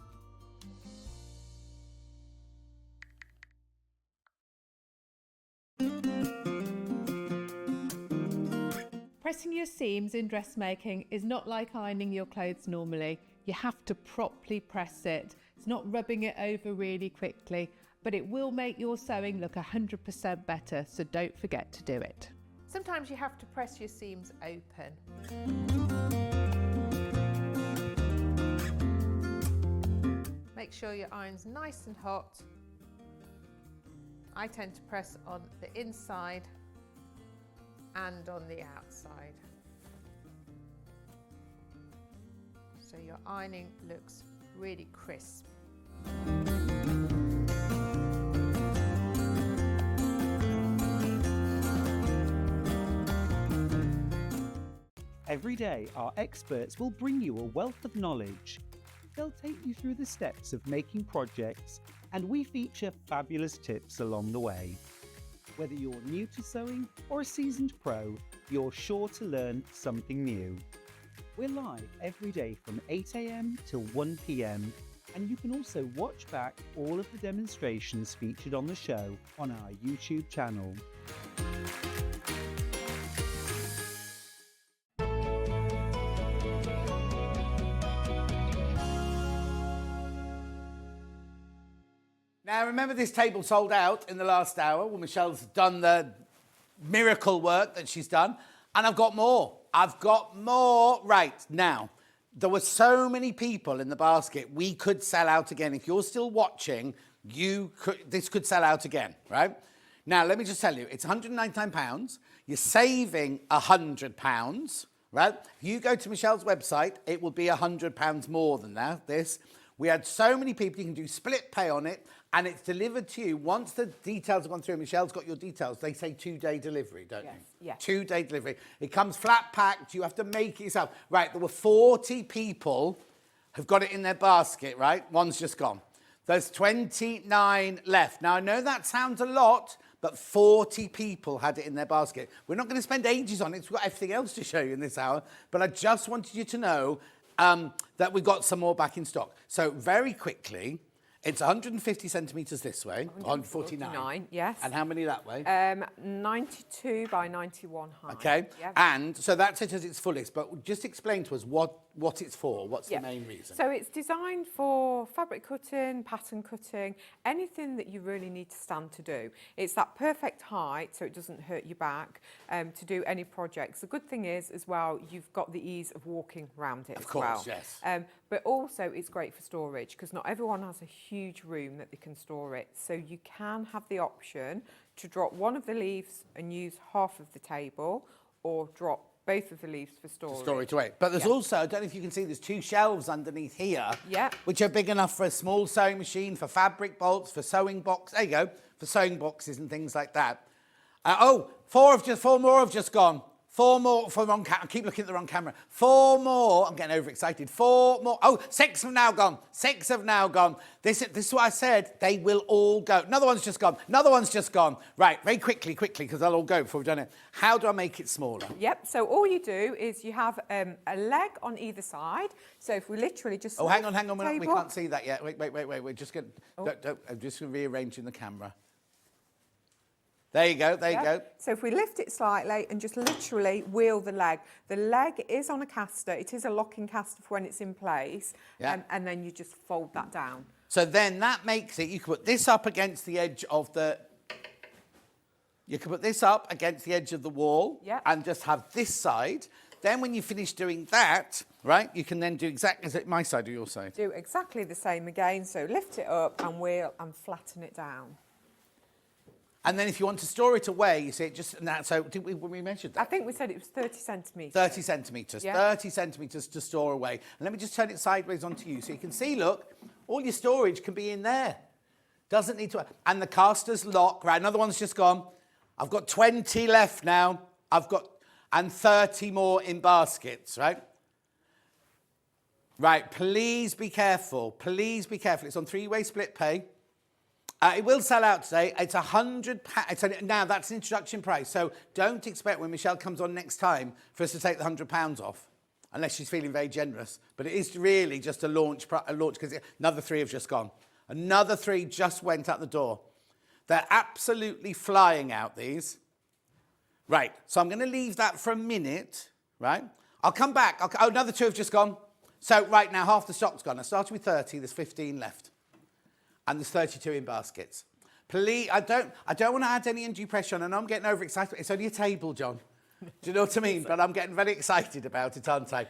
Pressing your seams in dressmaking is not like ironing your clothes normally. You have to properly press it. It's not rubbing it over really quickly. but it will make your sewing look 100% better, so don't forget to do it. Sometimes you have to press your seams open. Make sure your iron's nice and hot. I tend to press on the inside and on the outside. So your ironing looks really crisp. Every day, our experts will bring you a wealth of knowledge. They'll take you through the steps of making projects, and we feature fabulous tips along the way. Whether you're new to sewing or a seasoned pro, you're sure to learn something new. We're live every day from 8 AM till 1 PM, and you can also watch back all of the demonstrations featured on the show on our YouTube channel. Now, remember this table sold out in the last hour when Michelle's done the miracle work that she's done. And I've got more. I've got more. Right, now, there were so many people in the basket, we could sell out again. If you're still watching, this could sell out again, right? Now, let me just tell you, it's £199. You're saving £100, right? If you go to Michelle's website, it will be £100 more than that, this. We had so many people, you can do split pay on it, and it's delivered to you. Once the details have gone through, Michelle's got your details, they say 2-day delivery, don't you? Yes. 2-day delivery. It comes flat packed, you have to make it yourself. Right, there were 40 people who've got it in their basket, right? One's just gone. There's 29 left. Now, I know that sounds a lot, but 40 people had it in their basket. We're not going to spend ages on it, we've got everything else to show you in this hour, but I just wanted you to know that we've got some more back in stock. So very quickly, it's 150 centimetres this way, 149. Yes. And how many that way? 92 by 91 high. Okay. Yep. And so that's it at its fullest, but just explain to us what it's for, what's the main reason? So it's designed for fabric cutting, pattern cutting, anything that you really need to stand to do. It's that perfect height so it doesn't hurt your back to do any projects. The good thing is as well, you've got the ease of walking around it as well. Of course, yes. But also it's great for storage because not everyone has a huge room that they can store it. So you can have the option to drop one of the leaves and use half of the table, or drop both of the leaves for storage. To store it away. But there's also, I don't know if you can see, there's 2 shelves underneath here, which are big enough for a small sewing machine, for fabric bolts, for sewing box. There you go, for sewing boxes and things like that. 4 more have just gone. 4 more for wrong camera. I keep looking at the wrong camera. 4 more. I'm getting overexcited. 4 more. 6 have now gone. 6 have now gone. This is what I said. They will all go. Another one's just gone. Another one's just gone. Right, very quickly, because they'll all go before we've done it. How do I make it smaller? Yep, so all you do is you have a leg on either side. So if we literally just... hang on. We can't see that yet. Wait. We're just going to... I'm just rearranging the camera. There you go. So if we lift it slightly and just literally wheel the leg is on a caster. It is a locking caster for when it's in place. And then you just fold that down. So then that makes it, you can put this up against the edge of the... You can put this up against the edge of the wall and just have this side. Then when you finish doing that, right, you can then do exactly... Is it my side or your side? Do exactly the same again. So lift it up and wheel and flatten it down. And then if you want to store it away, you see it just... So did we measured that? I think we said it was 30 centimetres. 30 centimetres. 30 centimetres to store away. And let me just turn it sideways onto you so you can see, look, all your storage can be in there. Doesn't need to... And the casters lock. Right, another one's just gone. I've got 20 left now. And 30 more in baskets, right? Right, please be careful. Please be careful. It's on 3-way split pay. It will sell out today. It's £100. Now, that's an introduction price. So don't expect when Michelle comes on next time for us to take the £100 off, unless she's feeling very generous. But it is really just a launch because another 3 have just gone. Another 3 just went out the door. They're absolutely flying out, these. Right, so I'm going to leave that for a minute, right? I'll come back. Another 2 have just gone. So right now, half the stock's gone. I started with 30. There's 15 left. And there's 32 in baskets. Please, I don't want to add any undue pressure on, and I'm getting overexcited. It's only a table, John. Do you know what I mean? But I'm getting very excited about it, aren't I?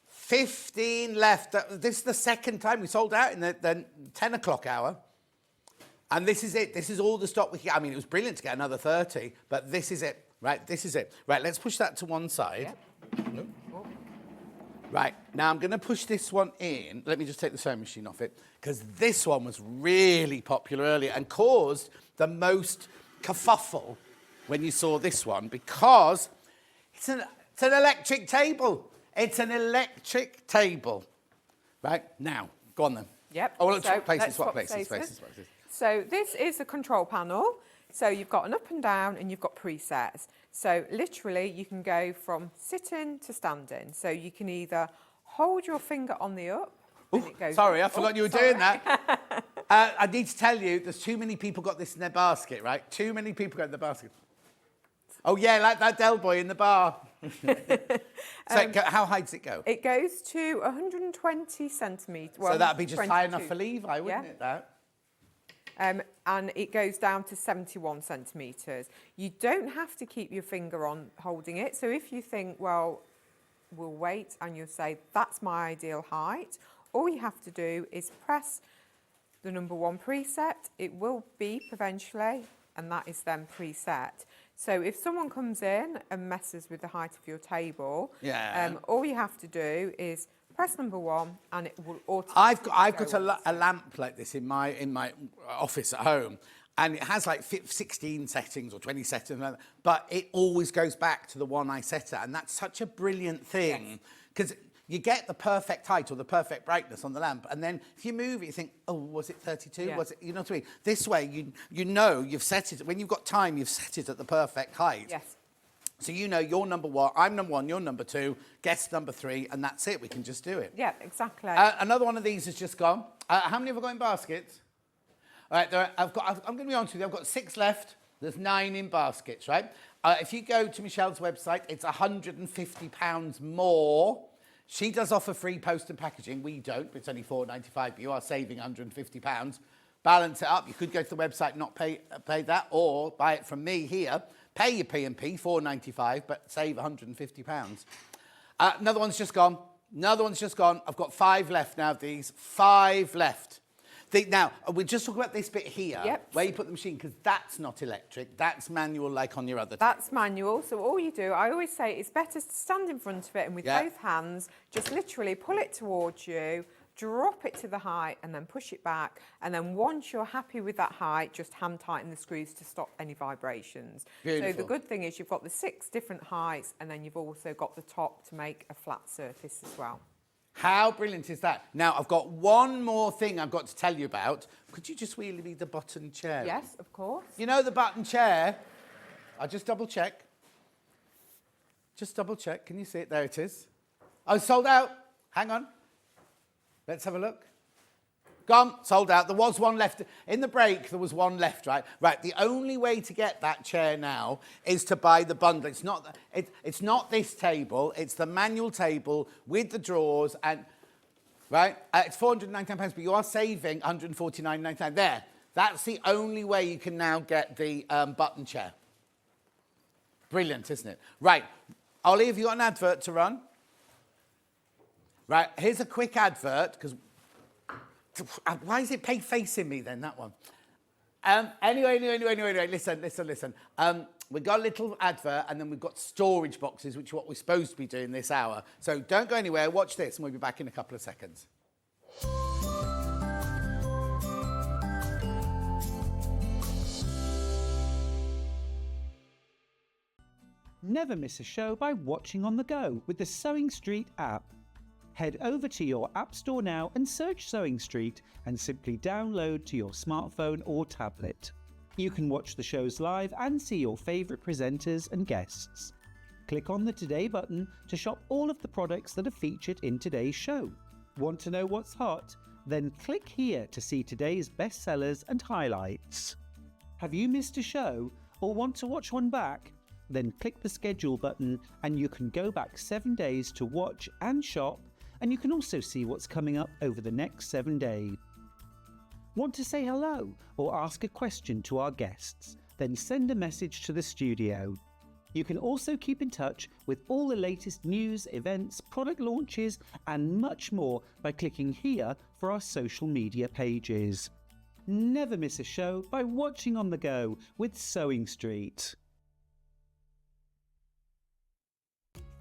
15 left. This is the second time we sold out in the 10 o'clock hour. And this is it. This is all the stock we can get. I mean, it was brilliant to get another 30, but this is it. Right, this is it. Right, let's push that to one side. Yep. Right, now I'm going to push this one in. Let me just take the sewing machine off it, because this one was really popular earlier and caused the most kerfuffle when you saw this one, because it's an electric table. It's an electric table. Right, now, go on then. Yep. Oh, well, So swap let's places. So this is the control panel. So you've got an up and down and you've got presets. So literally you can go from sitting to standing. So you can either hold your finger on the up. And it goes Sorry, I up. forgot you were doing that. I need to tell you, there's too many people got this in their basket, right? Too many people got it in the basket. Oh, yeah, like that Del Boy in the bar. So how high does it go? It goes to 120 centimetres. Well, So that'd be just high enough 22. for Levi, wouldn't it, that? And it goes down to 71 centimetres. You don't have to keep your finger on holding it. So if you think, well, we'll wait, and you'll say, that's my ideal height, all you have to do is press the number 1 preset. It will beep eventually, and that is then preset. So if someone comes in and messes with the height of your table, all you have to do is press number 1 and it will automatically I've got a lamp like this in my office at home, and it has like 16 settings or 20 settings, but it always goes back to the one I set it, and that's such a brilliant thing, because you get the perfect height or the perfect brightness on the lamp, and then if you move it, you think, oh, was it 32? Yeah. Was it? You know what I mean? This way, you know you've set it, when you've got time, you've set it at the perfect height. Yes. So you know you're number 1, I'm number 1, you're number 2, guest number 3, and that's it. We can just do it. Yeah, exactly. Another one of these has just gone. How many have I got in baskets? All right, I'm going to be honest with you. I've got 6 left. There's 9 in baskets, right? If you go to Michelle's website, it's £150 more. She does offer free post and packaging. We don't, but it's only £4.95, but you are saving £150. Balance it up. You could go to the website, not pay that, or buy it from me here. Pay your P&P, £4.95, but save £150. Another one's just gone. I've got 5 left now of these. 5 left. Now, we'll just talk about this bit here, where you put the machine, because that's not electric. That's manual, like on your other. That's manual. So all you do, I always say, it's better to stand in front of it and with both hands, just literally pull it towards you, drop it to the height, and then push it back. And then once you're happy with that height, just hand tighten the screws to stop any vibrations. Beautiful. So the good thing is you've got the 6 different heights, and then you've also got the top to make a flat surface as well. How brilliant is that? Now, I've got one more thing I've got to tell you about. Could you just wheel me the button chair? Yes, of course. You know the button chair? I'll just double check. Just double check. Can you see it? There it is. Oh, sold out. Hang on. Let's have a look. Gone, sold out. There was one left. In the break, there was one left, right? Right, the only way to get that chair now is to buy the bundle. It's not this table. It's the manual table with the drawers and, right? It's £499, but you are saving £149.99. There. That's the only way you can now get the button chair. Brilliant, isn't it? Right. Ollie, have you got an advert to run? Right, here's a quick advert, because why is it facing me then, that one? Anyway, listen. We've got a little advert, and then we've got storage boxes, which is what we're supposed to be doing this hour. So don't go anywhere, watch this, and we'll be back in a couple of seconds. Never miss a show by watching on the go with the Sewing Street app. Head over to your App Store now and search Sewing Street and simply download to your smartphone or tablet. You can watch the shows live and see your favourite presenters and guests. Click on the Today button to shop all of the products that are featured in today's show. Want to know what's hot? Then click here to see today's bestsellers and highlights. Have you missed a show or want to watch one back? Then click the schedule button and you can go back 7 days to watch and shop, and you can also see what's coming up over the next 7 days. Want to say hello or ask a question to our guests? Then send a message to the studio. You can also keep in touch with all the latest news, events, product launches, and much more by clicking here for our social media pages. Never miss a show by watching on the go with Sewing Street.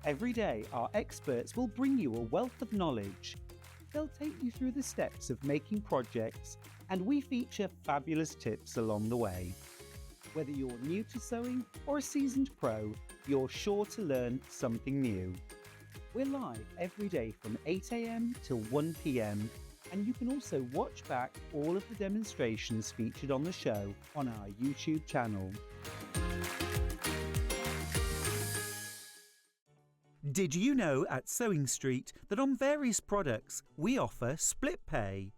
Every day, our experts will bring you a wealth of knowledge. They'll take you through the steps of making projects, and we feature fabulous tips along the way. Whether you're new to sewing or a seasoned pro, you're sure to learn something new. We're live every day from 8 a.m. till 1 p.m, and you can also watch back all of the demonstrations featured on the show on our YouTube channel. Did you know at Sewing Street that on various products we offer split pay?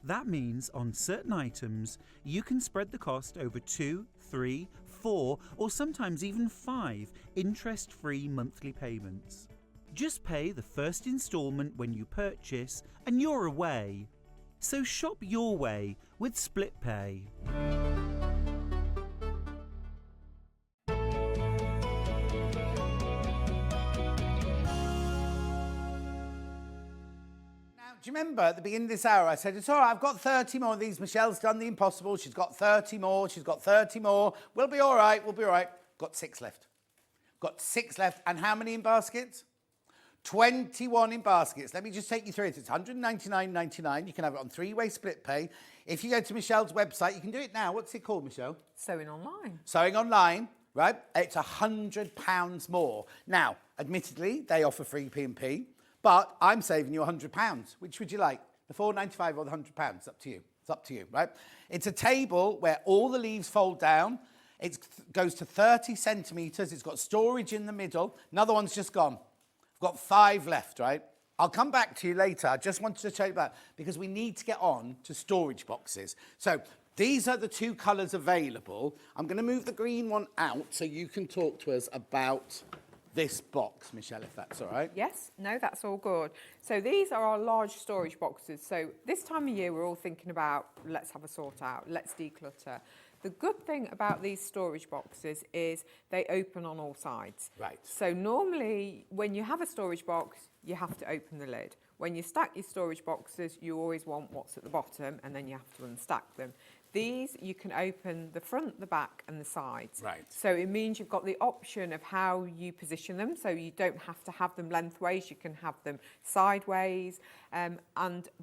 That means on certain items you can spread the cost over 2, 3, 4 or sometimes even 5 interest-free monthly payments. Just pay the first instalment when you purchase and you're away. So shop your way with split pay. Do you remember at the beginning of this hour, I said, it's all right, I've got 30 more of these. Michelle's done the impossible. She's got 30 more. She's got 30 more. We'll be all right. We'll be all right. Got 6 left. Got 6 left. And how many in baskets? 21 in baskets. Let me just take you through it. It's £199.99. You can have it on 3-way split pay. If you go to Michelle's website, you can do it now. What's it called, Michelle? Sewing online. Sewing online, right? It's £100 more. Now, admittedly, they offer free P&P. But I'm saving you £100. Which would you like? The £4.95 or the £100? It's up to you. It's up to you, right? It's a table where all the leaves fold down. It goes to 30 centimetres. It's got storage in the middle. Another one's just gone. I've got 5 left, right? I'll come back to you later. I just wanted to show you that because we need to get on to storage boxes. So these are the 2 colours available. I'm going to move the green one out so you can talk to us about this box, Michelle, if that's all right. Yes, no, that's all good. So these are our large storage boxes. So this time of year, we're all thinking about, let's have a sort out, let's declutter. The good thing about these storage boxes is they open on all sides. Right. So normally, when you have a storage box, you have to open the lid. When you stack your storage boxes, you always want what's at the bottom, and then you have to unstack them. These, you can open the front, the back and the sides. Right. So it means you've got the option of how you position them. So you don't have to have them lengthways, you can have them sideways. And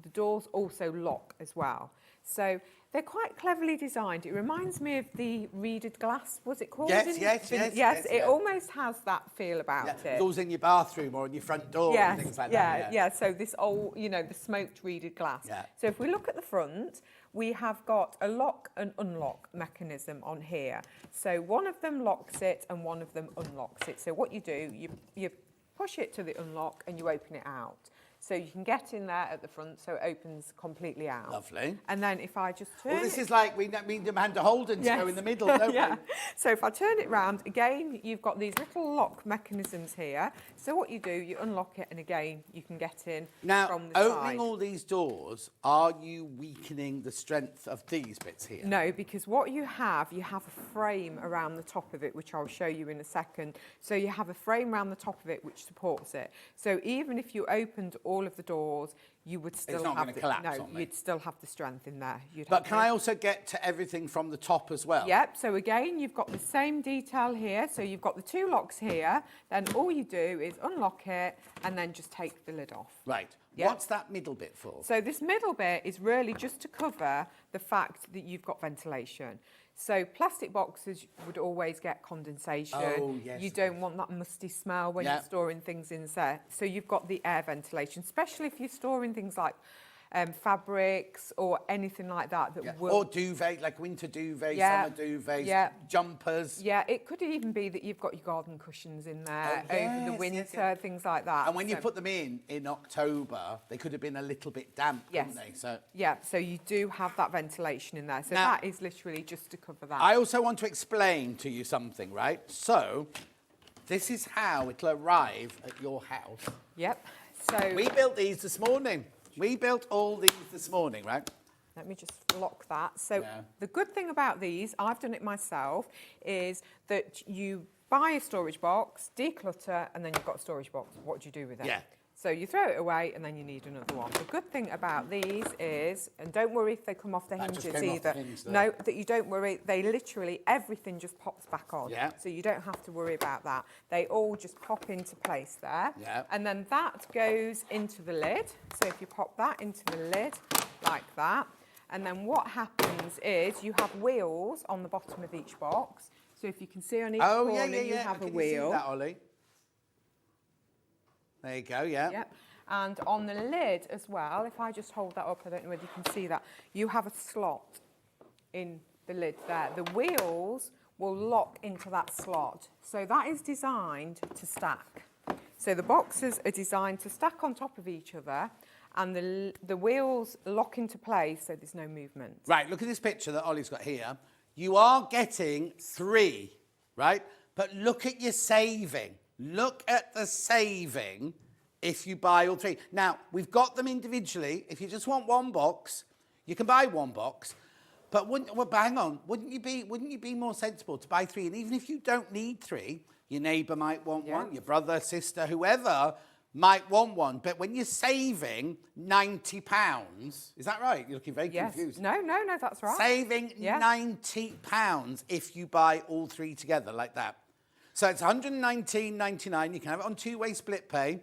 the doors also lock as well. So they're quite cleverly designed. It reminds me of the reeded glass, was it called? Yes. It almost has that feel about it. It goes in your bathroom or in your front door and things like that. Yeah. So this old, the smoked reeded glass. Yeah. So if we look at the front, we have got a lock and unlock mechanism on here. So one of them locks it and one of them unlocks it. So what you do, you push it to the unlock and you open it out. So you can get in there at the front, so it opens completely out. Lovely. And then if I just turn this is like we demand a Holden to go in the middle, don't we? So if I turn it round, again, you've got these little lock mechanisms here. So what you do, you unlock it, and again, you can get in from the side. Now, opening all these doors, are you weakening the strength of these bits here? No, because what you have a frame around the top of it, which I'll show you in a second. So you have a frame around the top of it which supports it. So even if you opened all of the doors, you would still you'd still have the strength in there. But can I also get to everything from the top as well? Yep. So again, you've got the same detail here. So you've got the 2 locks here. Then all you do is unlock it and then just take the lid off. Right. Yep. What's that middle bit for? So this middle bit is really just to cover the fact that you've got ventilation. So plastic boxes would always get condensation. Oh, yes. You don't want that musty smell when you're storing things in there. So you've got the air ventilation, especially if you're storing things like fabrics or anything like that will... Or duvet, like winter duvet, summer duvets, jumpers. Yeah, it could even be that you've got your garden cushions in there over the winter, things like that. And when you put them in October, they could have been a little bit damp, couldn't they? So you do have that ventilation in there. So now, that is literally just to cover that. I also want to explain to you something, right? So this is how it'll arrive at your house. Yep. So we built these this morning. We built all these this morning, right? Let me just lock that. So the good thing about these, I've done it myself, is that you buy a storage box, declutter, and then you've got a storage box. What do you do with it? Yeah. So you throw it away and then you need another one. The good thing about these is, and don't worry if they come off the hinges either. No, that you don't worry. They literally, everything just pops back on. Yeah. So you don't have to worry about that. They all just pop into place there. Yeah. And then that goes into the lid. So if you pop that into the lid like that, and then what happens is you have wheels on the bottom of each box. So if you can see on each corner, you have a wheel. See that, Ollie? There you go, yeah. Yep. And on the lid as well, if I just hold that up, I don't know whether you can see that, you have a slot in the lid there. The wheels will lock into that slot. So that is designed to stack. So the boxes are designed to stack on top of each other, and the wheels lock into place so there's no movement. Right, look at this picture that Ollie's got here. You are getting 3, right? But look at your saving. Look at the saving if you buy all 3. Now, we've got them individually. If you just want one box, you can buy one box. But hang on, wouldn't you be more sensible to buy 3? And even if you don't need 3, your neighbour might want one, your brother, sister, whoever might want one. But when you're saving £90, is that right? You're looking very confused. No, that's right. Saving £90 if you buy all 3 together like that. So it's £119.99. You can have it on two-way split pay.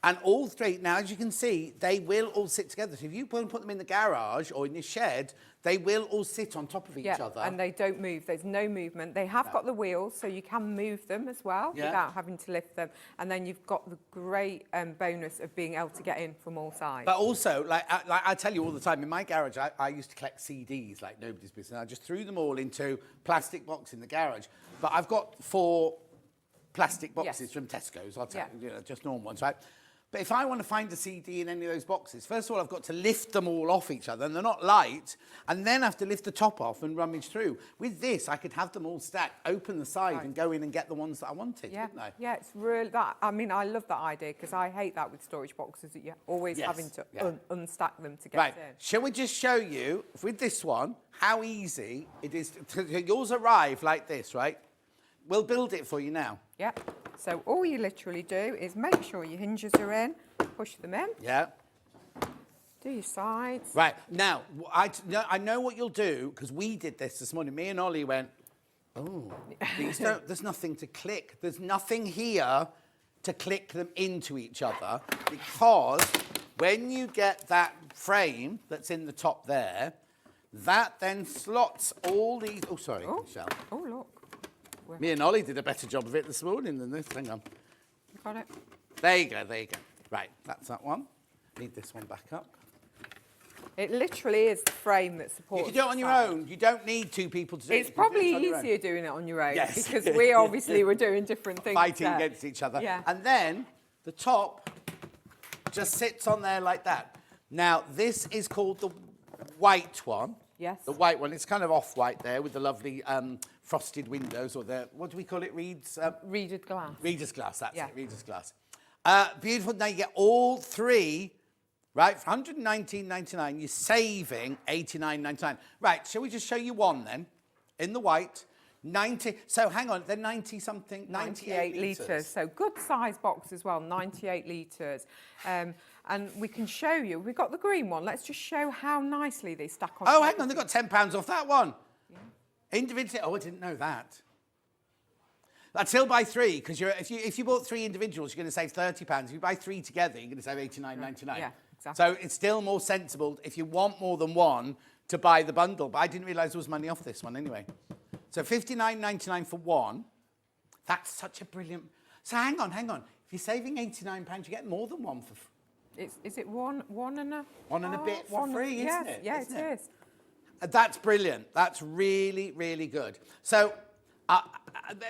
And all 3, now as you can see, they will all sit together. So if you put them in the garage or in your shed, they will all sit on top of each other. And they don't move. There's no movement. They have got the wheels, so you can move them as well without having to lift them. And then you've got the great bonus of being able to get in from all sides. But also, like I tell you all the time, in my garage, I used to collect CDs like nobody's business. I just threw them all into plastic box in the garage. But I've got 4 plastic boxes from Tesco's. I'll tell you, just normal ones, right? But if I want to find a CD in any of those boxes, first of all, I've got to lift them all off each other, and they're not light, and then I have to lift the top off and rummage through. With this, I could have them all stacked, open the side, and go in and get the ones that I wanted, couldn't I? Yeah, it's really that. I mean, I love that idea because I hate that with storage boxes that you're always having to unstack them to get in. Shall we just show you, with this one, how easy it is? Yours arrive like this, right? We'll build it for you now. Yeah. So all you literally do is make sure your hinges are in, push them in. Yeah. Do your sides. Right. Now, I know what you'll do, because we did this morning. Me and Ollie went, oh, there's nothing to click. There's nothing here to click them into each other, because when you get that frame that's in the top there, that then slots all these... Oh, sorry, Michelle. Oh, look. Me and Ollie did a better job of it this morning than this. Hang on. You got it? There you go, there you go. Right, that's that one. Need this one back up. It literally is the frame that supports. You can do it on your own. You don't need 2 people to do it. It's probably easier doing it on your own because we obviously were doing different things. Fighting against each other. Yeah. And then the top just sits on there like that. Now, this is called the white one. Yes. The white one. It's kind of off-white there with the lovely frosted windows, or the, what do we call it, Reed's? Reader's glass. Reader's glass, that's it, Reader's glass. Beautiful. Now you get all 3, right, for £119.99, you're saving £89.99. Right, shall we just show you one then? In the white, 90, so hang on, they're 90-something, 98 litres. So good size box as well, 98 litres. And we can show you, we've got the green one. Let's just show how nicely they stack on. Oh, hang on, they've got £10 off that one. Yeah. Individually, oh, I didn't know that. That's still buy 3, because if you bought 3 individuals, you're going to save £30. If you buy 3 together, you're going to save £89.99. Yeah, exactly. So it's still more sensible if you want more than one to buy the bundle. But I didn't realise there was money off this one anyway. So £59.99 for one. That's such a brilliant... So hang on. If you're saving £89, you get more than one for... Is it one and a... One and a bit for free, isn't it? Yes, it is. That's brilliant. That's really, really good. So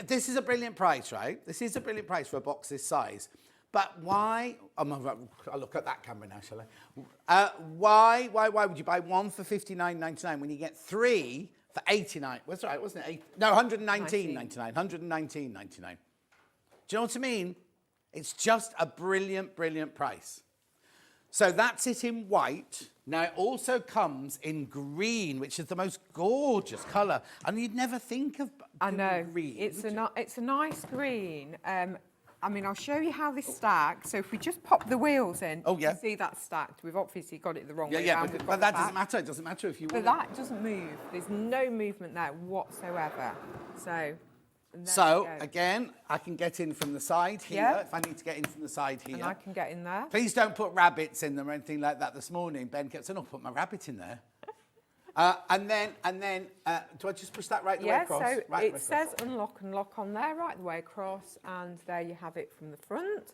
this is a brilliant price, right? This is a brilliant price for a box this size. But why... I'll look at that camera now, shall I? Why would you buy one for £59.99 when you get 3 for £89? That's right, wasn't it? No, £119.99. £119.99. Do you know what I mean? It's just a brilliant, brilliant price. So that's it in white. Now, it also comes in green, which is the most gorgeous colour. And you'd never think of doing green. It's a nice green. I mean, I'll show you how this stacks. So if we just pop the wheels in, you see that stacked. We've obviously got it the wrong way around. But that doesn't matter. It doesn't matter if you want. But that doesn't move. There's no movement there whatsoever. So again, I can get in from the side here if I need to get in from the side here. And I can get in there. Please don't put rabbits in them or anything like that. This morning, Ben kept saying, "Oh, put my rabbit in there." And then, do I just push that right the way across? So it says unlock and lock on there right the way across, and there you have it from the front.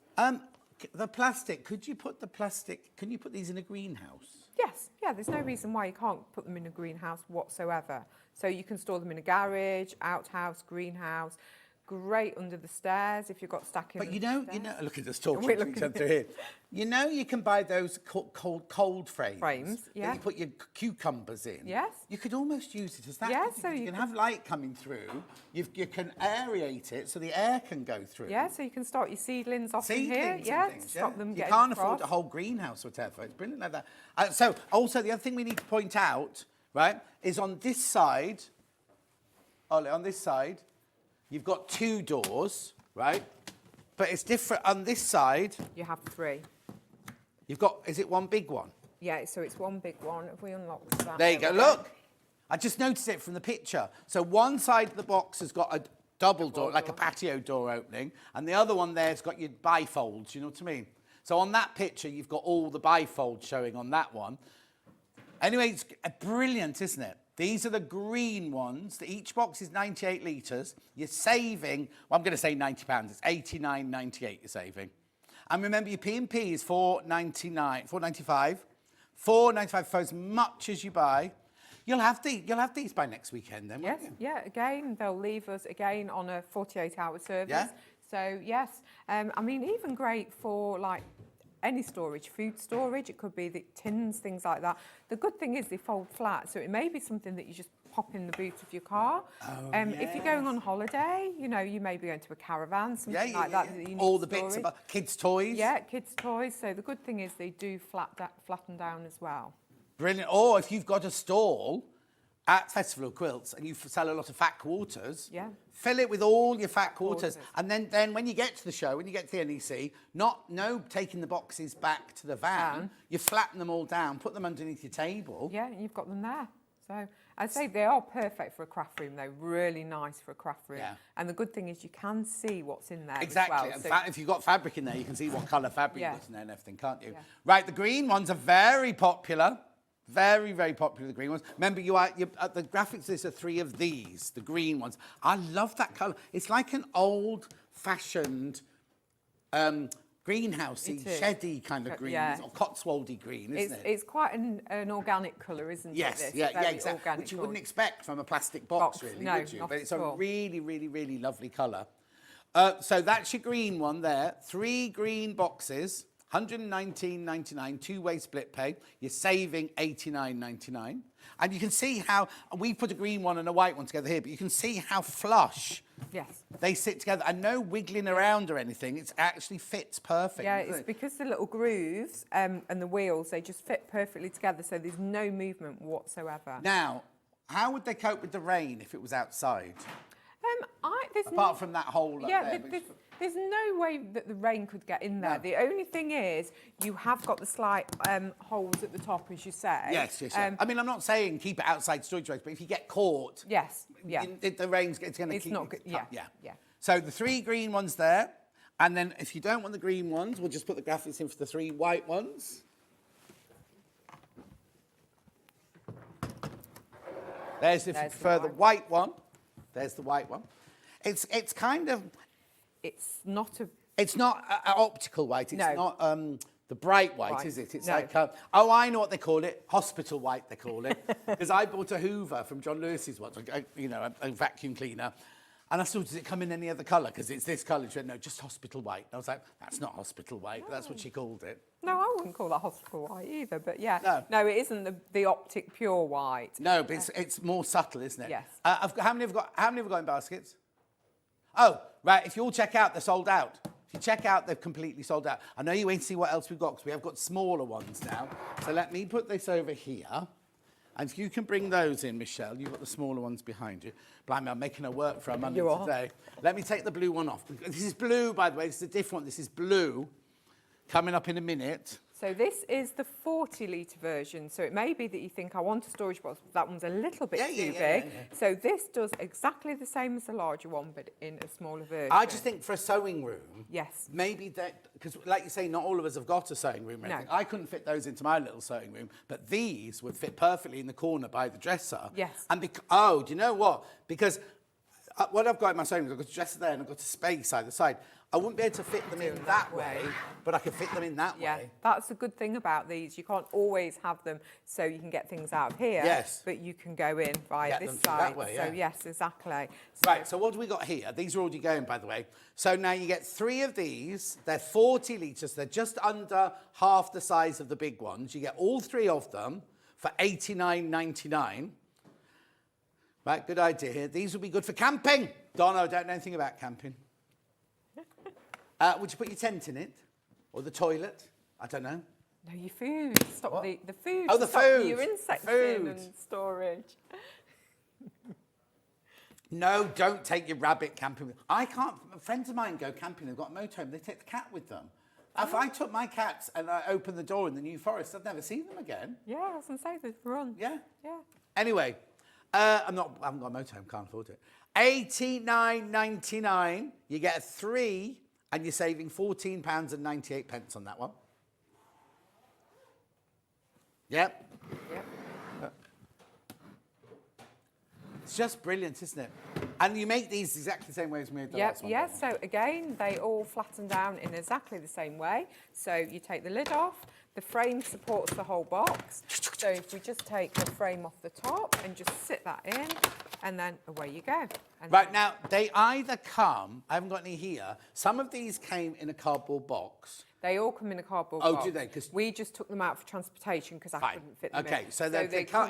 The plastic, can you put these in a greenhouse? Yes, there's no reason why you can't put them in a greenhouse whatsoever. So you can store them in a garage, outhouse, greenhouse. Great under the stairs if you've got stacking. But you know, look at us talking to each other here. You know, you can buy those cold frames. That you put your cucumbers in. Yes. You could almost use it as that. Yes, so you can have light coming through. You can aerate it so the air can go through. Yeah, so you can start your seedlings off in here. Stop them getting You can't across. afford a whole greenhouse or whatever. It's brilliant like that. So also the other thing we need to point out, right, is on this side, on this side, you've got 2 doors, right? But it's different on this side. You have 3. You've got, is it one big one? Yeah, so it's one big one. If we unlock that. There you go, look. I just noticed it from the picture. So one side of the box has got a double door, like a patio door opening, and the other one there's got your bifolds, you know what I mean? So on that picture, you've got all the bifolds showing on that one. Anyway, it's brilliant, isn't it? These are the green ones. Each box is 98 litres. You're saving, well, I'm going to say £90. It's $89.98 you're saving. And remember, your P&P is $4.95 for as much as you buy. You'll have these by next weekend then, won't you? Yeah, again, they'll leave us again on a 48-hour service. Yeah? So, yes. I mean, even great for, like, any storage, food storage. It could be the tins, things like that. The good thing is they fold flat, so it may be something that you just pop in the boot of your car. If you're going on holiday, you know, you may be going to a caravan, something like that. That you need all the bits about kids' toys. Yeah, kids' toys. So the good thing is they do flatten down as well. Brilliant. Or if you've got a stall at Festival of Quilts and you sell a lot of fat quarters, fill it with all your fat quarters. And then when you get to the show, when you get to the NEC, no taking the boxes back to the van, you flatten them all down, put them underneath your table. Yeah, and you've got them there. So I'd say they are perfect for a craft room. They're really nice for a craft room. Yeah. And the good thing is you can see what's in there exactly. as well. If you've got fabric in there, you can see what colour fabric you've got in there and everything, can't you? Yeah. Right, the green ones are very popular. Very, very popular, the green ones. Remember, the graphics list are 3 of these, the green ones. I love that colour. It's like an old-fashioned greenhousey, sheddy kind of green, or Cotswoldy green, isn't it? It's quite an organic colour, isn't it? Yes, exactly. Which you wouldn't expect from a plastic box really, would you? But it's a really, really, really lovely colour. So that's your green one there. 3 green boxes. $119.99, 2-way split pay. You're saving $89.99. And you can see how, we put a green one and a white one together here, but you can see how flush they sit together. And no wiggling around or anything. It actually fits perfect. Yeah, it's because the little grooves and the wheels, they just fit perfectly together, so there's no movement whatsoever. Now, how would they cope with the rain if it was outside? Apart from that hole up there. There's no way that the rain could get in there. No. The only thing is you have got the slight holes at the top, as you say. Yes. I mean, I'm not saying keep it outside storage space, but if you get caught, the rain's going to keep not good. Yeah. So the 3 green ones there, and then if you don't want the green ones, we'll just put the graphics in for the 3 white ones. There's if you prefer the white one. There's the white one. It's kind of. It's not an optical white. It's not the bright white, is it? It's like, I know what they call it. Hospital white, they call it. Because I bought a Hoover from John Lewis's once, a vacuum cleaner. And I thought, does it come in any other colour? Because it's this colour. She went, no, just hospital white. And I was like, that's not hospital white. But that's what she called it. No, I wouldn't call that hospital white either. But no, it isn't the optic pure white. No, but it's more subtle, isn't it? Yes. How many have got in baskets? Oh, right, if you all check out, they're sold out. If you check out, they've completely sold out. I know you wait to see what else we've got, because we have got smaller ones now. So let me put this over here. And if you can bring those in, Michelle, you've got the smaller ones behind you. Blimey, I'm making her work for her money today. Let me take the blue one off. This is blue, by the way. This is a different one. This is blue. Coming up in a minute. So this is the 40-litre version. So it may be that you think, I want a storage box, but that one's a little bit too big. So this does exactly the same as the larger one, but in a smaller version. I just think for a sewing room, yes, maybe that, because like you say, not all of us have got a sewing room or anything. I couldn't fit those into my little sewing room, but these would fit perfectly in the corner by the dresser. Yes. And do you know what? Because what I've got in my sewing room, I've got a dresser there and I've got a space either side. I wouldn't be able to fit them in that way, but I could fit them in that way. That's the good thing about these. You can't always have them so you can get things out of here. Yes. But you can go in via this side. That way, So yes, exactly. Right, so what do we got here? These are already going, by the way. So now you get 3 of these. They're 40 litres. They're just under half the size of the big ones. You get all 3 of them for $89.99. Right, good idea here. These will be good for camping. Donna, I don't know anything about camping. Would you put your tent in it? Or the toilet? I don't know. No, your food. Stop the food. Oh, the Stop food. Your insects in and storage. No, don't take your rabbit camping. I can't. Friends of mine go camping. They've got a motorhome. They take the cat with them. If I took my cats and I opened the door in the New Forest, I'd never see them again. Yeah, I was going to say, they'd run. Yeah. Yeah. Anyway, I haven't got a motorhome. Can't afford it. $89.99. You get 3. And you're saving £14.98 on that one. Yep. It's just brilliant, isn't it? And you make these exactly the same way as we made the last one. Yes, so again, they all flatten down in exactly the same way. So you take the lid off, the frame supports the whole box. So if we just take the frame off the top and just sit that in, and then away you go. And right, now, they either come, I haven't got any here, some of these came in a cardboard box. They all come in a cardboard box. Oh, do they? Because we just took them out for transportation because I couldn't fit them in. Okay, so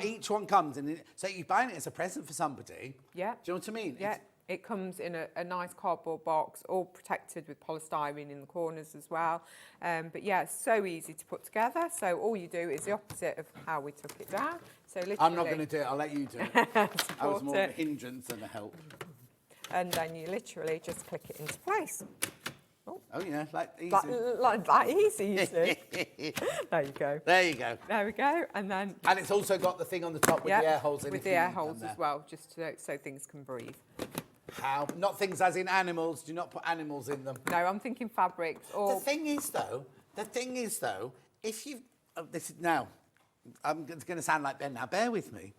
each one comes in. So you're buying it as a present for somebody. Yeah. Do you know what I mean? Yeah. It comes in a nice cardboard box, all protected with polystyrene in the corners as well. But yeah, it's so easy to put together. So all you do is the opposite of how we took it down. So literally, I'm not going to do it. I'll let you do it. I was more of a hindrance than a help. And then you literally just click it into place. Oh yeah, like easy. Like that easy, you see. There you go. There you go. There we go. And then... And it's also got the thing on the top with the air holes in it. With the air holes as well, just so things can breathe. How? Not things as in animals. Do not put animals in them. No, I'm thinking fabrics or... The thing is, though, if you've... this is now... It's going to sound like Ben now. Bear with me.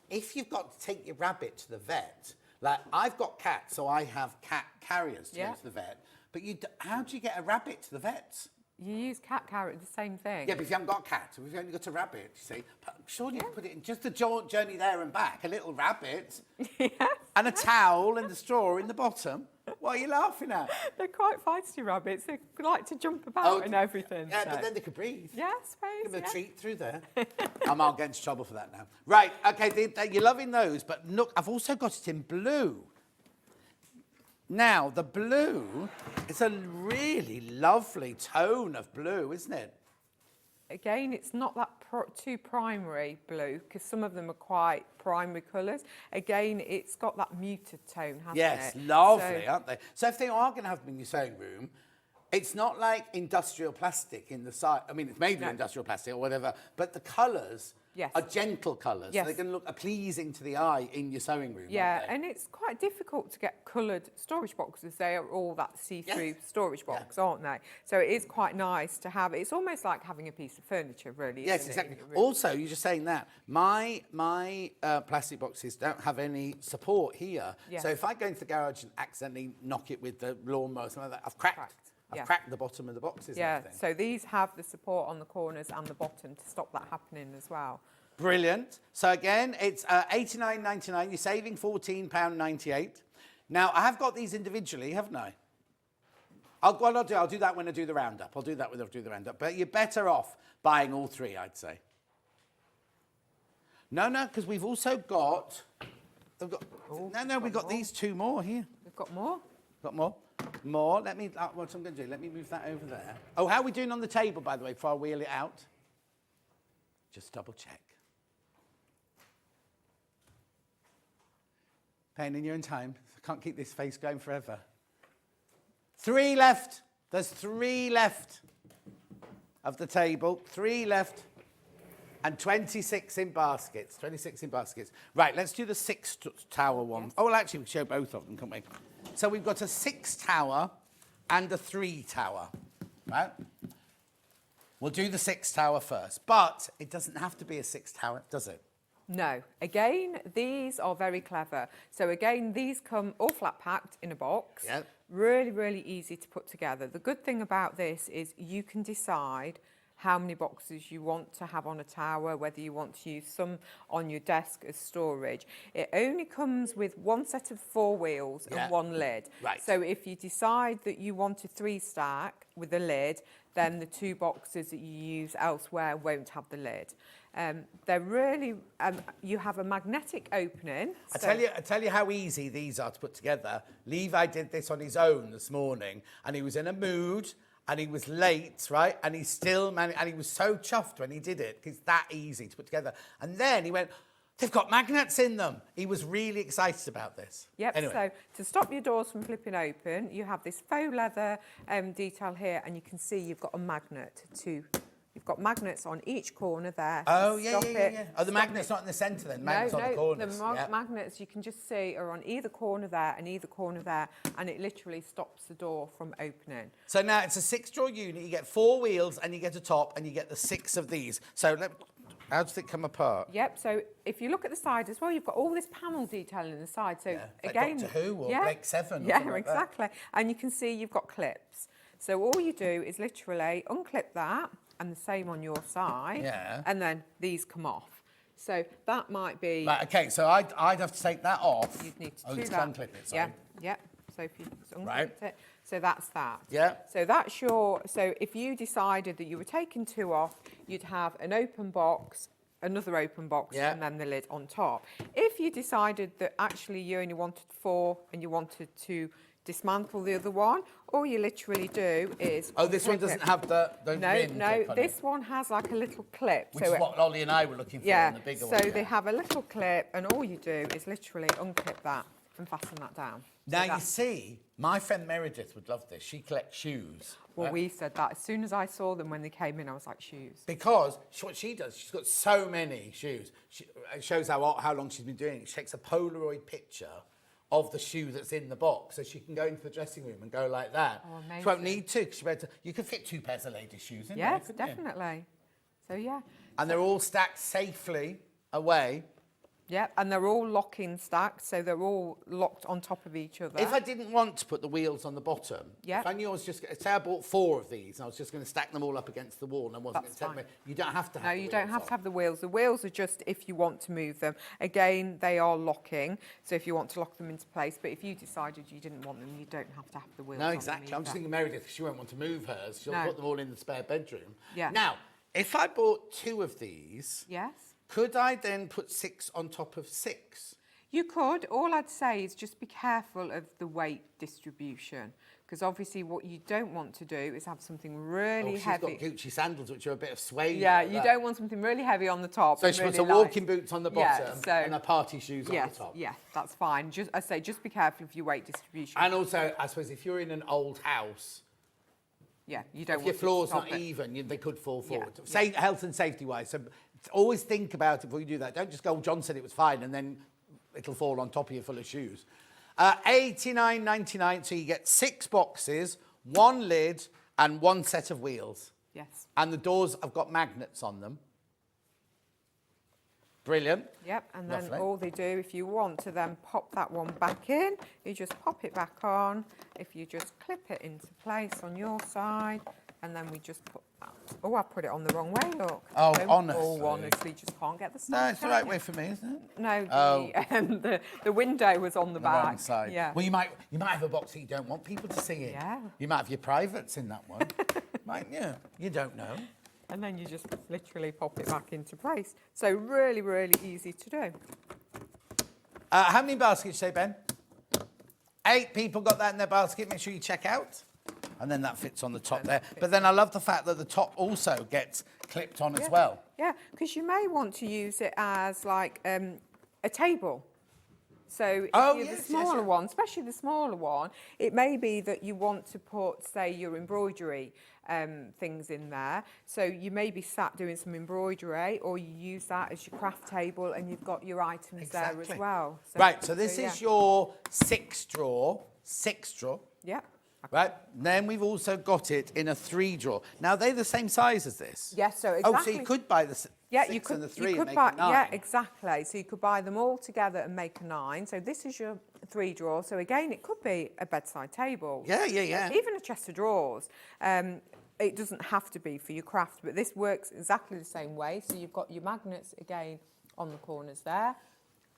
If you've got to take your rabbit to the vet, like I've got cats, so I have cat carriers to go to the vet. But how do you get a rabbit to the vets? You use cat carrier, the same thing. Yeah, but if you haven't got a cat, if you've only got a rabbit, you see, surely you can put it in just the journey there and back, a little rabbit, and a towel and the straw in the bottom. What are you laughing at? They're quite feisty rabbits. They like to jump about and everything. Yeah, but then they could breathe. Yeah, I suppose. Give them a treat through there. I'll get into trouble for that now. Right, okay, you're loving those, but look, I've also got it in blue. Now, the blue is a really lovely tone of blue, isn't it? Again, it's not that too primary blue, because some of them are quite primary colours. Again, it's got that muted tone, hasn't it? Yes, lovely, aren't they? So if they are going to have them in your sewing room, it's not like industrial plastic in the side. I mean, it's made of industrial plastic or whatever, but the colours are gentle colours. Yes. So they're going to look pleasing to the eye in your sewing room. Yeah, and it's quite difficult to get coloured storage boxes. They are all that see-through storage box, aren't they? So it is quite nice to have. It's almost like having a piece of furniture, really. Yes, isn't exactly. It? Also, you're just saying that. My plastic boxes don't have any support here. Yeah. So if I go into the garage and accidentally knock it with the lawnmower or something like that, I've cracked the bottom of the boxes. Yeah, and everything. so these have the support on the corners and the bottom to stop that happening as well. Brilliant. So again, it's $89.99. You're saving £14.98. Now, I have got these individually, haven't I? I'll do that when I do the roundup. I'll do that when I do the roundup. But you're better off buying all 3, I'd say. No, because we've also got... we've got these 2 more here. We've got more? Got more? More. Let me, what I'm going to do, let me move that over there. Oh, how are we doing on the table, by the way, before I wheel it out? Just double check. Pain in your own time. I can't keep this face going forever. 3 left. There's 3 left of the table. 3 left. And 26 in baskets. 26 in baskets. Right, let's do the 6 tower one. Yes. Oh, well, actually, we can show both of them, can't we? So we've got a 6 tower and a 3 tower, right? We'll do the 6 tower first. But it doesn't have to be a 6 tower, does it? No. Again, these are very clever. So again, these come all flat packed in a box. Yep. Really, really easy to put together. The good thing about this is you can decide how many boxes you want to have on a tower, whether you want to use some on your desk as storage. It only comes with 1 set of 4 wheels and 1 lid. Right. So if you decide that you want a 3 stack with a lid, then the 2 boxes that you use elsewhere won't have the lid. They're really, you have a magnetic opening. I tell you how easy these are to put together. Levi did this on his own this morning, and he was in a mood, and he was late, right? And he still managed, and he was so chuffed when he did it, because it's that easy to put together. And then he went, they've got magnets in them. He was really excited about this. Yep, anyway. So to stop your doors from flipping open, you have this faux leather detail here, and you can see you've got a magnet to... You've got magnets on each corner there. Oh, yeah. Oh, the magnet's not in the centre then? Magnet's on the corners. The magnets you can just see are on either corner there and either corner there, and it literally stops the door from opening. So now it's a 6-drawer unit. You get 4 wheels and you get a top and you get the 6 of these. So how does it come apart? Yep, so if you look at the side as well, you've got all this panel detailing in the side. So again... Like Doctor Who or Blake Seven or yeah, something like exactly. And you can see you've got clips. So all you do is literally unclip that, and the same on your side, and then these come off. So that might be... Right, OK, so I'd have to take that off. You'd need to do that. Unclip it, sorry. Yeah. So if you unclip it, so that's that. Yeah. So that's your... So if you decided that you were taking 2 off, you'd have an open box, another open box, and then the lid on top. If you decided that actually you only wanted 4 and you wanted to dismantle the other one, all you literally do is... Oh, this one doesn't have the No, this one has like a little clip. Which is what Lolly and I were looking for in the bigger one. So they have a little clip, and all you do is literally unclip that and fasten that down. Now, you see, my friend Meredith would love this. She collects shoes. Well, we said that. As soon as I saw them when they came in, I was like, shoes. Because what she does, she's got so many shoes. It shows how long she's been doing it. She takes a Polaroid picture of the shoe that's in the box, so she can go into the dressing room and go like that. Oh, amazing. She won't need to, because you can fit 2 pairs of ladies' shoes in there. Yes, definitely. So, yeah. And they're all stacked safely away. Yeah, and they're all locking stacks, so they're all locked on top of each other. If I didn't want to put the wheels on the bottom, if I knew I was just... Say I bought 4 of these, and I was just going to stack them all up against the wall, and I wasn't going to take them... You don't have to have the wheels. No, you don't have to have the wheels. The wheels are just if you want to move them. Again, they are locking, so if you want to lock them into place, but if you decided you didn't want them, you don't have to have the wheels. No, exactly. I'm just thinking Meredith, she won't want to move hers. She'll put them all in the spare bedroom. Yeah. Now, if I bought 2 of these... Yes. Could I then put 6 on top of 6? You could. All I'd say is just be careful of the weight distribution, because obviously what you don't want to do is have something really heavy. She's got Gucci sandals, which are a bit of suede. Yeah, you don't want something really heavy on the top. So she puts her walking boots on the bottom and her party shoes on the top. Yeah, that's fine. Just be careful of your weight distribution. And also, I suppose if you're in an old house... Yeah, you don't want your floor's to stop not it. even, they could fall forward. Health and safety-wise. So always think about it before you do that. Don't just go, John said it was fine, and then it'll fall on top of you full of shoes. $89.99, so you get 6 boxes, 1 lid, and 1 set of wheels. Yes. And the doors have got magnets on them. Brilliant. Yep, and then all they do, if you want to then pop that one back in, you just pop it back on. If you just clip it into place on your side, and then we just put that. Oh, I put it on the wrong way, look. Oh, honestly. Oh, honestly, just can't get the stuff. No, it's the right way for me, isn't it? No, the window was on the back. Wrong side. Yeah. Well, you might have a box that you don't want people to see it. Yeah. You might have your privates in that one. Mightn't you? You don't know. And then you just literally pop it back into place. So really, really easy to do. How many baskets, say, Ben? 8 people got that in their basket. Make sure you check out. And then that fits on the top there. But then I love the fact that the top also gets clipped on as well. Yeah, because you may want to use it as like a table. So if the smaller one, especially the smaller one, it may be that you want to put, say, your embroidery things in there. So you may be sat doing some embroidery, or you use that as your craft table and you've got your items there as well. So, right, so this is your 6 drawer. Yeah. Right, then we've also got it in a 3 drawer. Now, they're the same size as this? Yes, so exactly. Oh, so you could buy the 6 and the 3 and make a 9. Yeah, exactly. So you could buy them all together and make a 9. So this is your 3 drawer. So again, it could be a bedside table. Yeah. Even a chest of drawers. It doesn't have to be for your craft, but this works exactly the same way. So you've got your magnets again on the corners there.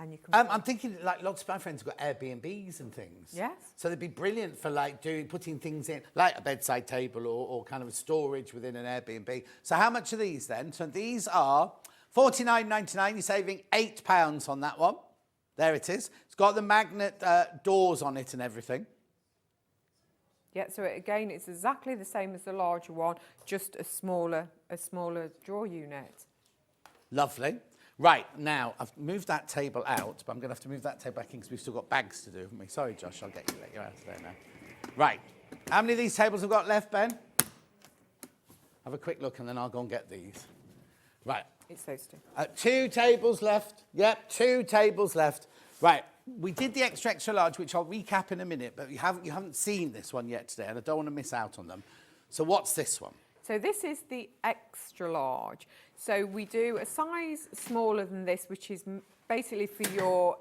And you can I'm thinking, like, lots of my friends have got Airbnbs and things. Yes. So they'd be brilliant for, like, putting things in, like a bedside table or kind of a storage within an Airbnb. So how much are these then? So these are $49.99. You're saving £8 on that one. There it is. It's got the magnet doors on it and everything. Yeah, so again, it's exactly the same as the larger one, just a smaller drawer unit. Lovely. Right, now, I've moved that table out, but I'm going to have to move that table back in because we've still got bags to do, haven't we? Sorry, Josh, I'll let you out of there now. Right, how many of these tables have got left, Ben? Have a quick look and then I'll go and get these. Right. It's those 2. 2 tables left. Yep, 2 tables left. Right, we did the extra large, which I'll recap in a minute, but you haven't seen this one yet today, and I don't want to miss out on them. So what's this one? So this is the extra large. So we do a size smaller than this, which is basically for your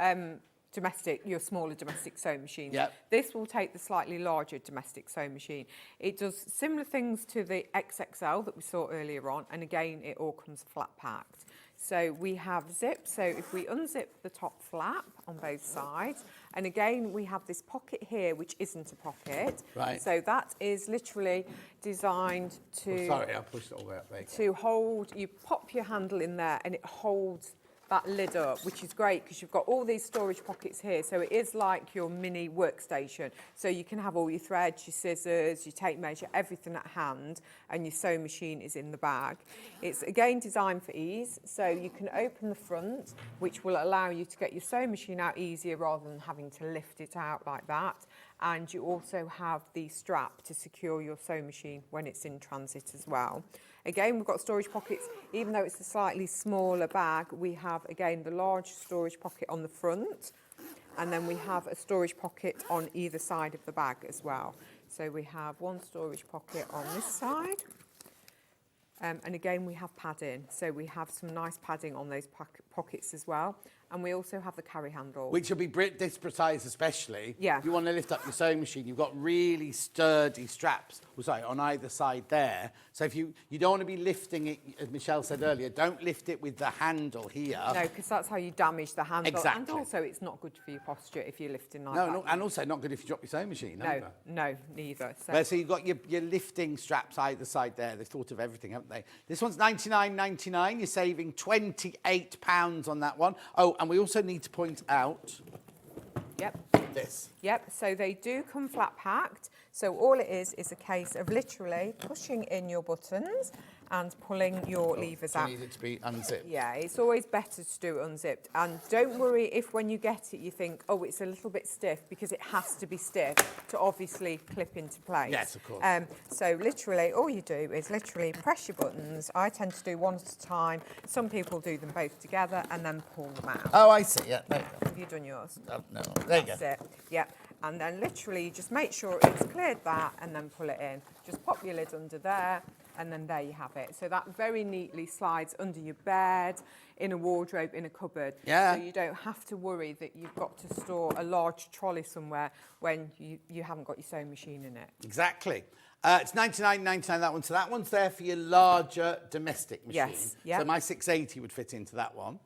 your smaller domestic sewing machines. Yep. This will take the slightly larger domestic sewing machine. It does similar things to the XXL that we saw earlier on, and again, it all comes flat packed. So we have zip, so if we unzip the top flap on both sides, and again, we have this pocket here, which isn't a pocket. Right. So that is literally designed to... Oh, sorry, I pushed it all the way up there. To hold, you pop your handle in there and it holds that lid up, which is great because you've got all these storage pockets here. So it is like your mini workstation. So you can have all your threads, your scissors, your tape measure, everything at hand, and your sewing machine is in the bag. It's again designed for ease. So you can open the front, which will allow you to get your sewing machine out easier rather than having to lift it out like that. And you also have the strap to secure your sewing machine when it's in transit as well. Again, we've got storage pockets. Even though it's a slightly smaller bag, we have, again, the large storage pocket on the front, and then we have a storage pocket on either side of the bag as well. So we have one storage pocket on this side, and again, we have padding. So we have some nice padding on those pockets as well. And we also have the carry handle. Which will be this precise especially. Yeah. If you want to lift up your sewing machine, you've got really sturdy straps, on either side there. So if you don't want to be lifting it, as Michelle said earlier, don't lift it with the handle here. No, because that's how you damage the handle. Exactly. And also it's not good for your posture if you're lifting like No, that. and also not good if you drop your sewing machine either. No, neither. So you've got your lifting straps either side there. They've thought of everything, haven't they? This one's $99.99. You're saving £28 on that one. Oh, and we also need to point out this. Yep, so they do come flat packed. So all it is a case of literally pushing in your buttons and pulling your levers out. You need it to be unzipped. Yeah, it's always better to do it unzipped. And don't worry if when you get it you think, oh, it's a little bit stiff, because it has to be stiff to obviously clip into place. Yes, of course. So literally all you do is literally press your buttons. I tend to do one at a time. Some people do them both together and then pull them out. Oh, I see. Yeah, there you go. Have you done yours? No, there you go. That's it. Yeah. And then literally just make sure it's cleared that and then pull it in. Just pop your lid under there and then there you have it. So that very neatly slides under your bed, in a wardrobe, in a cupboard. Yeah. So you don't have to worry that you've got to store a large trolley somewhere when you haven't got your sewing machine in it. Exactly. It's $99.99, that one. So that one's there for your larger domestic machine. Yes. Yep. So my 680 would fit into that one.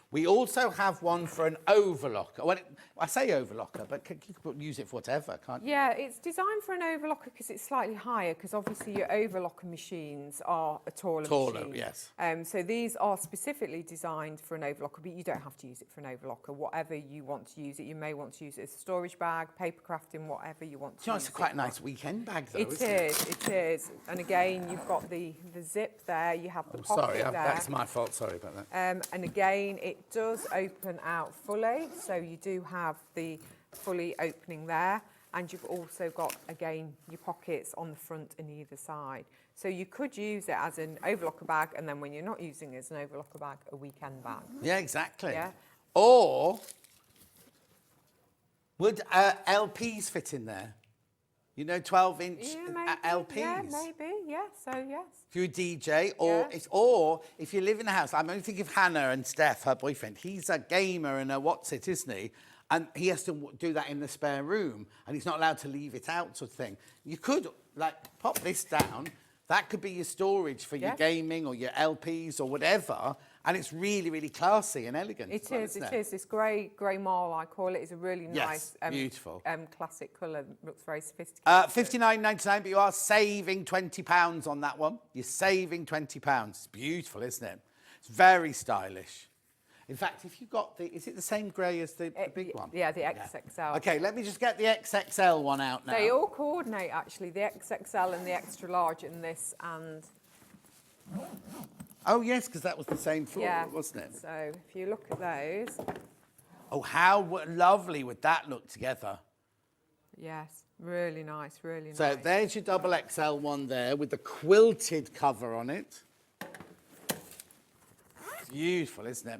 We also have one for an overlocker. Well, I say overlocker, but you could use it for whatever, can't you? Yeah, it's designed for an overlocker because it's slightly higher, because obviously your overlocker machines are a taller machine. Yes. So these are specifically designed for an overlocker, but you don't have to use it for an overlocker. Whatever you want to use it, you may want to use it as a storage bag, paper crafting, whatever you want to Do you know, use it's quite a nice weekend bag, though, It isn't it? it is. And again, you've got the zip there, you have the pocket Sorry, there. that's my fault. Sorry about that. And again, it does open out fully, so you do have the fully opening there, and you've also got, again, your pockets on the front and either side. So you could use it as an overlocker bag, and then when you're not using it as an overlocker bag, a weekend bag. Yeah, exactly. Yeah. Or would LPs fit in there? You know, 12-inch LPs. Yeah, maybe. Yeah, so yes. If you're a DJ, or if you live in a house, I'm only thinking of Hannah and Steph, her boyfriend. He's a gamer and a what's it, isn't he? And he has to do that in the spare room, and he's not allowed to leave it out, sort of thing. You could, like, pop this down. That could be your storage for your gaming or your LPs or whatever, and it's really, really classy and elegant. It is. This grey marl, I call it, is a really nice, beautiful, classic colour. Looks very sophisticated. £59.99, but you are saving £20 on that one. You're saving £20. It's beautiful, isn't it? It's very stylish. In fact, if you've got is it the same grey as the big one? Yeah, the XXL. Okay, let me just get the XXL one out now. They all coordinate, actually, the XXL and the extra large in this, and... Oh, yes, because that was the same floor, wasn't it? So if you look at those... Oh, how lovely would that look together? Yes, really nice, really nice. So there's your double XL one there with the quilted cover on it. It's beautiful, isn't it?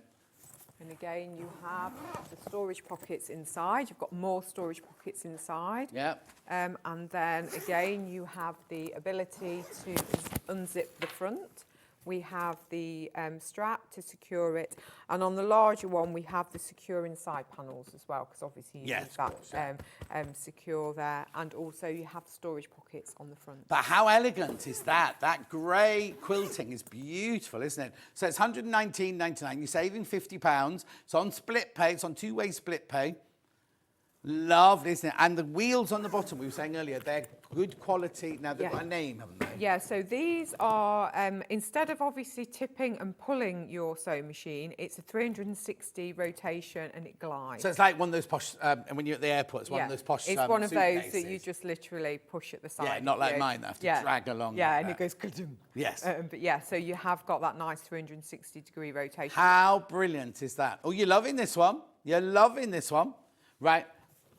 And again, you have the storage pockets inside. You've got more storage pockets inside. Yeah. And then again, you have the ability to unzip the front. We have the strap to secure it. And on the larger one, we have the secure inside panels as well, because obviously you need that secure there. And also you have storage pockets on the front. But how elegant is that? That grey quilting is beautiful, isn't it? So it's £119.99. You're saving £50. It's on split pay. It's on two-way split pay. Lovely, isn't it? And the wheels on the bottom, we were saying earlier, they're good quality. Now, they've got a name, haven't they? Yeah, so these are, instead of obviously tipping and pulling your sewing machine, it's a 360 rotation and it glides. So it's like one of those posh, when you're at the airport, it's one of those posh It's one of those suitcases. that you just literally push at the side. Yeah, not like mine, I have to drag along. Yeah, like and that. it goes ka-dum. Yes. But yeah, so you have got that nice 360-degree rotation. How brilliant is that? Oh, you're loving this one. You're loving this one. Right.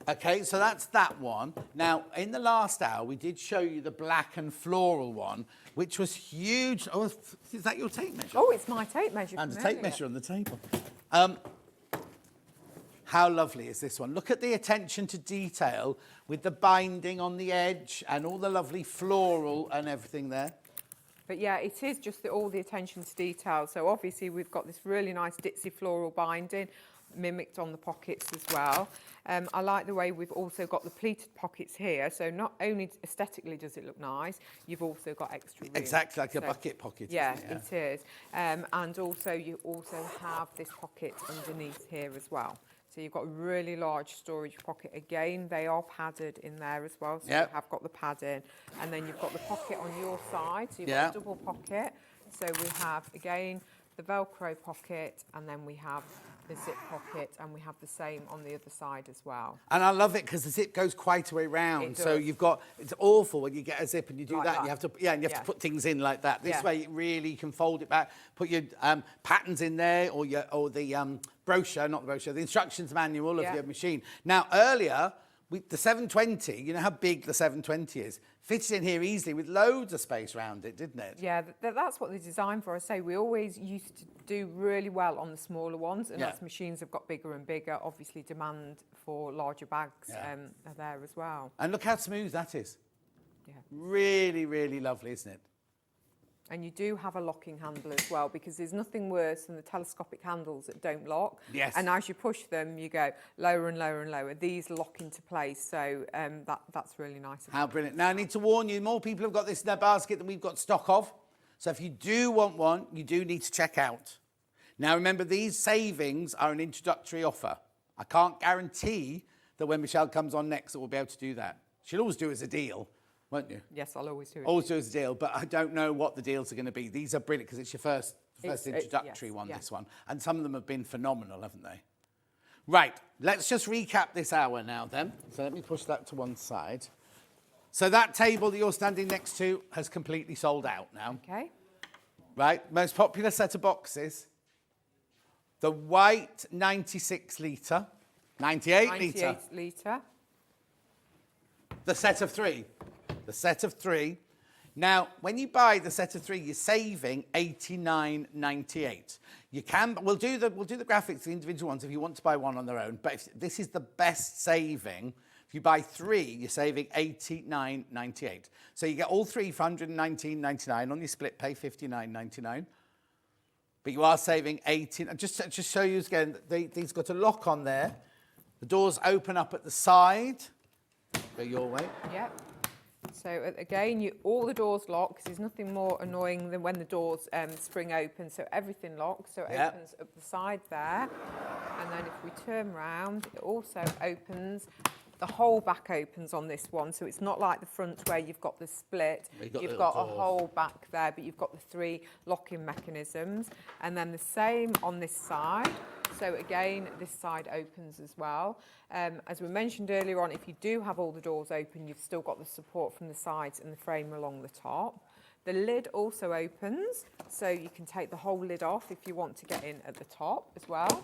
Okay, so that's that one. Now, in the last hour, we did show you the black and floral one, which was huge. Oh, is that your tape measure? Oh, it's my tape measure. And a tape measure on the table. How lovely is this one? Look at the attention to detail with the binding on the edge and all the lovely floral and everything there. But yeah, it is just all the attention to detail. So obviously we've got this really nice ditzy floral binding mimicked on the pockets as well. I like the way we've also got the pleated pockets here. So not only aesthetically does it look nice, you've also got extra room. Exactly, like a bucket pocket. Yeah, it is. And also you also have this pocket underneath here as well. So you've got a really large storage pocket. Again, they are padded in there as well. So you have got the padding. And then you've got the pocket on your side. So you've got a double pocket. So we have, again, the Velcro pocket, and then we have the zip pocket, and we have the same on the other side as well. And I love it because the zip goes quite a way round. So you've got, it's awful when you get a zip and you do Like that. that. And you have to, and you have to put things in like that. This way, it really, you can fold it back, put your patterns in there, or the brochure, not the brochure, the instructions manual of your machine. Now, earlier, the 720, you know how big the 720 is, fitted in here easily with loads of space around it, didn't it? Yeah, that's what they're designed for. I say we always used to do really well on the smaller ones, and as machines have got bigger and bigger, obviously demand for larger bags are there as well. And look how smooth that is. Yeah. Really, really lovely, isn't it? And you do have a locking handle as well, because there's nothing worse than the telescopic handles that don't lock. Yes. And as you push them, you go lower and lower and lower. These lock into place, so that's really nice. How brilliant. Now, I need to warn you, more people have got this in their basket than we've got stock of. So if you do want one, you do need to check out. Now, remember, these savings are an introductory offer. I can't guarantee that when Michelle comes on next that we'll be able to do that. She'll always do it as a deal, won't you? Yes, I'll always do it. Always do it as a deal, but I don't know what the deals are going to be. These are brilliant because it's your first introductory one, this one. And some of them have been phenomenal, haven't they? Right, let's just recap this hour now then. So let me push that to one side. So that table that you're standing next to has completely sold out now. Okay. Right, most popular set of boxes. The white 96 litre, 98 litre. 98 litre. The set of three. The set of three. Now, when you buy the set of three, you're saving $89.98. You can. We'll do the graphics, the individual ones, if you want to buy one on their own. But if this is the best saving. If you buy three, you're saving $89.98. So you get all three for $119.99. On your split pay, $59.99. But you are saving $18. Just to show you again, these got a lock on there. The doors open up at the side. Go your way. Yep. So again, all the doors lock, because there's nothing more annoying than when the doors spring open. So everything locks. So it opens up the side there. And then if we turn round, it also opens. The whole back opens on this one, so it's not like the front where you've got the split. You've got a whole back there, but you've got the three locking mechanisms. And then the same on this side. So again, this side opens as well. As we mentioned earlier on, if you do have all the doors open, you've still got the support from the sides and the frame along the top. The lid also opens, so you can take the whole lid off if you want to get in at the top as well.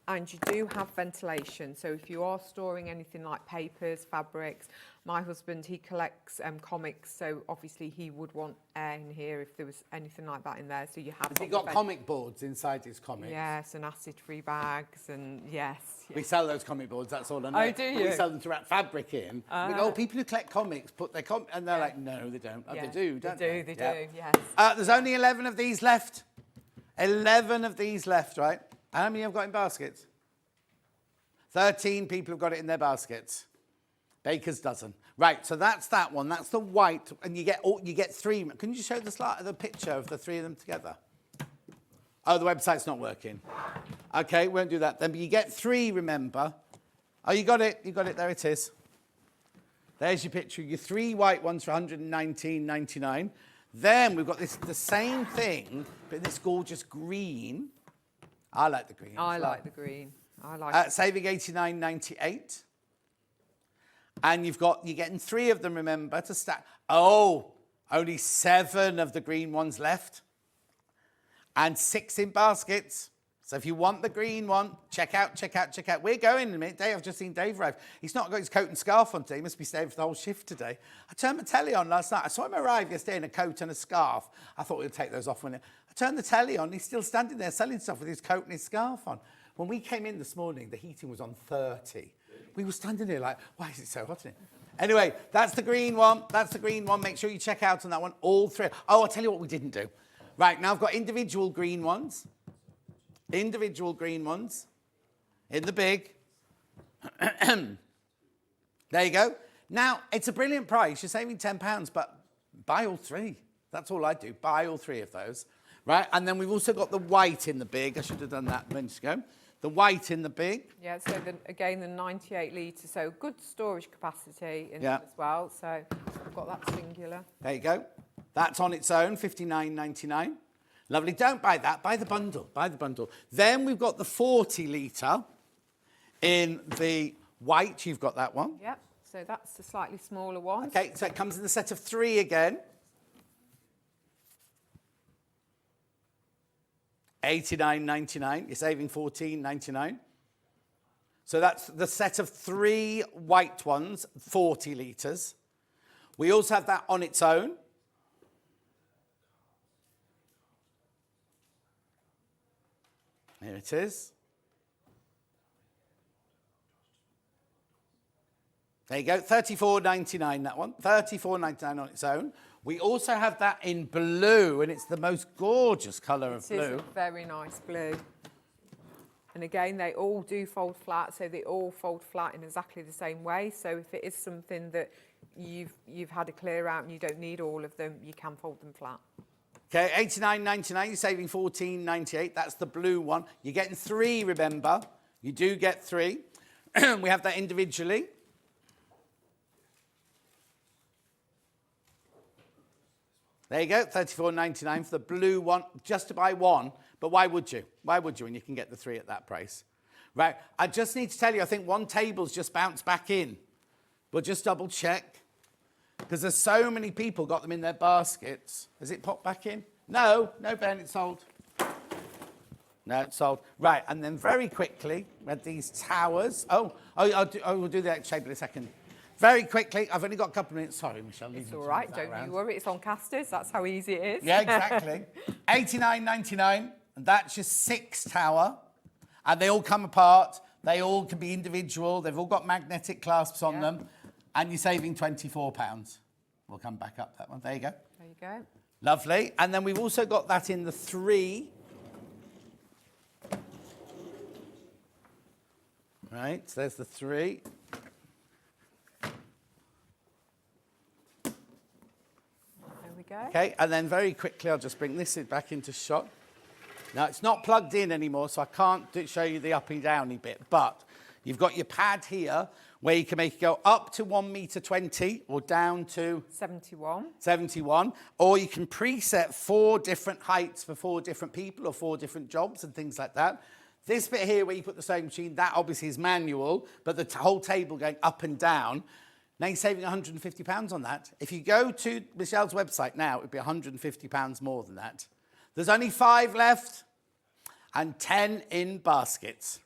And you do have ventilation, so if you are storing anything like papers, fabrics, my husband, he collects comics, so obviously he would want air in here if there was anything like that in there, so you have... Has he got comic boards inside his comics? Yes, and acid-free bags, and yes. We sell those comic boards, that's all I know. Oh, do you? We sell them to wrap fabric in. We go, people who collect comics put their and they're like, no, they don't. Yeah, they do, don't they? They do, yes. There's only 11 of these left. 11 of these left, right? How many have got in baskets? 13 people have got it in their baskets. Baker's dozen. Right, so that's that one. That's the white, and you get three. Can you just show the picture of the three of them together? Oh, the website's not working. Okay, won't do that then. But you get three, remember. Oh, you got it. You got it. There it is. There's your picture. Your three white ones for $119.99. Then we've got the same thing, but this gorgeous green. I like the green. I like the green. I like saving $89.98. And you're getting three of them, remember, to start. Oh, only 7 of the green ones left. And 6 in baskets. So if you want the green one, check out. We're going in a minute. I've just seen Dave arrive. He's not got his coat and scarf on today. He must be staying for the whole shift today. I turned my telly on last night. I saw him arrive yesterday in a coat and a scarf. I thought we'd take those off. I turned the telly on. He's still standing there selling stuff with his coat and his scarf on. When we came in this morning, the heating was on 30. We were standing there like, why is it so hot in it? Anyway, that's the green one. That's the green one. Make sure you check out on that one. All 3. Oh, I'll tell you what we didn't do. Right, now I've got individual green ones. Individual green ones in the big. There you go. Now, it's a brilliant price. You're saving £10, but buy all 3. That's all I do. Buy all 3 of those. Right, and then we've also got the white in the big. I should have done that minutes ago. The white in the big. Yeah, so again, the 98 litres, so good storage capacity in them as well. So I've got that singular. There you go. That's on its own, $59.99. Lovely. Don't buy that. Buy the bundle. Buy the bundle. Then we've got the 40 litre in the white. You've got that one. Yep. So that's the slightly smaller one. Okay, so it comes in the set of 3 again. $89.99. You're saving $14.99. So that's the set of 3 white ones, 40 litres. We also have that on its own. Here it is. There you go, $34.99 that one. $34.99 on its own. We also have that in blue, and it's the most gorgeous colour of blue. It is a very nice blue. And again, they all do fold flat, so they all fold flat in exactly the same way. So if it is something that you've had to clear out and you don't need all of them, you can fold them flat. Okay, $89.99, you're saving $14.98. That's the blue one. You're getting 3, remember. You do get 3. We have that individually. There you go, $34.99 for the blue one, just to buy one. But why would you? Why would you when you can get the 3 at that price? Right, I just need to tell you, I think one table's just bounced back in. We'll just double check. Because there's so many people got them in their baskets. Has it popped back in? No, Ben, it's sold. No, it's sold. Right, and then very quickly, we had these towers. We'll do the table in a second. Very quickly, I've only got a couple of minutes. Sorry, Michelle. It's all right, don't you worry. It's on casters. That's how easy it is. Yeah, exactly. $89.99, and that's your 6 tower. And they all come apart. They all can be individual. They've all got magnetic clasps on them. And you're saving £24. We'll come back up that one. There you go. There you go. Lovely. And then we've also got that in the 3. Right, so there's the 3. There we go. Okay, and then very quickly, I'll just bring this back into shot. Now, it's not plugged in anymore, so I can't show you the uppy downy bit, but you've got your pad here where you can make it go up to 1.20 metre or down to 71, or you can preset 4 different heights for 4 different people or 4 different jobs and things like that. This bit here where you put the sewing machine, that obviously is manual, but the whole table going up and down. Now you're saving £150 on that. If you go to Michelle's website now, it would be £150 more than that. There's only 5 left and 10 in baskets.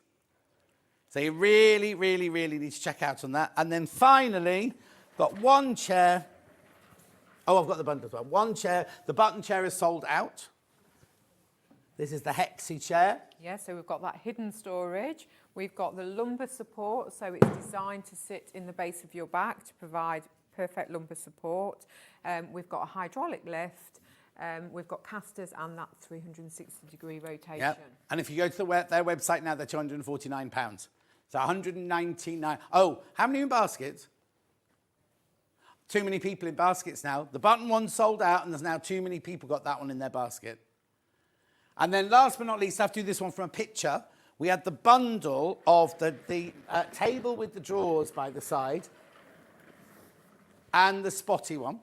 So you really, really, really need to check out on that. And then finally, got one chair. Oh, I've got the bundle as well. One chair. The button chair is sold out. This is the Hexie chair. Yeah, so we've got that hidden storage. We've got the lumbar support, so it's designed to sit in the base of your back to provide perfect lumbar support. We've got a hydraulic lift. We've got casters and that 360-degree rotation. Yep. And if you go to their website now, they're £249. So 199. Oh, how many in baskets? Too many people in baskets now. The button one's sold out, and there's now too many people got that one in their basket. And then last but not least, I have to do this one from a picture. We had the bundle of the table with the drawers by the side and the spotty one.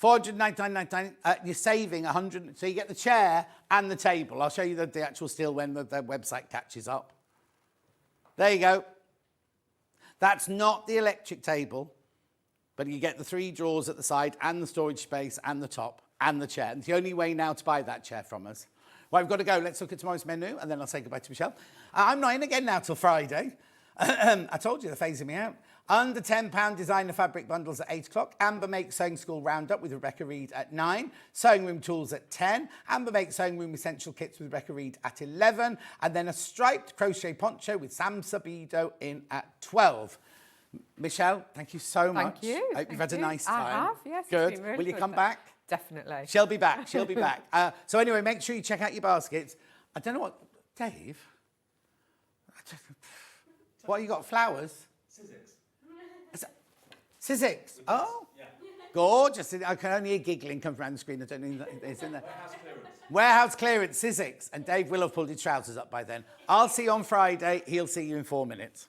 $499.99, you're saving $100. So you get the chair and the table. I'll show you the actual still when the website catches up. There you go. That's not the electric table, but you get the 3 drawers at the side and the storage space and the top and the chair. It's the only way now to buy that chair from us. Well, we've got to go. Let's look at tomorrow's menu, and then I'll say goodbye to Michelle. I'm not in again now till Friday. I told you they're phasing me out. Under £10 designer fabric bundles at 8 o'clock. Amber Make Sewing School Roundup with Rebecca Reed at 9. Sewing Room Tools at 10. Amber Make Sewing Room Essential Kits with Rebecca Reed at 11. And then a striped crochet poncho with Sam Sabido in at 12. Michelle, thank you so much. Thank you. I hope you've had a nice time. I have, yes. Good. It's been really Will you good. come back? Definitely. She'll be back. She'll be back. So anyway, make sure you check out your baskets. I don't know what... Dave? What, you got flowers? Sizzix. Oh, yeah. Gorgeous. I can only hear giggling come from around the screen. I don't know it's in there. Warehouse clearance, Sizzix. And Dave will have pulled his trousers up by then. I'll see you on Friday. He'll see you in 4 minutes.